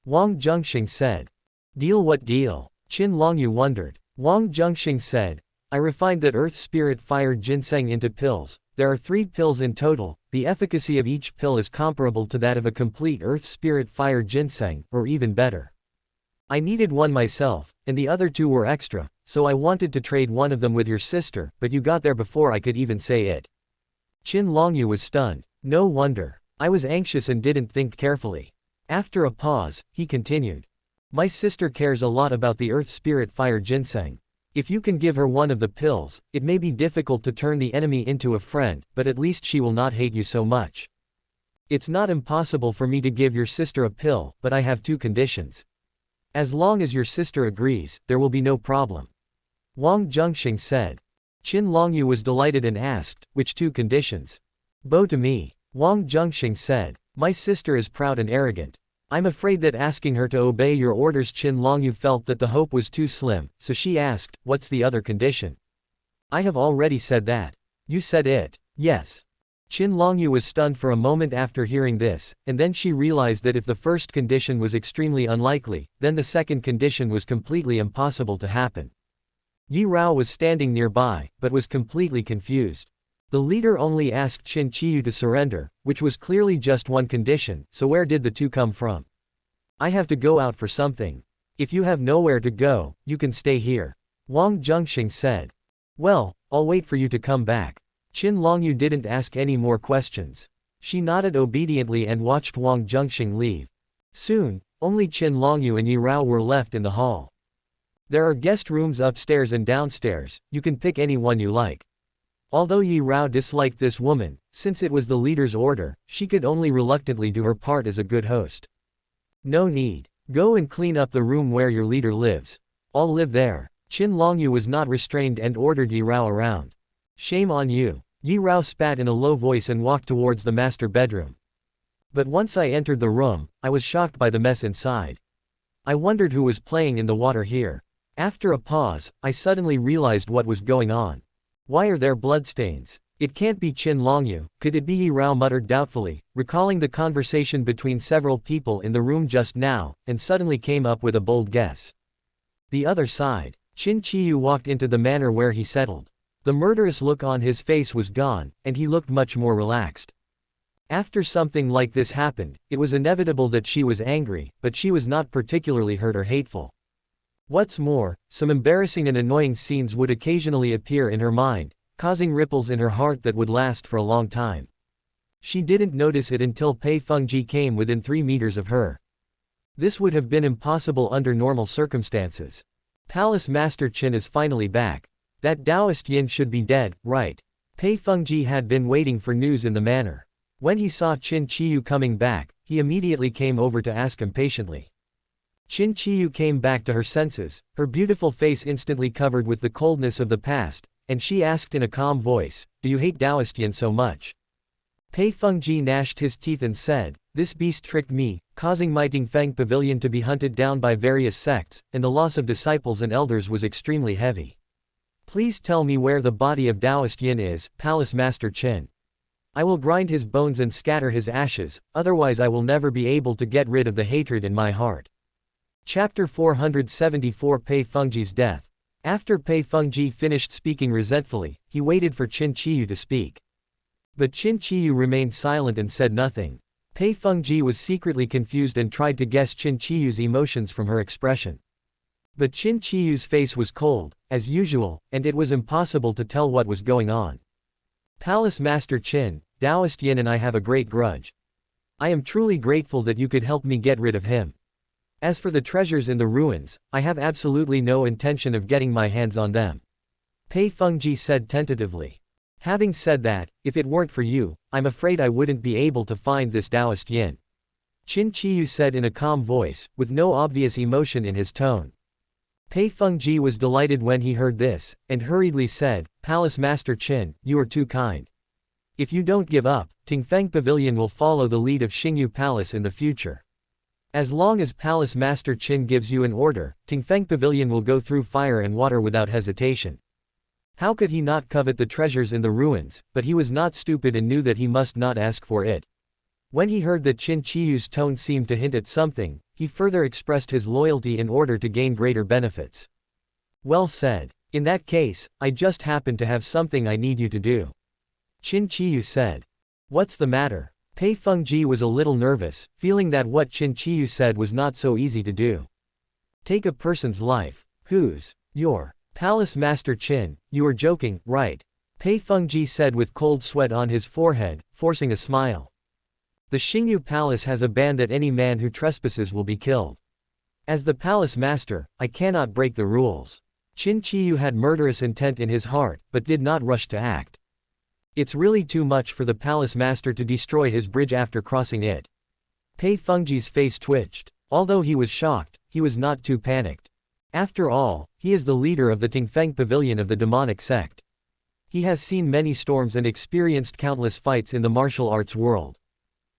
Wang Zhenxing said. "Deal? What deal?" Qin Longyu wondered. Wang Zhenxing said, "I refined that earth spirit fire ginseng into pills. There are 3 pills in total. The efficacy of each pill is comparable to that of a complete earth spirit fire ginseng, or even better. I needed one myself, and the other two were extra, so I wanted to trade one of them with your sister, but you got there before I could even say it. Qin Longyu was stunned. No wonder. I was anxious and didn't think carefully. After a pause, he continued. My sister cares a lot about the earth spirit fire ginseng. If you can give her one of the pills, it may be difficult to turn the enemy into a friend, but at least she will not hate you so much. It's not impossible for me to give your sister a pill, but I have two conditions. As long as your sister agrees, there will be no problem. Wang Zhenxing said. Qin Longyu was delighted and asked, which two conditions? Bow to me. Wang Zhenxing said. My sister is proud and arrogant. I'm afraid that asking her to obey your orders. Qin Longyu felt that the hope was too slim, so she asked, what's the other condition? I have already said that. You said it. Yes. Qin Longyu was stunned for a moment after hearing this, and then she realized that if the first condition was extremely unlikely, then the second condition was completely impossible to happen. Yi Rao was standing nearby, but was completely confused. The leader only asked Qin Qiyu to surrender, which was clearly just one condition, so where did the two come from? I have to go out for something. If you have nowhere to go, you can stay here. Wang Zhenxing said. Well, I'll wait for you to come back. Qin Longyu didn't ask any more questions. She nodded obediently and watched Wang Zhenxing leave. Soon, only Qin Longyu and Yi Rao were left in the hall. There are guest rooms upstairs and downstairs, you can pick any one you like. Although Yi Rao disliked this woman, since it was the leader's order, she could only reluctantly do her part as a good host. No need. Go and clean up the room where your leader lives. I'll live there. Qin Longyu was not restrained and ordered Yi Rao around. Shame on you. Yi Rao spat in a low voice and walked towards the master bedroom. But once I entered the room, I was shocked by the mess inside. I wondered who was playing in the water here. After a pause, I suddenly realized what was going on. Why are there bloodstains? It can't be Qin Longyu, could it be? Yi Rao muttered doubtfully, recalling the conversation between several people in the room just now, and suddenly came up with a bold guess. The other side. Qin Qiyu walked into the manor where he settled. The murderous look on his face was gone, and he looked much more relaxed. After something like this happened, it was inevitable that she was angry, but she was not particularly hurt or hateful. What's more, some embarrassing and annoying scenes would occasionally appear in her mind, causing ripples in her heart that would last for a long time. She didn't notice it until Pei Fengji came within 3 meters of her. This would have been impossible under normal circumstances. Palace Master Qin is finally back. That Taoist Yin should be dead, right? Pei Fengji had been waiting for news in the manor. When he saw Qin Qiyu coming back, he immediately came over to ask impatiently. Qin Qiyu came back to her senses, her beautiful face instantly covered with the coldness of the past, and she asked in a calm voice, do you hate Taoist Yin so much? Pei Fengji gnashed his teeth and said, this beast tricked me, causing my Tingfeng pavilion to be hunted down by various sects, and the loss of disciples and elders was extremely heavy. Please tell me where the body of Taoist Yin is, Palace Master Qin. I will grind his bones and scatter his ashes, otherwise I will never be able to get rid of the hatred in my heart. Chapter 474 Pei Fengji's death. After Pei Fengji finished speaking resentfully, he waited for Qin Qiyu to speak. But Qin Qiyu remained silent and said nothing. Pei Fengji was secretly confused and tried to guess Qin Qiyu's emotions from her expression. But Qin Qiyu's face was cold, as usual, and it was impossible to tell what was going on. Palace Master Qin, Taoist Yin and I have a great grudge. I am truly grateful that you could help me get rid of him. As for the treasures in the ruins, I have absolutely no intention of getting my hands on them. Pei Fengji said tentatively. Having said that, if it weren't for you, I'm afraid I wouldn't be able to find this Taoist Yin. Qin Qiyu said in a calm voice, with no obvious emotion in his tone. Pei Fengji was delighted when he heard this, and hurriedly said, Palace Master Qin, you are too kind. If you don't give up, Tingfeng Pavilion will follow the lead of Xingyu Palace in the future. As long as Palace Master Qin gives you an order, Tingfeng Pavilion will go through fire and water without hesitation. How could he not covet the treasures in the ruins, but he was not stupid and knew that he must not ask for it. When he heard that Qin Qiyu's tone seemed to hint at something, he further expressed his loyalty in order to gain greater benefits. Well said. In that case, I just happen to have something I need you to do. Qin Qiyu said. What's the matter? Pei Fengji was a little nervous, feeling that what Qin Qiyu said was not so easy to do. Take a person's life. Whose? Your. Palace Master Qin, you are joking, right? Pei Fengji said with cold sweat on his forehead, forcing a smile. The Xingyu Palace has a ban that any man who trespasses will be killed. As the Palace Master, I cannot break the rules. Qin Qiyu had murderous intent in his heart, but did not rush to act. It's really too much for the Palace Master to destroy his bridge after crossing it. Pei Fengji's face twitched. Although he was shocked, he was not too panicked. After all, he is the leader of the Tingfeng Pavilion of the demonic sect. He has seen many storms and experienced countless fights in the martial arts world.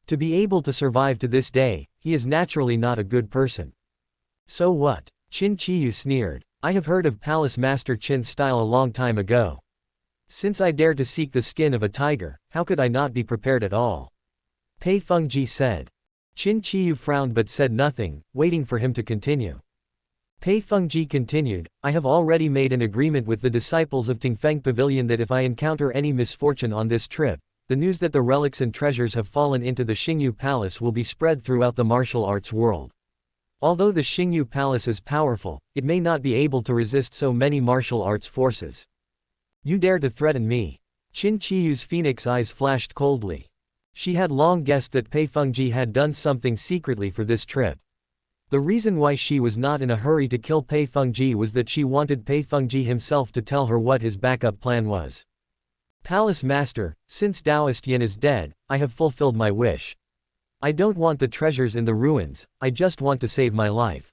To be able to survive to this day, he is naturally not a good person. So what? Qin Qiyu sneered. I have heard of Palace Master Qin's style a long time ago. Since I dare to seek the skin of a tiger, how could I not be prepared at all? Pei Fengji said. Qin Qiyu frowned but said nothing, waiting for him to continue. Pei Fengji continued, I have already made an agreement with the disciples of Tingfeng Pavilion that if I encounter any misfortune on this trip, the news that the relics and treasures have fallen into the Xingyu Palace will be spread throughout the martial arts world. Although the Xingyu Palace is powerful, it may not be able to resist so many martial arts forces. You dare to threaten me? Qin Qiyu's phoenix eyes flashed coldly. She had long guessed that Pei Fengji had done something secretly for this trip. The reason why she was not in a hurry to kill Pei Fengji was that she wanted Pei Fengji himself to tell her what his backup plan was. Palace Master, since Taoist Yin is dead, I have fulfilled my wish. I don't want the treasures in the ruins, I just want to save my life.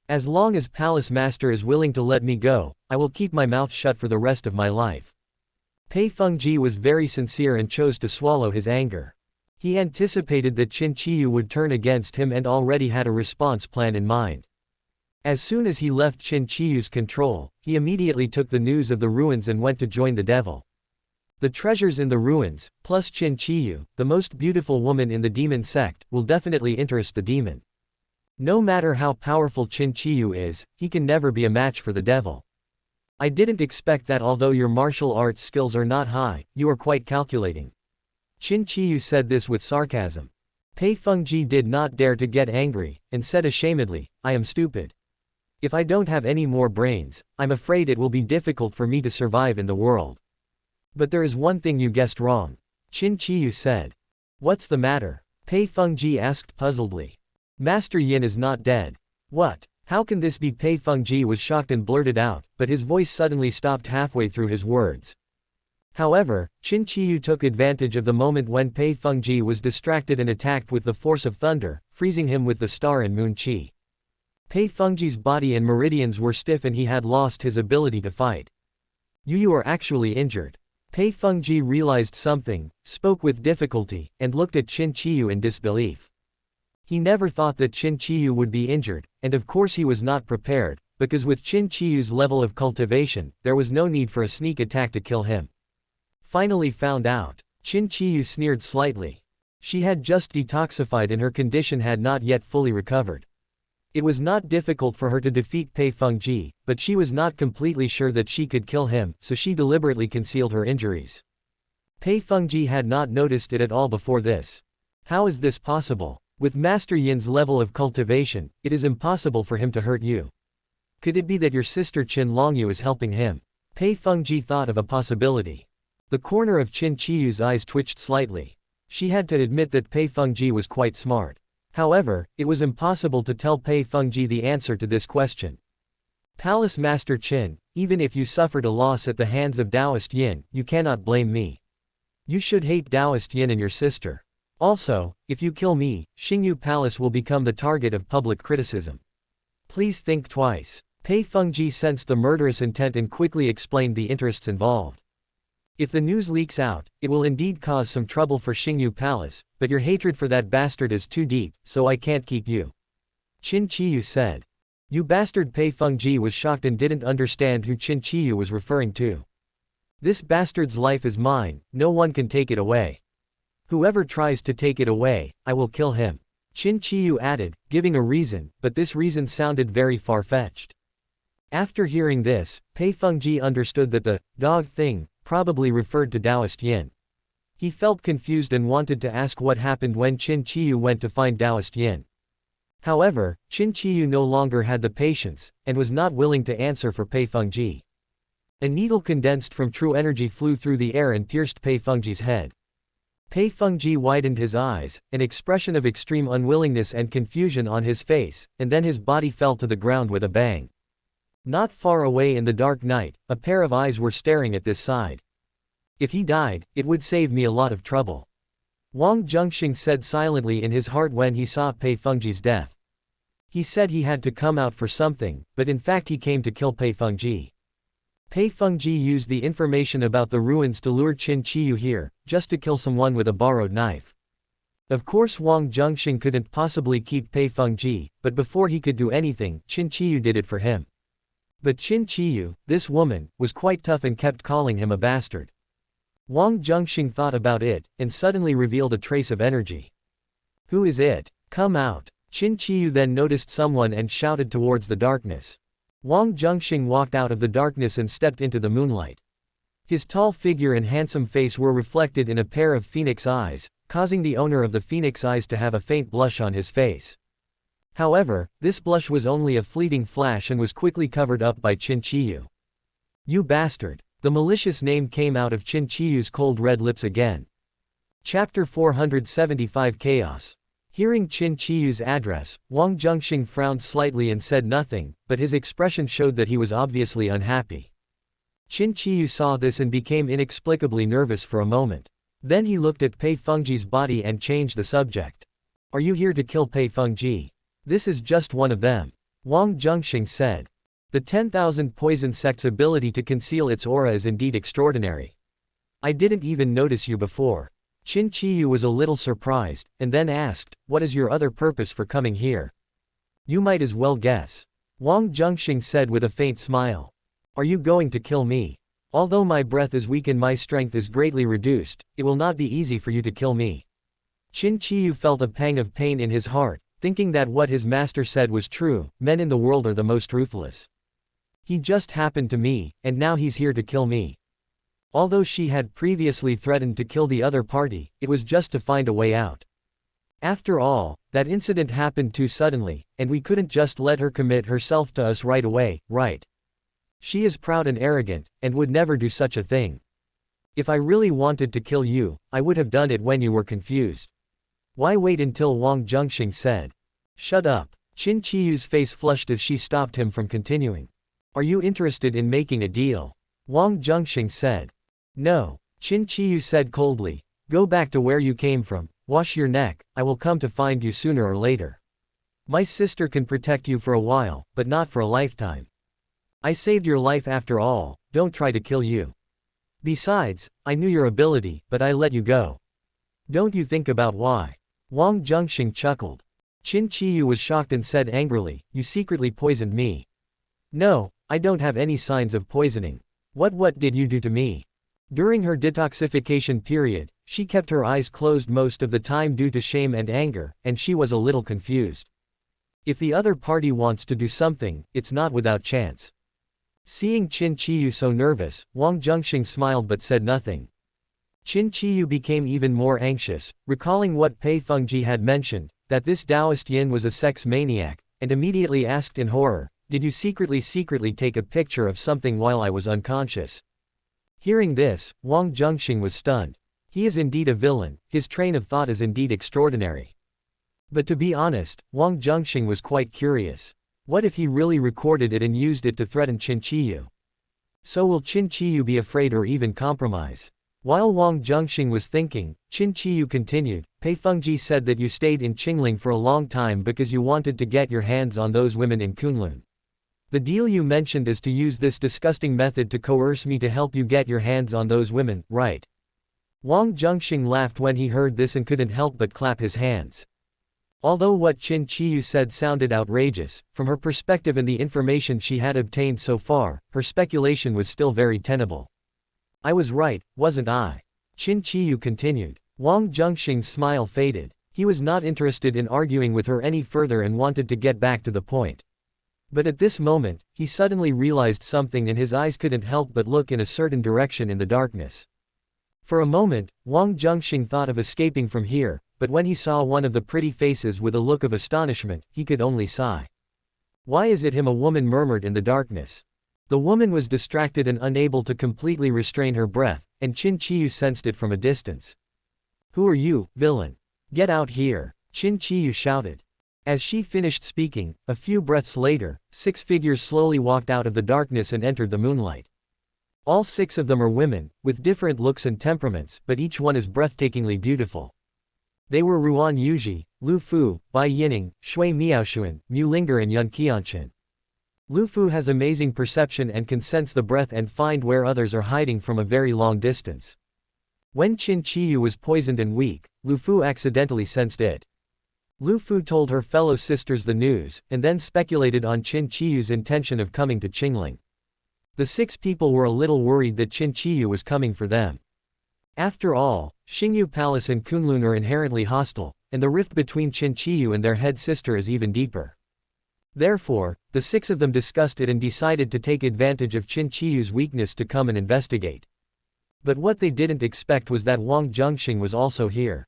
As long as Palace Master is willing to let me go, I will keep my mouth shut for the rest of my life. Pei Fengji was very sincere and chose to swallow his anger. He anticipated that Qin Qiyu would turn against him and already had a response plan in mind. As soon as he left Qin Qiyu's control, he immediately took the news of the ruins and went to join the devil. The treasures in the ruins, plus Qin Qiyu, the most beautiful woman in the demon sect, will definitely interest the demon. No matter how powerful Qin Qiyu is, he can never be a match for the devil. I didn't expect that although your martial arts skills are not high, you are quite calculating. Qin Qiyu said this with sarcasm. Pei Fengji did not dare to get angry, and said ashamedly, I am stupid. If I don't have any more brains, I'm afraid it will be difficult for me to survive in the world. But there is one thing you guessed wrong. Qin Qiyu said. What's the matter? Pei Fengji asked puzzledly. Master Yin is not dead. What? How can this be? Pei Fengji was shocked and blurted out, but his voice suddenly stopped halfway through his words. However, Qin Qiyu took advantage of the moment when Pei Fengji was distracted and attacked with the force of thunder, freezing him with the star and moon qi. Pei Fengji's body and meridians were stiff and he had lost his ability to fight. You are actually injured. Pei Fengji realized something, spoke with difficulty, and looked at Qin Qiyu in disbelief. He never thought that Qin Qiyu would be injured, and of course he was not prepared, because with Qin Qiyu's level of cultivation, there was no need for a sneak attack to kill him. Finally found out. Qin Qiyu sneered slightly. She had just detoxified and her condition had not yet fully recovered. It was not difficult for her to defeat Pei Fengji, but she was not completely sure that she could kill him, so she deliberately concealed her injuries. Pei Fengji had not noticed it at all before this. How is this possible? With Master Yin's level of cultivation, it is impossible for him to hurt you. Could it be that your sister Qin Longyu is helping him? Pei Fengji thought of a possibility. The corner of Qin Qiyu's eyes twitched slightly. She had to admit that Pei Fengji was quite smart. However, it was impossible to tell Pei Fengji the answer to this question. Palace Master Qin, even if you suffered a loss at the hands of Taoist Yin, you cannot blame me. You should hate Taoist Yin and your sister. Also, if you kill me, Xingyu Palace will become the target of public criticism. Please think twice. Pei Fengji sensed the murderous intent and quickly explained the interests involved. If the news leaks out, it will indeed cause some trouble for Xingyu Palace, but your hatred for that bastard is too deep, so I can't keep you. Qin Qiyu said. You bastard! Pei Fengji was shocked and didn't understand who Qin Qiyu was referring to. This bastard's life is mine, no one can take it away. Whoever tries to take it away, I will kill him. Qin Qiyu added, giving a reason, but this reason sounded very far-fetched. After hearing this, Pei Fengji understood that the dog thing probably referred to Taoist Yin. He felt confused and wanted to ask what happened when Qin Qiyu went to find Taoist Yin. However, Qin Qiyu no longer had the patience, and was not willing to answer for Pei Fengji. A needle condensed from true energy flew through the air and pierced Pei Fengji's head. Pei Fengji widened his eyes, an expression of extreme unwillingness and confusion on his face, and then his body fell to the ground with a bang. Not far away in the dark night, a pair of eyes were staring at this side. If he died, it would save me a lot of trouble. Wang Zhenxing said silently in his heart when he saw Pei Fengji's death. He said he had to come out for something, but in fact he came to kill Pei Fengji. Pei Fengji used the information about the ruins to lure Qin Qiyu here, just to kill someone with a borrowed knife. Of course Wang Zhenxing couldn't possibly keep Pei Fengji, but before he could do anything, Qin Qiyu did it for him. But Qin Qiyu, this woman, was quite tough and kept calling him a bastard. Wang Zhenxing thought about it, and suddenly revealed a trace of energy. Who is it? Come out. Qin Qiyu then noticed someone and shouted towards the darkness. Wang Zhenxing walked out of the darkness and stepped into the moonlight. His tall figure and handsome face were reflected in a pair of phoenix eyes, causing the owner of the phoenix eyes to have a faint blush on his face. However, this blush was only a fleeting flash and was quickly covered up by Qin Qiyu. You bastard! The malicious name came out of Qin Qiyu's cold red lips again. Chapter 475 Chaos. Hearing Qin Qiyu's address, Wang Zhenxing frowned slightly and said nothing, but his expression showed that he was obviously unhappy. Qin Qiyu saw this and became inexplicably nervous for a moment. Then he looked at Pei Fengji's body and changed the subject. Are you here to kill Pei Fengji? This is just one of them. Wang Zhenxing said. The 10,000 poison sect's ability to conceal its aura is indeed extraordinary. I didn't even notice you before. Qin Qiyu was a little surprised, and then asked, what is your other purpose for coming here? You might as well guess. Wang Zhenxing said with a faint smile. Are you going to kill me? Although my breath is weak and my strength is greatly reduced, it will not be easy for you to kill me. Qin Qiyu felt a pang of pain in his heart, thinking that what his master said was true, men in the world are the most ruthless. He just happened to me, and now he's here to kill me. Although she had previously threatened to kill the other party, it was just to find a way out. After all, that incident happened too suddenly, and we couldn't just let her commit herself to us right away, right? She is proud and arrogant, and would never do such a thing. If I really wanted to kill you, I would have done it when you were confused. Why wait until Wang Zhenxing said? Shut up. Qin Qiyu's face flushed as she stopped him from continuing. Are you interested in making a deal? Wang Zhenxing said. No. Qin Qiyu said coldly. Go back to where you came from, wash your neck, I will come to find you sooner or later. My sister can protect you for a while, but not for a lifetime. I saved your life after all, don't try to kill you. Besides, I knew your ability, but I let you go. Don't you think about why? Wang Zhenxing chuckled. Qin Qiyu was shocked and said angrily, you secretly poisoned me. No, I don't have any signs of poisoning. What did you do to me? During her detoxification period, she kept her eyes closed most of the time due to shame and anger, and she was a little confused. If the other party wants to do something, it's not without chance. Seeing Qin Qiyu so nervous, Wang Zhenxing smiled but said nothing. Qin Qiyu became even more anxious, recalling what Pei Fengji had mentioned, that this Taoist yin was a sex maniac, and immediately asked in horror, did you secretly take a picture of something while I was unconscious? Hearing this, Wang Zhenxing was stunned. He is indeed a villain, his train of thought is indeed extraordinary. But to be honest, Wang Zhenxing was quite curious. What if he really recorded it and used it to threaten Qin Qiyu? So will Qin Qiyu be afraid or even compromise? While Wang Zhenxing was thinking, Qin Qiyu continued, Pei Fengji said that you stayed in Qingling for a long time because you wanted to get your hands on those women in Kunlun. The deal you mentioned is to use this disgusting method to coerce me to help you get your hands on those women, right? Wang Zhenxing laughed when he heard this and couldn't help but clap his hands. Although what Qin Qiyu said sounded outrageous, from her perspective and the information she had obtained so far, her speculation was still very tenable. I was right, wasn't I? Qin Qiyu continued. Wang Zhenxing's smile faded. He was not interested in arguing with her any further and wanted to get back to the point. But at this moment, he suddenly realized something and his eyes couldn't help but look in a certain direction in the darkness. For a moment, Wang Zhenxing thought of escaping from here, but when he saw one of the pretty faces with a look of astonishment, he could only sigh. "Why is it him?" a woman murmured in the darkness. The woman was distracted and unable to completely restrain her breath, and Qin Qiyu sensed it from a distance. "Who are you, villain? Get out here!" Qin Qiyu shouted. As she finished speaking, a few breaths later, 6 figures slowly walked out of the darkness and entered the moonlight. All 6 of them are women, with different looks and temperaments, but each one is breathtakingly beautiful. They were Ruan Yuji, Lu Fu, Bai Yining, Shui Miaoshuan, Mu Linger and Yun Qianshan. Lu Fu has amazing perception and can sense the breath and find where others are hiding from a very long distance. When Qin Qiyu was poisoned and weak, Lu Fu accidentally sensed it. Lu Fu told her fellow sisters the news, and then speculated on Qin Qiyu's intention of coming to Qingling. The 6 people were a little worried that Qin Qiyu was coming for them. After all, Xingyu Palace and Kunlun are inherently hostile, and the rift between Qin Qiyu and their head sister is even deeper. Therefore, the 6 of them discussed it and decided to take advantage of Qin Qiyu's weakness to come and investigate. But what they didn't expect was that Wang Zhenxing was also here.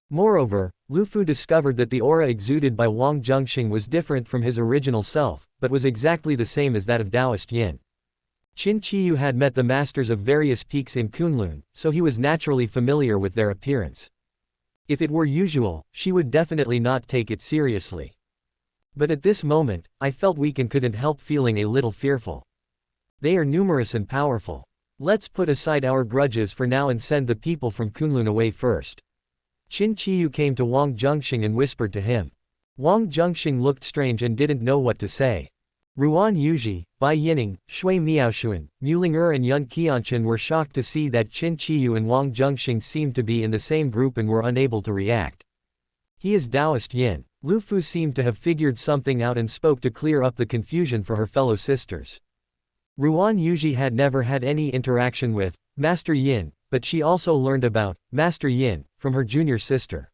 Moreover, Lu Fu discovered that the aura exuded by Wang Zhenxing was different from his original self, but was exactly the same as that of Taoist Yin. Qin Qiyu had met the masters of various peaks in Kunlun, so he was naturally familiar with their appearance. If it were usual, she would definitely not take it seriously. But at this moment, I felt weak and couldn't help feeling a little fearful. They are numerous and powerful. Let's put aside our grudges for now and send the people from Kunlun away first. Qin Qiyu came to Wang Zhenxing and whispered to him. Wang Zhenxing looked strange and didn't know what to say. Ruan Yuji, Bai Yining, Shui Miaoshuan, Mu Linger and Yun Qianshan were shocked to see that Qin Qiyu and Wang Zhenxing seemed to be in the same group and were unable to react. He is Taoist Yin. Lu Fu seemed to have figured something out and spoke to clear up the confusion for her fellow sisters. Ruan Yuji had never had any interaction with Master Yin, but she also learned about Master Yin from her junior sister.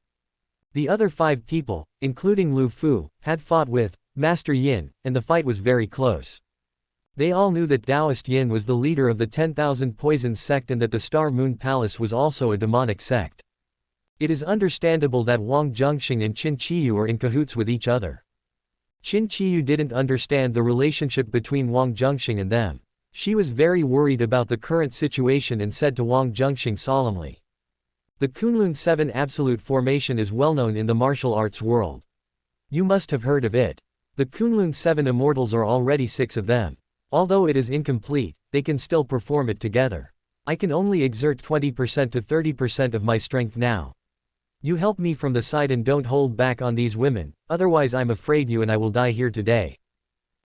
The other 5 people, including Lu Fu, had fought with Master Yin, and the fight was very close. They all knew that Taoist Yin was the leader of the 10,000 Poisons sect and that the Star Moon Palace was also a demonic sect. It is understandable that Wang Zhenxing and Qin Qiyu are in cahoots with each other. Qin Qiyu didn't understand the relationship between Wang Zhenxing and them. She was very worried about the current situation and said to Wang Zhenxing solemnly. The Kunlun 7 Absolute Formation is well known in the martial arts world. You must have heard of it. The Kunlun 7 Immortals are already 6 of them. Although it is incomplete, they can still perform it together. I can only exert 20% to 30% of my strength now. You help me from the side and don't hold back on these women, otherwise I'm afraid you and I will die here today.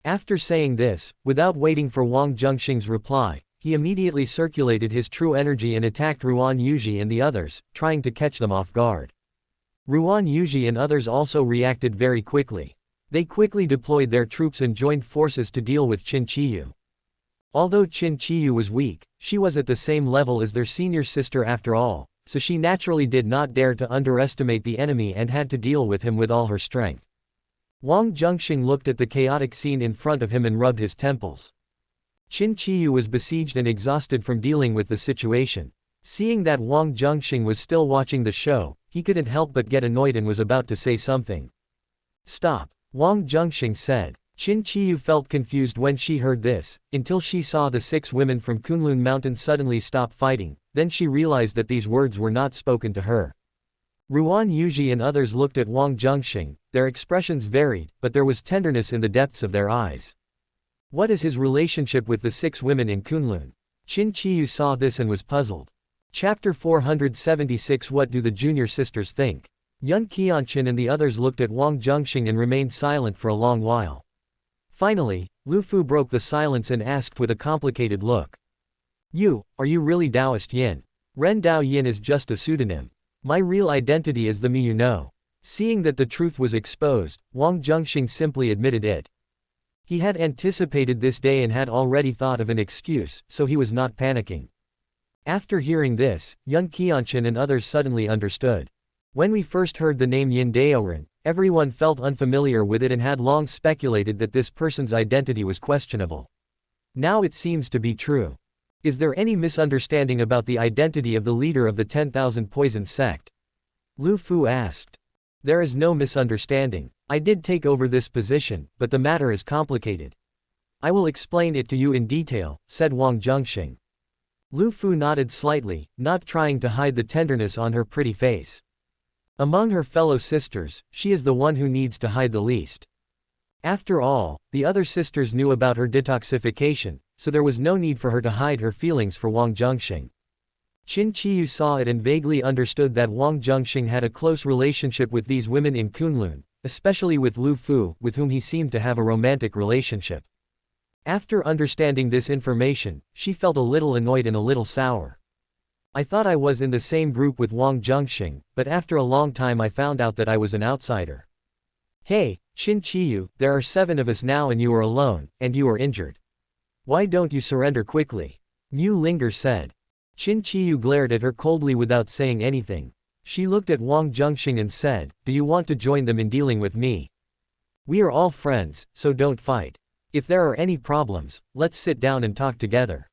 After saying this, without waiting for Wang Zhenxing's reply, he immediately circulated his true energy and attacked Ruan Yuji and the others, trying to catch them off guard. Ruan Yuji and others also reacted very quickly. They quickly deployed their troops and joined forces to deal with Qin Qiyu. Although Qin Qiyu was weak, she was at the same level as their senior sister after all, so she naturally did not dare to underestimate the enemy and had to deal with him with all her strength. Wang Zhenxing looked at the chaotic scene in front of him and rubbed his temples. Qin Qiyu was besieged and exhausted from dealing with the situation. Seeing that Wang Zhenxing was still watching the show, he couldn't help but get annoyed and was about to say something. Stop, Wang Zhenxing said. Qin Qiyu felt confused when she heard this, until she saw the 6 women from Kunlun Mountain suddenly stop fighting, then she realized that these words were not spoken to her. Ruan Yuji and others looked at Wang Zhenxing, their expressions varied, but there was tenderness in the depths of their eyes. What is his relationship with the 6 women in Kunlun? Qin Qiyu saw this and was puzzled. Chapter 476 What do the junior sisters think? Yun Qianshan and the others looked at Wang Zhenxing and remained silent for a long while. Finally, Lu Fu broke the silence and asked with a complicated look. Are you really Taoist Yin? Ren Dao Yin is just a pseudonym. My real identity is the me you know. Seeing that the truth was exposed, Wang Zhenxing simply admitted it. He had anticipated this day and had already thought of an excuse, so he was not panicking. After hearing this, Yun Qianshan and others suddenly understood. When we first heard the name Yin Daoren, everyone felt unfamiliar with it and had long speculated that this person's identity was questionable. Now it seems to be true. Is there any misunderstanding about the identity of the leader of the 10,000 Poisons sect? Lu Fu asked. There is no misunderstanding. I did take over this position, but the matter is complicated. I will explain it to you in detail, said Wang Zhenxing. Lu Fu nodded slightly, not trying to hide the tenderness on her pretty face. Among her fellow sisters, she is the one who needs to hide the least. After all, the other sisters knew about her detoxification, so there was no need for her to hide her feelings for Wang Zhenxing. Qin Qiyu saw it and vaguely understood that Wang Zhenxing had a close relationship with these women in Kunlun, especially with Lu Fu, with whom he seemed to have a romantic relationship. After understanding this information, she felt a little annoyed and a little sour. I thought I was in the same group with Wang Zhenxing, but after a long time I found out that I was an outsider. Hey, Qin Qiyu, there are 7 of us now and you are alone, and you are injured. Why don't you surrender quickly? Mu Linger said. Qin Qiyu glared at her coldly without saying anything. She looked at Wang Zhenxing and said, do you want to join them in dealing with me? We are all friends, so don't fight. If there are any problems, let's sit down and talk together.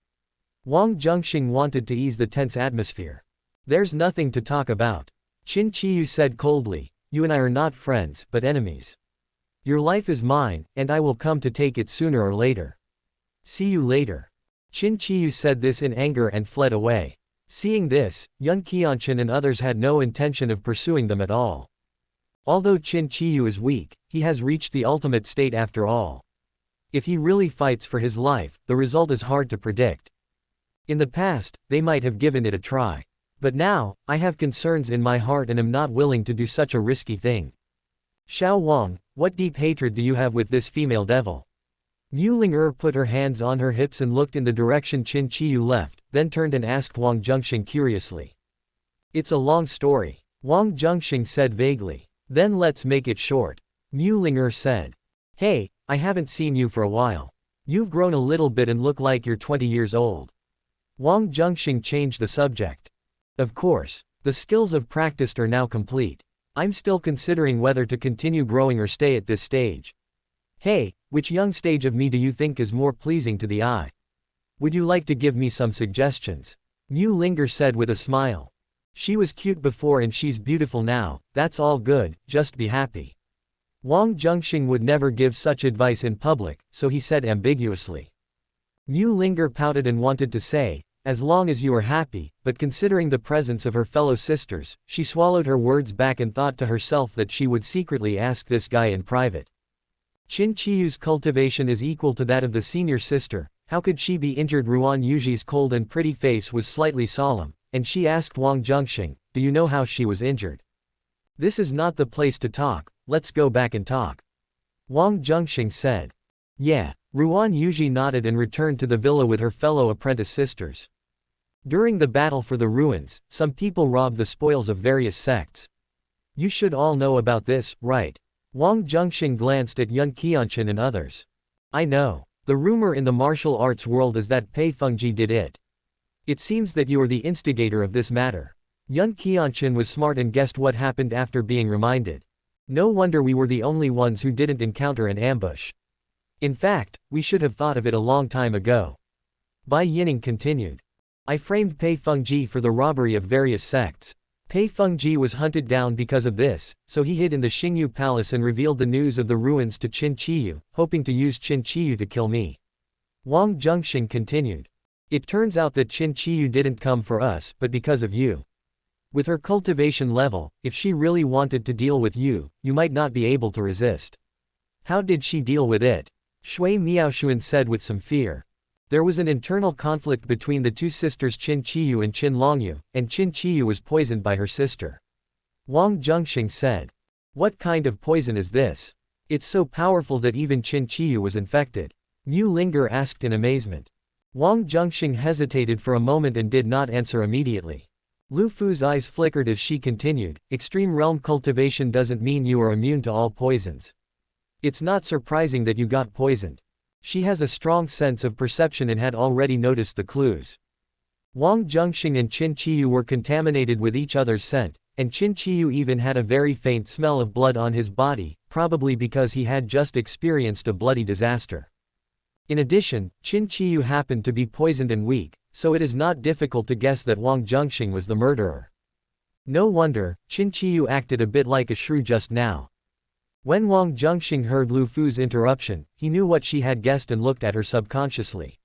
Wang Zhenxing wanted to ease the tense atmosphere. There's nothing to talk about. Qin Qiyu said coldly, you and I are not friends, but enemies. Your life is mine, and I will come to take it sooner or later. See you later. Qin Qiyu said this in anger and fled away. Seeing this, Yun Qianchen and others had no intention of pursuing them at all. Although Qin Qiyu is weak, he has reached the ultimate state after all. If he really fights for his life, the result is hard to predict. In the past, they might have given it a try. But now, I have concerns in my heart and am not willing to do such a risky thing. Xiao Wang, what deep hatred do you have with this female devil? Mu Ling put her hands on her hips and looked in the direction Qin Qiyu left, then turned and asked Wang Zhenxing curiously. It's a long story. Wang Zhenxing said vaguely. Then let's make it short. Mu Ling said. Hey, I haven't seen you for a while. You've grown a little bit and look like you're 20 years old. Wang Zhenxing changed the subject. Of course, the skills I've practiced are now complete. I'm still considering whether to continue growing or stay at this stage. Hey, which young stage of me do you think is more pleasing to the eye? Would you like to give me some suggestions? Mu Linger said with a smile. She was cute before and she's beautiful now, that's all good, just be happy. Wang Zhenxing would never give such advice in public, so he said ambiguously. Mu Linger pouted and wanted to say, as long as you are happy, but considering the presence of her fellow sisters, she swallowed her words back and thought to herself that she would secretly ask this guy in private. Qin Qiyu's cultivation is equal to that of the senior sister, how could she be injured? Ruan Yuji's cold and pretty face was slightly solemn, and she asked Wang Zhenxing, do you know how she was injured? This is not the place to talk, let's go back and talk. Wang Zhenxing said. Yeah. Ruan Yuji nodded and returned to the villa with her fellow apprentice sisters. During the battle for the ruins, some people robbed the spoils of various sects. You should all know about this, right? Wang Zhenxing glanced at Yun Qianchen and others. I know. The rumor in the martial arts world is that Pei Fengji did it. It seems that you are the instigator of this matter. Yun Qianchen was smart and guessed what happened after being reminded. No wonder we were the only ones who didn't encounter an ambush. In fact, we should have thought of it a long time ago. Bai Yining continued. I framed Pei Fengji for the robbery of various sects. Pei Fengji was hunted down because of this, so he hid in the Xingyu Palace and revealed the news of the ruins to Qin Qiyu, hoping to use Qin Qiyu to kill me. Wang Zhenxing continued. It turns out that Qin Qiyu didn't come for us, but because of you. With her cultivation level, if she really wanted to deal with you, you might not be able to resist. How did she deal with it? Shui Miaoshuan said with some fear. There was an internal conflict between the two sisters Qin Qiyu and Qin Longyu, and Qin Qiyu was poisoned by her sister. Wang Zhenxing said. What kind of poison is this? It's so powerful that even Qin Qiyu was infected. Mu Linger asked in amazement. Wang Zhenxing hesitated for a moment and did not answer immediately. Lu Fu's eyes flickered as she continued, extreme realm cultivation doesn't mean you are immune to all poisons. It's not surprising that you got poisoned. She has a strong sense of perception and had already noticed the clues. Wang Zhenxing and Qin Qiyu were contaminated with each other's scent, and Qin Qiyu even had a very faint smell of blood on his body, probably because he had just experienced a bloody disaster. In addition, Qin Qiyu happened to be poisoned and weak, so it is not difficult to guess that Wang Zhenxing was the murderer. No wonder, Qin Qiyu acted a bit like a shrew just now. When Wang Zhenxing heard Lu Fu's interruption, he knew what she had guessed and looked at her subconsciously.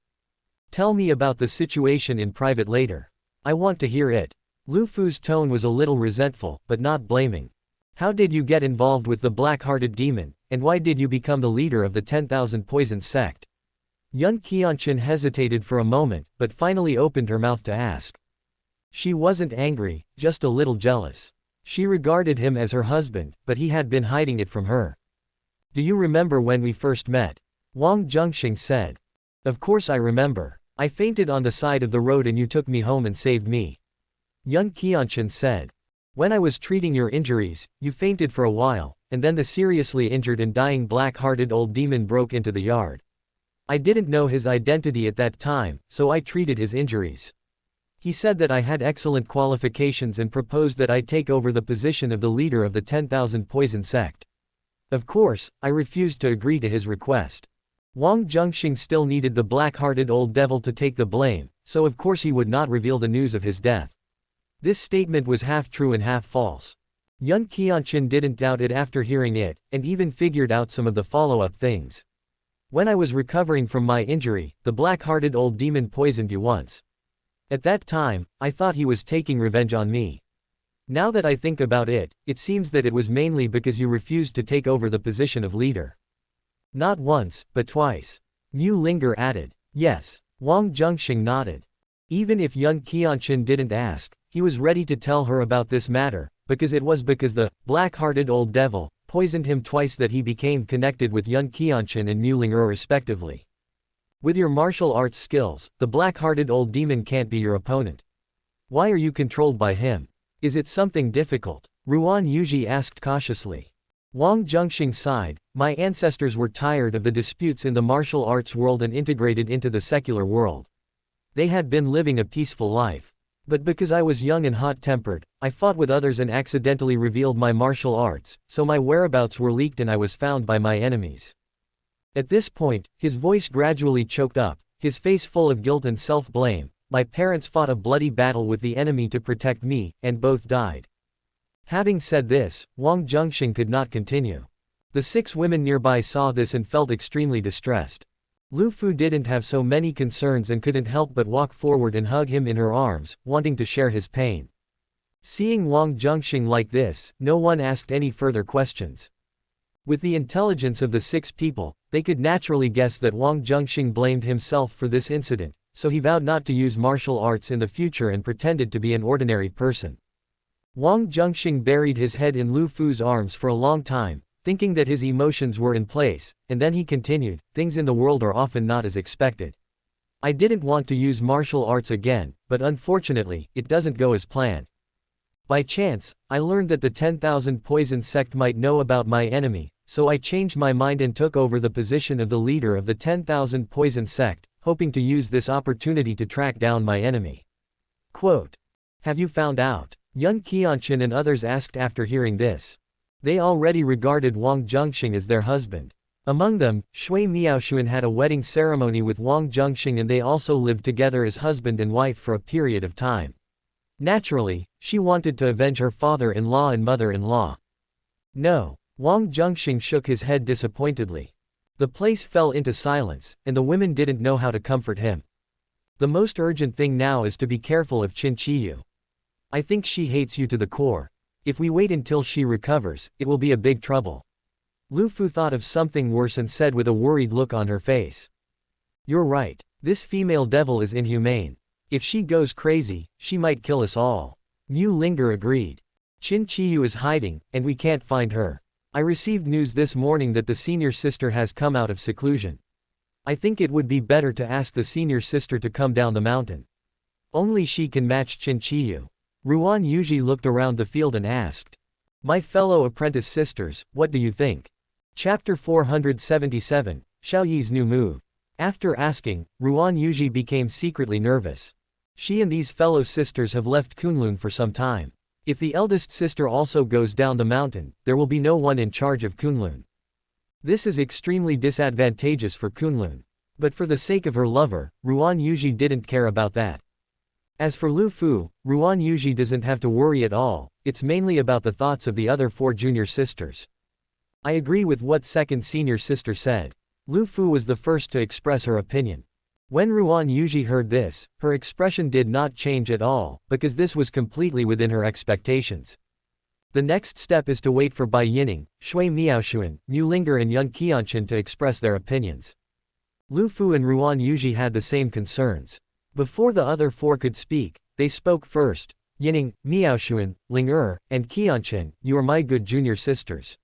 Tell me about the situation in private later. I want to hear it. Lu Fu's tone was a little resentful, but not blaming. How did you get involved with the black-hearted demon, and why did you become the leader of the 10,000 Poison sect? Yun Qianqun hesitated for a moment, but finally opened her mouth to ask. She wasn't angry, just a little jealous. She regarded him as her husband, but he had been hiding it from her. Do you remember when we first met? Wang Zhenxing said. Of course I remember. I fainted on the side of the road and you took me home and saved me. Yun Qianqun said. When I was treating your injuries, you fainted for a while, and then the seriously injured and dying black-hearted old demon broke into the yard. I didn't know his identity at that time, so I treated his injuries. He said that I had excellent qualifications and proposed that I take over the position of the leader of the 10,000 Poison sect. Of course, I refused to agree to his request. Wang Zhenxing still needed the black-hearted old devil to take the blame, so of course he would not reveal the news of his death. This statement was half true and half false. Yun Qianqun didn't doubt it after hearing it, and even figured out some of the follow-up things. When I was recovering from my injury, the black-hearted old demon poisoned you once. At that time, I thought he was taking revenge on me. Now that I think about it, it seems that it was mainly because you refused to take over the position of leader. Not once, but twice. Mu Linger added. Yes. Wang Zhenxing nodded. Even if Yun Qianqun didn't ask, he was ready to tell her about this matter, because it was because the black-hearted old devil poisoned him twice that he became connected with Yun Qianqun and Mu Linger respectively. With your martial arts skills, the black-hearted old demon can't be your opponent. Why are you controlled by him? Is it something difficult? Ruan Yuji asked cautiously. Wang Zhenxing sighed. My ancestors were tired of the disputes in the martial arts world and integrated into the secular world. They had been living a peaceful life. But because I was young and hot-tempered, I fought with others and accidentally revealed my martial arts, so my whereabouts were leaked and I was found by my enemies. At this point, his voice gradually choked up, his face full of guilt and self-blame. My parents fought a bloody battle with the enemy to protect me, and both died. Having said this, Wang Zhenxing could not continue. The 6 women nearby saw this and felt extremely distressed. Lu Fu didn't have so many concerns and couldn't help but walk forward and hug him in her arms, wanting to share his pain. Seeing Wang Zhenxing like this, no one asked any further questions. With the intelligence of the 6 people, they could naturally guess that Wang Zhenxing blamed himself for this incident, so he vowed not to use martial arts in the future and pretended to be an ordinary person. Wang Zhenxing buried his head in Lu Fu's arms for a long time, thinking that his emotions were in place, and then he continued, things in the world are often not as expected. I didn't want to use martial arts again, but unfortunately, it doesn't go as planned. By chance, I learned that the 10,000 Poison sect might know about my enemy, so I changed my mind and took over the position of the leader of the 10,000 Poison sect, hoping to use this opportunity to track down my enemy. Quote. Have you found out? Yun Qianqun and others asked after hearing this. They already regarded Wang Zhenxing as their husband. Among them, Shui Miaoshuan had a wedding ceremony with Wang Zhenxing and they also lived together as husband and wife for a period of time. Naturally, she wanted to avenge her father-in-law and mother-in-law. No. Wang Zhenxing shook his head disappointedly. The place fell into silence, and the women didn't know how to comfort him. The most urgent thing now is to be careful of Qin Qiyu. I think she hates you to the core. If we wait until she recovers, it will be a big trouble. Lu Fu thought of something worse and said with a worried look on her face. You're right. This female devil is inhumane. If she goes crazy, she might kill us all. Mu Linger agreed. Qin Qiyu is hiding, and we can't find her. I received news this morning that the senior sister has come out of seclusion. I think it would be better to ask the senior sister to come down the mountain. Only she can match Qin Qiyu. Ruan Yuji looked around the field and asked. My fellow apprentice sisters, what do you think? Chapter 477, Xiao Yi's new move. After asking, Ruan Yuji became secretly nervous. She and these fellow sisters have left Kunlun for some time. If the eldest sister also goes down the mountain, there will be no one in charge of Kunlun. This is extremely disadvantageous for Kunlun. But for the sake of her lover, Ruan Yuji didn't care about that. As for Lu Fu, Ruan Yuji doesn't have to worry at all, it's mainly about the thoughts of the other 4 junior sisters. I agree with what second senior sister said. Lu Fu was the first to express her opinion. When Ruan Yuji heard this, her expression did not change at all, because this was completely within her expectations. The next step is to wait for Bai Yining, Shui Miaoshuan, Mu Linger and Yun Qianchen to express their opinions. Lu Fu and Ruan Yuji had the same concerns. Before the other 4 could speak, they spoke first. Yining, Miaoshuan, Ling and Qianchen, you are my good junior sisters.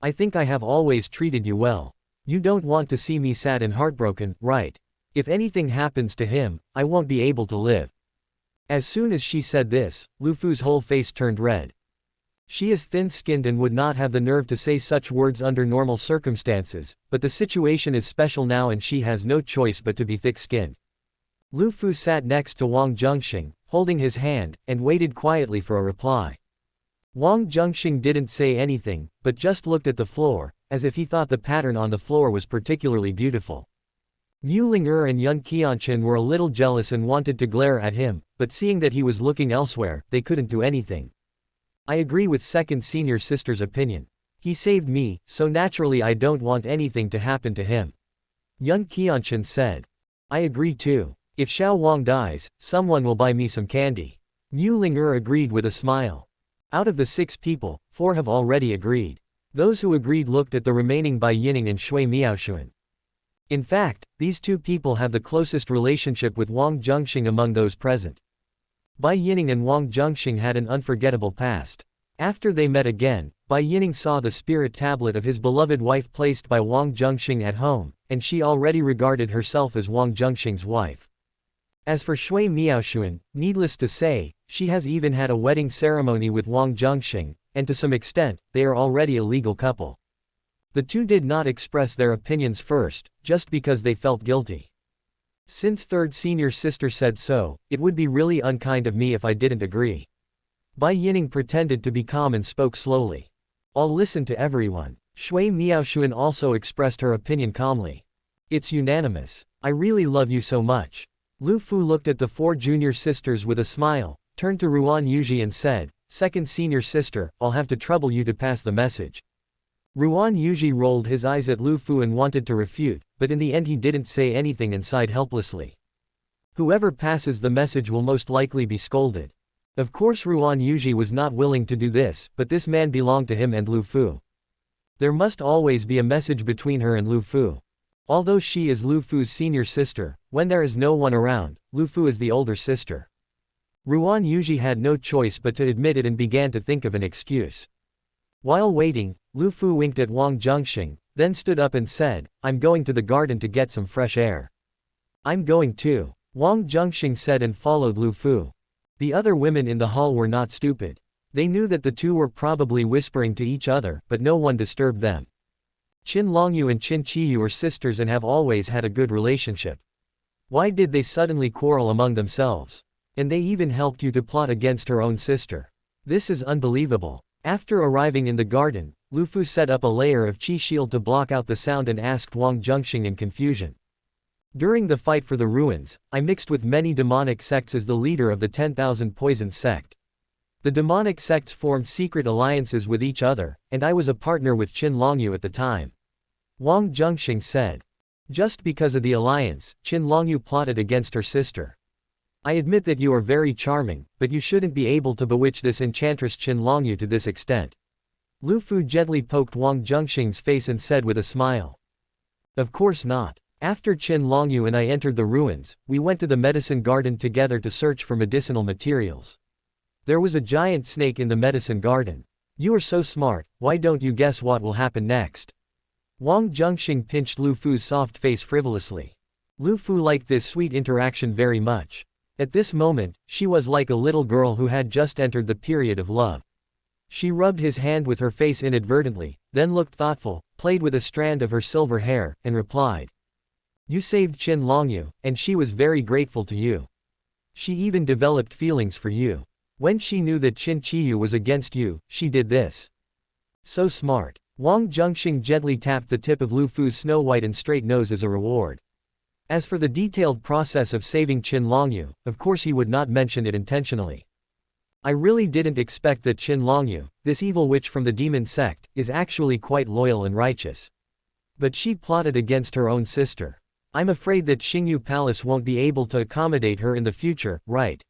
I think I have always treated you well. You don't want to see me sad and heartbroken, right? If anything happens to him, I won't be able to live. As soon as she said this, Lu Fu's whole face turned red. She is thin-skinned and would not have the nerve to say such words under normal circumstances, but the situation is special now and she has no choice but to be thick-skinned. Lu Fu sat next to Wang Zhenxing, holding his hand, and waited quietly for a reply. Wang Zhenxing didn't say anything, but just looked at the floor, as if he thought the pattern on the floor was particularly beautiful. Mu Linger and Yun Qianchen were a little jealous and wanted to glare at him, but seeing that he was looking elsewhere, they couldn't do anything. I agree with second senior sister's opinion. He saved me, so naturally I don't want anything to happen to him. Yun Qianchen said. I agree too. If Xiao Wang dies, someone will buy me some candy. Mu Linger agreed with a smile. Out of the 6 people, 4 have already agreed. Those who agreed looked at the remaining Bai Yining and Shui Miaoshuan. In fact, these 2 people have the closest relationship with Wang Zhenxing among those present. Bai Yining and Wang Zhenxing had an unforgettable past. After they met again, Bai Yining saw the spirit tablet of his beloved wife placed by Wang Zhenxing at home, and she already regarded herself as Wang Zhenxing's wife. As for Shui Miaoshuan, needless to say, she has even had a wedding ceremony with Wang Zhenxing, and to some extent, they are already a legal couple. The 2 did not express their opinions first, just because they felt guilty. Since third senior sister said so, it would be really unkind of me if I didn't agree. Bai Yining pretended to be calm and spoke slowly. I'll listen to everyone. Shui Miaoshuan also expressed her opinion calmly. It's unanimous. I really love you so much. Lu Fu looked at the 4 junior sisters with a smile, turned to Ruan Yuji and said, second senior sister, I'll have to trouble you to pass the message. Ruan Yuji rolled his eyes at Lu Fu and wanted to refute, but in the end he didn't say anything and sighed helplessly. Whoever passes the message will most likely be scolded. Of course Ruan Yuji was not willing to do this, but this man belonged to him and Lu Fu. There must always be a message between her and Lu Fu. Although she is Lu Fu's senior sister, when there is no one around, Lu Fu is the older sister. Ruan Yuji had no choice but to admit it and began to think of an excuse. While waiting, Lu Fu winked at Wang Zhenxing, then stood up and said, I'm going to the garden to get some fresh air. I'm going too, Wang Zhenxing said and followed Lu Fu. The other women in the hall were not stupid. They knew that the 2 were probably whispering to each other, but no one disturbed them. Qin Longyu and Qin Qiyu are sisters and have always had a good relationship. Why did they suddenly quarrel among themselves? And they even helped you to plot against her own sister. This is unbelievable. After arriving in the garden, Lu Fu set up a layer of qi shield to block out the sound and asked Wang Zhenxing in confusion. During the fight for the ruins, I mixed with many demonic sects as the leader of the 10,000 Poison sect. The demonic sects formed secret alliances with each other, and I was a partner with Qin Longyu at the time. Wang Zhenxing said. Just because of the alliance, Qin Longyu plotted against her sister. I admit that you are very charming, but you shouldn't be able to bewitch this enchantress Qin Longyu to this extent. Lu Fu gently poked Wang Zhenxing's face and said with a smile. Of course not. After Qin Longyu and I entered the ruins, we went to the medicine garden together to search for medicinal materials. There was a giant snake in the medicine garden. You are so smart, why don't you guess what will happen next? Wang Zhenxing pinched Lu Fu's soft face frivolously. Lu Fu liked this sweet interaction very much. At this moment, she was like a little girl who had just entered the period of love. She rubbed his hand with her face inadvertently, then looked thoughtful, played with a strand of her silver hair, and replied. You saved Qin Longyu, and she was very grateful to you. She even developed feelings for you. When she knew that Qin Qiyu was against you, she did this. So smart. Wang Zhenxing gently tapped the tip of Lu Fu's snow-white and straight nose as a reward. As for the detailed process of saving Qin Longyu, of course he would not mention it intentionally. I really didn't expect that Qin Longyu, this evil witch from the demon sect, is actually quite loyal and righteous. But she plotted against her own sister. I'm afraid that Xingyu Palace won't be able to accommodate her in the future, right?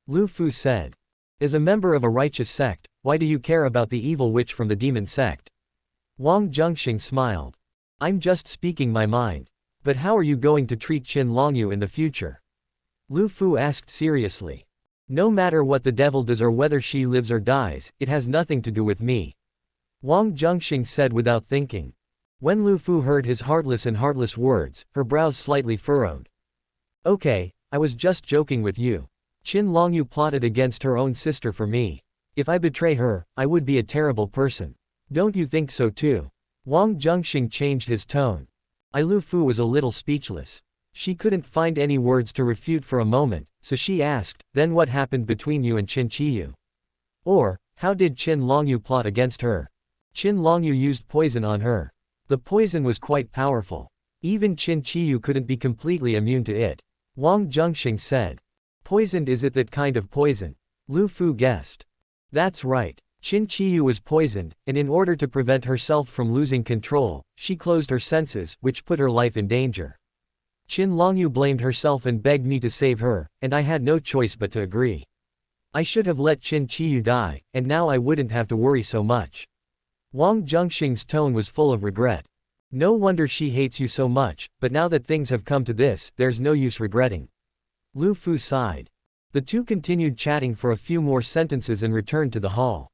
Lu Fu said. As a member of a righteous sect, why do you care about the evil witch from the demon sect? Wang Zhenxing smiled. I'm just speaking my mind. But how are you going to treat Qin Longyu in the future? Lu Fu asked seriously. No matter what the devil does or whether she lives or dies, it has nothing to do with me. Wang Zhenxing said without thinking. When Lu Fu heard his heartless words, her brows slightly furrowed. Okay, I was just joking with you. Qin Longyu plotted against her own sister for me. If I betray her, I would be a terrible person. Don't you think so too? Wang Zhenxing changed his tone. Lu Fu was a little speechless. She couldn't find any words to refute for a moment, so she asked, then what happened between you and Qin Qiyu? Or, how did Qin Longyu plot against her? Qin Longyu used poison on her. The poison was quite powerful. Even Qin Qiyu couldn't be completely immune to it. Wang Zhenxing said. Poisoned, is it that kind of poison? Lu Fu guessed. That's right. Qin Qiyu was poisoned, and in order to prevent herself from losing control, she closed her senses, which put her life in danger. Qin Longyu blamed herself and begged me to save her, and I had no choice but to agree. I should have let Qin Qiyu die, and now I wouldn't have to worry so much. Wang Zhenxing's tone was full of regret. No wonder she hates you so much, but now that things have come to this, there's no use regretting. Lu Fu sighed. The two continued chatting for a few more sentences and returned to the hall.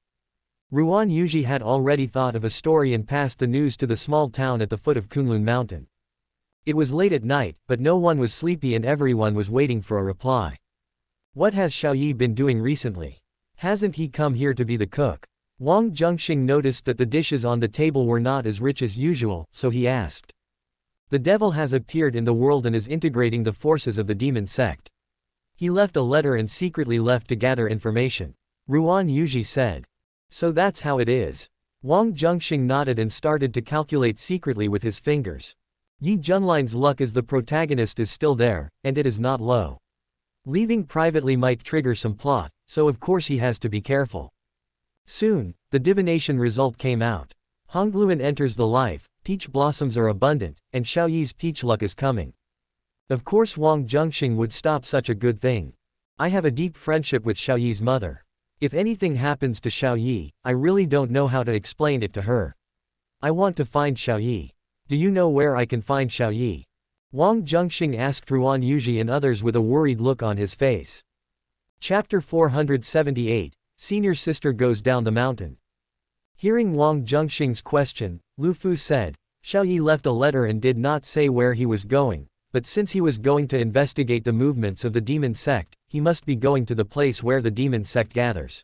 Ruan Yuji had already thought of a story and passed the news to the small town at the foot of Kunlun Mountain. It was late at night, but no one was sleepy and everyone was waiting for a reply. What has Xiaoyi been doing recently? Hasn't he come here to be the cook? Wang Zhenxing noticed that the dishes on the table were not as rich as usual, so he asked. The devil has appeared in the world and is integrating the forces of the demon sect. He left a letter and secretly left to gather information. Ruan Yuji said. So that's how it is. Wang Zhenxing nodded and started to calculate secretly with his fingers. Yi Junline's luck as the protagonist is still there, and it is not low. Leaving privately might trigger some plot, so of course he has to be careful. Soon, the divination result came out. Hongluan enters the life, peach blossoms are abundant, and Xiaoyi's peach luck is coming. Of course Wang Zhenxing would stop such a good thing. I have a deep friendship with Xiaoyi's mother. If anything happens to Xiaoyi, I really don't know how to explain it to her. I want to find Xiaoyi. Do you know where I can find Xiaoyi? Wang Zhenxing asked Ruan Yuji and others with a worried look on his face. Chapter 478, Senior Sister Goes Down the Mountain. Hearing Wang Zhenxing's question, Lu Fu said, Xiaoyi left a letter and did not say where he was going, but since he was going to investigate the movements of the demon sect, he must be going to the place where the demon sect gathers.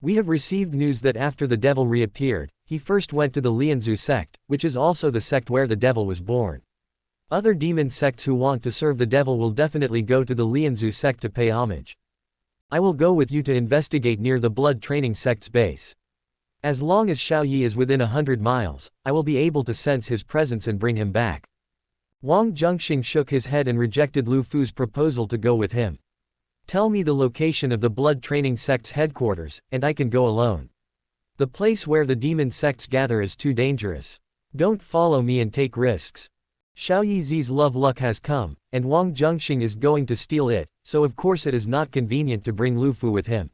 We have received news that after the devil reappeared, he first went to the Lianzu sect, which is also the sect where the devil was born. Other demon sects who want to serve the devil will definitely go to the Lianzu sect to pay homage. I will go with you to investigate near the blood training sect's base. As long as Xiaoyi is within 100 miles, I will be able to sense his presence and bring him back. Wang Zhenxing shook his head and rejected Lu Fu's proposal to go with him. Tell me the location of the blood training sect's headquarters, and I can go alone. The place where the demon sects gather is too dangerous. Don't follow me and take risks. Xiaoyi Zi's love luck has come, and Wang Zhenxing is going to steal it, so of course it is not convenient to bring Lu Fu with him.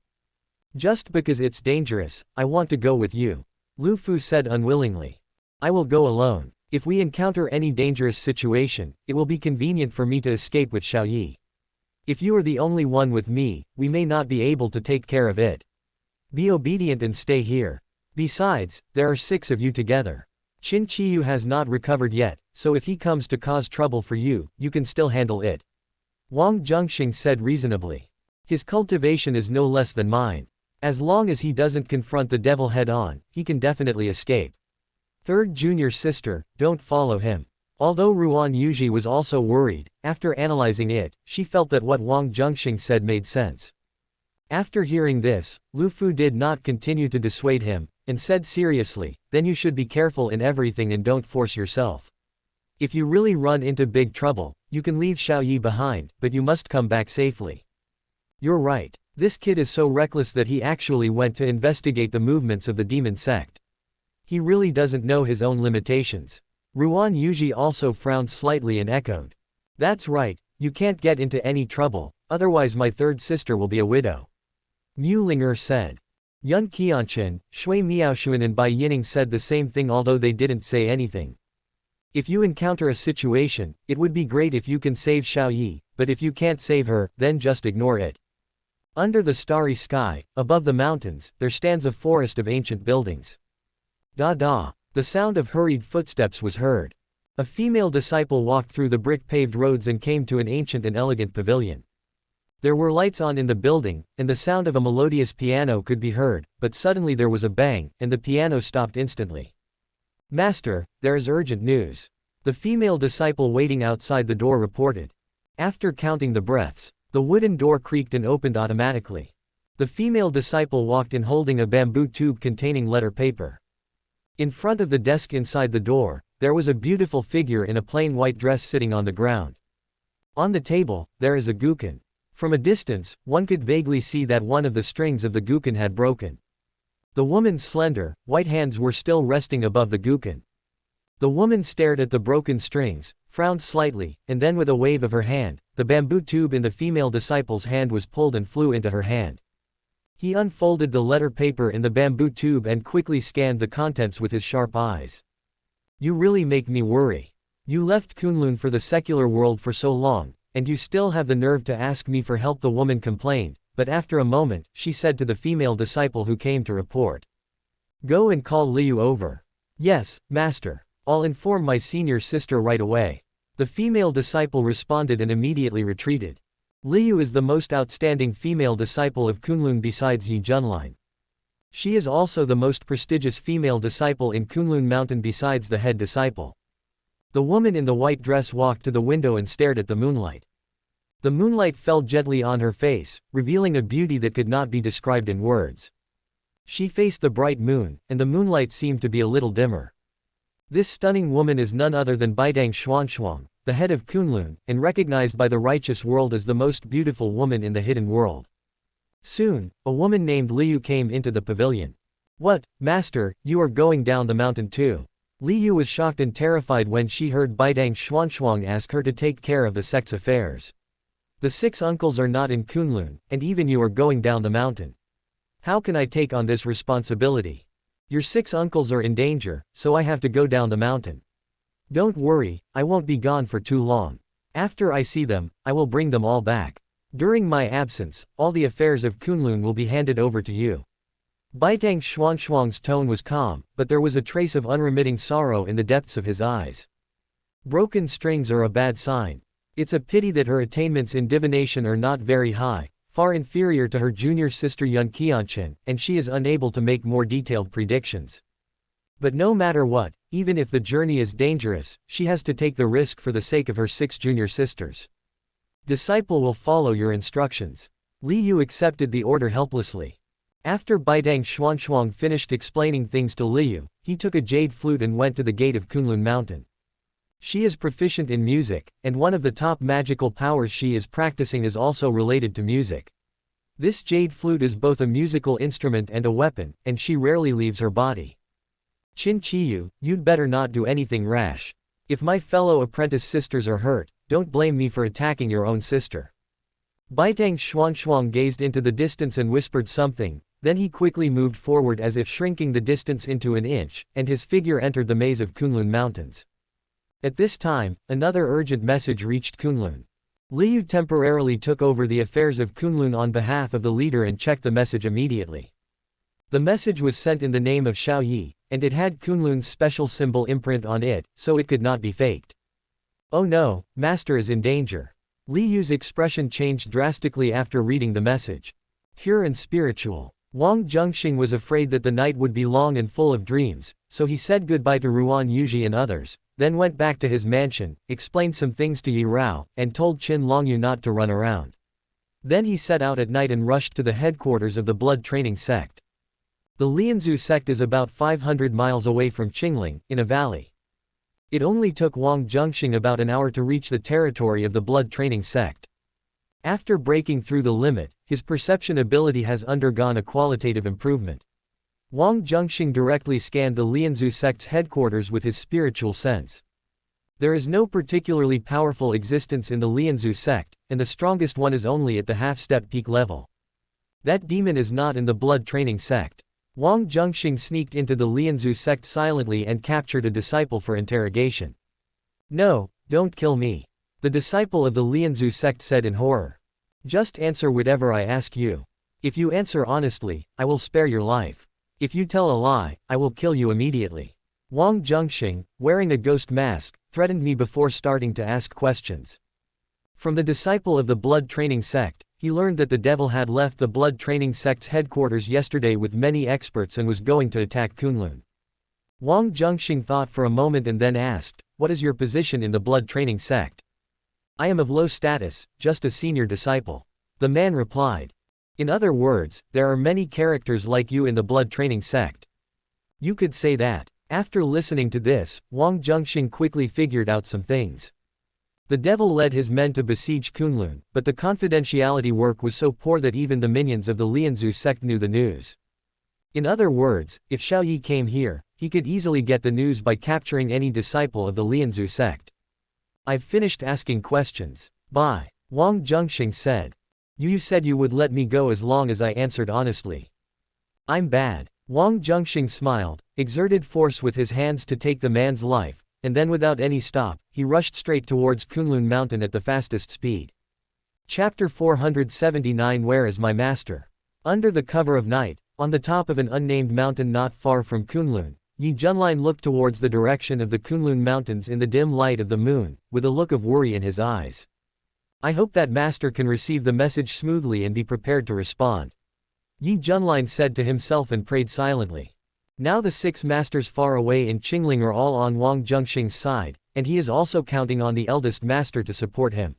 Just because it's dangerous, I want to go with you. Lu Fu said unwillingly. I will go alone. If we encounter any dangerous situation, it will be convenient for me to escape with Xiaoyi. If you are the only one with me, we may not be able to take care of it. Be obedient and stay here. Besides, there are 6 of you together. Qin Qiyu has not recovered yet, so if he comes to cause trouble for you, you can still handle it. Wang Zhenxing said reasonably. His cultivation is no less than mine. As long as he doesn't confront the devil head-on, he can definitely escape. Third junior sister, don't follow him. Although Ruan Yuji was also worried, after analyzing it, she felt that what Wang Zhenxing said made sense. After hearing this, Lu Fu did not continue to dissuade him, and said seriously, then you should be careful in everything and don't force yourself. If you really run into big trouble, you can leave Xiaoyi behind, but you must come back safely. You're right. This kid is so reckless that he actually went to investigate the movements of the demon sect. He really doesn't know his own limitations. Ruan Yuji also frowned slightly and echoed. That's right, you can't get into any trouble, otherwise my third sister will be a widow. Mu Linger said. Yun Qianchen, Shui Miaoshuan and Bai Yining said the same thing, although they didn't say anything. If you encounter a situation, it would be great if you can save Xiao Yi, but if you can't save her, then just ignore it. Under the starry sky, above the mountains, there stands a forest of ancient buildings. Da-da. The sound of hurried footsteps was heard. A female disciple walked through the brick-paved roads and came to an ancient and elegant pavilion. There were lights on in the building, and the sound of a melodious piano could be heard, but suddenly there was a bang, and the piano stopped instantly. Master, there is urgent news. The female disciple waiting outside the door reported. After counting the breaths, the wooden door creaked and opened automatically. The female disciple walked in holding a bamboo tube containing letter paper. In front of the desk inside the door, there was a beautiful figure in a plain white dress sitting on the ground. On the table, there is a guqin. From a distance, one could vaguely see that one of the strings of the guqin had broken. The woman's slender, white hands were still resting above the guqin. The woman stared at the broken strings, frowned slightly, and then with a wave of her hand, the bamboo tube in the female disciple's hand was pulled and flew into her hand. He unfolded the letter paper in the bamboo tube and quickly scanned the contents with his sharp eyes. You really make me worry. You left Kunlun for the secular world for so long, and you still have the nerve to ask me for help, the woman complained, but after a moment, she said to the female disciple who came to report. Go and call Liu over. Yes, master. I'll inform my senior sister right away. The female disciple responded and immediately retreated. Liu is the most outstanding female disciple of Kunlun besides Yi Junlin. She is also the most prestigious female disciple in Kunlun Mountain besides the head disciple. The woman in the white dress walked to the window and stared at the moonlight. The moonlight fell gently on her face, revealing a beauty that could not be described in words. She faced the bright moon, and the moonlight seemed to be a little dimmer. This stunning woman is none other than Baidang Xuanshuang, the head of Kunlun, and recognized by the righteous world as the most beautiful woman in the hidden world. Soon, a woman named Liu came into the pavilion. What, master, you are going down the mountain too? Liu was shocked and terrified when she heard Baidang Xuanshuang ask her to take care of the sect's affairs. The 6 uncles are not in Kunlun, and even you are going down the mountain. How can I take on this responsibility? Your 6 uncles are in danger, so I have to go down the mountain. Don't worry, I won't be gone for too long. After I see them, I will bring them all back. During my absence, all the affairs of Kunlun will be handed over to you. Baitang Xuanshuang's tone was calm, but there was a trace of unremitting sorrow in the depths of his eyes. Broken strings are a bad sign. It's a pity that her attainments in divination are not very high, far inferior to her junior sister Yun Qianchen, and she is unable to make more detailed predictions. But no matter what, even if the journey is dangerous, she has to take the risk for the sake of her 6 junior sisters. Disciple will follow your instructions. Li Yu accepted the order helplessly. After Baidang Xuanshuang finished explaining things to Li Yu, he took a jade flute and went to the gate of Kunlun Mountain. She is proficient in music, and one of the top magical powers she is practicing is also related to music. This jade flute is both a musical instrument and a weapon, and she rarely leaves her body. Qin Qiyu, you'd better not do anything rash. If my fellow apprentice sisters are hurt, don't blame me for attacking your own sister. Baitang Xuanshuang gazed into the distance and whispered something, then he quickly moved forward as if shrinking the distance into an inch, and his figure entered the maze of Kunlun Mountains. At this time, another urgent message reached Kunlun. Liu temporarily took over the affairs of Kunlun on behalf of the leader and checked the message immediately. The message was sent in the name of Xiao Yi, and it had Kunlun's special symbol imprint on it, so it could not be faked. Oh no, master is in danger. Liu's expression changed drastically after reading the message. Pure and spiritual. Wang Zhenxing was afraid that the night would be long and full of dreams, so he said goodbye to Ruan Yuji and others, then went back to his mansion, explained some things to Yi Rao, and told Qin Longyu not to run around. Then he set out at night and rushed to the headquarters of the blood training sect. The Lianzu sect is about 500 miles away from Qingling, in a valley. It only took Wang Zhenxing about an hour to reach the territory of the blood training sect. After breaking through the limit, his perception ability has undergone a qualitative improvement. Wang Zhenxing directly scanned the Lianzu sect's headquarters with his spiritual sense. There is no particularly powerful existence in the Lianzu sect, and the strongest one is only at the half-step peak level. That demon is not in the blood training sect. Wang Zhenxing sneaked into the Lianzu sect silently and captured a disciple for interrogation. No, don't kill me. The disciple of the Lianzu sect said in horror. Just answer whatever I ask you. If you answer honestly, I will spare your life. If you tell a lie, I will kill you immediately. Wang Zhenxing, wearing a ghost mask, threatened me before starting to ask questions. From the disciple of the blood training sect, he learned that the devil had left the blood training sect's headquarters yesterday with many experts and was going to attack Kunlun. Wang Zhenxing thought for a moment and then asked, "What is your position in the blood training sect?" "I am of low status, just a senior disciple," the man replied. "In other words, there are many characters like you in the blood training sect." You could say that. After listening to this, Wang Zhenxing quickly figured out some things. The devil led his men to besiege Kunlun, but the confidentiality work was so poor that even the minions of the Lianzu sect knew the news. In other words, if Xiao Yi came here, he could easily get the news by capturing any disciple of the Lianzu sect. "I've finished asking questions. Bye," Wang Zhenxing said. You said you would let me go as long as I answered honestly." "I'm bad." Wang Zhenxing smiled, exerted force with his hands to take the man's life, and then without any stop, he rushed straight towards Kunlun Mountain at the fastest speed. Chapter 479 Where is my master? Under the cover of night, on the top of an unnamed mountain not far from Kunlun, Yi Junlin looked towards the direction of the Kunlun Mountains in the dim light of the moon, with a look of worry in his eyes. "I hope that master can receive the message smoothly and be prepared to respond," Yi Junlin said to himself and prayed silently. Now the 6 masters far away in Qingling are all on Wang Zhenxing's side, and he is also counting on the eldest master to support him.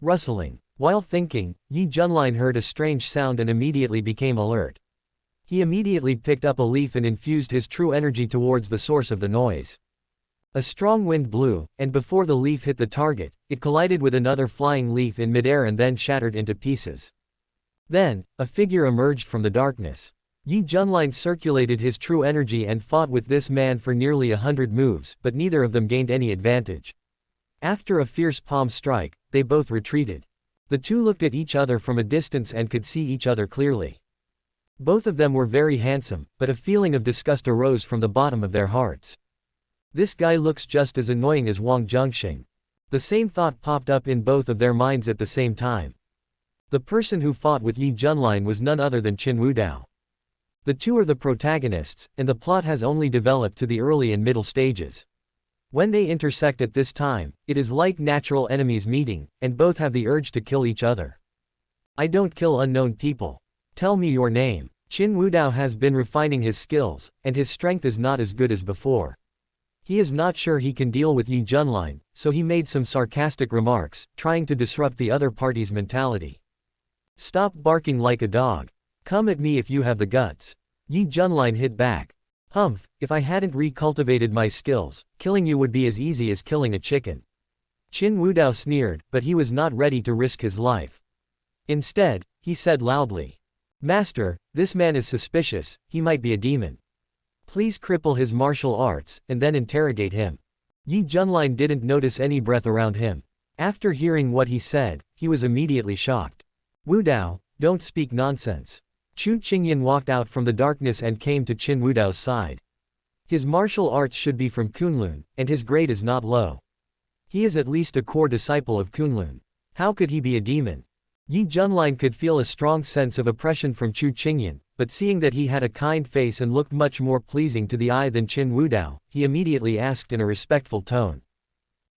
Rustling. While thinking, Yi Junlin heard a strange sound and immediately became alert. He immediately picked up a leaf and infused his true energy towards the source of the noise. A strong wind blew, and before the leaf hit the target, it collided with another flying leaf in midair and then shattered into pieces. Then, a figure emerged from the darkness. Yi Junlin circulated his true energy and fought with this man for nearly 100 moves, but neither of them gained any advantage. After a fierce palm strike, they both retreated. The two looked at each other from a distance and could see each other clearly. Both of them were very handsome, but a feeling of disgust arose from the bottom of their hearts. This guy looks just as annoying as Wang Zhenxing. The same thought popped up in both of their minds at the same time. The person who fought with Yi Junlin was none other than Qin Wudao. The two are the protagonists, and the plot has only developed to the early and middle stages. When they intersect at this time, it is like natural enemies meeting, and both have the urge to kill each other. "I don't kill unknown people. Tell me your name." Qin Wudao has been refining his skills, and his strength is not as good as before. He is not sure he can deal with Yi Junlin, so he made some sarcastic remarks, trying to disrupt the other party's mentality. "Stop barking like a dog. Come at me if you have the guts." Yi Junlin hit back. "Humph, if I hadn't recultivated my skills, killing you would be as easy as killing a chicken." Qin Wudao sneered, but he was not ready to risk his life. Instead, he said loudly, "Master, this man is suspicious, he might be a demon. Please cripple his martial arts, and then interrogate him." Yi Junlin didn't notice any breath around him. After hearing what he said, he was immediately shocked. "Wudao, don't speak nonsense." Chu Qingyan walked out from the darkness and came to Qin Wudao's side. His martial arts should be from Kunlun, and his grade is not low. He is at least a core disciple of Kunlun. How could he be a demon? Yi Junlin could feel a strong sense of oppression from Chu Qingyan, but seeing that he had a kind face and looked much more pleasing to the eye than Qin Wudao, he immediately asked in a respectful tone.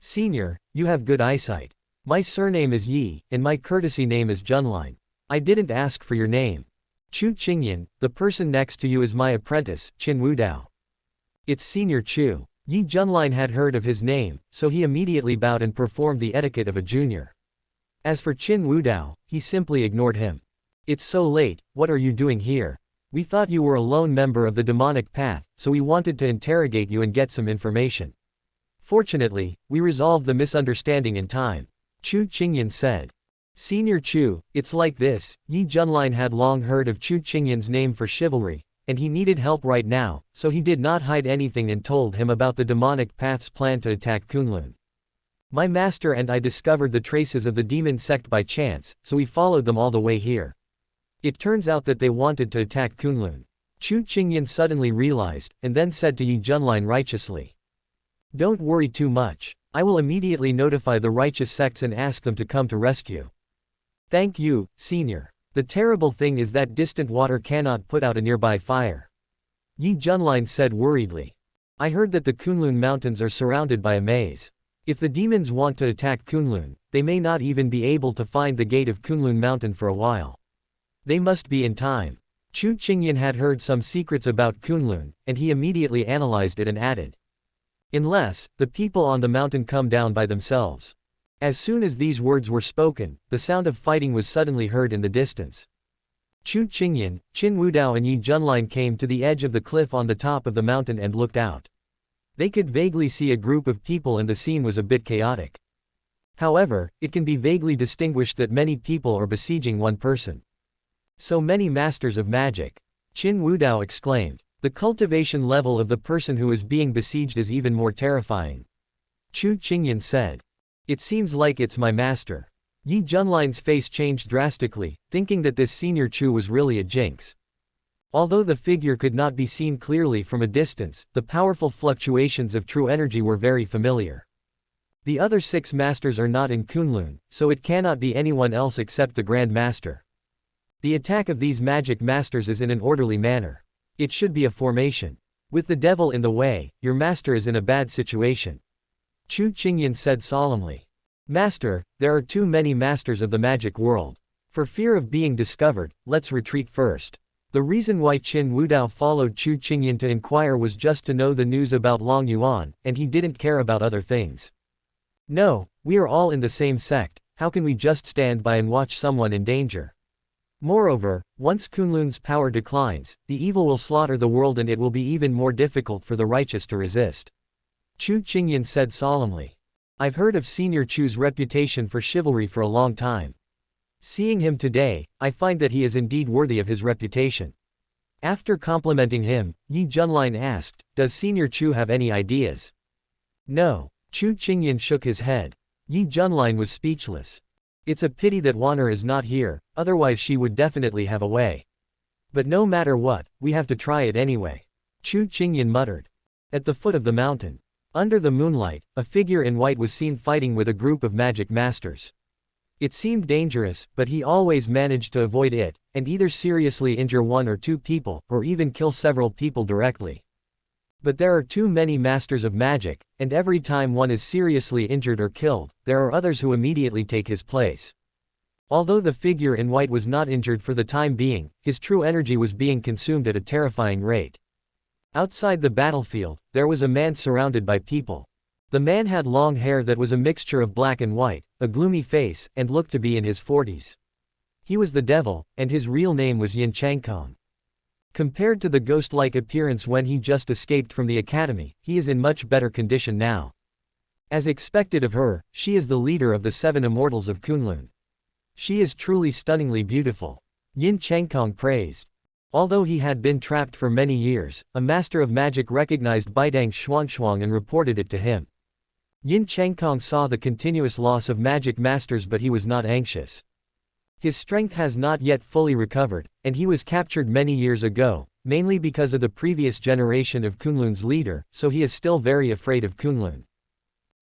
"Senior, you have good eyesight. My surname is Yi, and my courtesy name is Junlin. I didn't ask for your name." "Chu Qingyan, the person next to you is my apprentice, Qin Wudao." "It's Senior Chu." Yi Junlin had heard of his name, so he immediately bowed and performed the etiquette of a junior. As for Qin Wudao, he simply ignored him. "It's so late, what are you doing here? We thought you were a lone member of the demonic path, so we wanted to interrogate you and get some information. Fortunately, we resolved the misunderstanding in time," Chu Qingyan said. Senior Chu, it's like this, Yi Junlin had long heard of Chu Qingyan's name for chivalry, and he needed help right now, so he did not hide anything and told him about the demonic path's plan to attack Kunlun. My master and I discovered the traces of the demon sect by chance, so we followed them all the way here. It turns out that they wanted to attack Kunlun. Chu Qingyan suddenly realized, and then said to Yi Junlin righteously. Don't worry too much. I will immediately notify the righteous sects and ask them to come to rescue. Thank you, Senior. The terrible thing is that distant water cannot put out a nearby fire. Yi Junlin said worriedly. I heard that the Kunlun mountains are surrounded by a maze. If the demons want to attack Kunlun, they may not even be able to find the gate of Kunlun mountain for a while. They must be in time. Chu Qingyan had heard some secrets about Kunlun, and he immediately analyzed it and added. Unless, the people on the mountain come down by themselves. As soon as these words were spoken, the sound of fighting was suddenly heard in the distance. Chu Qingyan, Qin Wudao and Yi Junlin came to the edge of the cliff on the top of the mountain and looked out. They could vaguely see a group of people and the scene was a bit chaotic. However, it can be vaguely distinguished that many people are besieging one person. So many masters of magic. Qin Wudao exclaimed. The cultivation level of the person who is being besieged is even more terrifying. Chu Qingyan said. It seems like it's my master. Yi Junlin's face changed drastically, thinking that this Senior Chu was really a jinx. Although the figure could not be seen clearly from a distance, the powerful fluctuations of true energy were very familiar. The other 6 masters are not in Kunlun, so it cannot be anyone else except the Grand Master. The attack of these magic masters is in an orderly manner. It should be a formation. With the devil in the way, your master is in a bad situation. Chu Qingyan said solemnly. Master, there are too many masters of the magic world. For fear of being discovered, let's retreat first. The reason why Qin Wudao followed Chu Qingyan to inquire was just to know the news about Long Yuan, and he didn't care about other things. No, we are all in the same sect, how can we just stand by and watch someone in danger? Moreover, once Kunlun's power declines, the evil will slaughter the world and it will be even more difficult for the righteous to resist. Chu Qingyan said solemnly. I've heard of Senior Chu's reputation for chivalry for a long time. Seeing him today, I find that he is indeed worthy of his reputation. After complimenting him, Yi Junlin asked, does Senior Chu have any ideas? No. Chu Qingyan shook his head. Yi Junlin was speechless. It's a pity that Wanner is not here, otherwise she would definitely have a way. But no matter what, we have to try it anyway. Chu Qingyan muttered. At the foot of the mountain. Under the moonlight, a figure in white was seen fighting with a group of magic masters. It seemed dangerous, but he always managed to avoid it, and either seriously injure 1 or 2 people, or even kill several people directly. But there are too many masters of magic, and every time one is seriously injured or killed, there are others who immediately take his place. Although the figure in white was not injured for the time being, his true energy was being consumed at a terrifying rate. Outside the battlefield, there was a man surrounded by people. The man had long hair that was a mixture of black and white, a gloomy face, and looked to be in his 40s. He was the devil, and his real name was Yin Changkong. Compared to the ghost-like appearance when he just escaped from the academy, he is in much better condition now. As expected of her, she is the leader of the 7 immortals of Kunlun. She is truly stunningly beautiful. Yin Changkong praised. Although he had been trapped for many years, a master of magic recognized Baidang Xuanshuang and reported it to him. Yin Changkong saw the continuous loss of magic masters, but he was not anxious. His strength has not yet fully recovered, and he was captured many years ago, mainly because of the previous generation of Kunlun's leader, so he is still very afraid of Kunlun.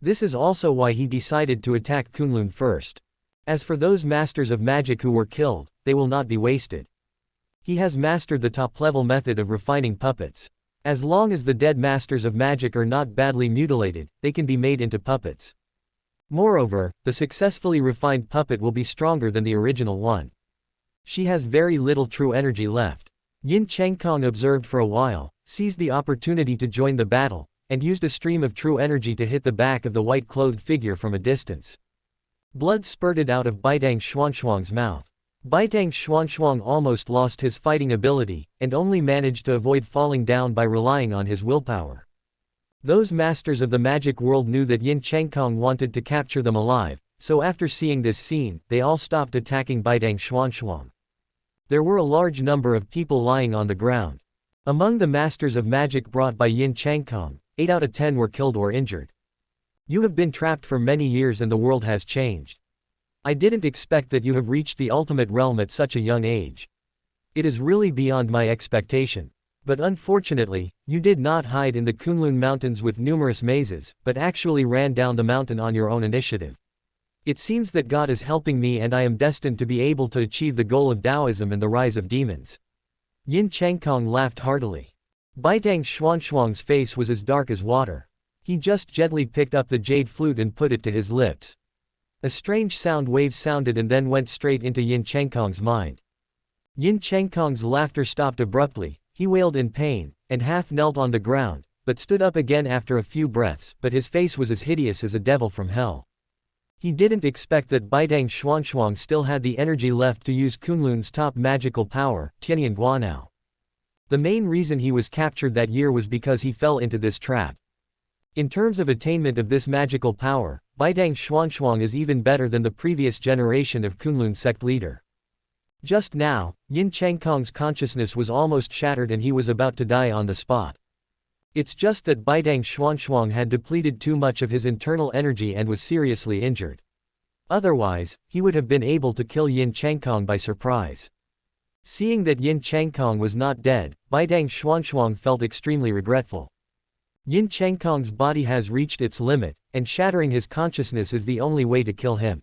This is also why he decided to attack Kunlun first. As for those masters of magic who were killed, they will not be wasted. He has mastered the top-level method of refining puppets. As long as the dead masters of magic are not badly mutilated, they can be made into puppets. Moreover, the successfully refined puppet will be stronger than the original one. She has very little true energy left. Yin Changkong observed for a while, seized the opportunity to join the battle, and used a stream of true energy to hit the back of the white-clothed figure from a distance. Blood spurted out of Baidang Xuanshuang's mouth. Baidang Xuanshuang almost lost his fighting ability, and only managed to avoid falling down by relying on his willpower. Those masters of the magic world knew that Yin Changkong wanted to capture them alive, so after seeing this scene, they all stopped attacking Baidang Xuanxuang. There were a large number of people lying on the ground. Among the masters of magic brought by Yin Changkong, 8 out of 10 were killed or injured. You have been trapped for many years and the world has changed. I didn't expect that you have reached the ultimate realm at such a young age. It is really beyond my expectation. But unfortunately, you did not hide in the Kunlun Mountains with numerous mazes, but actually ran down the mountain on your own initiative. It seems that God is helping me and I am destined to be able to achieve the goal of Taoism and the rise of demons. Yin Changkong laughed heartily. Baidang Xuanxuang's face was as dark as water. He just gently picked up the jade flute and put it to his lips. A strange sound wave sounded and then went straight into Yin Changkong's mind. Yin Changkong's laughter stopped abruptly, he wailed in pain, and half knelt on the ground, but stood up again after a few breaths, but his face was as hideous as a devil from hell. He didn't expect that Baidang Xuanxuang still had the energy left to use Kunlun's top magical power, Tianyan Guanao. The main reason he was captured that year was because he fell into this trap. In terms of attainment of this magical power, Baidang Xuanxuang is even better than the previous generation of Kunlun sect leader. Just now, Yin Changkong's consciousness was almost shattered and he was about to die on the spot. It's just that Baidang Xuanxuang had depleted too much of his internal energy and was seriously injured. Otherwise, he would have been able to kill Yin Changkong by surprise. Seeing that Yin Changkong was not dead, Baidang Xuanxuang felt extremely regretful. Yin Changkong's body has reached its limit, and shattering his consciousness is the only way to kill him.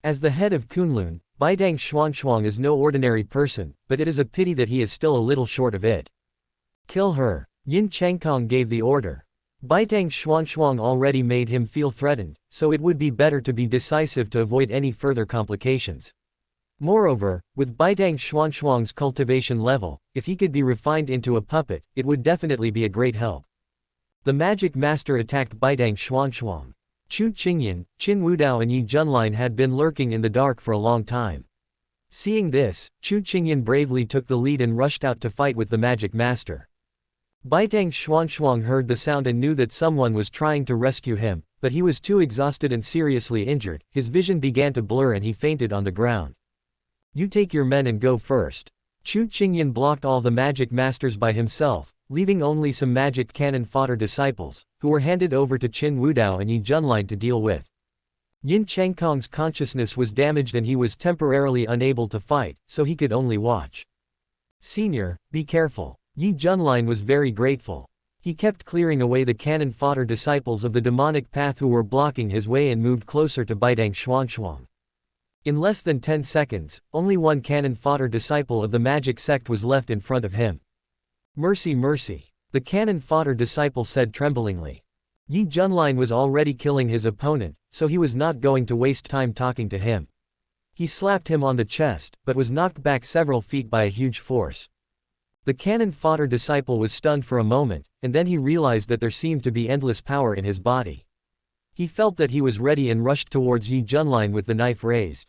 As the head of Kunlun, Baidang Xuanxuang is no ordinary person, but it is a pity that he is still a little short of it. Kill her. Yin Changkong gave the order. Baidang Xuanxuang already made him feel threatened, so it would be better to be decisive to avoid any further complications. Moreover, with Baidang Xuanxuang's cultivation level, if he could be refined into a puppet, it would definitely be a great help. The magic master attacked Baidang Xuanxuang. Chu Qingyan, Qin Wudao and Yi Junlin had been lurking in the dark for a long time. Seeing this, Chu Qingyan bravely took the lead and rushed out to fight with the magic master. Baidang Xuanxuang heard the sound and knew that someone was trying to rescue him, but he was too exhausted and seriously injured, his vision began to blur and he fainted on the ground. You take your men and go first. Chu Qingyan blocked all the magic masters by himself, leaving only some magic cannon fodder disciples, who were handed over to Qin Wudao and Yi Junlin to deal with. Yin Changkong's consciousness was damaged and he was temporarily unable to fight, so he could only watch. Senior, be careful. Yi Junlin was very grateful. He kept clearing away the cannon fodder disciples of the demonic path who were blocking his way and moved closer to Baidang Xuanxuang. In less than 10 seconds, only one cannon fodder disciple of the magic sect was left in front of him. Mercy, mercy, the cannon fodder disciple said tremblingly. Yi Junlin was already killing his opponent, so he was not going to waste time talking to him. He slapped him on the chest, but was knocked back several feet by a huge force. The cannon fodder disciple was stunned for a moment, and then he realized that there seemed to be endless power in his body. He felt that he was ready and rushed towards Yi Junlin with the knife raised.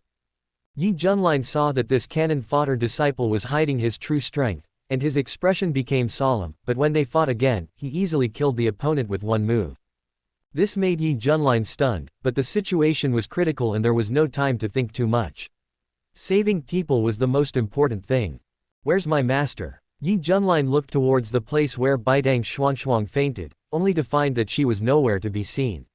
Yi Junlin saw that this cannon fodder disciple was hiding his true strength, and his expression became solemn, but when they fought again, he easily killed the opponent with one move. This made Yi Junlin stunned, but the situation was critical and there was no time to think too much. Saving people was the most important thing. Where's my master? Yi Junlin looked towards the place where Baidang Xuanxuang fainted, only to find that she was nowhere to be seen.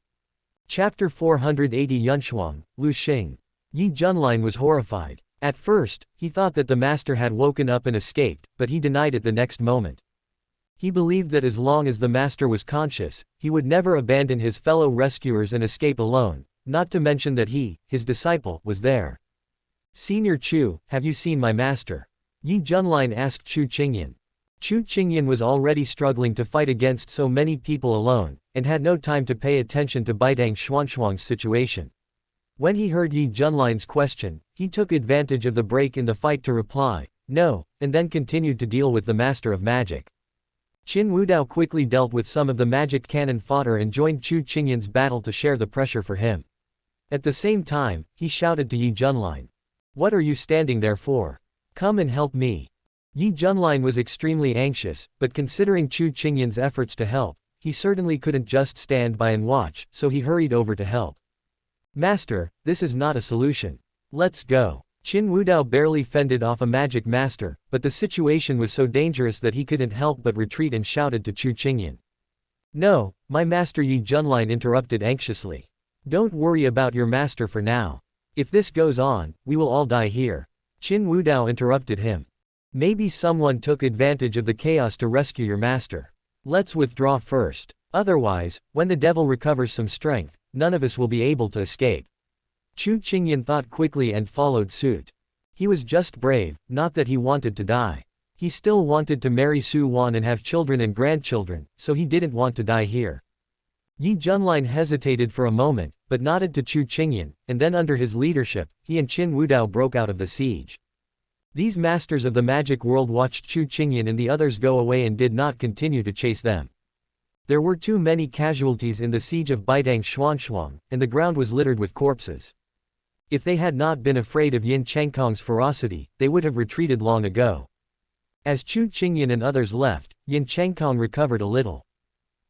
Chapter 480 Yunshuang, Lu Xing. Yi Junlin was horrified. At first, he thought that the master had woken up and escaped, but he denied it the next moment. He believed that as long as the master was conscious, he would never abandon his fellow rescuers and escape alone, not to mention that he, his disciple, was there. Senior Chu, have you seen my master? Yi Junlin asked Chu Qingyan. Chu Qingyan was already struggling to fight against so many people alone, and had no time to pay attention to Baidang Xuanxuang's situation. When he heard Yi Junlin's question, he took advantage of the break in the fight to reply, no, and then continued to deal with the master of magic. Qin Wudao quickly dealt with some of the magic cannon fodder and joined Chu Qingyan's battle to share the pressure for him. At the same time, he shouted to Yi Junlin. What are you standing there for? Come and help me. Yi Junlin was extremely anxious, but considering Chu Qingyan's efforts to help, he certainly couldn't just stand by and watch, so he hurried over to help. Master, this is not a solution. Let's go. Qin Wudao barely fended off a magic master, but the situation was so dangerous that he couldn't help but retreat and shouted to Chu Qingyan. No, my master, Yi Junlin interrupted anxiously. Don't worry about your master for now. If this goes on, we will all die here. Qin Wudao interrupted him. Maybe someone took advantage of the chaos to rescue your master. Let's withdraw first. Otherwise, when the devil recovers some strength, none of us will be able to escape. Chu Qingyan thought quickly and followed suit. He was just brave, not that he wanted to die. He still wanted to marry Su Wan and have children and grandchildren, so he didn't want to die here. Yi Junlin hesitated for a moment, but nodded to Chu Qingyan, and then under his leadership, he and Qin Wudao broke out of the siege. These masters of the magic world watched Chu Qingyan and the others go away and did not continue to chase them. There were too many casualties in the siege of Baidang Xuanshuang, and the ground was littered with corpses. If they had not been afraid of Yin Changkong's ferocity, they would have retreated long ago. As Chu Qingyan and others left, Yin Changkong recovered a little.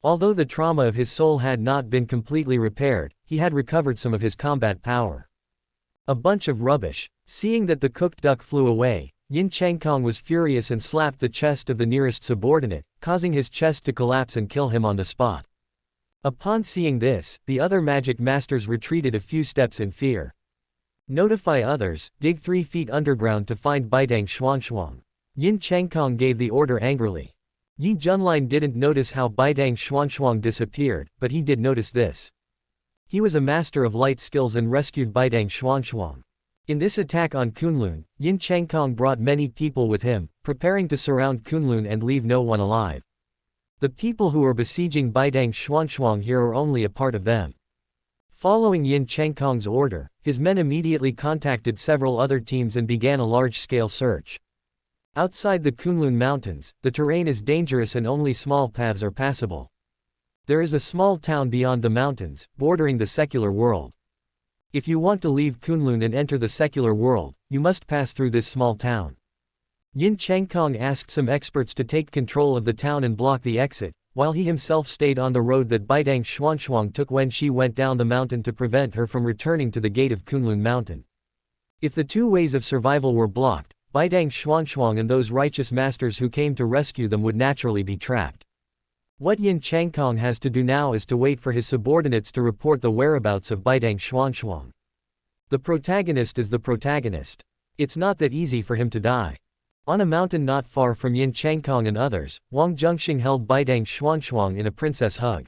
Although the trauma of his soul had not been completely repaired, he had recovered some of his combat power. A bunch of rubbish. Seeing that the cooked duck flew away, Yin Changkong was furious and slapped the chest of the nearest subordinate, causing his chest to collapse and kill him on the spot. Upon seeing this, the other magic masters retreated a few steps in fear. Notify others, dig 3 feet underground to find Baidang Xuanshuang. Yin Changkong gave the order angrily. Yi Junlin didn't notice how Baidang Xuanshuang disappeared, but he did notice this. He was a master of light skills and rescued Baidang Xuanshuang. In this attack on Kunlun, Yin Changkong brought many people with him, preparing to surround Kunlun and leave no one alive. The people who were besieging Baidang Xuanshuang here are only a part of them. Following Yin Changkong's order, his men immediately contacted several other teams and began a large-scale search. Outside the Kunlun Mountains, the terrain is dangerous and only small paths are passable. There is a small town beyond the mountains, bordering the secular world. If you want to leave Kunlun and enter the secular world, you must pass through this small town. Yin Changkong asked some experts to take control of the town and block the exit, while he himself stayed on the road that Baidang Xuanshuang took when she went down the mountain to prevent her from returning to the gate of Kunlun Mountain. If the two ways of survival were blocked, Baidang Xuanshuang and those righteous masters who came to rescue them would naturally be trapped. What Yin Changkong has to do now is to wait for his subordinates to report the whereabouts of Baidang Xuanshuang. The protagonist is the protagonist. It's not that easy for him to die. On a mountain not far from Yin Changkong and others, Wang Zhenxing held Baidang Xuanshuang in a princess hug.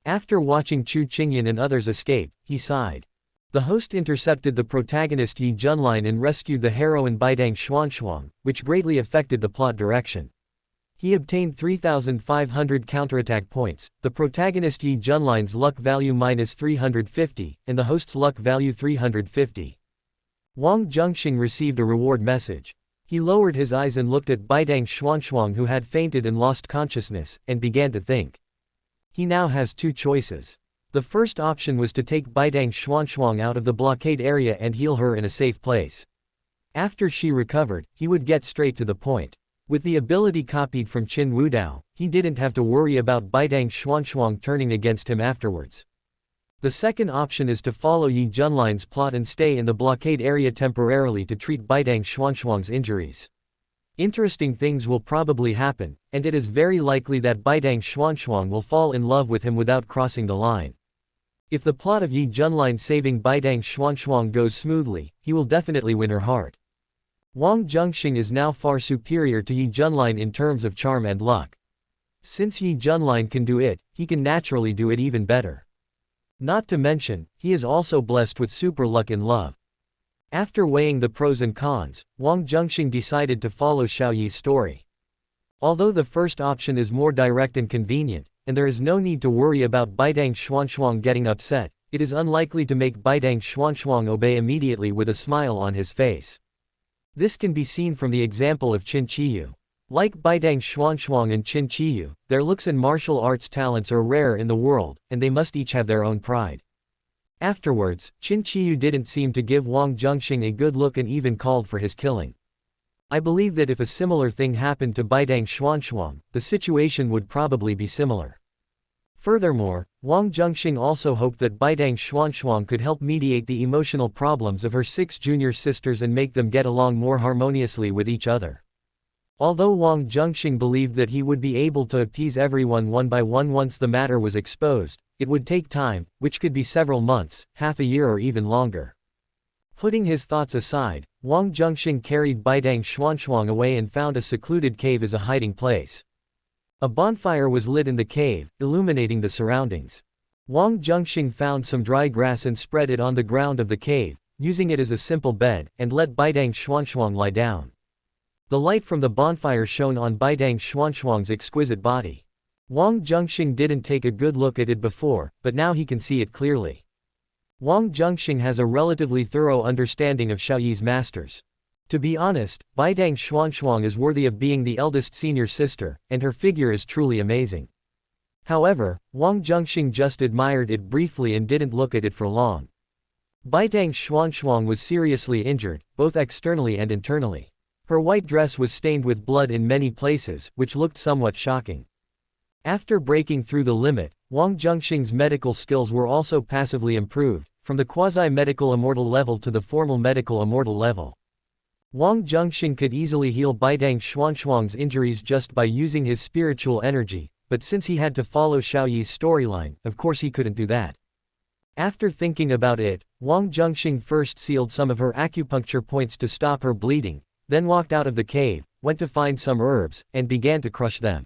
After watching Chu Qingyan and others escape, he sighed. The host intercepted the protagonist Yi Junlin and rescued the heroine Baidang Xuanshuang, which greatly affected the plot direction. He obtained 3,500 counterattack points, the protagonist Yi Junlin's luck value -350, and the host's luck value 350. Wang Zhenxing received a reward message. He lowered his eyes and looked at Baidang Xuanshuang, who had fainted and lost consciousness, and began to think. He now has two choices. The first option was to take Baidang Xuanshuang out of the blockade area and heal her in a safe place. After she recovered, he would get straight to the point. With the ability copied from Qin Wudao, he didn't have to worry about Baidang Xuanshuang turning against him afterwards. The second option is to follow Yi Junlin's plot and stay in the blockade area temporarily to treat Baidang Xuanshuang's injuries. Interesting things will probably happen, and it is very likely that Baidang Xuanshuang will fall in love with him without crossing the line. If the plot of Yi Junlin saving Baidang Xuanshuang goes smoothly, he will definitely win her heart. Wang Zhenxing is now far superior to Yi Junlin in terms of charm and luck. Since Yi Junlin can do it, he can naturally do it even better. Not to mention, he is also blessed with super luck in love. After weighing the pros and cons, Wang Zhenxing decided to follow Xiao Yi's story. Although the first option is more direct and convenient, and there is no need to worry about Baidang Xuanshuang getting upset, it is unlikely to make Baidang Xuanshuang obey immediately with a smile on his face. This can be seen from the example of Qin Qiyu. Like Baidang Xuanshuang and Qin Qiyu, their looks and martial arts talents are rare in the world, and they must each have their own pride. Afterwards, Qin Qiyu didn't seem to give Wang Zhenxing a good look and even called for his killing. I believe that if a similar thing happened to Baidang Xuanshuang, the situation would probably be similar. Furthermore, Wang Zhenxing also hoped that Baidang Xuanxuang could help mediate the emotional problems of her 6 junior sisters and make them get along more harmoniously with each other. Although Wang Zhenxing believed that he would be able to appease everyone one by one once the matter was exposed, it would take time, which could be several months, half a year or even longer. Putting his thoughts aside, Wang Zhenxing carried Baidang Xuanxuang away and found a secluded cave as a hiding place. A bonfire was lit in the cave, illuminating the surroundings. Wang Zhenxing found some dry grass and spread it on the ground of the cave, using it as a simple bed, and let Baidang Xuanxuang lie down. The light from the bonfire shone on Baidang Xuanxuang's exquisite body. Wang Zhenxing didn't take a good look at it before, but now he can see it clearly. Wang Zhenxing has a relatively thorough understanding of Xiaoyi's masters. To be honest, Baidang Xuanxuang is worthy of being the eldest senior sister, and her figure is truly amazing. However, Wang Zhenxing just admired it briefly and didn't look at it for long. Baidang Xuanxuang was seriously injured, both externally and internally. Her white dress was stained with blood in many places, which looked somewhat shocking. After breaking through the limit, Wang Zhenxing's medical skills were also passively improved, from the quasi-medical immortal level to the formal medical immortal level. Wang Zhenxing could easily heal Baidang Xuanxuang's injuries just by using his spiritual energy, but since he had to follow Xiaoyi's storyline, of course he couldn't do that. After thinking about it, Wang Zhenxing first sealed some of her acupuncture points to stop her bleeding, then walked out of the cave, went to find some herbs, and began to crush them.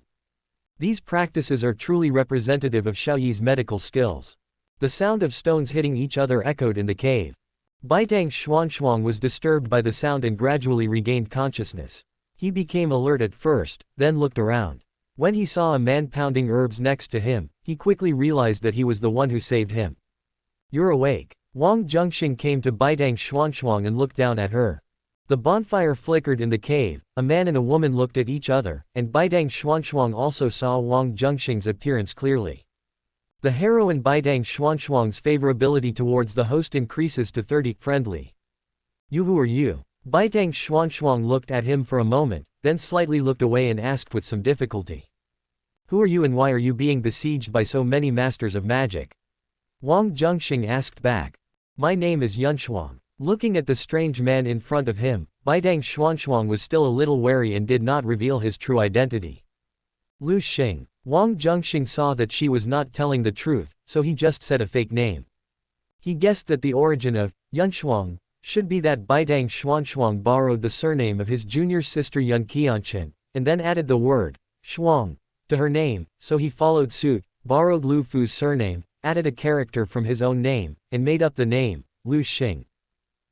These practices are truly representative of Xiaoyi's medical skills. The sound of stones hitting each other echoed in the cave. Baidang Xuanxuang was disturbed by the sound and gradually regained consciousness. He became alert at first, then looked around. When he saw a man pounding herbs next to him, he quickly realized that he was the one who saved him. "You're awake." Wang Zhenxing came to Baidang Xuanxuang and looked down at her. The bonfire flickered in the cave, a man and a woman looked at each other, and Baidang Xuanxuang also saw Wang Zhenxing's appearance clearly. The heroine Baidang Xuanxuang's favorability towards the host increases to 30, friendly. "You, who are you?" Baidang Xuanxuang looked at him for a moment, then slightly looked away and asked with some difficulty. "Who are you and why are you being besieged by so many masters of magic?" Wang Zhenxing asked back. "My name is Yunshuang." Looking at the strange man in front of him, Baidang Xuanxuang was still a little wary and did not reveal his true identity. "Lu Xing." Wang Zhenxing saw that she was not telling the truth, so he just said a fake name. He guessed that the origin of Yunshuang should be that Baidang Xuanxuang borrowed the surname of his junior sister Yun Qianchen, and then added the word Shuang to her name, so he followed suit, borrowed Lu Fu's surname, added a character from his own name, and made up the name, Lu Xing.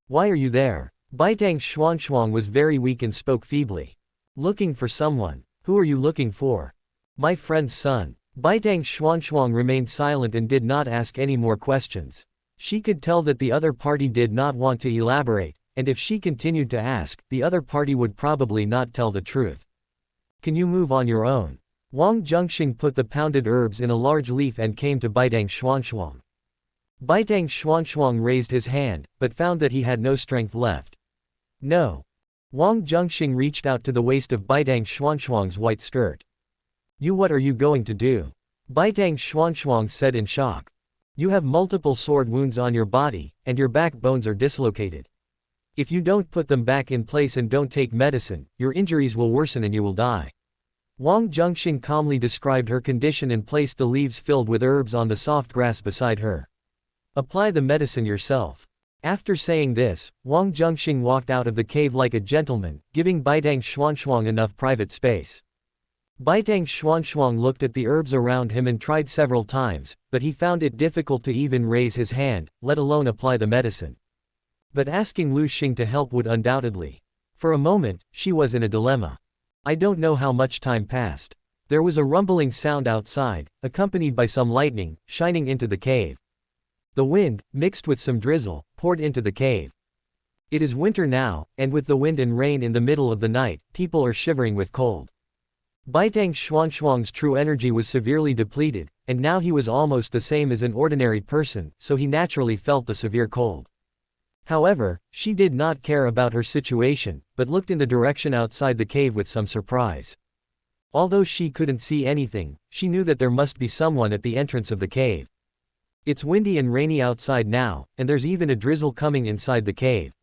"Why are you there?" Baidang Xuanxuang was very weak and spoke feebly. "Looking for someone." "Who are you looking for?" "My friend's son." Baidang Xuanxuang remained silent and did not ask any more questions. She could tell that the other party did not want to elaborate, and if she continued to ask, the other party would probably not tell the truth. "Can you move on your own?" Wang Zhenxing put the pounded herbs in a large leaf and came to Baidang Xuanxuang. Baidang Xuanxuang raised his hand, but found that he had no strength left. "No." Wang Zhenxing reached out to the waist of Baidang Xuanxuang's white skirt. "You, what are you going to do?" Baidang Xuanxuang said in shock. "You have multiple sword wounds on your body, and your backbones are dislocated. If you don't put them back in place and don't take medicine, your injuries will worsen and you will die." Wang Zhenxing calmly described her condition and placed the leaves filled with herbs on the soft grass beside her. "Apply the medicine yourself." After saying this, Wang Zhenxing walked out of the cave like a gentleman, giving Baidang Xuanxuang enough private space. Baidang Xuanxuang looked at the herbs around him and tried several times, but he found it difficult to even raise his hand, let alone apply the medicine. But asking Lu Xing to help would undoubtedly. For a moment, she was in a dilemma. I don't know how much time passed. There was a rumbling sound outside, accompanied by some lightning, shining into the cave. The wind, mixed with some drizzle, poured into the cave. It is winter now, and with the wind and rain in the middle of the night, people are shivering with cold. Baidang Xuanxuang's true energy was severely depleted, and now he was almost the same as an ordinary person, so he naturally felt the severe cold. However, she did not care about her situation, but looked in the direction outside the cave with some surprise. Although she couldn't see anything, she knew that there must be someone at the entrance of the cave. It's windy and rainy outside now, and there's even a drizzle coming inside the cave.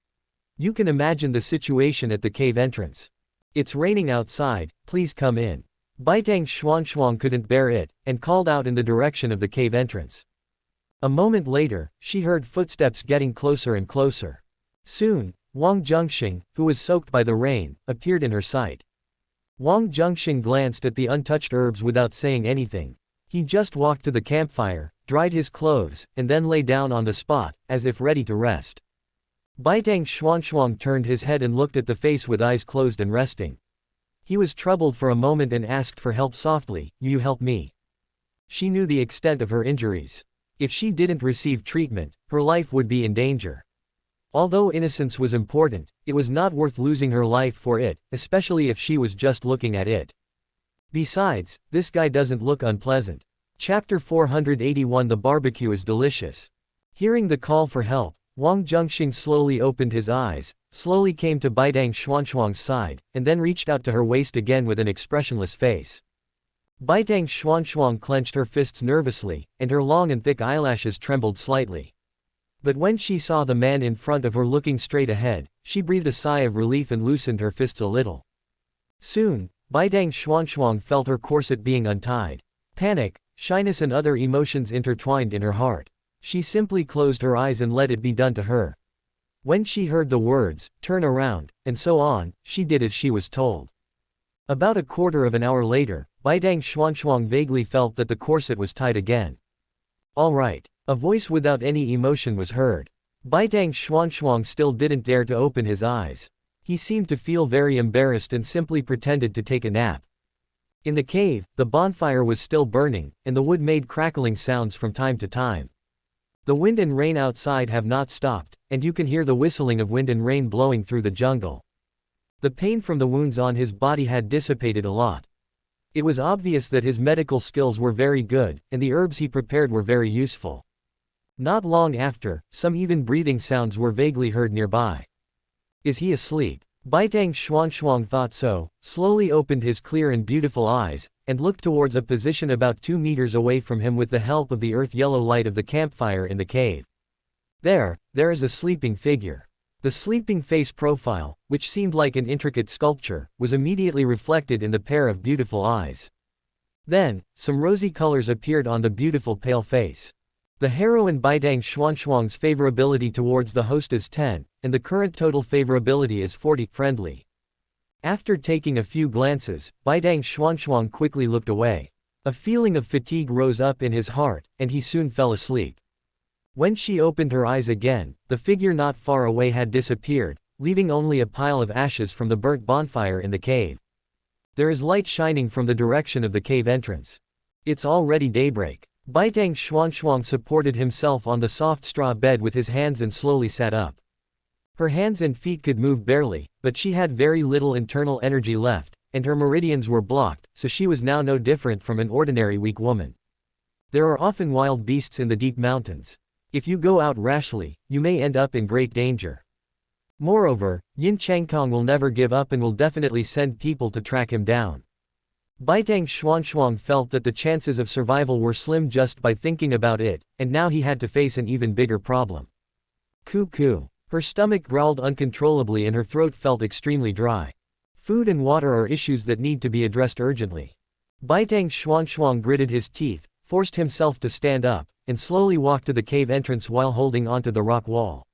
You can imagine the situation at the cave entrance. It's raining outside, please come in. Baitang Xuanxuang couldn't bear it, and called out in the direction of the cave entrance. A moment later, she heard footsteps getting closer and closer. Soon, Wang Zhenxing, who was soaked by the rain, appeared in her sight. Wang Zhenxing glanced at the untouched herbs without saying anything. He just walked to the campfire, dried his clothes, and then lay down on the spot, as if ready to rest. Baitang Xuanxuang turned his head and looked at the face with eyes closed and resting. He was troubled for a moment and asked for help softly, "You help me?" She knew the extent of her injuries. If she didn't receive treatment, her life would be in danger. Although innocence was important, it was not worth losing her life for it, especially if she was just looking at it. Besides, this guy doesn't look unpleasant. Chapter 481 The barbecue is delicious. Hearing the call for help, Wang Zhenxing slowly opened his eyes, slowly came to Baitang Xuanxuang's side, and then reached out to her waist again with an expressionless face. Baitang Xuanxuang clenched her fists nervously, and her long and thick eyelashes trembled slightly. But when she saw the man in front of her looking straight ahead, she breathed a sigh of relief and loosened her fists a little. Soon, Baitang Xuanxuang felt her corset being untied. Panic, shyness and other emotions intertwined in her heart. She simply closed her eyes and let it be done to her. When she heard the words, "Turn around," and so on, she did as she was told. About a quarter of an hour later, Baitang Xuanxuang vaguely felt that the corset was tied again. "All right." A voice without any emotion was heard. Baitang Xuanxuang still didn't dare to open his eyes. He seemed to feel very embarrassed and simply pretended to take a nap. In the cave, the bonfire was still burning, and the wood made crackling sounds from time to time. The wind and rain outside have not stopped, and you can hear the whistling of wind and rain blowing through the jungle. The pain from the wounds on his body had dissipated a lot. It was obvious that his medical skills were very good, and the herbs he prepared were very useful. Not long after, some even breathing sounds were vaguely heard nearby. Is he asleep? Baitang Xuanxuang thought so, slowly opened his clear and beautiful eyes, and looked towards a position about 2 meters away from him with the help of the earth-yellow light of the campfire in the cave. There is a sleeping figure. The sleeping face profile, which seemed like an intricate sculpture, was immediately reflected in the pair of beautiful eyes. Then, some rosy colors appeared on the beautiful pale face. The heroine Baitang Xuanxuang's favorability towards the host is 10, and the current total favorability is 40, friendly. After taking a few glances, Baitang Xuanxuang quickly looked away. A feeling of fatigue rose up in his heart, and he soon fell asleep. When she opened her eyes again, the figure not far away had disappeared, leaving only a pile of ashes from the burnt bonfire in the cave. There is light shining from the direction of the cave entrance. It's already daybreak. Baitang Xuanxuang supported himself on the soft straw bed with his hands and slowly sat up. Her hands and feet could move barely, but she had very little internal energy left, and her meridians were blocked, so she was now no different from an ordinary weak woman. There are often wild beasts in the deep mountains. If you go out rashly, you may end up in great danger. Moreover, Yin Changkong will never give up and will definitely send people to track him down. Baitang Xuanxuang felt that the chances of survival were slim just by thinking about it, and now he had to face an even bigger problem. Coo. Her stomach growled uncontrollably and her throat felt extremely dry. Food and water are issues that need to be addressed urgently. Baitang Xuanxuang gritted his teeth, forced himself to stand up, and slowly walked to the cave entrance while holding onto the rock wall.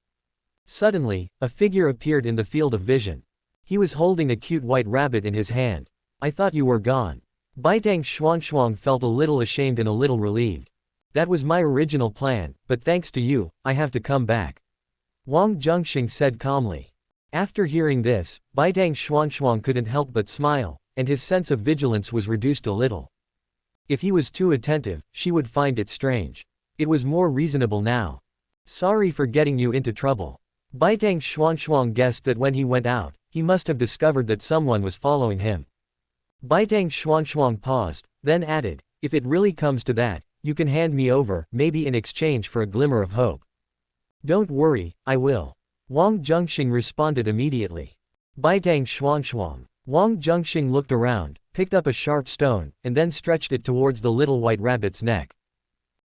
Suddenly, a figure appeared in the field of vision. He was holding a cute white rabbit in his hand. "I thought you were gone." Baitang Xuanxuang felt a little ashamed and a little relieved. "That was my original plan, but thanks to you, I have to come back," Wang Zhenxing said calmly. After hearing this, Baitang Xuanxuang couldn't help but smile, and his sense of vigilance was reduced a little. If he was too attentive, she would find it strange. It was more reasonable now. "Sorry for getting you into trouble." Baitang Xuanxuang guessed that when he went out, he must have discovered that someone was following him. Baitang Xuanxuang paused, then added, "If it really comes to that, you can hand me over, maybe in exchange for a glimmer of hope." "Don't worry, I will," Wang Zhenxing responded immediately. Baitang Xuanxuang. Wang Zhenxing looked around, picked up a sharp stone, and then stretched it towards the little white rabbit's neck.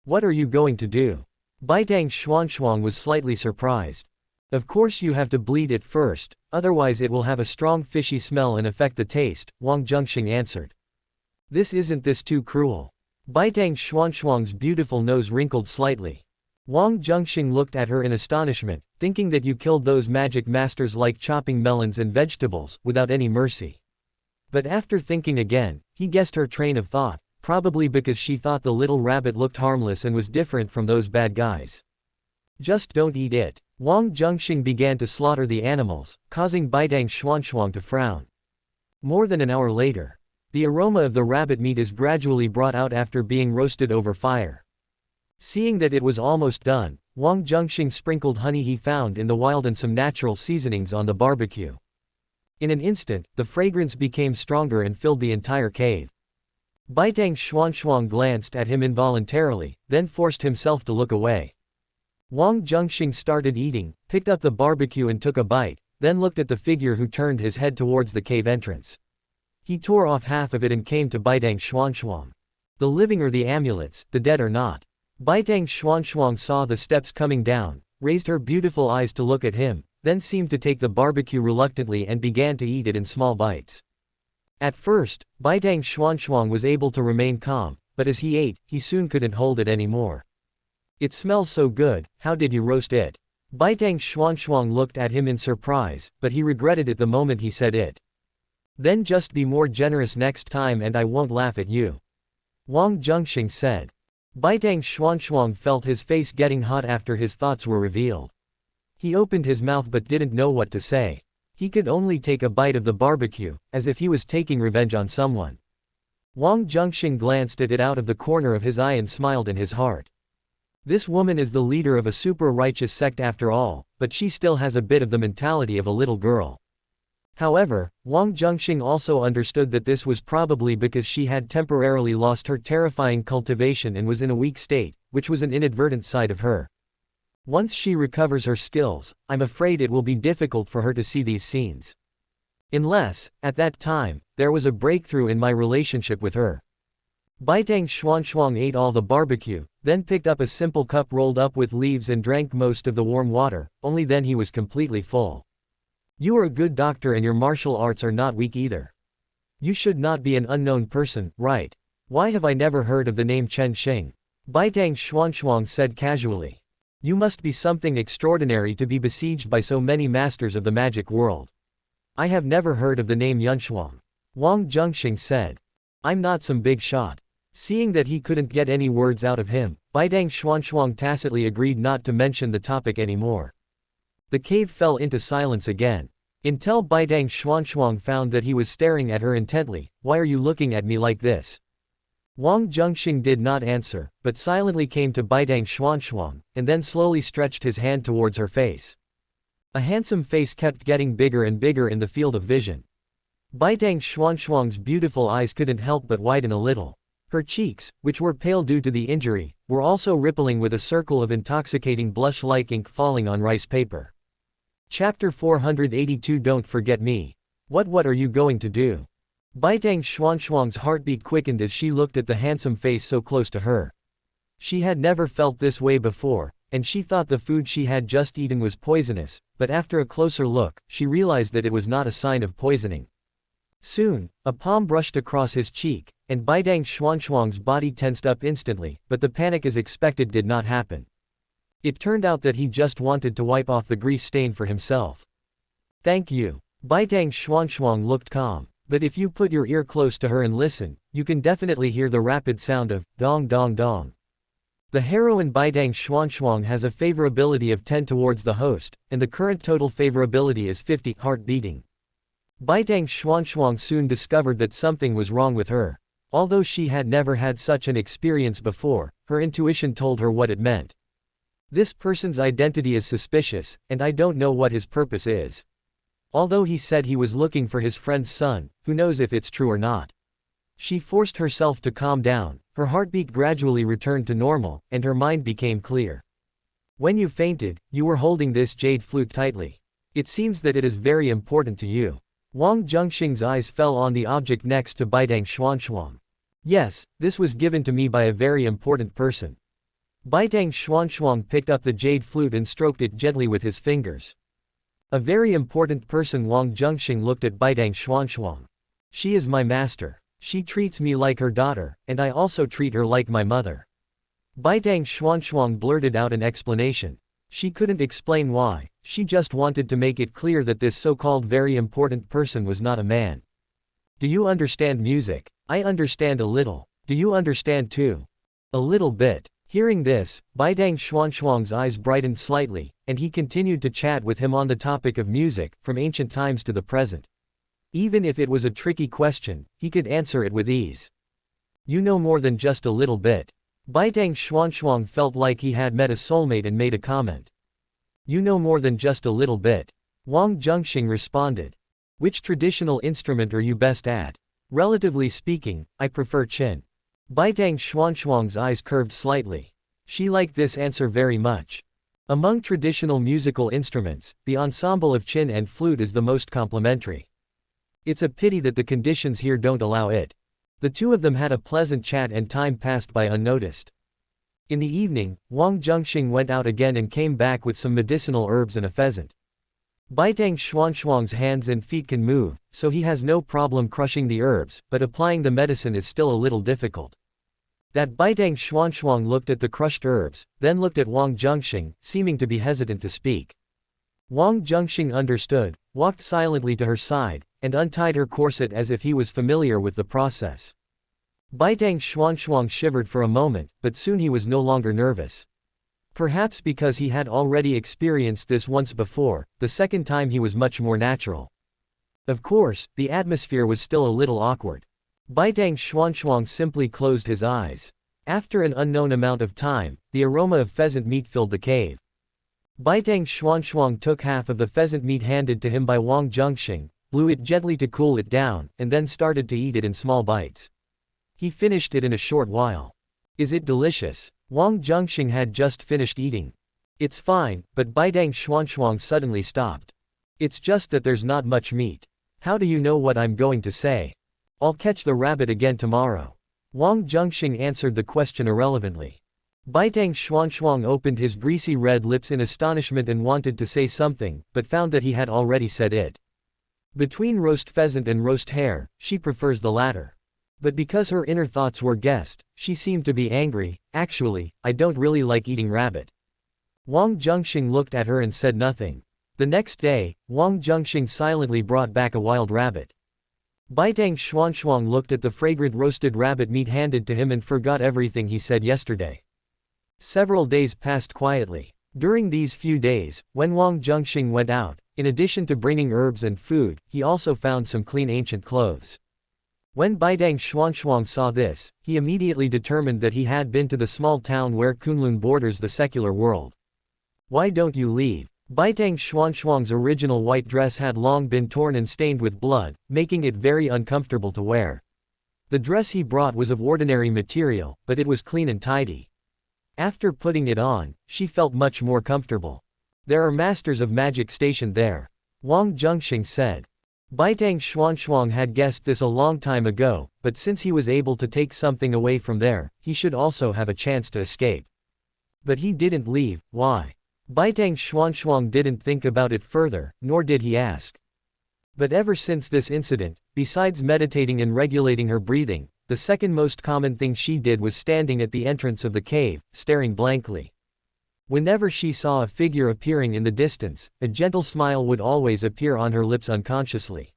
"What are you going to do?" Baitang Xuanxuang was slightly surprised. "Of course you have to bleed it first, otherwise it will have a strong fishy smell and affect the taste," Wang Zhenxing answered. Isn't this too cruel?" Baitang Xuanxuang's beautiful nose wrinkled slightly. Wang Zhenxing looked at her in astonishment, thinking that you killed those magic masters like chopping melons and vegetables, without any mercy. But after thinking again, he guessed her train of thought, probably because she thought the little rabbit looked harmless and was different from those bad guys. "Just don't eat it." Wang Zhenxing began to slaughter the animals, causing Baitang Xuanxuang to frown. More than an hour later, the aroma of the rabbit meat is gradually brought out after being roasted over fire. Seeing that it was almost done, Wang Zhenxing sprinkled honey he found in the wild and some natural seasonings on the barbecue. In an instant, the fragrance became stronger and filled the entire cave. Baitang Xuanxuang glanced at him involuntarily, then forced himself to look away. Wang Zhenxing started eating, picked up the barbecue and took a bite, then looked at the figure who turned his head towards the cave entrance. He tore off half of it and came to Baitang Xuanxuang. "The living or the amulets, the dead or not?" Baitang Xuanxuang saw the steps coming down, raised her beautiful eyes to look at him, then seemed to take the barbecue reluctantly and began to eat it in small bites. At first, Baitang Xuanxuang was able to remain calm, but as he ate, he soon couldn't hold it anymore. "It smells so good, how did you roast it?" Baitang Xuanxuang looked at him in surprise, but he regretted it the moment he said it. "Then just be more generous next time and I won't laugh at you," Wang Zhenxing said. Baitang Xuanxuang felt his face getting hot after his thoughts were revealed. He opened his mouth but didn't know what to say. He could only take a bite of the barbecue, as if he was taking revenge on someone. Wang Zhenxing glanced at it out of the corner of his eye and smiled in his heart. This woman is the leader of a super righteous sect after all, but she still has a bit of the mentality of a little girl. However, Wang Zhenxing also understood that this was probably because she had temporarily lost her terrifying cultivation and was in a weak state, which was an inadvertent side of her. Once she recovers her skills, I'm afraid it will be difficult for her to see these scenes. Unless, at that time, there was a breakthrough in my relationship with her. Baitang Xuanxuang ate all the barbecue, then picked up a simple cup rolled up with leaves and drank most of the warm water, only then he was completely full. "You are a good doctor and your martial arts are not weak either. You should not be an unknown person, right? Why have I never heard of the name Chen Xing?" Baitang Xuanxuang said casually. "You must be something extraordinary to be besieged by so many masters of the magic world. I have never heard of the name Yunshuang," Wang Zhenxing said. "I'm not some big shot." Seeing that he couldn't get any words out of him, Baitang Xuanxuang tacitly agreed not to mention the topic anymore. The cave fell into silence again. Until Baitang Xuanxuang found that he was staring at her intently. "Why are you looking at me like this?" Wang Zhenxing did not answer, but silently came to Baitang Xuanxuang, and then slowly stretched his hand towards her face. A handsome face kept getting bigger and bigger in the field of vision. Baitang Xuanxuang's beautiful eyes couldn't help but widen a little. Her cheeks, which were pale due to the injury, were also rippling with a circle of intoxicating blush-like ink falling on rice paper. Chapter 482 Don't Forget Me. What are you going to do? Baitang Xuanxuang's heartbeat quickened as she looked at the handsome face so close to her. She had never felt this way before, and she thought the food she had just eaten was poisonous, but after a closer look, she realized that it was not a sign of poisoning. Soon, a palm brushed across his cheek, and Baitang Xuanxuang's body tensed up instantly, but the panic as expected did not happen. It turned out that he just wanted to wipe off the grief stain for himself. "Thank you." Baitang Xuanxuang looked calm, but if you put your ear close to her and listen, you can definitely hear the rapid sound of dong dong dong. The heroine Baitang Xuanxuang has a favorability of 10 towards the host, and the current total favorability is 50, heart beating. Baitang Xuanxuang soon discovered that something was wrong with her. Although she had never had such an experience before, her intuition told her what it meant. This person's identity is suspicious, and I don't know what his purpose is. Although he said he was looking for his friend's son, who knows if it's true or not. She forced herself to calm down, her heartbeat gradually returned to normal, and her mind became clear. "When you fainted, you were holding this jade flute tightly. It seems that it is very important to you." Wang Zhenxing's eyes fell on the object next to Baidang Xuanshuang. Yes, this was given to me by a very important person. Baidang Xuanshuang picked up the jade flute and stroked it gently with his fingers. A very important person. Wang Zhenxing looked at Baidang Xuanshuang. She is my master. She treats me like her daughter, and I also treat her like my mother. Baidang Xuanshuang blurted out an explanation. She couldn't explain why, she just wanted to make it clear that this so-called very important person was not a man. Do you understand music? I understand a little. Do you understand too? A little bit. Hearing this, Baidang Xuanshuang's eyes brightened slightly, and he continued to chat with him on the topic of music, from ancient times to the present. Even if it was a tricky question, he could answer it with ease. You know more than just a little bit. Baidang Xuanshuang felt like he had met a soulmate and made a comment. You know more than just a little bit. Wang Zhenxing responded. Which traditional instrument are you best at? Relatively speaking, I prefer qin. Baidang Xuanshuang's eyes curved slightly. She liked this answer very much. Among traditional musical instruments, the ensemble of qin and flute is the most complementary. It's a pity that the conditions here don't allow it. The two of them had a pleasant chat and time passed by unnoticed. In the evening, Wang Zhenxing went out again and came back with some medicinal herbs and a pheasant. Baidang Xuanshuang's hands and feet can move, so he has no problem crushing the herbs, but applying the medicine is still a little difficult. That Baidang Xuanshuang looked at the crushed herbs, then looked at Wang Zhenxing, seeming to be hesitant to speak. Wang Zhenxing understood, walked silently to her side, and untied her corset as if he was familiar with the process. Baidang Xuanshuang shivered for a moment, but soon he was no longer nervous. Perhaps because he had already experienced this once before, the second time he was much more natural. Of course, the atmosphere was still a little awkward. Baidang Xuanshuang simply closed his eyes. After an unknown amount of time, the aroma of pheasant meat filled the cave. Baidang Xuanshuang took half of the pheasant meat handed to him by Wang Zhenxing, blew it gently to cool it down, and then started to eat it in small bites. He finished it in a short while. Is it delicious? Wang Zhenxing had just finished eating. It's fine, but Baidang Xuanshuang suddenly stopped. It's just that there's not much meat. How do you know what I'm going to say? I'll catch the rabbit again tomorrow. Wang Zhenxing answered the question irrelevantly. Baidang Xuanshuang opened his greasy red lips in astonishment and wanted to say something, but found that he had already said it. Between roast pheasant and roast hare, she prefers the latter. But because her inner thoughts were guessed, she seemed to be angry. Actually, I don't really like eating rabbit. Wang Zhenxing looked at her and said nothing. The next day, Wang Zhenxing silently brought back a wild rabbit. Baidang Xuanshuang looked at the fragrant roasted rabbit meat handed to him and forgot everything he said yesterday. Several days passed quietly. During these few days, when Wang Zhenxing went out, in addition to bringing herbs and food, he also found some clean ancient clothes. When Baidang Xuanshuang saw this, he immediately determined that he had been to the small town where Kunlun borders the secular world. Why don't you leave? Baidang Xuanshuang's original white dress had long been torn and stained with blood, making it very uncomfortable to wear. The dress he brought was of ordinary material, but it was clean and tidy. After putting it on, she felt much more comfortable. There are masters of magic stationed there. Wang Zhenxing said. Baidang Xuanshuang had guessed this a long time ago, but since he was able to take something away from there, he should also have a chance to escape. But he didn't leave. Why? Baidang Xuanshuang didn't think about it further, nor did he ask. But ever since this incident, besides meditating and regulating her breathing, the second most common thing she did was standing at the entrance of the cave, staring blankly. Whenever she saw a figure appearing in the distance, a gentle smile would always appear on her lips unconsciously.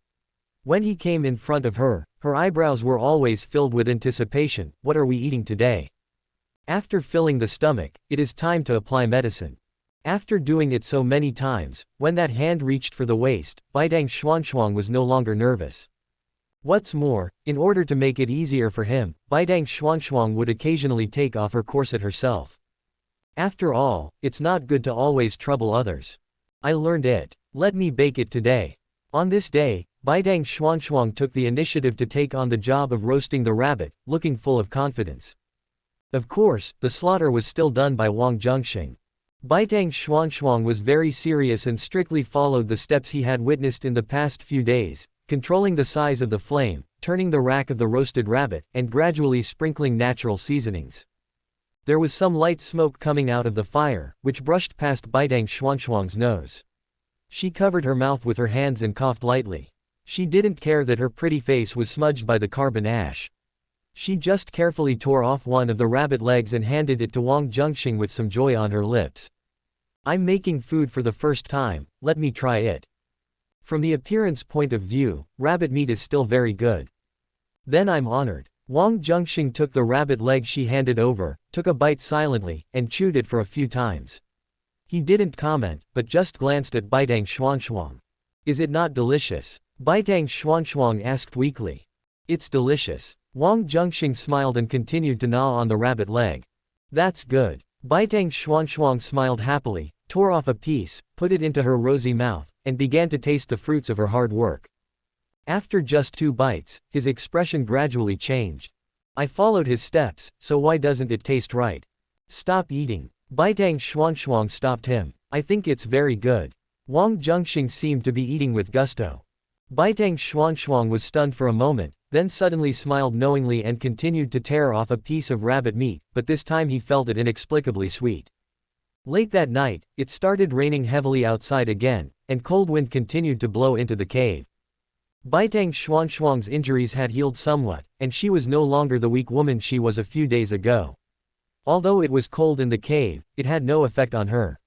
When he came in front of her, her eyebrows were always filled with anticipation. What are we eating today? After filling the stomach, it is time to apply medicine. After doing it so many times, when that hand reached for the waist, Baidang Xuanshuang was no longer nervous. What's more, in order to make it easier for him, Baidang Xuanshuang would occasionally take off her corset herself. After all, it's not good to always trouble others. I learned it. Let me bake it today. On this day, Baidang Xuanshuang took the initiative to take on the job of roasting the rabbit, looking full of confidence. Of course, the slaughter was still done by Wang Zhenxing. Baidang Xuanshuang was very serious and strictly followed the steps he had witnessed in the past few days, controlling the size of the flame, turning the rack of the roasted rabbit, and gradually sprinkling natural seasonings. There was some light smoke coming out of the fire, which brushed past Baitang Xuanxuang's nose. She covered her mouth with her hands and coughed lightly. She didn't care that her pretty face was smudged by the carbon ash. She just carefully tore off one of the rabbit legs and handed it to Wang Zhenxing with some joy on her lips. "I'm making food for the first time, let me try it. From the appearance point of view, rabbit meat is still very good." "Then I'm honored." Wang Zhenxing took the rabbit leg she handed over, took a bite silently, and chewed it for a few times. He didn't comment, but just glanced at Baitang Xuanxuang. "Is it not delicious?" Baitang Xuanxuang asked weakly. "It's delicious." Wang Zhenxing smiled and continued to gnaw on the rabbit leg. "That's good." Baitang Xuanxuang smiled happily, tore off a piece, put it into her rosy mouth, and began to taste the fruits of her hard work. After just 2 bites, his expression gradually changed. "I followed his steps, so why doesn't it taste right?" "Stop eating." Baitang Xuanxuang stopped him. "I think it's very good." Wang Zhenxing seemed to be eating with gusto. Baitang Xuanxuang was stunned for a moment, then suddenly smiled knowingly and continued to tear off a piece of rabbit meat, but this time he felt it inexplicably sweet. Late that night, it started raining heavily outside again, and cold wind continued to blow into the cave. Baitang Xuanxuang's injuries had healed somewhat, and she was no longer the weak woman she was a few days ago. Although it was cold in the cave, it had no effect on her.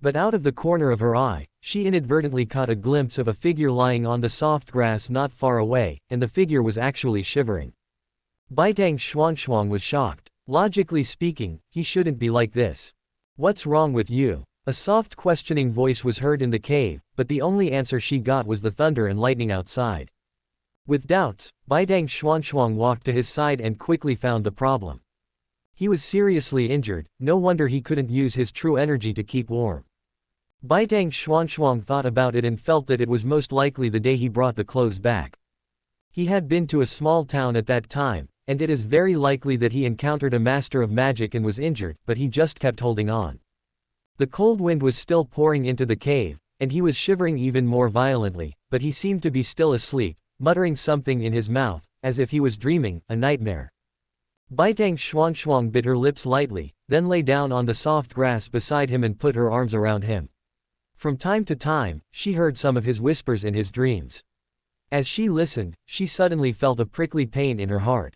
But out of the corner of her eye, she inadvertently caught a glimpse of a figure lying on the soft grass not far away, and the figure was actually shivering. Baitang Xuanxuang was shocked. Logically speaking, he shouldn't be like this. "What's wrong with you?" A soft questioning voice was heard in the cave, but the only answer she got was the thunder and lightning outside. With doubts, Baitang Xuanxuang walked to his side and quickly found the problem. He was seriously injured, no wonder he couldn't use his true energy to keep warm. Baitang Xuanxuang thought about it and felt that it was most likely the day he brought the clothes back. He had been to a small town at that time, and it is very likely that he encountered a master of magic and was injured, but he just kept holding on. The cold wind was still pouring into the cave, and he was shivering even more violently, but he seemed to be still asleep, muttering something in his mouth, as if he was dreaming, a nightmare. Baitang Xuanxuang bit her lips lightly, then lay down on the soft grass beside him and put her arms around him. From time to time, she heard some of his whispers in his dreams. As she listened, she suddenly felt a prickly pain in her heart.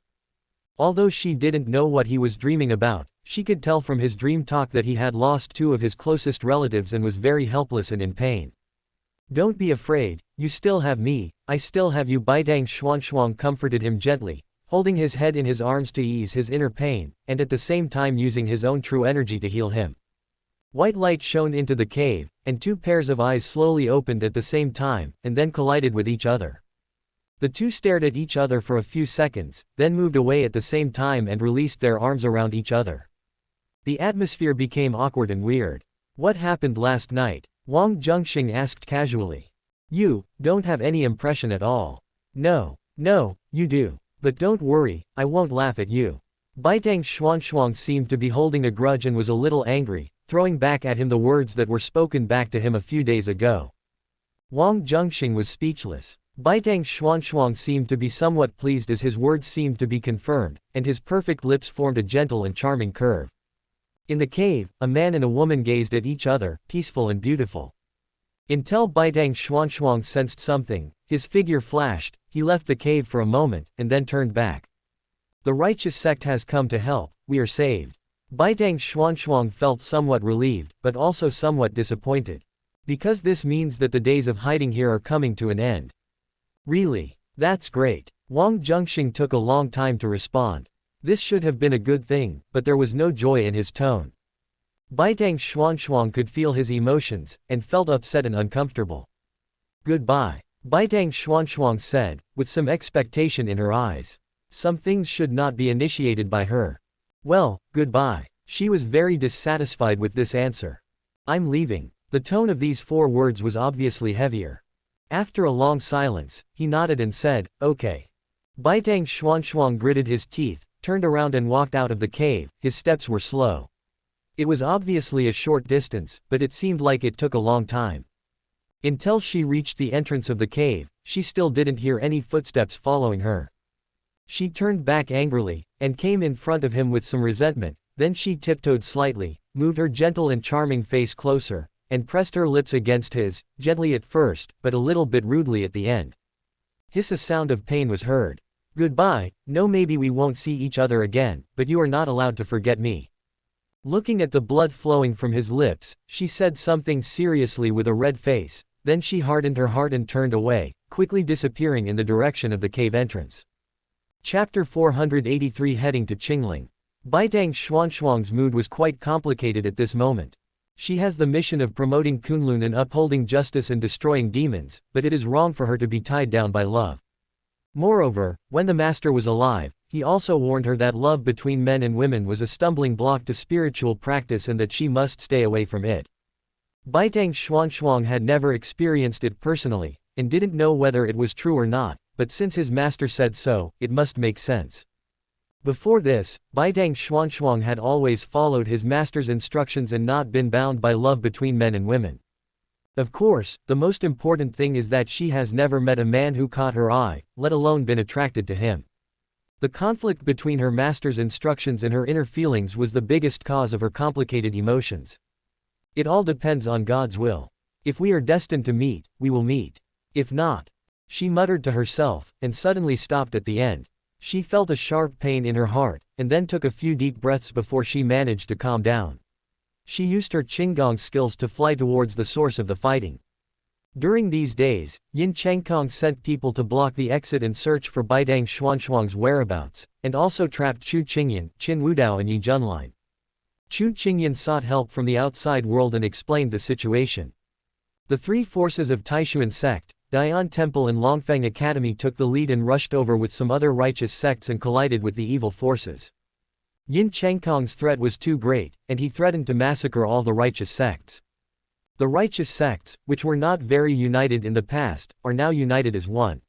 Although she didn't know what he was dreaming about, she could tell from his dream talk that he had lost 2 of his closest relatives and was very helpless and in pain. "Don't be afraid, you still have me, I still have you." Baitang Xuanxuang comforted him gently, holding his head in his arms to ease his inner pain, and at the same time using his own true energy to heal him. White light shone into the cave, and 2 pairs of eyes slowly opened at the same time, and then collided with each other. The 2 stared at each other for a few seconds, then moved away at the same time and released their arms around each other. The atmosphere became awkward and weird. "What happened last night?" Wang Zhenxing asked casually. "You don't have any impression at all." No, you do. But don't worry, I won't laugh at you." Baitang Xuanxuang seemed to be holding a grudge and was a little angry, throwing back at him the words that were spoken back to him a few days ago. Wang Zhenxing was speechless. Baitang Xuanxuang seemed to be somewhat pleased as his words seemed to be confirmed, and his perfect lips formed a gentle and charming curve. In the cave, a man and a woman gazed at each other, peaceful and beautiful. Until Baitang Xuanxuang sensed something, his figure flashed, he left the cave for a moment, and then turned back. "The righteous sect has come to help, we are saved." Baitang Xuanxuang felt somewhat relieved, but also somewhat disappointed. Because this means that the days of hiding here are coming to an end. "Really? That's great." Wang Zhenxing took a long time to respond. This should have been a good thing, but there was no joy in his tone. Baitang Xuanxuang could feel his emotions, and felt upset and uncomfortable. "Goodbye," Baitang Xuanxuang said, with some expectation in her eyes. Some things should not be initiated by her. "Well, goodbye." She was very dissatisfied with this answer. "I'm leaving." The tone of these 4 words was obviously heavier. After a long silence, he nodded and said, "Okay." Baitang Xuanxuang gritted his teeth, turned around and walked out of the cave. His steps were slow. It was obviously a short distance, but it seemed like it took a long time. Until she reached the entrance of the cave, she still didn't hear any footsteps following her. She turned back angrily, and came in front of him with some resentment, then she tiptoed slightly, moved her gentle and charming face closer, and pressed her lips against his, gently at first, but a little bit rudely at the end. Hiss, a sound of pain was heard. Goodbye, no, maybe we won't see each other again, but you are not allowed to forget me. Looking at the blood flowing from his lips, she said something seriously with a red face, then she hardened her heart and turned away, quickly disappearing in the direction of the cave entrance. Chapter 483, Heading to Qingling. Baidang Xuanxuang's mood was quite complicated at this moment. She has the mission of promoting Kunlun and upholding justice and destroying demons, but it is wrong for her to be tied down by love. Moreover, when the master was alive, he also warned her that love between men and women was a stumbling block to spiritual practice and that she must stay away from it. Baidang Xuanxuang had never experienced it personally, and didn't know whether it was true or not, but since his master said so, it must make sense. Before this, Baidang Xuanxuang had always followed his master's instructions and not been bound by love between men and women. Of course, the most important thing is that she has never met a man who caught her eye, let alone been attracted to him. The conflict between her master's instructions and her inner feelings was the biggest cause of her complicated emotions. It all depends on God's will. If we are destined to meet, we will meet. If not, she muttered to herself, and suddenly stopped at the end. She felt a sharp pain in her heart, and then took a few deep breaths before she managed to calm down. She used her Qinggong skills to fly towards the source of the fighting. During these days, Yin Chengkong sent people to block the exit and search for Baidang Xuanxuang's whereabouts, and also trapped Chu Qingyan, Qin Wudao and Yi Junlin. Chu Qingyan sought help from the outside world and explained the situation. The three forces of Taishuan sect, Dian Temple and Longfeng Academy took the lead and rushed over with some other righteous sects and collided with the evil forces. Yin Chengkong's threat was too great, and he threatened to massacre all the righteous sects. The righteous sects, which were not very united in the past, are now united as one.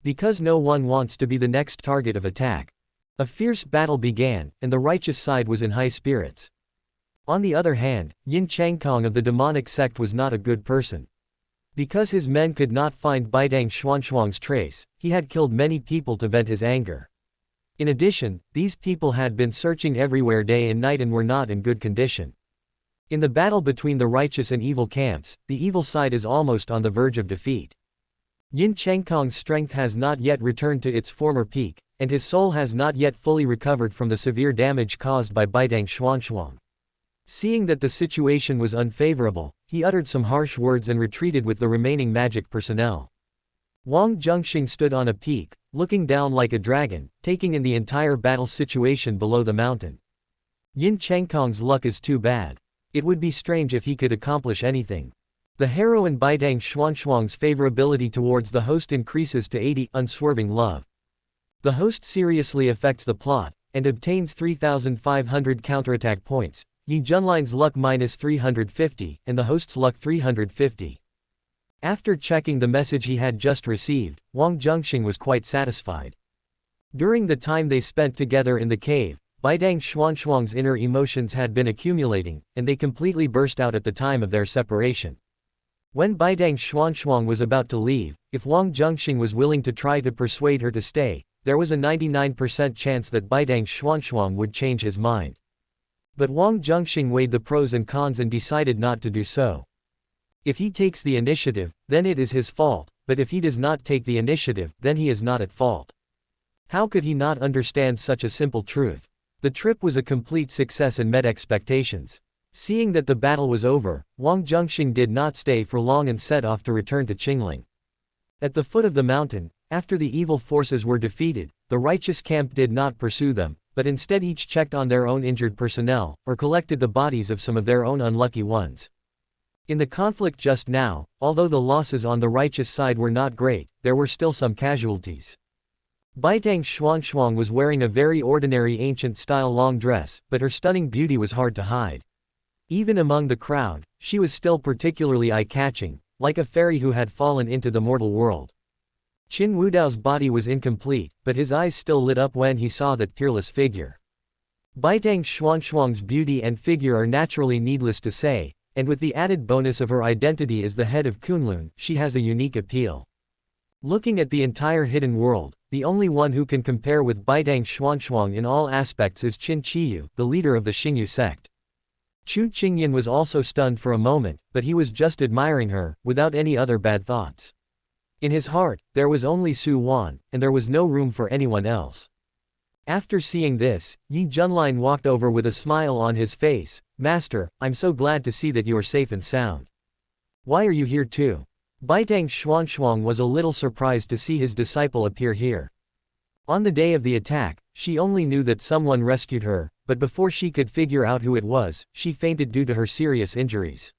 Because no one wants to be the next target of attack. A fierce battle began, and the righteous side was in high spirits. On the other hand, Yin Chengkong of the demonic sect was not a good person. Because his men could not find Baidang Xuanxuang's trace, he had killed many people to vent his anger. In addition, these people had been searching everywhere day and night and were not in good condition. In the battle between the righteous and evil camps, the evil side is almost on the verge of defeat. Yin Chengkong's strength has not yet returned to its former peak, and his soul has not yet fully recovered from the severe damage caused by Baidang Xuanxuang. Seeing that the situation was unfavorable, he uttered some harsh words and retreated with the remaining magic personnel. Wang Zhenxing stood on a peak, looking down like a dragon, taking in the entire battle situation below the mountain. Yin Chengkong's luck is too bad. It would be strange if he could accomplish anything. The heroine Baidang Xuanxuang's favorability towards the host increases to 80, unswerving love. The host seriously affects the plot, and obtains 3,500 counterattack points. Yi Junlin's luck minus 350, and the host's luck 350. After checking the message he had just received, Wang Zhenxing was quite satisfied. During the time they spent together in the cave, Baidang Xuanxuang's inner emotions had been accumulating, and they completely burst out at the time of their separation. When Baidang Xuanxuang was about to leave, if Wang Zhenxing was willing to try to persuade her to stay, there was a 99% chance that Baidang Xuanxuang would change his mind. But Wang Zhenxing weighed the pros and cons and decided not to do so. If he takes the initiative, then it is his fault, but if he does not take the initiative, then he is not at fault. How could he not understand such a simple truth? The trip was a complete success and met expectations. Seeing that the battle was over, Wang Zhenxing did not stay for long and set off to return to Qingling. At the foot of the mountain, after the evil forces were defeated, the righteous camp did not pursue them, but instead each checked on their own injured personnel, or collected the bodies of some of their own unlucky ones. In the conflict just now, although the losses on the righteous side were not great, there were still some casualties. Baidang Xuanxuang was wearing a very ordinary ancient-style long dress, but her stunning beauty was hard to hide. Even among the crowd, she was still particularly eye-catching, like a fairy who had fallen into the mortal world. Qin Wudao's body was incomplete, but his eyes still lit up when he saw that peerless figure. Baidang Xuanxuang's beauty and figure are naturally needless to say, and with the added bonus of her identity as the head of Kunlun, she has a unique appeal. Looking at the entire hidden world, the only one who can compare with Baitang Xuanxuang in all aspects is Qin Qiyu, the leader of the Xingyu sect. Chu Qingyan was also stunned for a moment, but he was just admiring her, without any other bad thoughts. In his heart, there was only Su Wan, and there was no room for anyone else. After seeing this, Yi Junlin walked over with a smile on his face. "Master, I'm so glad to see that you are safe and sound. Why are you here too?" Baitang Xuanxuang was a little surprised to see his disciple appear here. On the day of the attack, she only knew that someone rescued her, but before she could figure out who it was, she fainted due to her serious injuries.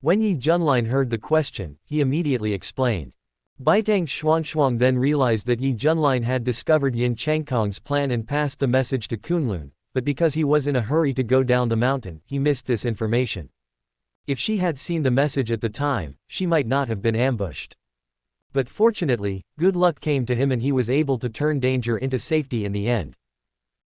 When Yi Junlin heard the question, he immediately explained. Baitang Xuanxuang then realized that Yi Junlin had discovered Yin Changkong's plan and passed the message to Kunlun, but because he was in a hurry to go down the mountain, he missed this information. If she had seen the message at the time, she might not have been ambushed. But fortunately, good luck came to him and he was able to turn danger into safety in the end.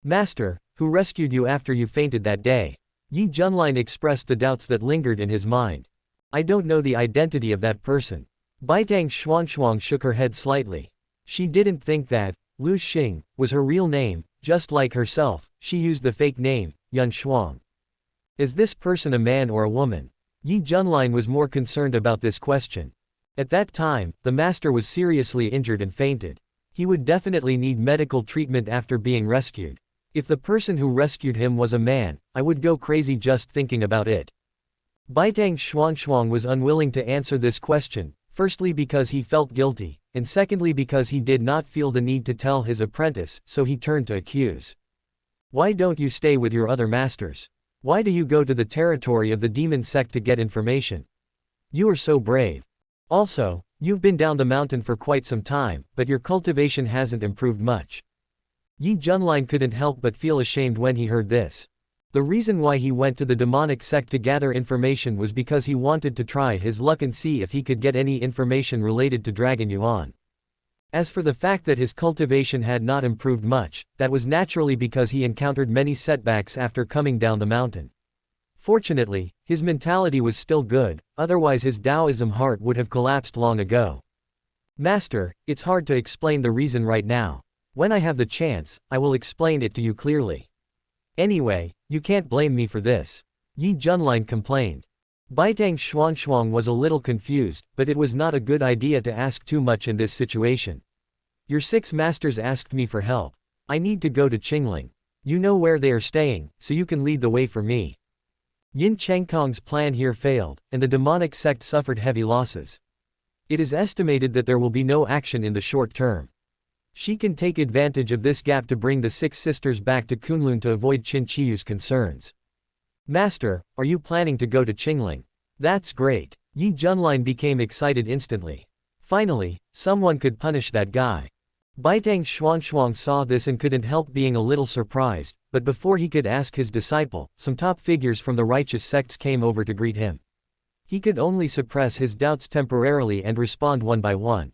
"Master, who rescued you after you fainted that day?" Yi Junlin expressed the doubts that lingered in his mind. "I don't know the identity of that person." Baitang Xuanxuang shook her head slightly. She didn't think that Lu Xing was her real name. Just like herself, she used the fake name, Yun Shuang. Is this person a man or a woman? Yi Junlin was more concerned about this question. At that time, the master was seriously injured and fainted. He would definitely need medical treatment after being rescued. If the person who rescued him was a man, I would go crazy just thinking about it. Baitang Xuanxuang was unwilling to answer this question, firstly because he felt guilty, and secondly because he did not feel the need to tell his apprentice, so he turned to accuse. "Why don't you stay with your other masters? Why do you go to the territory of the demon sect to get information? You are so brave. Also, you've been down the mountain for quite some time, but your cultivation hasn't improved much." Yi Junlin couldn't help but feel ashamed when he heard this. The reason why he went to the demonic sect to gather information was because he wanted to try his luck and see if he could get any information related to Dragon Yuan. As for the fact that his cultivation had not improved much, that was naturally because he encountered many setbacks after coming down the mountain. Fortunately, his mentality was still good, otherwise his Taoism heart would have collapsed long ago. "Master, it's hard to explain the reason right now. When I have the chance, I will explain it to you clearly. Anyway, you can't blame me for this," Yi Junlin complained. Baitang Xuanxuang was a little confused, but it was not a good idea to ask too much in this situation. "Your 6 masters asked me for help. I need to go to Qingling. You know where they are staying, so you can lead the way for me." Yin Changkong's plan here failed, and the demonic sect suffered heavy losses. It is estimated that there will be no action in the short term. She can take advantage of this gap to bring the 6 sisters back to Kunlun to avoid Qin Qiyu's concerns. "Master, are you planning to go to Qingling?" "That's great." Yi Junlin became excited instantly. Finally, someone could punish that guy. Baitang Xuanxuang saw this and couldn't help being a little surprised, but before he could ask his disciple, some top figures from the righteous sects came over to greet him. He could only suppress his doubts temporarily and respond one by one.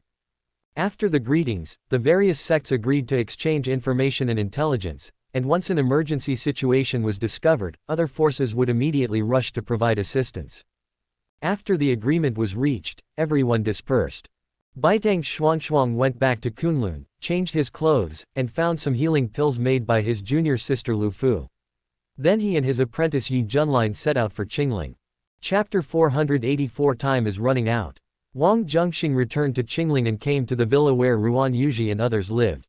After the greetings, the various sects agreed to exchange information and intelligence, and once an emergency situation was discovered, other forces would immediately rush to provide assistance. After the agreement was reached, everyone dispersed. Baitang Xuanxuang went back to Kunlun, changed his clothes, and found some healing pills made by his junior sister Lu Fu. Then he and his apprentice Yi Junlin set out for Qingling. Chapter 484. Time is running out. Wang Zhenxing returned to Qingling and came to the villa where Ruan Yuji and others lived.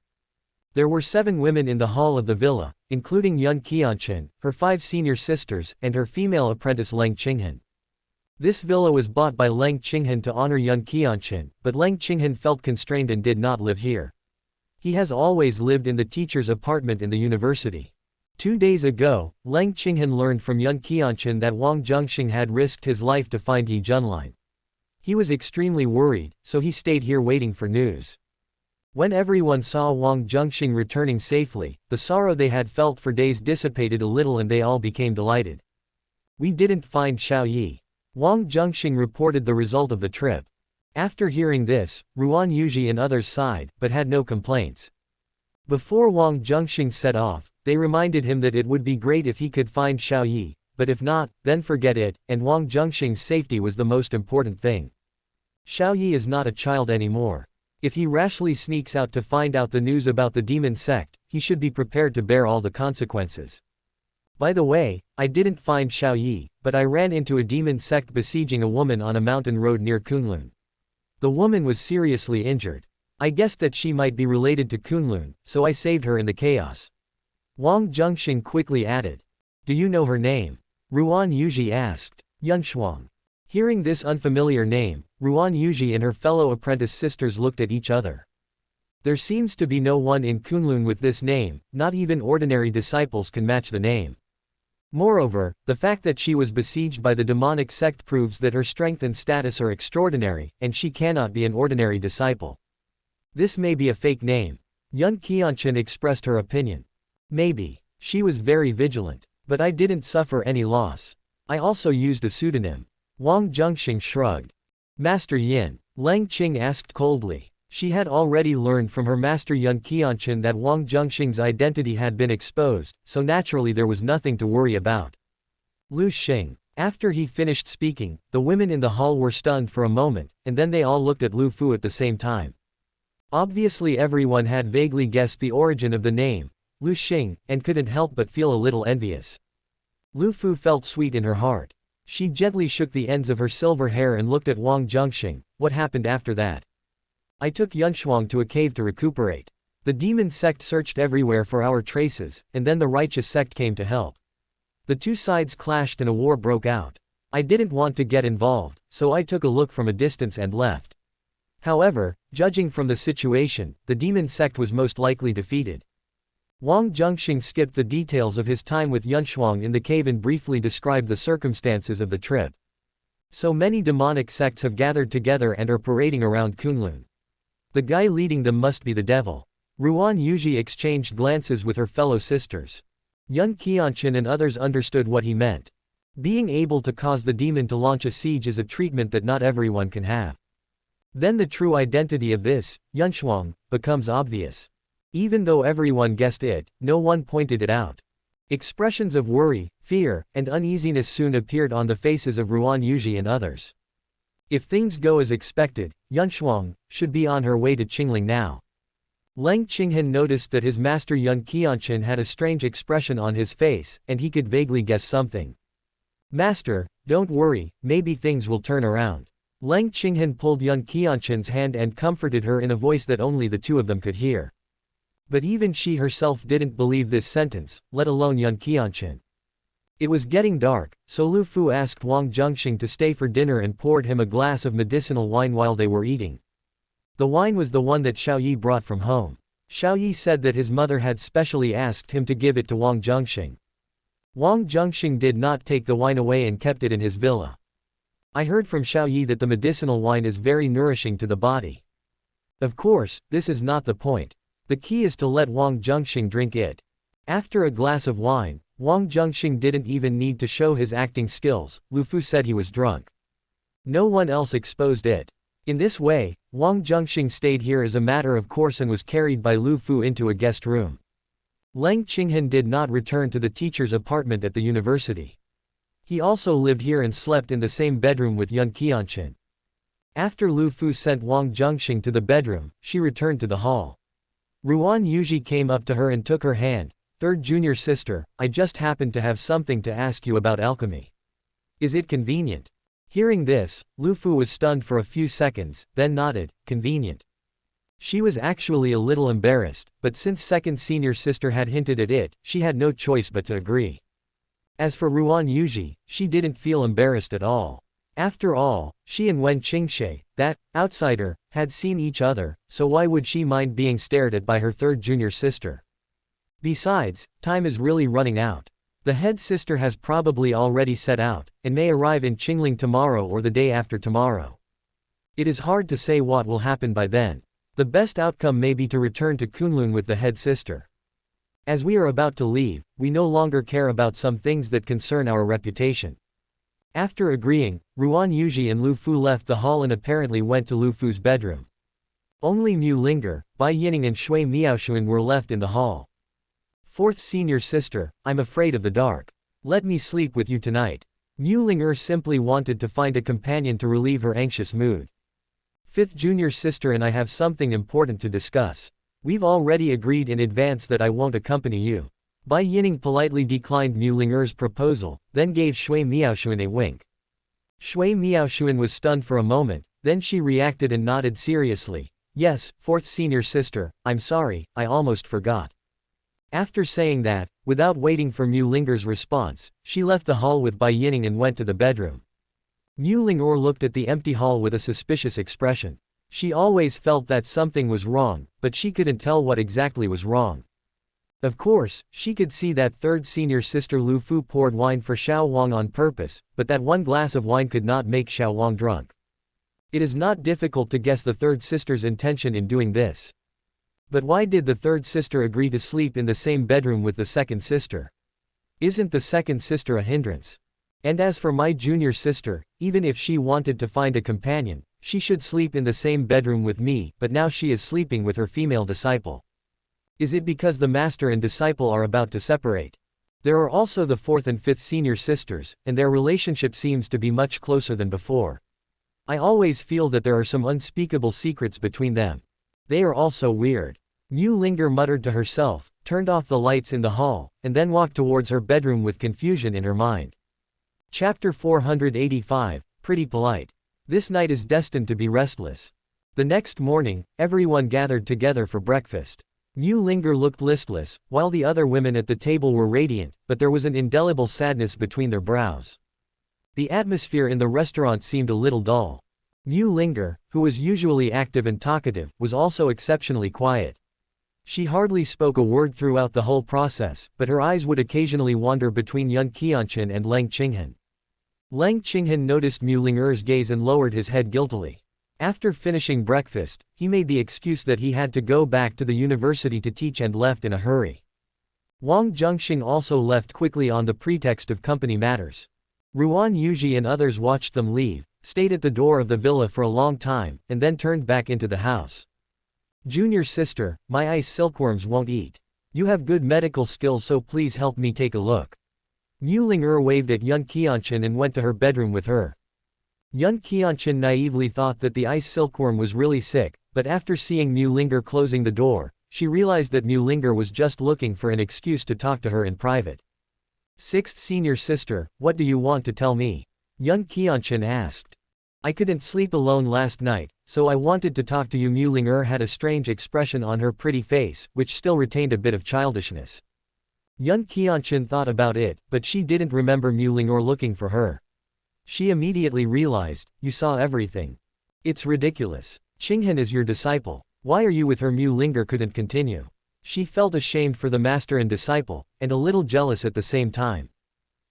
There were 7 women in the hall of the villa, including Yun Qianchen, her 5 senior sisters, and her female apprentice Leng Qinghan. This villa was bought by Leng Qinghan to honor Yun Qianchen, but Leng Qinghan felt constrained and did not live here. He has always lived in the teacher's apartment in the university. 2 days ago, Leng Qinghan learned from Yun Qianchen that Wang Zhenxing had risked his life to find Yi Junlin. He was extremely worried, so he stayed here waiting for news. When everyone saw Wang Zhenxing returning safely, the sorrow they had felt for days dissipated a little and they all became delighted. "We didn't find Xiao Yi." Wang Zhenxing reported the result of the trip. After hearing this, Ruan Yuji and others sighed, but had no complaints. Before Wang Zhenxing set off, they reminded him that it would be great if he could find Xiao Yi, but if not, then forget it, and Wang Zhenxing's safety was the most important thing. Xiao Yi is not a child anymore. If he rashly sneaks out to find out the news about the demon sect, he should be prepared to bear all the consequences. By the way, I didn't find Xiao Yi, but I ran into a demon sect besieging a woman on a mountain road near Kunlun. The woman was seriously injured. I guessed that she might be related to Kunlun, so I saved her in the chaos. Wang Zhenxing quickly added. Do you know her name? Ruan Yuji asked. Yunshuang. Hearing this unfamiliar name, Ruan Yuji and her fellow apprentice sisters looked at each other. There seems to be no one in Kunlun with this name, not even ordinary disciples can match the name. Moreover, the fact that she was besieged by the demonic sect proves that her strength and status are extraordinary, and she cannot be an ordinary disciple. This may be a fake name. Yun Qianchen expressed her opinion. Maybe. She was very vigilant. But I didn't suffer any loss. I also used a pseudonym. Wang Zhenxing shrugged. Master Yin, Leng Qing asked coldly. She had already learned from her master Yun Qianchen that Wang Zhenxing's identity had been exposed, so naturally there was nothing to worry about. Lu Xing. After he finished speaking, the women in the hall were stunned for a moment, and then they all looked at Lu Fu at the same time. Obviously everyone had vaguely guessed the origin of the name, Lu Xing, and couldn't help but feel a little envious. Lu Fu felt sweet in her heart. She gently shook the ends of her silver hair and looked at Wang Zhenxing. What happened after that? I took Yunshuang to a cave to recuperate. The demon sect searched everywhere for our traces, and then the righteous sect came to help. The two sides clashed and a war broke out. I didn't want to get involved, so I took a look from a distance and left. However, judging from the situation, the demon sect was most likely defeated. Wang Zhenxing skipped the details of his time with Yunshuang in the cave and briefly described the circumstances of the trip. So many demonic sects have gathered together and are parading around Kunlun. The guy leading them must be the devil. Ruan Yuji exchanged glances with her fellow sisters. Yun Qianchen and others understood what he meant. Being able to cause the demon to launch a siege is a treatment that not everyone can have. Then the true identity of this, Yunshuang, becomes obvious. Even though everyone guessed it, no one pointed it out. Expressions of worry, fear, and uneasiness soon appeared on the faces of Ruan Yuji and others. If things go as expected, Yunshuang should be on her way to Qingling now. Leng Qinghen noticed that his master Yun Qianchen had a strange expression on his face, and he could vaguely guess something. Master, don't worry, maybe things will turn around. Leng Qinghen pulled Yun Qianchen's hand and comforted her in a voice that only the two of them could hear. But even she herself didn't believe this sentence, let alone Yun Qianchen. It was getting dark, so Lu Fu asked Wang Zhenxing to stay for dinner and poured him a glass of medicinal wine while they were eating. The wine was the one that Xiao Yi brought from home. Xiao Yi said that his mother had specially asked him to give it to Wang Zhenxing. Wang Zhenxing did not take the wine away and kept it in his villa. I heard from Xiao Yi that the medicinal wine is very nourishing to the body. Of course, this is not the point. The key is to let Wang Zhenxing drink it. After a glass of wine, Wang Zhenxing didn't even need to show his acting skills. Lu Fu said he was drunk. No one else exposed it. In this way, Wang Zhenxing stayed here as a matter of course and was carried by Lu Fu into a guest room. Leng Qinghen did not return to the teacher's apartment at the university. He also lived here and slept in the same bedroom with Yun Qianchen. After Lu Fu sent Wang Zhenxing to the bedroom, she returned to the hall. Ruan Yuji came up to her and took her hand. Third junior sister, I just happened to have something to ask you about alchemy. Is it convenient? Hearing this, Lu Fu was stunned for a few seconds, then nodded, convenient. She was actually a little embarrassed, but since second senior sister had hinted at it, she had no choice but to agree. As for Ruan Yuji, she didn't feel embarrassed at all. After all, she and Wen Qingxie, that outsider, had seen each other, so why would she mind being stared at by her third junior sister? Besides, time is really running out. The head sister has probably already set out, and may arrive in Qingling tomorrow or the day after tomorrow. It is hard to say what will happen by then. The best outcome may be to return to Kunlun with the head sister. As we are about to leave, we no longer care about some things that concern our reputation. After agreeing, Ruan Yuji and Lu Fu left the hall and apparently went to Lu Fu's bedroom. Only Mu Linger, Bai Yining and Shui Miaoshuan were left in the hall. Fourth senior sister, I'm afraid of the dark. Let me sleep with you tonight. Mu Ling simply wanted to find a companion to relieve her anxious mood. Fifth junior sister and I have something important to discuss. We've already agreed in advance that I won't accompany you. Bai Yining politely declined Mu Ling proposal, then gave Shui Miaoshuan a wink. Shui Miaoshuan was stunned for a moment, then she reacted and nodded seriously. Yes, fourth senior sister, I'm sorry, I almost forgot. After saying that, without waiting for Mu Linger's response, she left the hall with Bai Yining and went to the bedroom. Mu Linger looked at the empty hall with a suspicious expression. She always felt that something was wrong, but she couldn't tell what exactly was wrong. Of course, she could see that third senior sister Lu Fu poured wine for Xiao Wang on purpose, but that one glass of wine could not make Xiao Wang drunk. It is not difficult to guess the third sister's intention in doing this. But why did the third sister agree to sleep in the same bedroom with the second sister? Isn't the second sister a hindrance? And as for my junior sister, even if she wanted to find a companion, she should sleep in the same bedroom with me, but now she is sleeping with her female disciple. Is it because the master and disciple are about to separate? There are also the fourth and fifth senior sisters, and their relationship seems to be much closer than before. I always feel that there are some unspeakable secrets between them. They are all so weird. Mu Linger muttered to herself, turned off the lights in the hall, and then walked towards her bedroom with confusion in her mind. Chapter 485, Pretty Polite. This night is destined to be restless. The next morning, everyone gathered together for breakfast. Mu Linger looked listless, while the other women at the table were radiant, but there was an indelible sadness between their brows. The atmosphere in the restaurant seemed a little dull. Mu Linger, who was usually active and talkative, was also exceptionally quiet. She hardly spoke a word throughout the whole process, but her eyes would occasionally wander between Yun Qianchen and Leng Qinghan. Leng Qinghan noticed Mu Linger's gaze and lowered his head guiltily. After finishing breakfast, he made the excuse that he had to go back to the university to teach and left in a hurry. Wang Zhenxing also left quickly on the pretext of company matters. Ruan Yuji and others watched them leave, stayed at the door of the villa for a long time, and then turned back into the house. Junior sister, my ice silkworms won't eat. You have good medical skills, so please help me take a look. Mu Linger waved at Yun Qianchen and went to her bedroom with her. Yun Qianchen naively thought that the ice silkworm was really sick, but after seeing Mu Linger closing the door, she realized that Mu Linger was just looking for an excuse to talk to her in private. Sixth senior sister, what do you want to tell me? Yun Qianchen asked. I couldn't sleep alone last night, so I wanted to talk to you. Mu Linger had a strange expression on her pretty face, which still retained a bit of childishness. Yun Qianchen thought about it, but she didn't remember Mu Linger looking for her. She immediately realized, you saw everything. It's ridiculous. Qinghan is your disciple. Why are you with her? Mu Linger couldn't continue. She felt ashamed for the master and disciple, and a little jealous at the same time.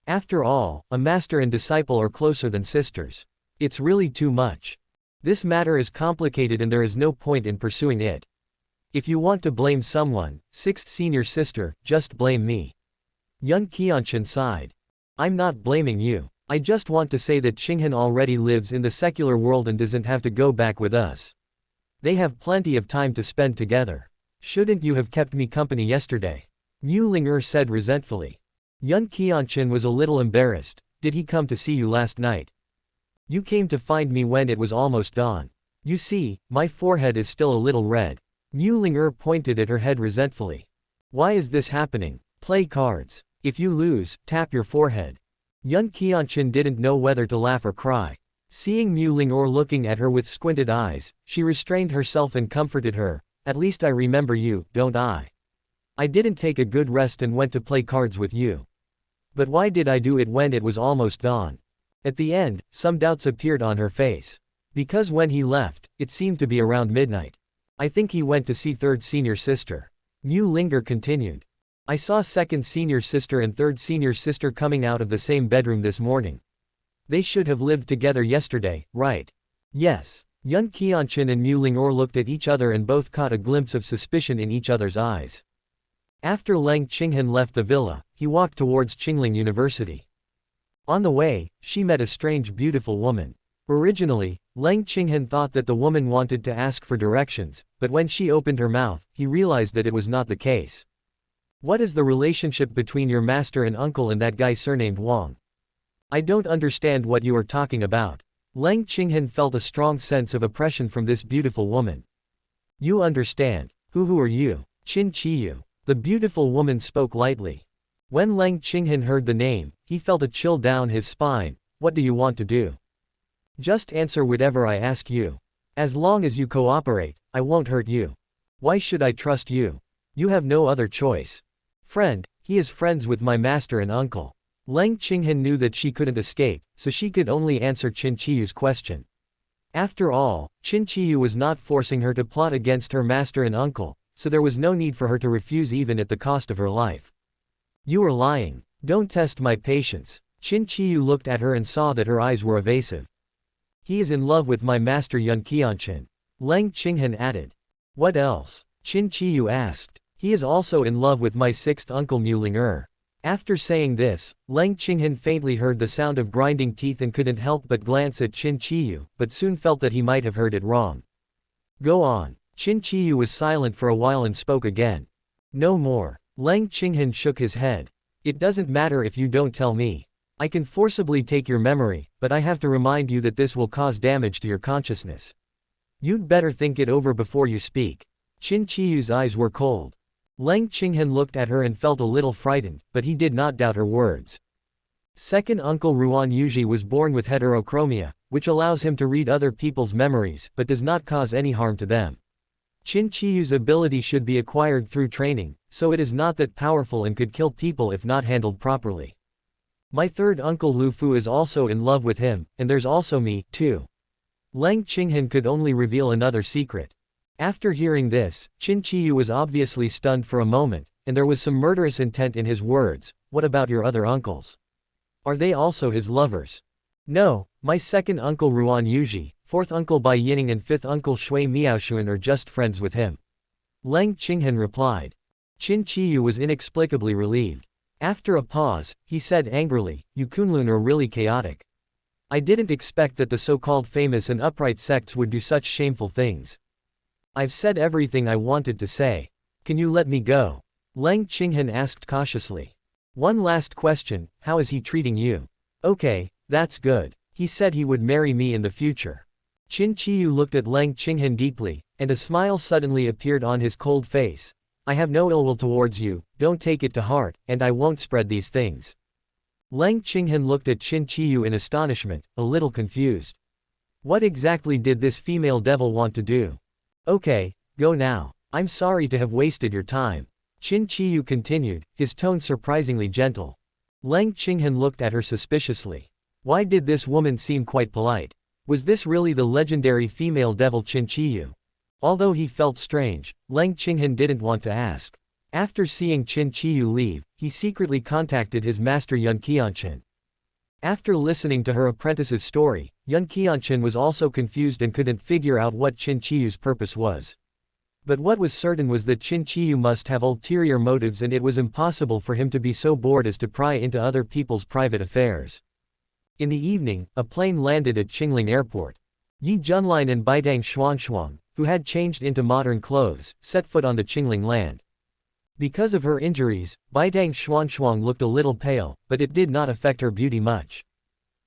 After all, a master and disciple are closer than sisters. It's really too much. This matter is complicated and there is no point in pursuing it. If you want to blame someone, sixth senior sister, just blame me. Yun Qianchen sighed. I'm not blaming you. I just want to say that Qinghan already lives in the secular world and doesn't have to go back with us. They have plenty of time to spend together. Shouldn't you have kept me company yesterday? Mu Linger said resentfully. Yun Qianchen was a little embarrassed. Did he come to see you last night? You came to find me when it was almost dawn. You see, my forehead is still a little red. Mu Linger pointed at her head resentfully. Why is this happening? Play cards. If you lose, tap your forehead. Yun Qianchen didn't know whether to laugh or cry. Seeing Mu Linger looking at her with squinted eyes, she restrained herself and comforted her. At least I remember you, don't I? I didn't take a good rest and went to play cards with you. But why did I do it when it was almost dawn? At the end, some doubts appeared on her face. Because when he left, it seemed to be around midnight. I think he went to see third senior sister. Mu Linger continued. I saw second senior sister and third senior sister coming out of the same bedroom this morning. They should have lived together yesterday, right? Yes. Yun Qianchen and Mu Linger looked at each other and both caught a glimpse of suspicion in each other's eyes. After Leng Qinghan left the villa, he walked towards Qingling University. On the way, she met a strange beautiful woman. Originally, Leng Qinghan thought that the woman wanted to ask for directions, but when she opened her mouth, he realized that it was not the case. What is the relationship between your master and uncle and that guy surnamed Wang? I don't understand what you are talking about. Leng Qinghen felt a strong sense of oppression from this beautiful woman. You understand. Who are you? Qin Qiyu. The beautiful woman spoke lightly. When Leng Qinghen heard the name, he felt a chill down his spine. What do you want to do? Just answer whatever I ask you. As long as you cooperate, I won't hurt you. Why should I trust you? You have no other choice. Friend, he is friends with my master and uncle. Leng Qinghen knew that she couldn't escape, so she could only answer Qin Qiyu's question. After all, Qin Qiyu was not forcing her to plot against her master and uncle, so there was no need for her to refuse even at the cost of her life. You are lying. Don't test my patience. Qin Qiyu looked at her and saw that her eyes were evasive. He is in love with my master Yun Qianchen. Leng Qinghen added. What else? Qin Qiyu asked. He is also in love with my sixth uncle Muling. After saying this, Leng Qinghen faintly heard the sound of grinding teeth and couldn't help but glance at Qin Qiyu, but soon felt that he might have heard it wrong. Go on. Qin Qiyu was silent for a while and spoke again. No more. Leng Qinghen shook his head. It doesn't matter if you don't tell me. I can forcibly take your memory, but I have to remind you that this will cause damage to your consciousness. You'd better think it over before you speak. Qin Qiyu's eyes were cold. Leng Qinghen looked at her and felt a little frightened, but he did not doubt her words. Second uncle Ruan Yuji was born with heterochromia, which allows him to read other people's memories but does not cause any harm to them. Qin Qiyu's ability should be acquired through training, so it is not that powerful and could kill people if not handled properly. My third uncle Lu Fu is also in love with him, and there's also me, too. Leng Qinghen could only reveal another secret. After hearing this, Qin Qiyu was obviously stunned for a moment, and there was some murderous intent in his words. What about your other uncles? Are they also his lovers? No, my second uncle Ruan Yuji, fourth uncle Bai Yining and fifth uncle Shui Miaoshuan are just friends with him. Leng Qinghen replied. Qin Qiyu was inexplicably relieved. After a pause, he said angrily, you Kunlun are really chaotic. I didn't expect that the so-called famous and upright sects would do such shameful things. I've said everything I wanted to say. Can you let me go? Leng Qinghen asked cautiously. One last question, how is he treating you? Okay, that's good. He said he would marry me in the future. Qin Qiyu looked at Leng Qinghen deeply, and a smile suddenly appeared on his cold face. I have no ill will towards you, don't take it to heart, and I won't spread these things. Leng Qinghen looked at Qin Qiyu in astonishment, a little confused. What exactly did this female devil want to do? Okay, go now. I'm sorry to have wasted your time. Qin Qiyu continued, his tone surprisingly gentle. Leng Qinghen looked at her suspiciously. Why did this woman seem quite polite? Was this really the legendary female devil Qin Qiyu? Although he felt strange, Leng Qinghen didn't want to ask. After seeing Qin Qiyu leave, he secretly contacted his master Yun Qianchen. After listening to her apprentice's story, Yun Qianchen was also confused and couldn't figure out what Qin Qiyu's purpose was. But what was certain was that Qin Qiyu must have ulterior motives, and it was impossible for him to be so bored as to pry into other people's private affairs. In the evening, a plane landed at Qingling Airport. Yi Junlin and Baidang Xuanshuang, who had changed into modern clothes, set foot on the Qingling land. Because of her injuries, Baidang Xuanshuang looked a little pale, but it did not affect her beauty much.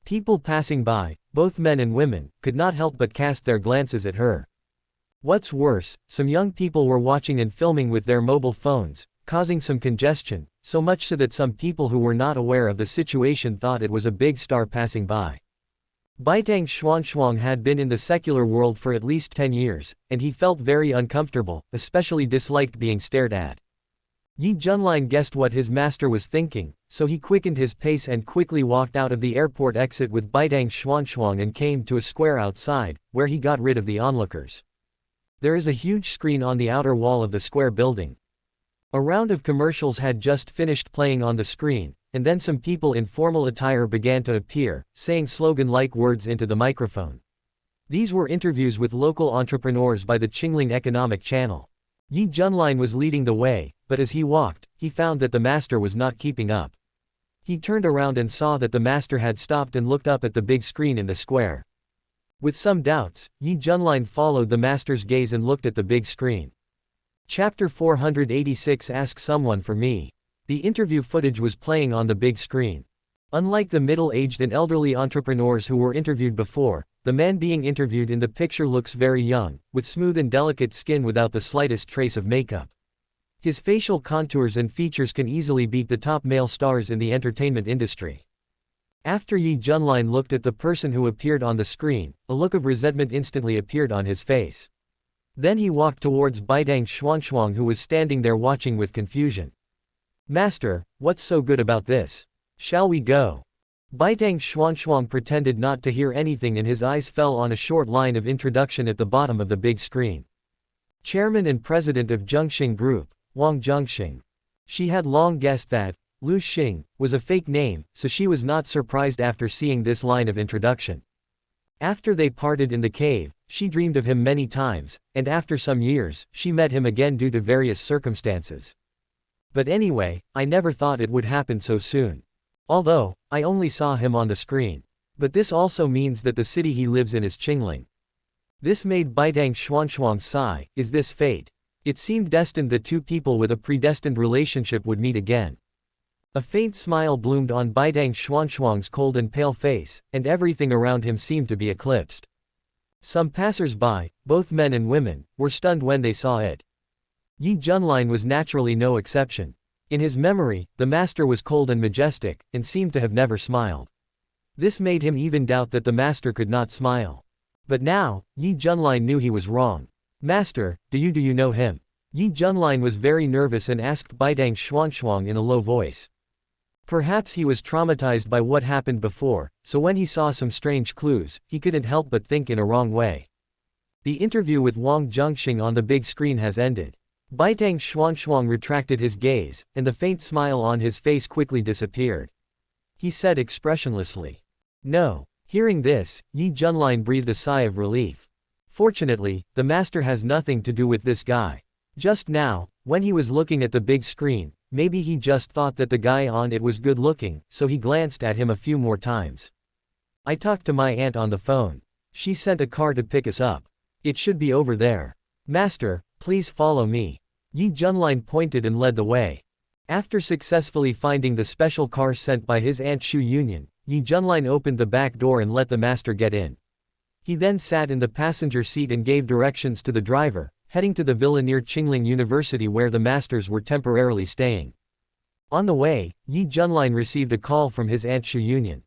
People passing by, both men and women, could not help but cast their glances at her. What's worse, some young people were watching and filming with their mobile phones, causing some congestion, so much so that some people who were not aware of the situation thought it was a big star passing by. Baitang Xuanshuang had been in the secular world for at least 10 years, and he felt very uncomfortable, especially disliked being stared at. Yi Junlin guessed what his master was thinking, so he quickened his pace and quickly walked out of the airport exit with Baidang Xuanshuang and came to a square outside, where he got rid of the onlookers. There is a huge screen on the outer wall of the square building. A round of commercials had just finished playing on the screen, and then some people in formal attire began to appear, saying slogan-like words into the microphone. These were interviews with local entrepreneurs by the Qingling Economic Channel. Yi Junlin was leading the way, but as he walked, he found that the master was not keeping up. He turned around and saw that the master had stopped and looked up at the big screen in the square. With some doubts, Yi Junlin followed the master's gaze and looked at the big screen. Chapter 486 Ask Someone for Me. The interview footage was playing on the big screen. Unlike the middle-aged and elderly entrepreneurs who were interviewed before, the man being interviewed in the picture looks very young, with smooth and delicate skin without the slightest trace of makeup. His facial contours and features can easily beat the top male stars in the entertainment industry. After Yi Junlin looked at the person who appeared on the screen, a look of resentment instantly appeared on his face. Then he walked towards Baidang Xuanxuang, who was standing there watching with confusion. "Master, what's so good about this? Shall we go?" Baidang Xuanxuang pretended not to hear anything and his eyes fell on a short line of introduction at the bottom of the big screen. Chairman and President of Zhenxing Group, Wang Zhenxing. She had long guessed that Lu Xing was a fake name, so she was not surprised after seeing this line of introduction. After they parted in the cave, she dreamed of him many times, and after some years, she met him again due to various circumstances. But anyway, I never thought it would happen so soon. Although, I only saw him on the screen. But this also means that the city he lives in is Qingling. This made Baidang Xuanxuang sigh. Is this fate? It seemed destined that two people with a predestined relationship would meet again. A faint smile bloomed on Baidang Xuanxuang's cold and pale face, and everything around him seemed to be eclipsed. Some passers-by, both men and women, were stunned when they saw it. Yi Junlin was naturally no exception. In his memory, the master was cold and majestic, and seemed to have never smiled. This made him even doubt that the master could not smile. But now, Yi Junlin knew he was wrong. "Master, do you know him?" Yi Junlin was very nervous and asked Baidang Xuanxuang in a low voice. Perhaps he was traumatized by what happened before, so when he saw some strange clues, he couldn't help but think in a wrong way. The interview with Wang Zhenxing on the big screen has ended. Baidang Xuanxuang retracted his gaze, and the faint smile on his face quickly disappeared. He said expressionlessly, "No." Hearing this, Yi Junlin breathed a sigh of relief. Fortunately, the master has nothing to do with this guy. Just now, when he was looking at the big screen, maybe he just thought that the guy on it was good looking, so he glanced at him a few more times. "I talked to my aunt on the phone. She sent a car to pick us up. It should be over there. Master, please follow me." Yi Junlin pointed and led the way. After successfully finding the special car sent by his aunt Shu Yunyan, Yi Junlin opened the back door and let the master get in. He then sat in the passenger seat and gave directions to the driver, heading to the villa near Qingling University where the masters were temporarily staying. On the way, Yi Junlin received a call from his aunt Shu Yunyan.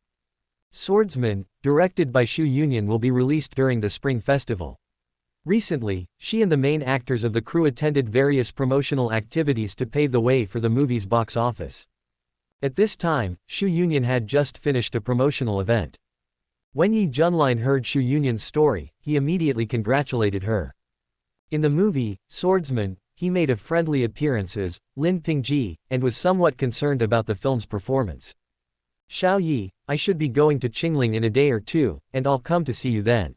Swordsman, directed by Shu Yunyan, will be released during the Spring Festival. Recently, she and the main actors of the crew attended various promotional activities to pave the way for the movie's box office. At this time, Shu Yunyan had just finished a promotional event. When Yi Junlin heard Shu Yunyan's story, he immediately congratulated her. In the movie, Swordsman, he made a friendly appearance as Lin Pingji, and was somewhat concerned about the film's performance. "Xiao Yi, I should be going to Qingling in a day or two, and I'll come to see you then,"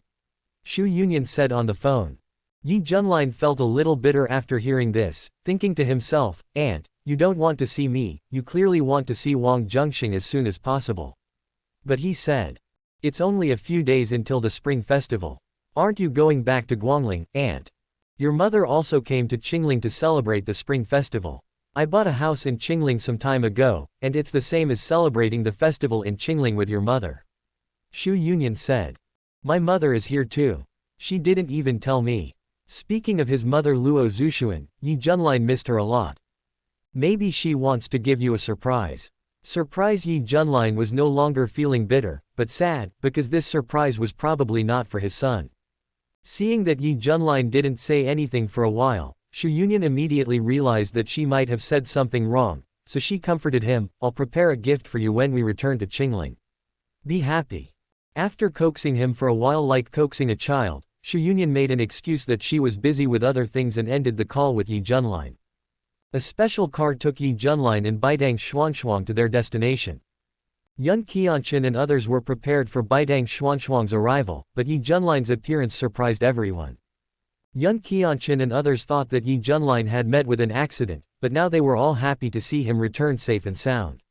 Shu Yunyan said on the phone. Yi Junlin felt a little bitter after hearing this, thinking to himself, "Aunt, you don't want to see me, you clearly want to see Wang Zhenxing as soon as possible." But he said, "It's only a few days until the Spring Festival. Aren't you going back to Guangling, Aunt? Your mother also came to Qingling to celebrate the Spring Festival. I bought a house in Qingling some time ago, and it's the same as celebrating the festival in Qingling with your mother," Shu Yunyan said. "My mother is here too. She didn't even tell me." Speaking of his mother Luo Zushuan, Yi Junlin missed her a lot. "Maybe she wants to give you a surprise." Surprise. Yi Junlin was no longer feeling bitter, but sad, because this surprise was probably not for his son. Seeing that Yi Junlin didn't say anything for a while, Shu Yunyan immediately realized that she might have said something wrong, so she comforted him, "I'll prepare a gift for you when we return to Qingling. Be happy." After coaxing him for a while like coaxing a child, Shu Yunyan made an excuse that she was busy with other things and ended the call with Yi Junlin. A special car took Yi Junlin and Baidang Xuanxuang to their destination. Yun Qianqin and others were prepared for Baidang Xuanxuang's arrival, but Yi Junlin's appearance surprised everyone. Yun Qianqin and others thought that Yi Junlin had met with an accident, but now they were all happy to see him return safe and sound.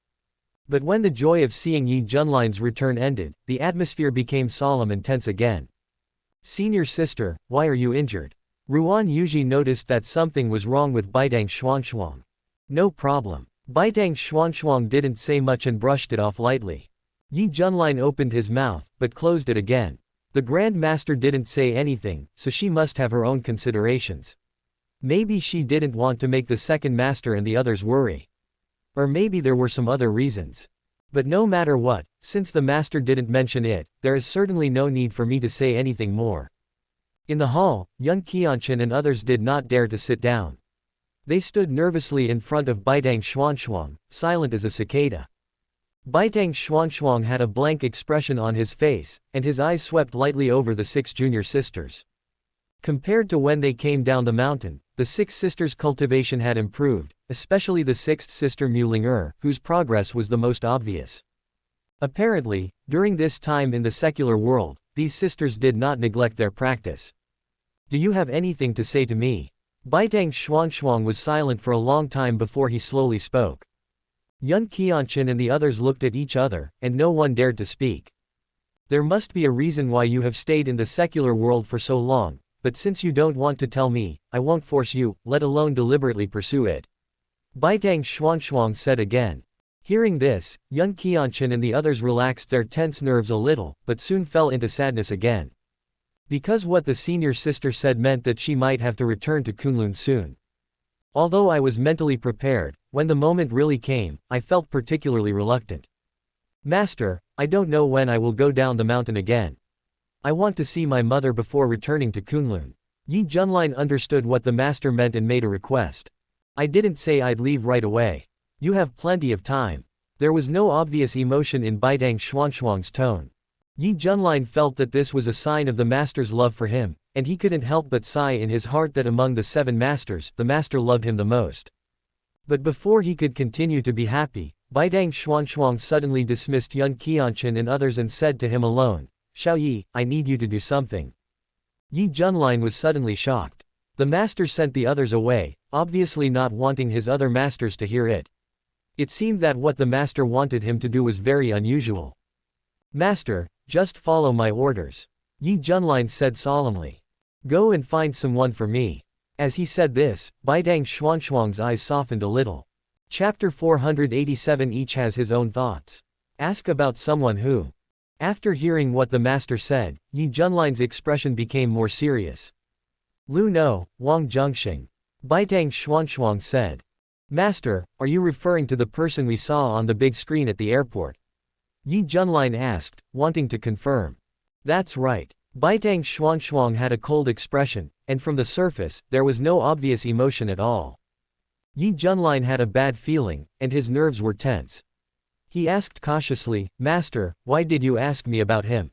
But when the joy of seeing Yi Junlin's return ended, the atmosphere became solemn and tense again. "Senior sister, why are you injured?" Ruan Yuji noticed that something was wrong with Baitang Xuanshuang. No problem. Baitang Xuanshuang didn't say much and brushed it off lightly. Yi Junlin opened his mouth, but closed it again. The Grand Master didn't say anything, so she must have her own considerations. Maybe she didn't want to make the second master and the others worry. Or maybe there were some other reasons. But no matter what, since the master didn't mention it, there is certainly no need for me to say anything more. In the hall, young Qianchen and others did not dare to sit down. They stood nervously in front of Baitang Xuanshuang, silent as a cicada. Baitang Xuanshuang had a blank expression on his face, and his eyes swept lightly over the 6 junior sisters. Compared to when they came down the mountain, the 6 sisters' cultivation had improved, especially the 6th sister Muling whose progress was the most obvious. Apparently, during this time in the secular world, these sisters did not neglect their practice. Do you have anything to say to me? Baitang Xuanshuang was silent for a long time before he slowly spoke. Yun Qianchen and the others looked at each other, and no one dared to speak. There must be a reason why you have stayed in the secular world for so long, but since you don't want to tell me, I won't force you, let alone deliberately pursue it. Baitang Xuanshuang said again. Hearing this, Yun Qianchen and the others relaxed their tense nerves a little, but soon fell into sadness again. Because what the senior sister said meant that she might have to return to Kunlun soon. Although I was mentally prepared, when the moment really came, I felt particularly reluctant. Master, I don't know when I will go down the mountain again. I want to see my mother before returning to Kunlun. Yi Junlin understood what the master meant and made a request. I didn't say I'd leave right away. You have plenty of time. There was no obvious emotion in Baitang Xuanshuang's tone. Yi Junlin felt that this was a sign of the master's love for him, and he couldn't help but sigh in his heart that among the 7 masters, the master loved him the most. But before he could continue to be happy, Baitang Xuanshuang suddenly dismissed Yun Qianchen and others and said to him alone, Xiao Yi, I need you to do something. Yi Junlin was suddenly shocked. The master sent the others away, obviously not wanting his other masters to hear it. It seemed that what the master wanted him to do was very unusual. Master, just follow my orders. Yi Junlin said solemnly. Go and find someone for me. As he said this, Baitang Xuanshuang's eyes softened a little. Chapter 487. Each has his own thoughts. Ask about someone who. After hearing what the master said, Yi Junlin's expression became more serious. Lu No, Wang Zhenxing. Baitang Xuanshuang said. Master, are you referring to the person we saw on the big screen at the airport? Yi Junlin asked, wanting to confirm. That's right. Baitang Xuanshuang had a cold expression, and from the surface, there was no obvious emotion at all. Yi Junlin had a bad feeling, and his nerves were tense. He asked cautiously, Master, why did you ask me about him?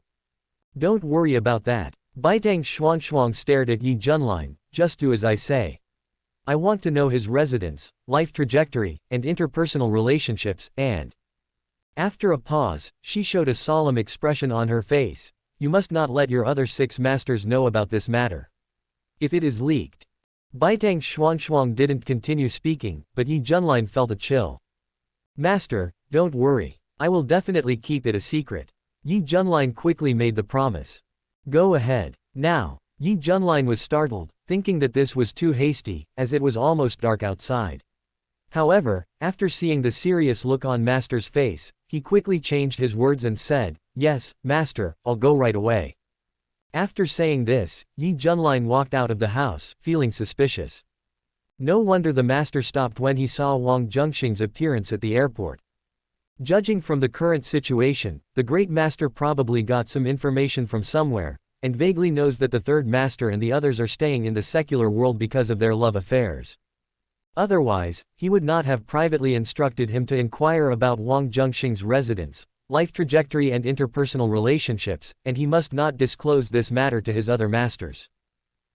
Don't worry about that. Baitang Xuanshuang stared at Yi Junlin, just do as I say. I want to know his residence, life trajectory, and interpersonal relationships, and. After a pause, she showed a solemn expression on her face. You must not let your other 6 masters know about this matter. If it is leaked. Baitang Xuanshuang didn't continue speaking, but Yi Junlin felt a chill. Master, don't worry. I will definitely keep it a secret. Yi Junlin quickly made the promise. Go ahead. Now. Yi Junlin was startled, thinking that this was too hasty, as it was almost dark outside. However, after seeing the serious look on Master's face, he quickly changed his words and said, Yes, Master, I'll go right away. After saying this, Yi Junlin walked out of the house, feeling suspicious. No wonder the master stopped when he saw Wang Zhenxing's appearance at the airport. Judging from the current situation, the great master probably got some information from somewhere, and vaguely knows that the third master and the others are staying in the secular world because of their love affairs. Otherwise, he would not have privately instructed him to inquire about Wang Zhenxing's residence, life trajectory and interpersonal relationships, and he must not disclose this matter to his other masters.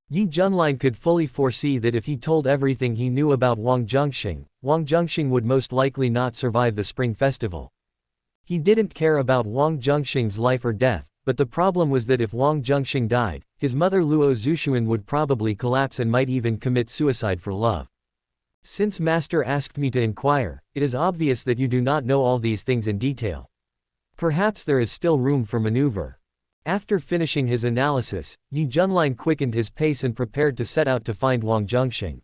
Yi Junlin could fully foresee that if he told everything he knew about Wang Zhenxing would most likely not survive the Spring Festival. He didn't care about Wang Zhenxing's life or death, but the problem was that if Wang Zhenxing died, his mother Luo Zhuxuan would probably collapse and might even commit suicide for love. Since Master asked me to inquire, it is obvious that you do not know all these things in detail. Perhaps there is still room for maneuver. After finishing his analysis, Yi Junlin quickened his pace and prepared to set out to find Wang Zhenxing.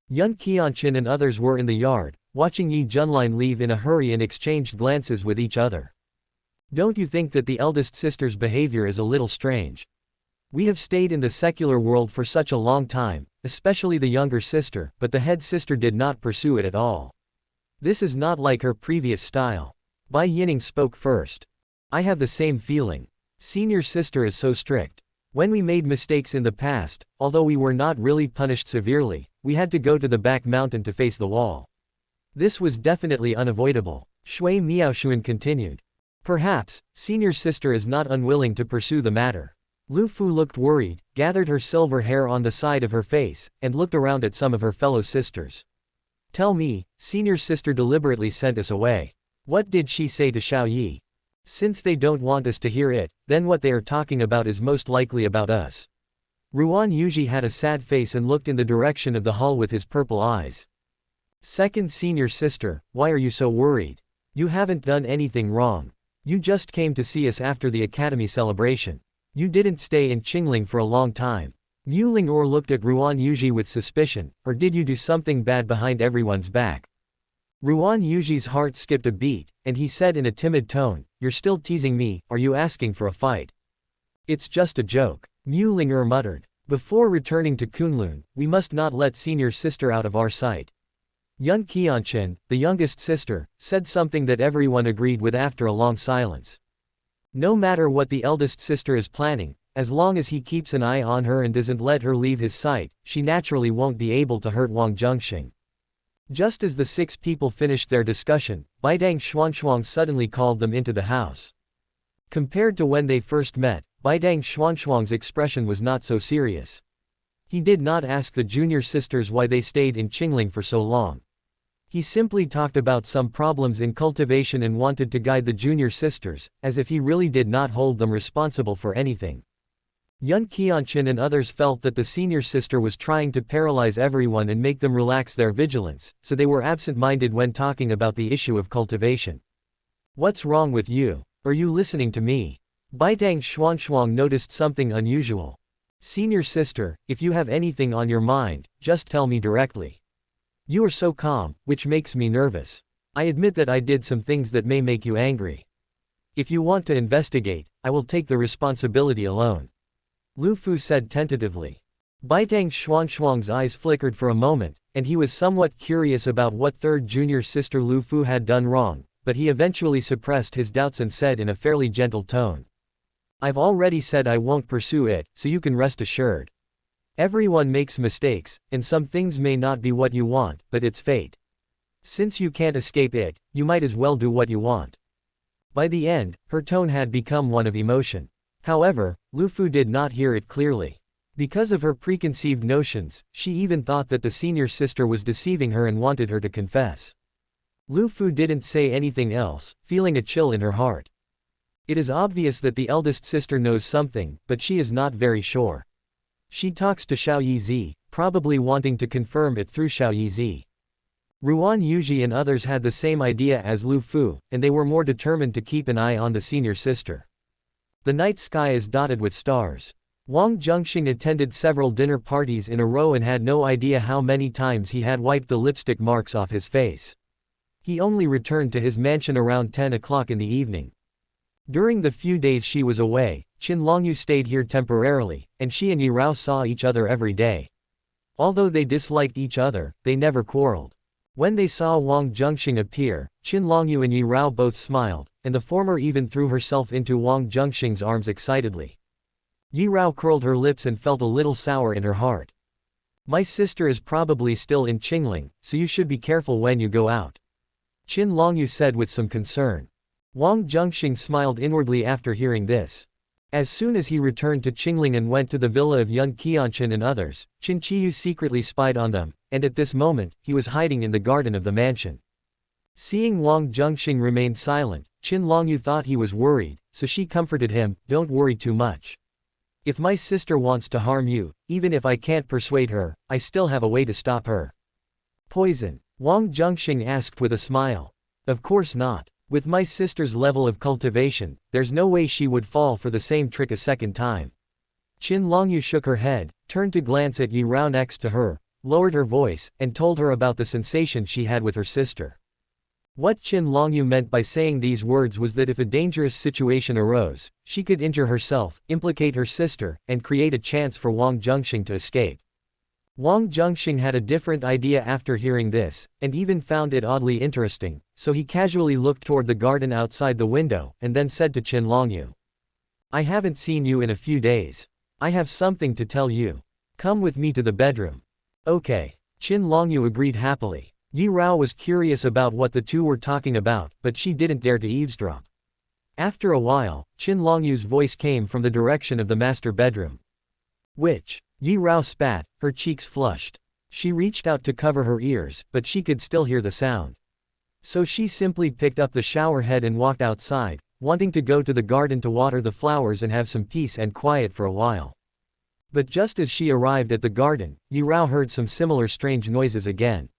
Yun Qianqin and others were in the yard, watching Yi Junlin leave in a hurry and exchanged glances with each other. Don't you think that the eldest sister's behavior is a little strange? We have stayed in the secular world for such a long time, especially the younger sister, but the head sister did not pursue it at all. This is not like her previous style. Bai Yining spoke first. I have the same feeling. Senior sister is so strict. When we made mistakes in the past, although we were not really punished severely, we had to go to the back mountain to face the wall. This was definitely unavoidable. Shui Miaoshuan continued. Perhaps, senior sister is not unwilling to pursue the matter. Lu Fu looked worried, gathered her silver hair on the side of her face, and looked around at some of her fellow sisters. Tell me, senior sister deliberately sent us away. What did she say to Xiao Yi? Since they don't want us to hear it, then what they are talking about is most likely about us. Ruan Yuji had a sad face and looked in the direction of the hall with his purple eyes. Second senior sister, why are you so worried? You haven't done anything wrong. You just came to see us after the academy celebration. You didn't stay in Qingling for a long time. Mu Ling'or looked at Ruan Yuji with suspicion, or did you do something bad behind everyone's back? Ruan Yuji's heart skipped a beat, and he said in a timid tone, You're still teasing me, are you asking for a fight? It's just a joke, Mu Ling'or muttered. Before returning to Kunlun, we must not let senior sister out of our sight. Yun Qianqin, the youngest sister, said something that everyone agreed with after a long silence. No matter what the eldest sister is planning, as long as he keeps an eye on her and doesn't let her leave his sight, she naturally won't be able to hurt Wang Zhenxing. Just as the 6 people finished their discussion, Baidang Xuanshuang suddenly called them into the house. Compared to when they first met, Baidang Xuanshuang's expression was not so serious. He did not ask the junior sisters why they stayed in Qingling for so long. He simply talked about some problems in cultivation and wanted to guide the junior sisters, as if he really did not hold them responsible for anything. Yun Qianqin and others felt that the senior sister was trying to paralyze everyone and make them relax their vigilance, so they were absent-minded when talking about the issue of cultivation. What's wrong with you? Are you listening to me? Baitang Xuanshuang noticed something unusual. Senior sister, if you have anything on your mind, just tell me directly. You are so calm, which makes me nervous. I admit that I did some things that may make you angry. If you want to investigate, I will take the responsibility alone. Lu Fu said tentatively. Baitang Xuanshuang's eyes flickered for a moment, and he was somewhat curious about what third junior sister Lu Fu had done wrong, but he eventually suppressed his doubts and said in a fairly gentle tone. I've already said I won't pursue it, so you can rest assured. Everyone makes mistakes, and some things may not be what you want, but it's fate. Since you can't escape it, you might as well do what you want. By the end, her tone had become one of emotion. However, Lu Fu did not hear it clearly. Because of her preconceived notions, she even thought that the senior sister was deceiving her and wanted her to confess. Lu Fu didn't say anything else, feeling a chill in her heart. It is obvious that the eldest sister knows something, but she is not very sure. She talks to Xiao Yizi, probably wanting to confirm it through Xiao Yizi. Ruan Yuji and others had the same idea as Lu Fu, and they were more determined to keep an eye on the senior sister. The night sky is dotted with stars. Wang Zhenxing attended several dinner parties in a row and had no idea how many times he had wiped the lipstick marks off his face. He only returned to his mansion around 10 o'clock in the evening. During the few days she was away, Qin Longyu stayed here temporarily, and she and Yi Rao saw each other every day. Although they disliked each other, they never quarreled. When they saw Wang Zhenxing appear, Qin Longyu and Yi Rao both smiled, and the former even threw herself into Wang Zhenxing's arms excitedly. Yi Rao curled her lips and felt a little sour in her heart. My sister is probably still in Qingling, so you should be careful when you go out. Qin Longyu said with some concern. Wang Zhenxing smiled inwardly after hearing this. As soon as he returned to Qingling and went to the villa of Yun Qianqin and others, Qin Qiyu secretly spied on them, and at this moment, he was hiding in the garden of the mansion. Seeing Wang Zhenxing remain silent, Qin Longyu thought he was worried, so she comforted him, don't worry too much. If my sister wants to harm you, even if I can't persuade her, I still have a way to stop her. Poison? Wang Zhenxing asked with a smile. Of course not. With my sister's level of cultivation, there's no way she would fall for the same trick a second time. Qin Longyu shook her head, turned to glance at Yi Rao next to her, lowered her voice, and told her about the sensation she had with her sister. What Qin Longyu meant by saying these words was that if a dangerous situation arose, she could injure herself, implicate her sister, and create a chance for Wang Zhenxing to escape. Wang Zhenxing had a different idea after hearing this, and even found it oddly interesting, so he casually looked toward the garden outside the window, and then said to Qin Longyu, "I haven't seen you in a few days. I have something to tell you. Come with me to the bedroom." Okay. Qin Longyu agreed happily. Yi Rao was curious about what the two were talking about, but she didn't dare to eavesdrop. After a while, Qin Longyu's voice came from the direction of the master bedroom. "Which?" Yi Rao spat, her cheeks flushed. She reached out to cover her ears, but she could still hear the sound. So she simply picked up the shower head and walked outside, wanting to go to the garden to water the flowers and have some peace and quiet for a while. But just as she arrived at the garden, Yi Rao heard some similar strange noises again.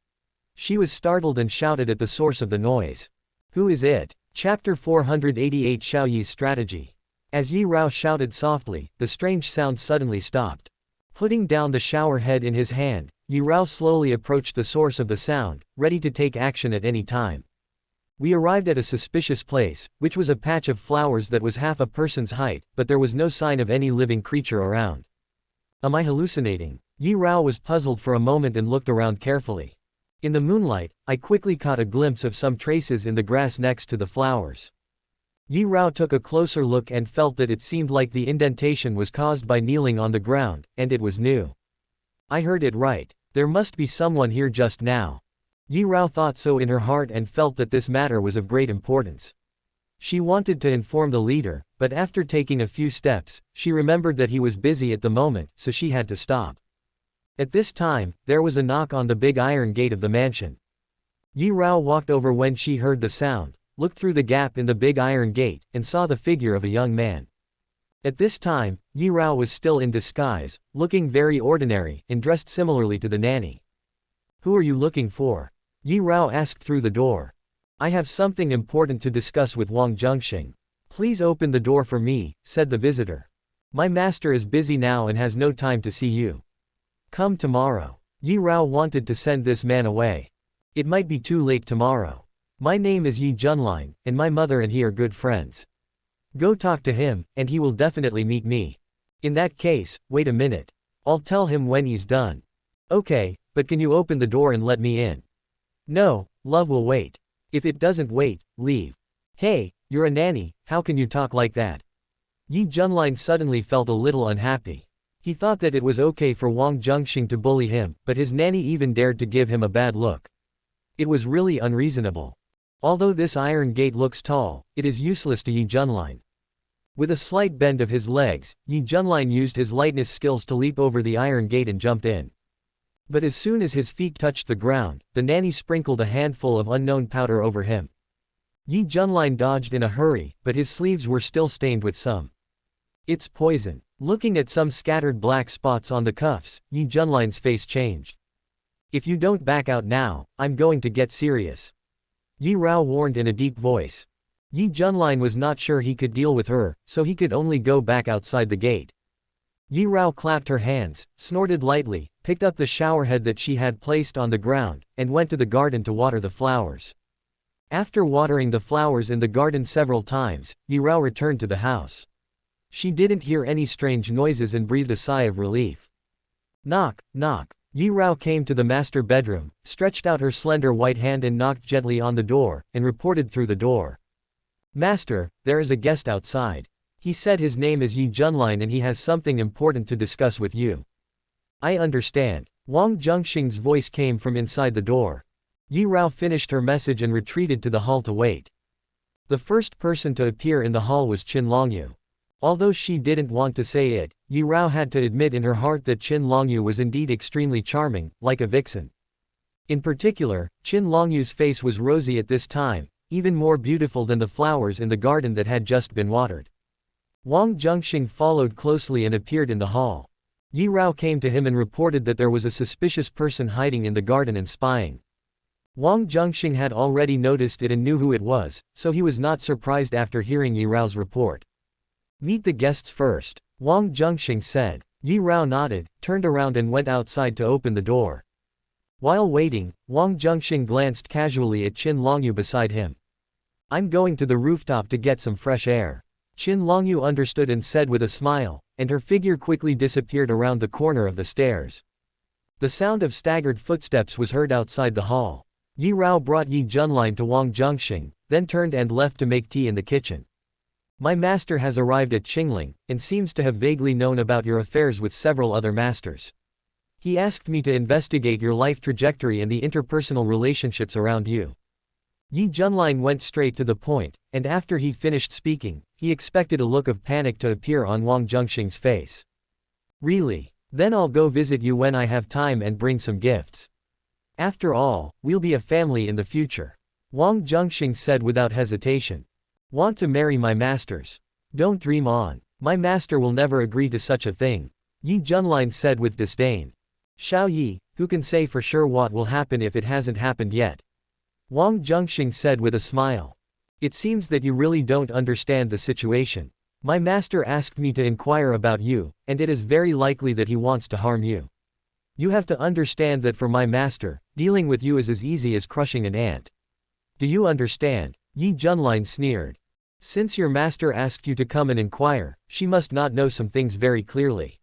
She was startled and shouted at the source of the noise. "Who is it?" Chapter 488 Xiao Yi's Strategy. As Yi Rao shouted softly, the strange sound suddenly stopped. Putting down the shower head in his hand, Yi Rao slowly approached the source of the sound, ready to take action at any time. We arrived at a suspicious place, which was a patch of flowers that was half a person's height, but there was no sign of any living creature around. Am I hallucinating? Yi Rao was puzzled for a moment and looked around carefully. In the moonlight, I quickly caught a glimpse of some traces in the grass next to the flowers. Yi Rao took a closer look and felt that it seemed like the indentation was caused by kneeling on the ground, and it was new. I heard it right. There must be someone here just now. Yi Rao thought so in her heart and felt that this matter was of great importance. She wanted to inform the leader, but after taking a few steps, she remembered that he was busy at the moment, so she had to stop. At this time, there was a knock on the big iron gate of the mansion. Yi Rao walked over when she heard the sound, looked through the gap in the big iron gate, and saw the figure of a young man. At this time, Yi Rao was still in disguise, looking very ordinary, and dressed similarly to the nanny. "Who are you looking for?" Yi Rao asked through the door. "I have something important to discuss with Wang Zhenxing. Please open the door for me," said the visitor. "My master is busy now and has no time to see you. Come tomorrow." Yi Rao wanted to send this man away. It might be too late tomorrow. "My name is Yi Zhenxing, and my mother and he are good friends. Go talk to him, and he will definitely meet me. In that case, wait a minute. I'll tell him when he's done." "Okay, but can you open the door and let me in?" "No, love will wait. If it doesn't wait, leave." "Hey, you're a nanny, how can you talk like that?" Yi Zhenxing suddenly felt a little unhappy. He thought that it was okay for Wang Zhenxing to bully him, but his nanny even dared to give him a bad look. It was really unreasonable. Although this iron gate looks tall, it is useless to Yi Zhenxing. With a slight bend of his legs, Yi Zhenxing used his lightness skills to leap over the iron gate and jumped in. But as soon as his feet touched the ground, the nanny sprinkled a handful of unknown powder over him. Yi Zhenxing dodged in a hurry, but his sleeves were still stained with some. "It's poison." Looking at some scattered black spots on the cuffs, Yi Zhenxing's face changed. "If you don't back out now, I'm going to get serious," Yi Rao warned in a deep voice. Yi Zhenxing was not sure he could deal with her, so he could only go back outside the gate. Yi Rao clapped her hands, snorted lightly, picked up the showerhead that she had placed on the ground, and went to the garden to water the flowers. After watering the flowers in the garden several times, Yi Rao returned to the house. She didn't hear any strange noises and breathed a sigh of relief. Knock, knock. Yi Rao came to the master bedroom, stretched out her slender white hand and knocked gently on the door, and reported through the door. "Master, there is a guest outside. He said his name is Yi Zhenxing and he has something important to discuss with you." "I understand." Wang Zhenxing's voice came from inside the door. Yi Rao finished her message and retreated to the hall to wait. The first person to appear in the hall was Qin Longyu. Although she didn't want to say it, Yi Rao had to admit in her heart that Qin Longyu was indeed extremely charming, like a vixen. In particular, Qin Longyu's face was rosy at this time, even more beautiful than the flowers in the garden that had just been watered. Wang Zhenxing followed closely and appeared in the hall. Yi Rao came to him and reported that there was a suspicious person hiding in the garden and spying. Wang Zhenxing had already noticed it and knew who it was, so he was not surprised after hearing Yi Rao's report. Meet the guests first, Wang Zhenxing said. Yi Rao nodded, turned around and went outside to open the door. While waiting, Wang Zhenxing glanced casually at Qin Longyu beside him. I'm going to the rooftop to get some fresh air. Qin Longyu understood and said with a smile, and her figure quickly disappeared around the corner of the stairs. The sound of staggered footsteps was heard outside the hall. Yi Rao brought Yi Junlin to Wang Zhenxing, then turned and left to make tea in the kitchen. My master has arrived at Qingling, and seems to have vaguely known about your affairs with several other masters. He asked me to investigate your life trajectory and the interpersonal relationships around you. Yi Junlin went straight to the point, and after he finished speaking, he expected a look of panic to appear on Wang Zhenxing's face. Really? Then I'll go visit you when I have time and bring some gifts. After all, we'll be a family in the future. Wang Zhenxing said without hesitation. Want to marry my masters? Don't dream on. My master will never agree to such a thing. Yi Junlin said with disdain. Xiao Yi, who can say for sure what will happen if it hasn't happened yet? Wang Zhenxing said with a smile. It seems that you really don't understand the situation. My master asked me to inquire about you, and it is very likely that he wants to harm you. You have to understand that for my master, dealing with you is as easy as crushing an ant. Do you understand? Yi Junlin sneered. Since your master asked you to come and inquire, she must not know some things very clearly.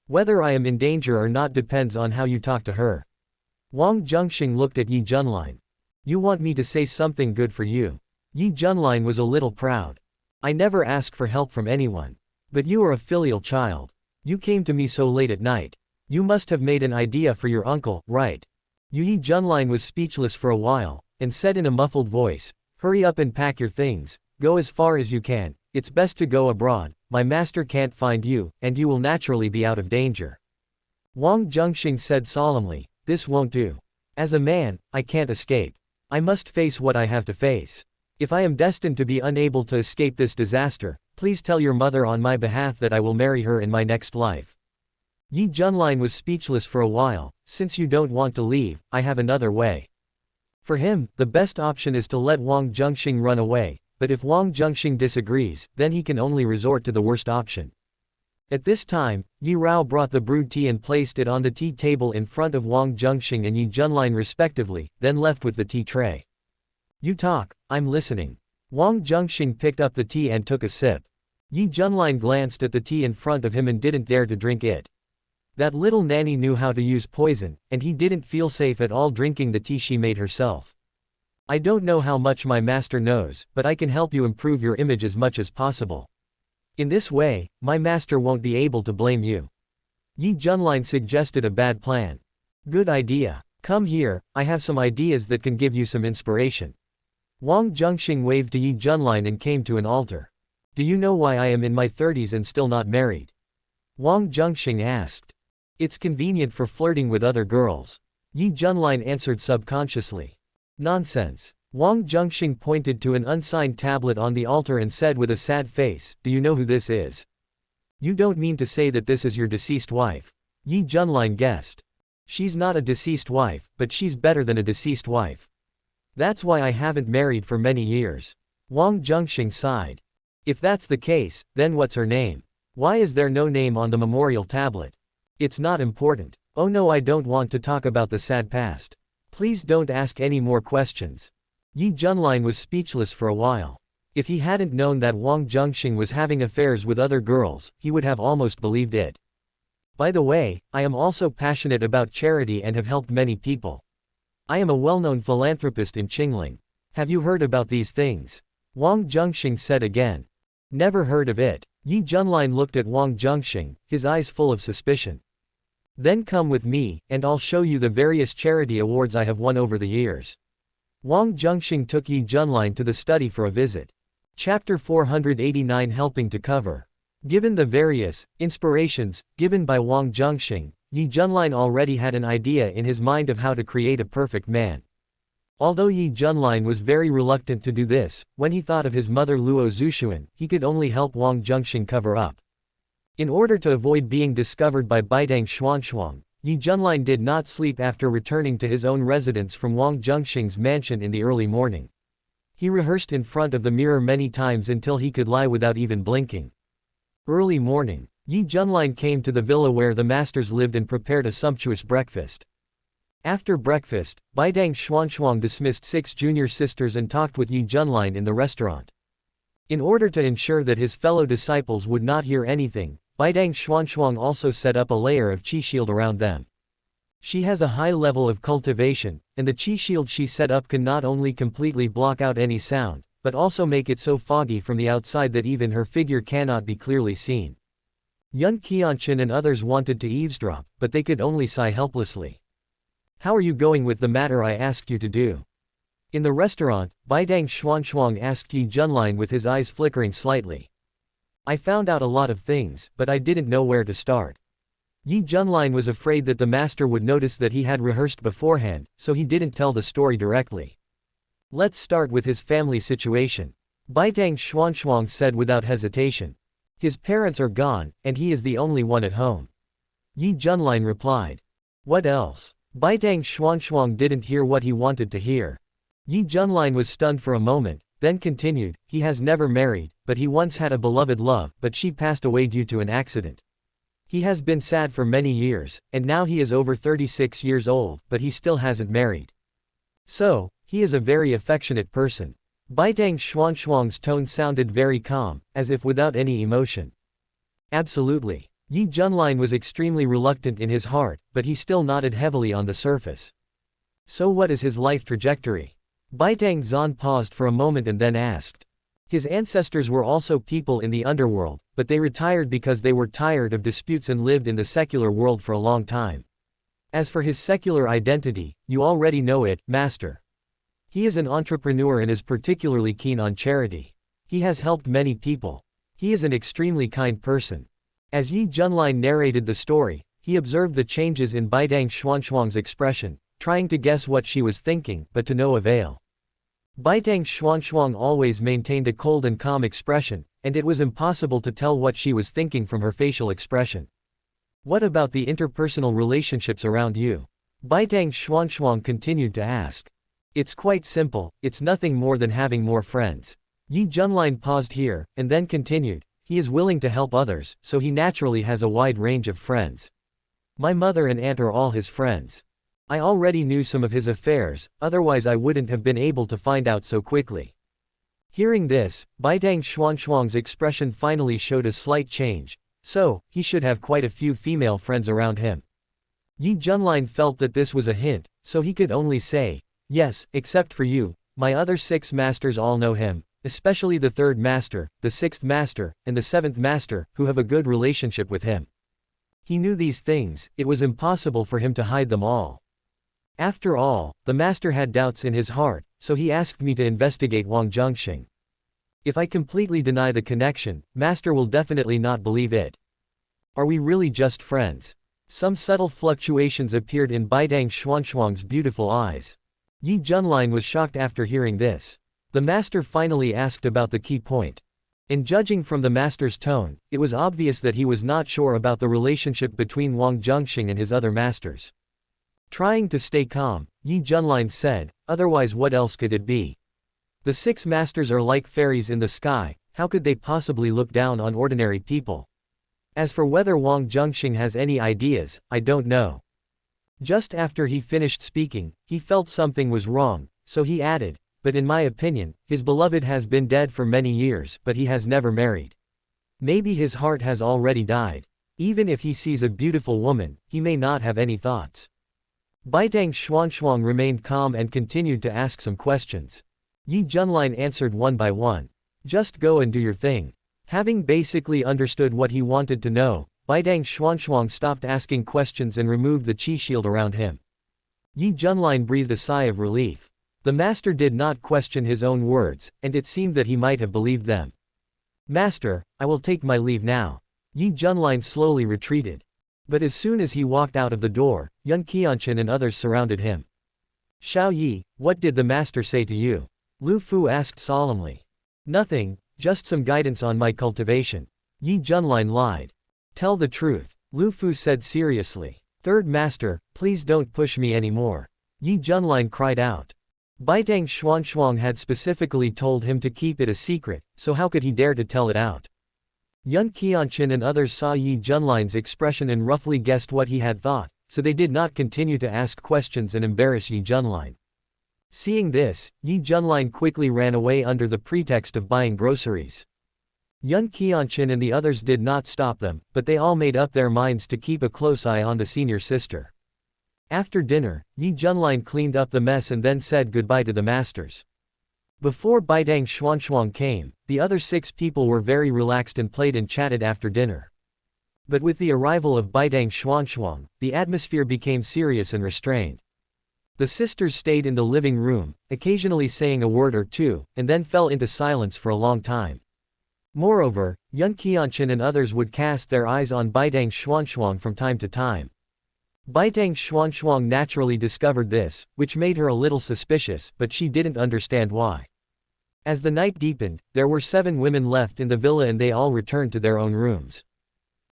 Whether I am in danger or not depends on how you talk to her. Wang Zhenxing looked at Yi Junlin. You want me to say something good for you? Yi Junlin was a little proud. I never ask for help from anyone. But you are a filial child. You came to me so late at night. You must have made an idea for your uncle, right? Yi Junlin was speechless for a while, and said in a muffled voice, hurry up and pack your things, go as far as you can, it's best to go abroad, my master can't find you, and you will naturally be out of danger. Wang Zhenxing said solemnly, this won't do. As a man, I can't escape. I must face what I have to face. If I am destined to be unable to escape this disaster, please tell your mother on my behalf that I will marry her in my next life. Yi Junlin was speechless for a while. Since you don't want to leave, I have another way. For him, the best option is to let Wang Zhenxing run away, but if Wang Zhenxing disagrees, then he can only resort to the worst option. At this time, Yi Rao brought the brewed tea and placed it on the tea table in front of Wang Zhenxing and Yi Junlin respectively, then left with the tea tray. You talk, I'm listening. Wang Zhenxing picked up the tea and took a sip. Yi Junlin glanced at the tea in front of him and didn't dare to drink it. That little nanny knew how to use poison, and he didn't feel safe at all drinking the tea she made herself. I don't know how much my master knows, but I can help you improve your image as much as possible. In this way, my master won't be able to blame you. Yi Junlin suggested a bad plan. Good idea. Come here, I have some ideas that can give you some inspiration. Wang Zhenxing waved to Yi Junlin and came to an altar. Do you know why I am in my 30s and still not married? Wang Zhenxing asked. It's convenient for flirting with other girls. Yi Junlin answered subconsciously. Nonsense. Wang Zhenxing pointed to an unsigned tablet on the altar and said with a sad face, do you know who this is? You don't mean to say that this is your deceased wife? Yi Junlin guessed. She's not a deceased wife, but she's better than a deceased wife. That's why I haven't married for many years. Wang Zhenxing sighed. If that's the case, then what's her name? Why is there no name on the memorial tablet? It's not important. Oh no, I don't want to talk about the sad past. Please don't ask any more questions. Yi Junlin was speechless for a while. If he hadn't known that Wang Zhenxing was having affairs with other girls, he would have almost believed it. By the way, I am also passionate about charity and have helped many people. I am a well-known philanthropist in Qingling. Have you heard about these things? Wang Zhenxing said again. Never heard of it. Yi Junlin looked at Wang Zhenxing, his eyes full of suspicion. Then come with me, and I'll show you the various charity awards I have won over the years. Wang Zhenxing took Yi Junlin to the study for a visit. Chapter 489 Helping to cover. Given the various inspirations given by Wang Zhenxing, Yi Junlin already had an idea in his mind of how to create a perfect man. Although Yi Junlin was very reluctant to do this, when he thought of his mother Luo Zhuxuan, he could only help Wang Zhenxing cover up. In order to avoid being discovered by Baidang Xuanshuang, Yi Junlin did not sleep after returning to his own residence from Wang Zhenxing's mansion in the early morning. He rehearsed in front of the mirror many times until he could lie without even blinking. Early morning, Yi Junlin came to the villa where the masters lived and prepared a sumptuous breakfast. After breakfast, Baidang Xuanxuang dismissed 6 junior sisters and talked with Yi Junlin in the restaurant. In order to ensure that his fellow disciples would not hear anything, Baidang Xuanxuang also set up a layer of qi shield around them. She has a high level of cultivation, and the qi shield she set up can not only completely block out any sound, but also make it so foggy from the outside that even her figure cannot be clearly seen. Yun Qianchen and others wanted to eavesdrop, but they could only sigh helplessly. "How are you going with the matter I asked you to do?" In the restaurant, Baidang Xuanxuang asked Yi Junlin with his eyes flickering slightly. "I found out a lot of things, but I didn't know where to start." Yi Junlin was afraid that the master would notice that he had rehearsed beforehand, so he didn't tell the story directly. "Let's start with his family situation," Baidang Xuanxuang said without hesitation. "His parents are gone, and he is the only one at home." Yi Junlin replied. "What else?" Baidang Xuanxuang didn't hear what he wanted to hear. Yi Junlin was stunned for a moment, then continued, "He has never married, but he once had a beloved love, but she passed away due to an accident. He has been sad for many years, and now he is over 36 years old, but he still hasn't married. So, he is a very affectionate person." Baidang Xuanxuang's tone sounded very calm, as if without any emotion. "Absolutely." Yi Junlin was extremely reluctant in his heart, but he still nodded heavily on the surface. "So what is his life trajectory?" Baidang Zhan paused for a moment and then asked. "His ancestors were also people in the underworld, but they retired because they were tired of disputes and lived in the secular world for a long time. As for his secular identity, you already know it, Master. He is an entrepreneur and is particularly keen on charity. He has helped many people. He is an extremely kind person." As Yi Junlin narrated the story, he observed the changes in Baidang Xuanxuang's expression, trying to guess what she was thinking, but to no avail. Baidang Xuanxuang always maintained a cold and calm expression, and it was impossible to tell what she was thinking from her facial expression. "What about the interpersonal relationships around you?" Baidang Xuanxuang continued to ask. "It's quite simple, it's nothing more than having more friends." Yi Junlin paused here, and then continued. "He is willing to help others, so he naturally has a wide range of friends. My mother and aunt are all his friends. I already knew some of his affairs, otherwise I wouldn't have been able to find out so quickly." Hearing this, Baidang Xuanxuang's expression finally showed a slight change. So, he should have quite a few female friends around him. Yi Junlin felt that this was a hint, so he could only say, "Yes, except for you, my other 6 masters all know him. Especially the 3rd master, the 6th master, and the 7th master, who have a good relationship with him." He knew these things, it was impossible for him to hide them all. After all, the master had doubts in his heart, so he asked me to investigate Wang Zhenxing. If I completely deny the connection, master will definitely not believe it. Are we really just friends? Some subtle fluctuations appeared in Baidang Xuanxuang's beautiful eyes. Yi Junlin was shocked after hearing this. The master finally asked about the key point. And judging from the master's tone, it was obvious that he was not sure about the relationship between Wang Zhenxing and his other masters. Trying to stay calm, Yi Junlin said, "Otherwise what else could it be? The 6 masters are like fairies in the sky, how could they possibly look down on ordinary people? As for whether Wang Zhenxing has any ideas, I don't know." Just after he finished speaking, he felt something was wrong, so he added, "But in my opinion, his beloved has been dead for many years, but he has never married. Maybe his heart has already died. Even if he sees a beautiful woman, he may not have any thoughts." Baidang Xuanxuang remained calm and continued to ask some questions. Yi Junlin answered one by one. "Just go and do your thing." Having basically understood what he wanted to know, Baidang Xuanxuang stopped asking questions and removed the qi shield around him. Yi Junlin breathed a sigh of relief. The master did not question his own words, and it seemed that he might have believed them. "Master, I will take my leave now." Yi Junlin slowly retreated. But as soon as he walked out of the door, Yun Qianchen and others surrounded him. "Xiao Yi, what did the master say to you?" Lu Fu asked solemnly. "Nothing, just some guidance on my cultivation." Yi Junlin lied. "Tell the truth," Lu Fu said seriously. Third master, please don't push me anymore. Yi Junlin cried out. Baitang Xuanxuang had specifically told him to keep it a secret, so how could he dare to tell it out? Yun Qianqun and others saw Yi Junlin's expression and roughly guessed what he had thought, so they did not continue to ask questions and embarrass Yi Junlin. Seeing this, Yi Junlin quickly ran away under the pretext of buying groceries. Yun Qianqun and the others did not stop them, but they all made up their minds to keep a close eye on the senior sister. After dinner, Yi Junlin cleaned up the mess and then said goodbye to the masters. Before Baitang Xuanxuang came, the other 6 people were very relaxed and played and chatted after dinner. But with the arrival of Baitang Xuanxuang, the atmosphere became serious and restrained. The sisters stayed in the living room, occasionally saying a word or two, and then fell into silence for a long time. Moreover, Yun Qianqun and others would cast their eyes on Baitang Xuanxuang from time to time. Baitang Xuanxuang naturally discovered this, which made her a little suspicious, but she didn't understand why. As the night deepened, there were 7 women left in the villa and they all returned to their own rooms.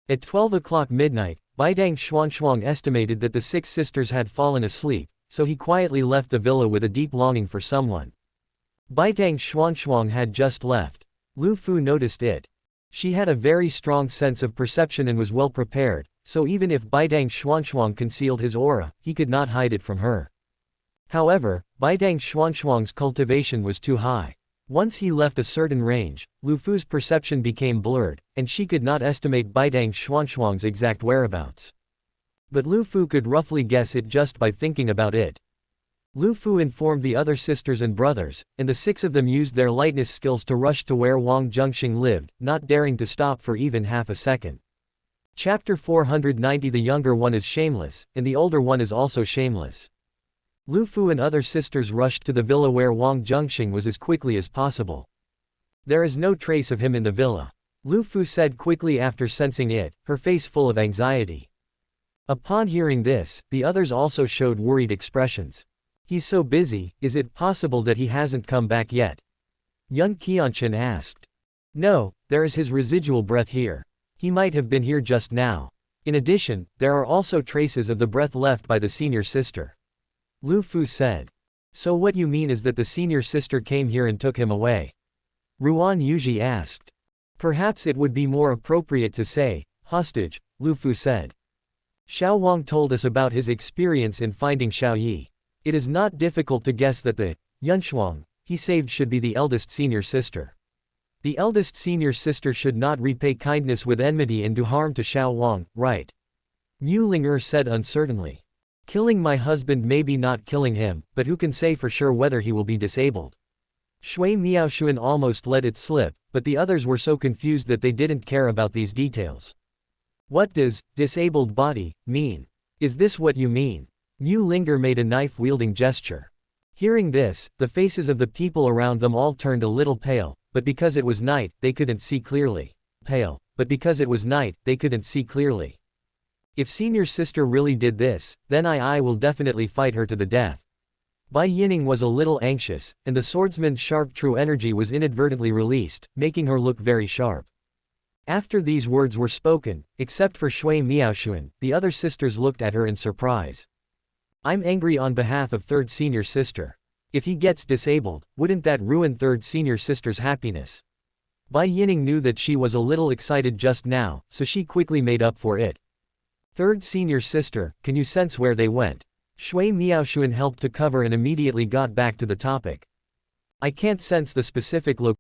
At 12 o'clock midnight, Baitang Xuanxuang estimated that the 6 sisters had fallen asleep, so he quietly left the villa with a deep longing for someone. Baitang Xuanxuang had just left. Lu Fu noticed it. She had a very strong sense of perception and was well prepared, so even if Baitang Xuanxuang concealed his aura, he could not hide it from her. However, Baitang Xuanxuang's cultivation was too high. Once he left a certain range, Lu Fu's perception became blurred, and she could not estimate Baitang Xuanxuang's exact whereabouts. But Lu Fu could roughly guess it just by thinking about it. Lu Fu informed the other sisters and brothers, and the 6 of them used their lightness skills to rush to where Wang Zhenxing lived, not daring to stop for even half a second. Chapter 490. The younger one is shameless, and the older one is also shameless. Lu Fu and other sisters rushed to the villa where Wang Zhenxing was as quickly as possible. There is no trace of him in the villa. Lu Fu said quickly after sensing it, her face full of anxiety. Upon hearing this, the others also showed worried expressions. He's so busy, is it possible that he hasn't come back yet? Yun Qianqun asked. No, there is his residual breath here. He might have been here just now. In addition, there are also traces of the breath left by the senior sister. Lu Fu said. So what you mean is that the senior sister came here and took him away? Ruan Yuji asked. Perhaps it would be more appropriate to say, hostage, Lu Fu said. Xiao Wang told us about his experience in finding Xiao Yi. It is not difficult to guess that the Yunshuang he saved should be the eldest senior sister. The eldest senior sister should not repay kindness with enmity and do harm to Xiao Wang, right? Mu Linger said uncertainly. Killing my husband may be not killing him, but who can say for sure whether he will be disabled? Shui Miaoshuan almost let it slip, but the others were so confused that they didn't care about these details. What does disabled body mean? Is this what you mean? Mu Linger made a knife-wielding gesture. Hearing this, the faces of the people around them all turned a little pale, but because it was night, they couldn't see clearly. Pale, but because it was night, they couldn't see clearly. If senior sister really did this, then I will definitely fight her to the death. Bai Yining was a little anxious, and the swordsman's sharp true energy was inadvertently released, making her look very sharp. After these words were spoken, except for Shui Miaoshuan, the other sisters looked at her in surprise. I'm angry on behalf of third senior sister. If he gets disabled, wouldn't that ruin third senior sister's happiness? Bai Yining knew that she was a little excited just now, so she quickly made up for it. Third senior sister, can you sense where they went? Shui Miaoshuan helped to cover and immediately got back to the topic. I can't sense the specific location.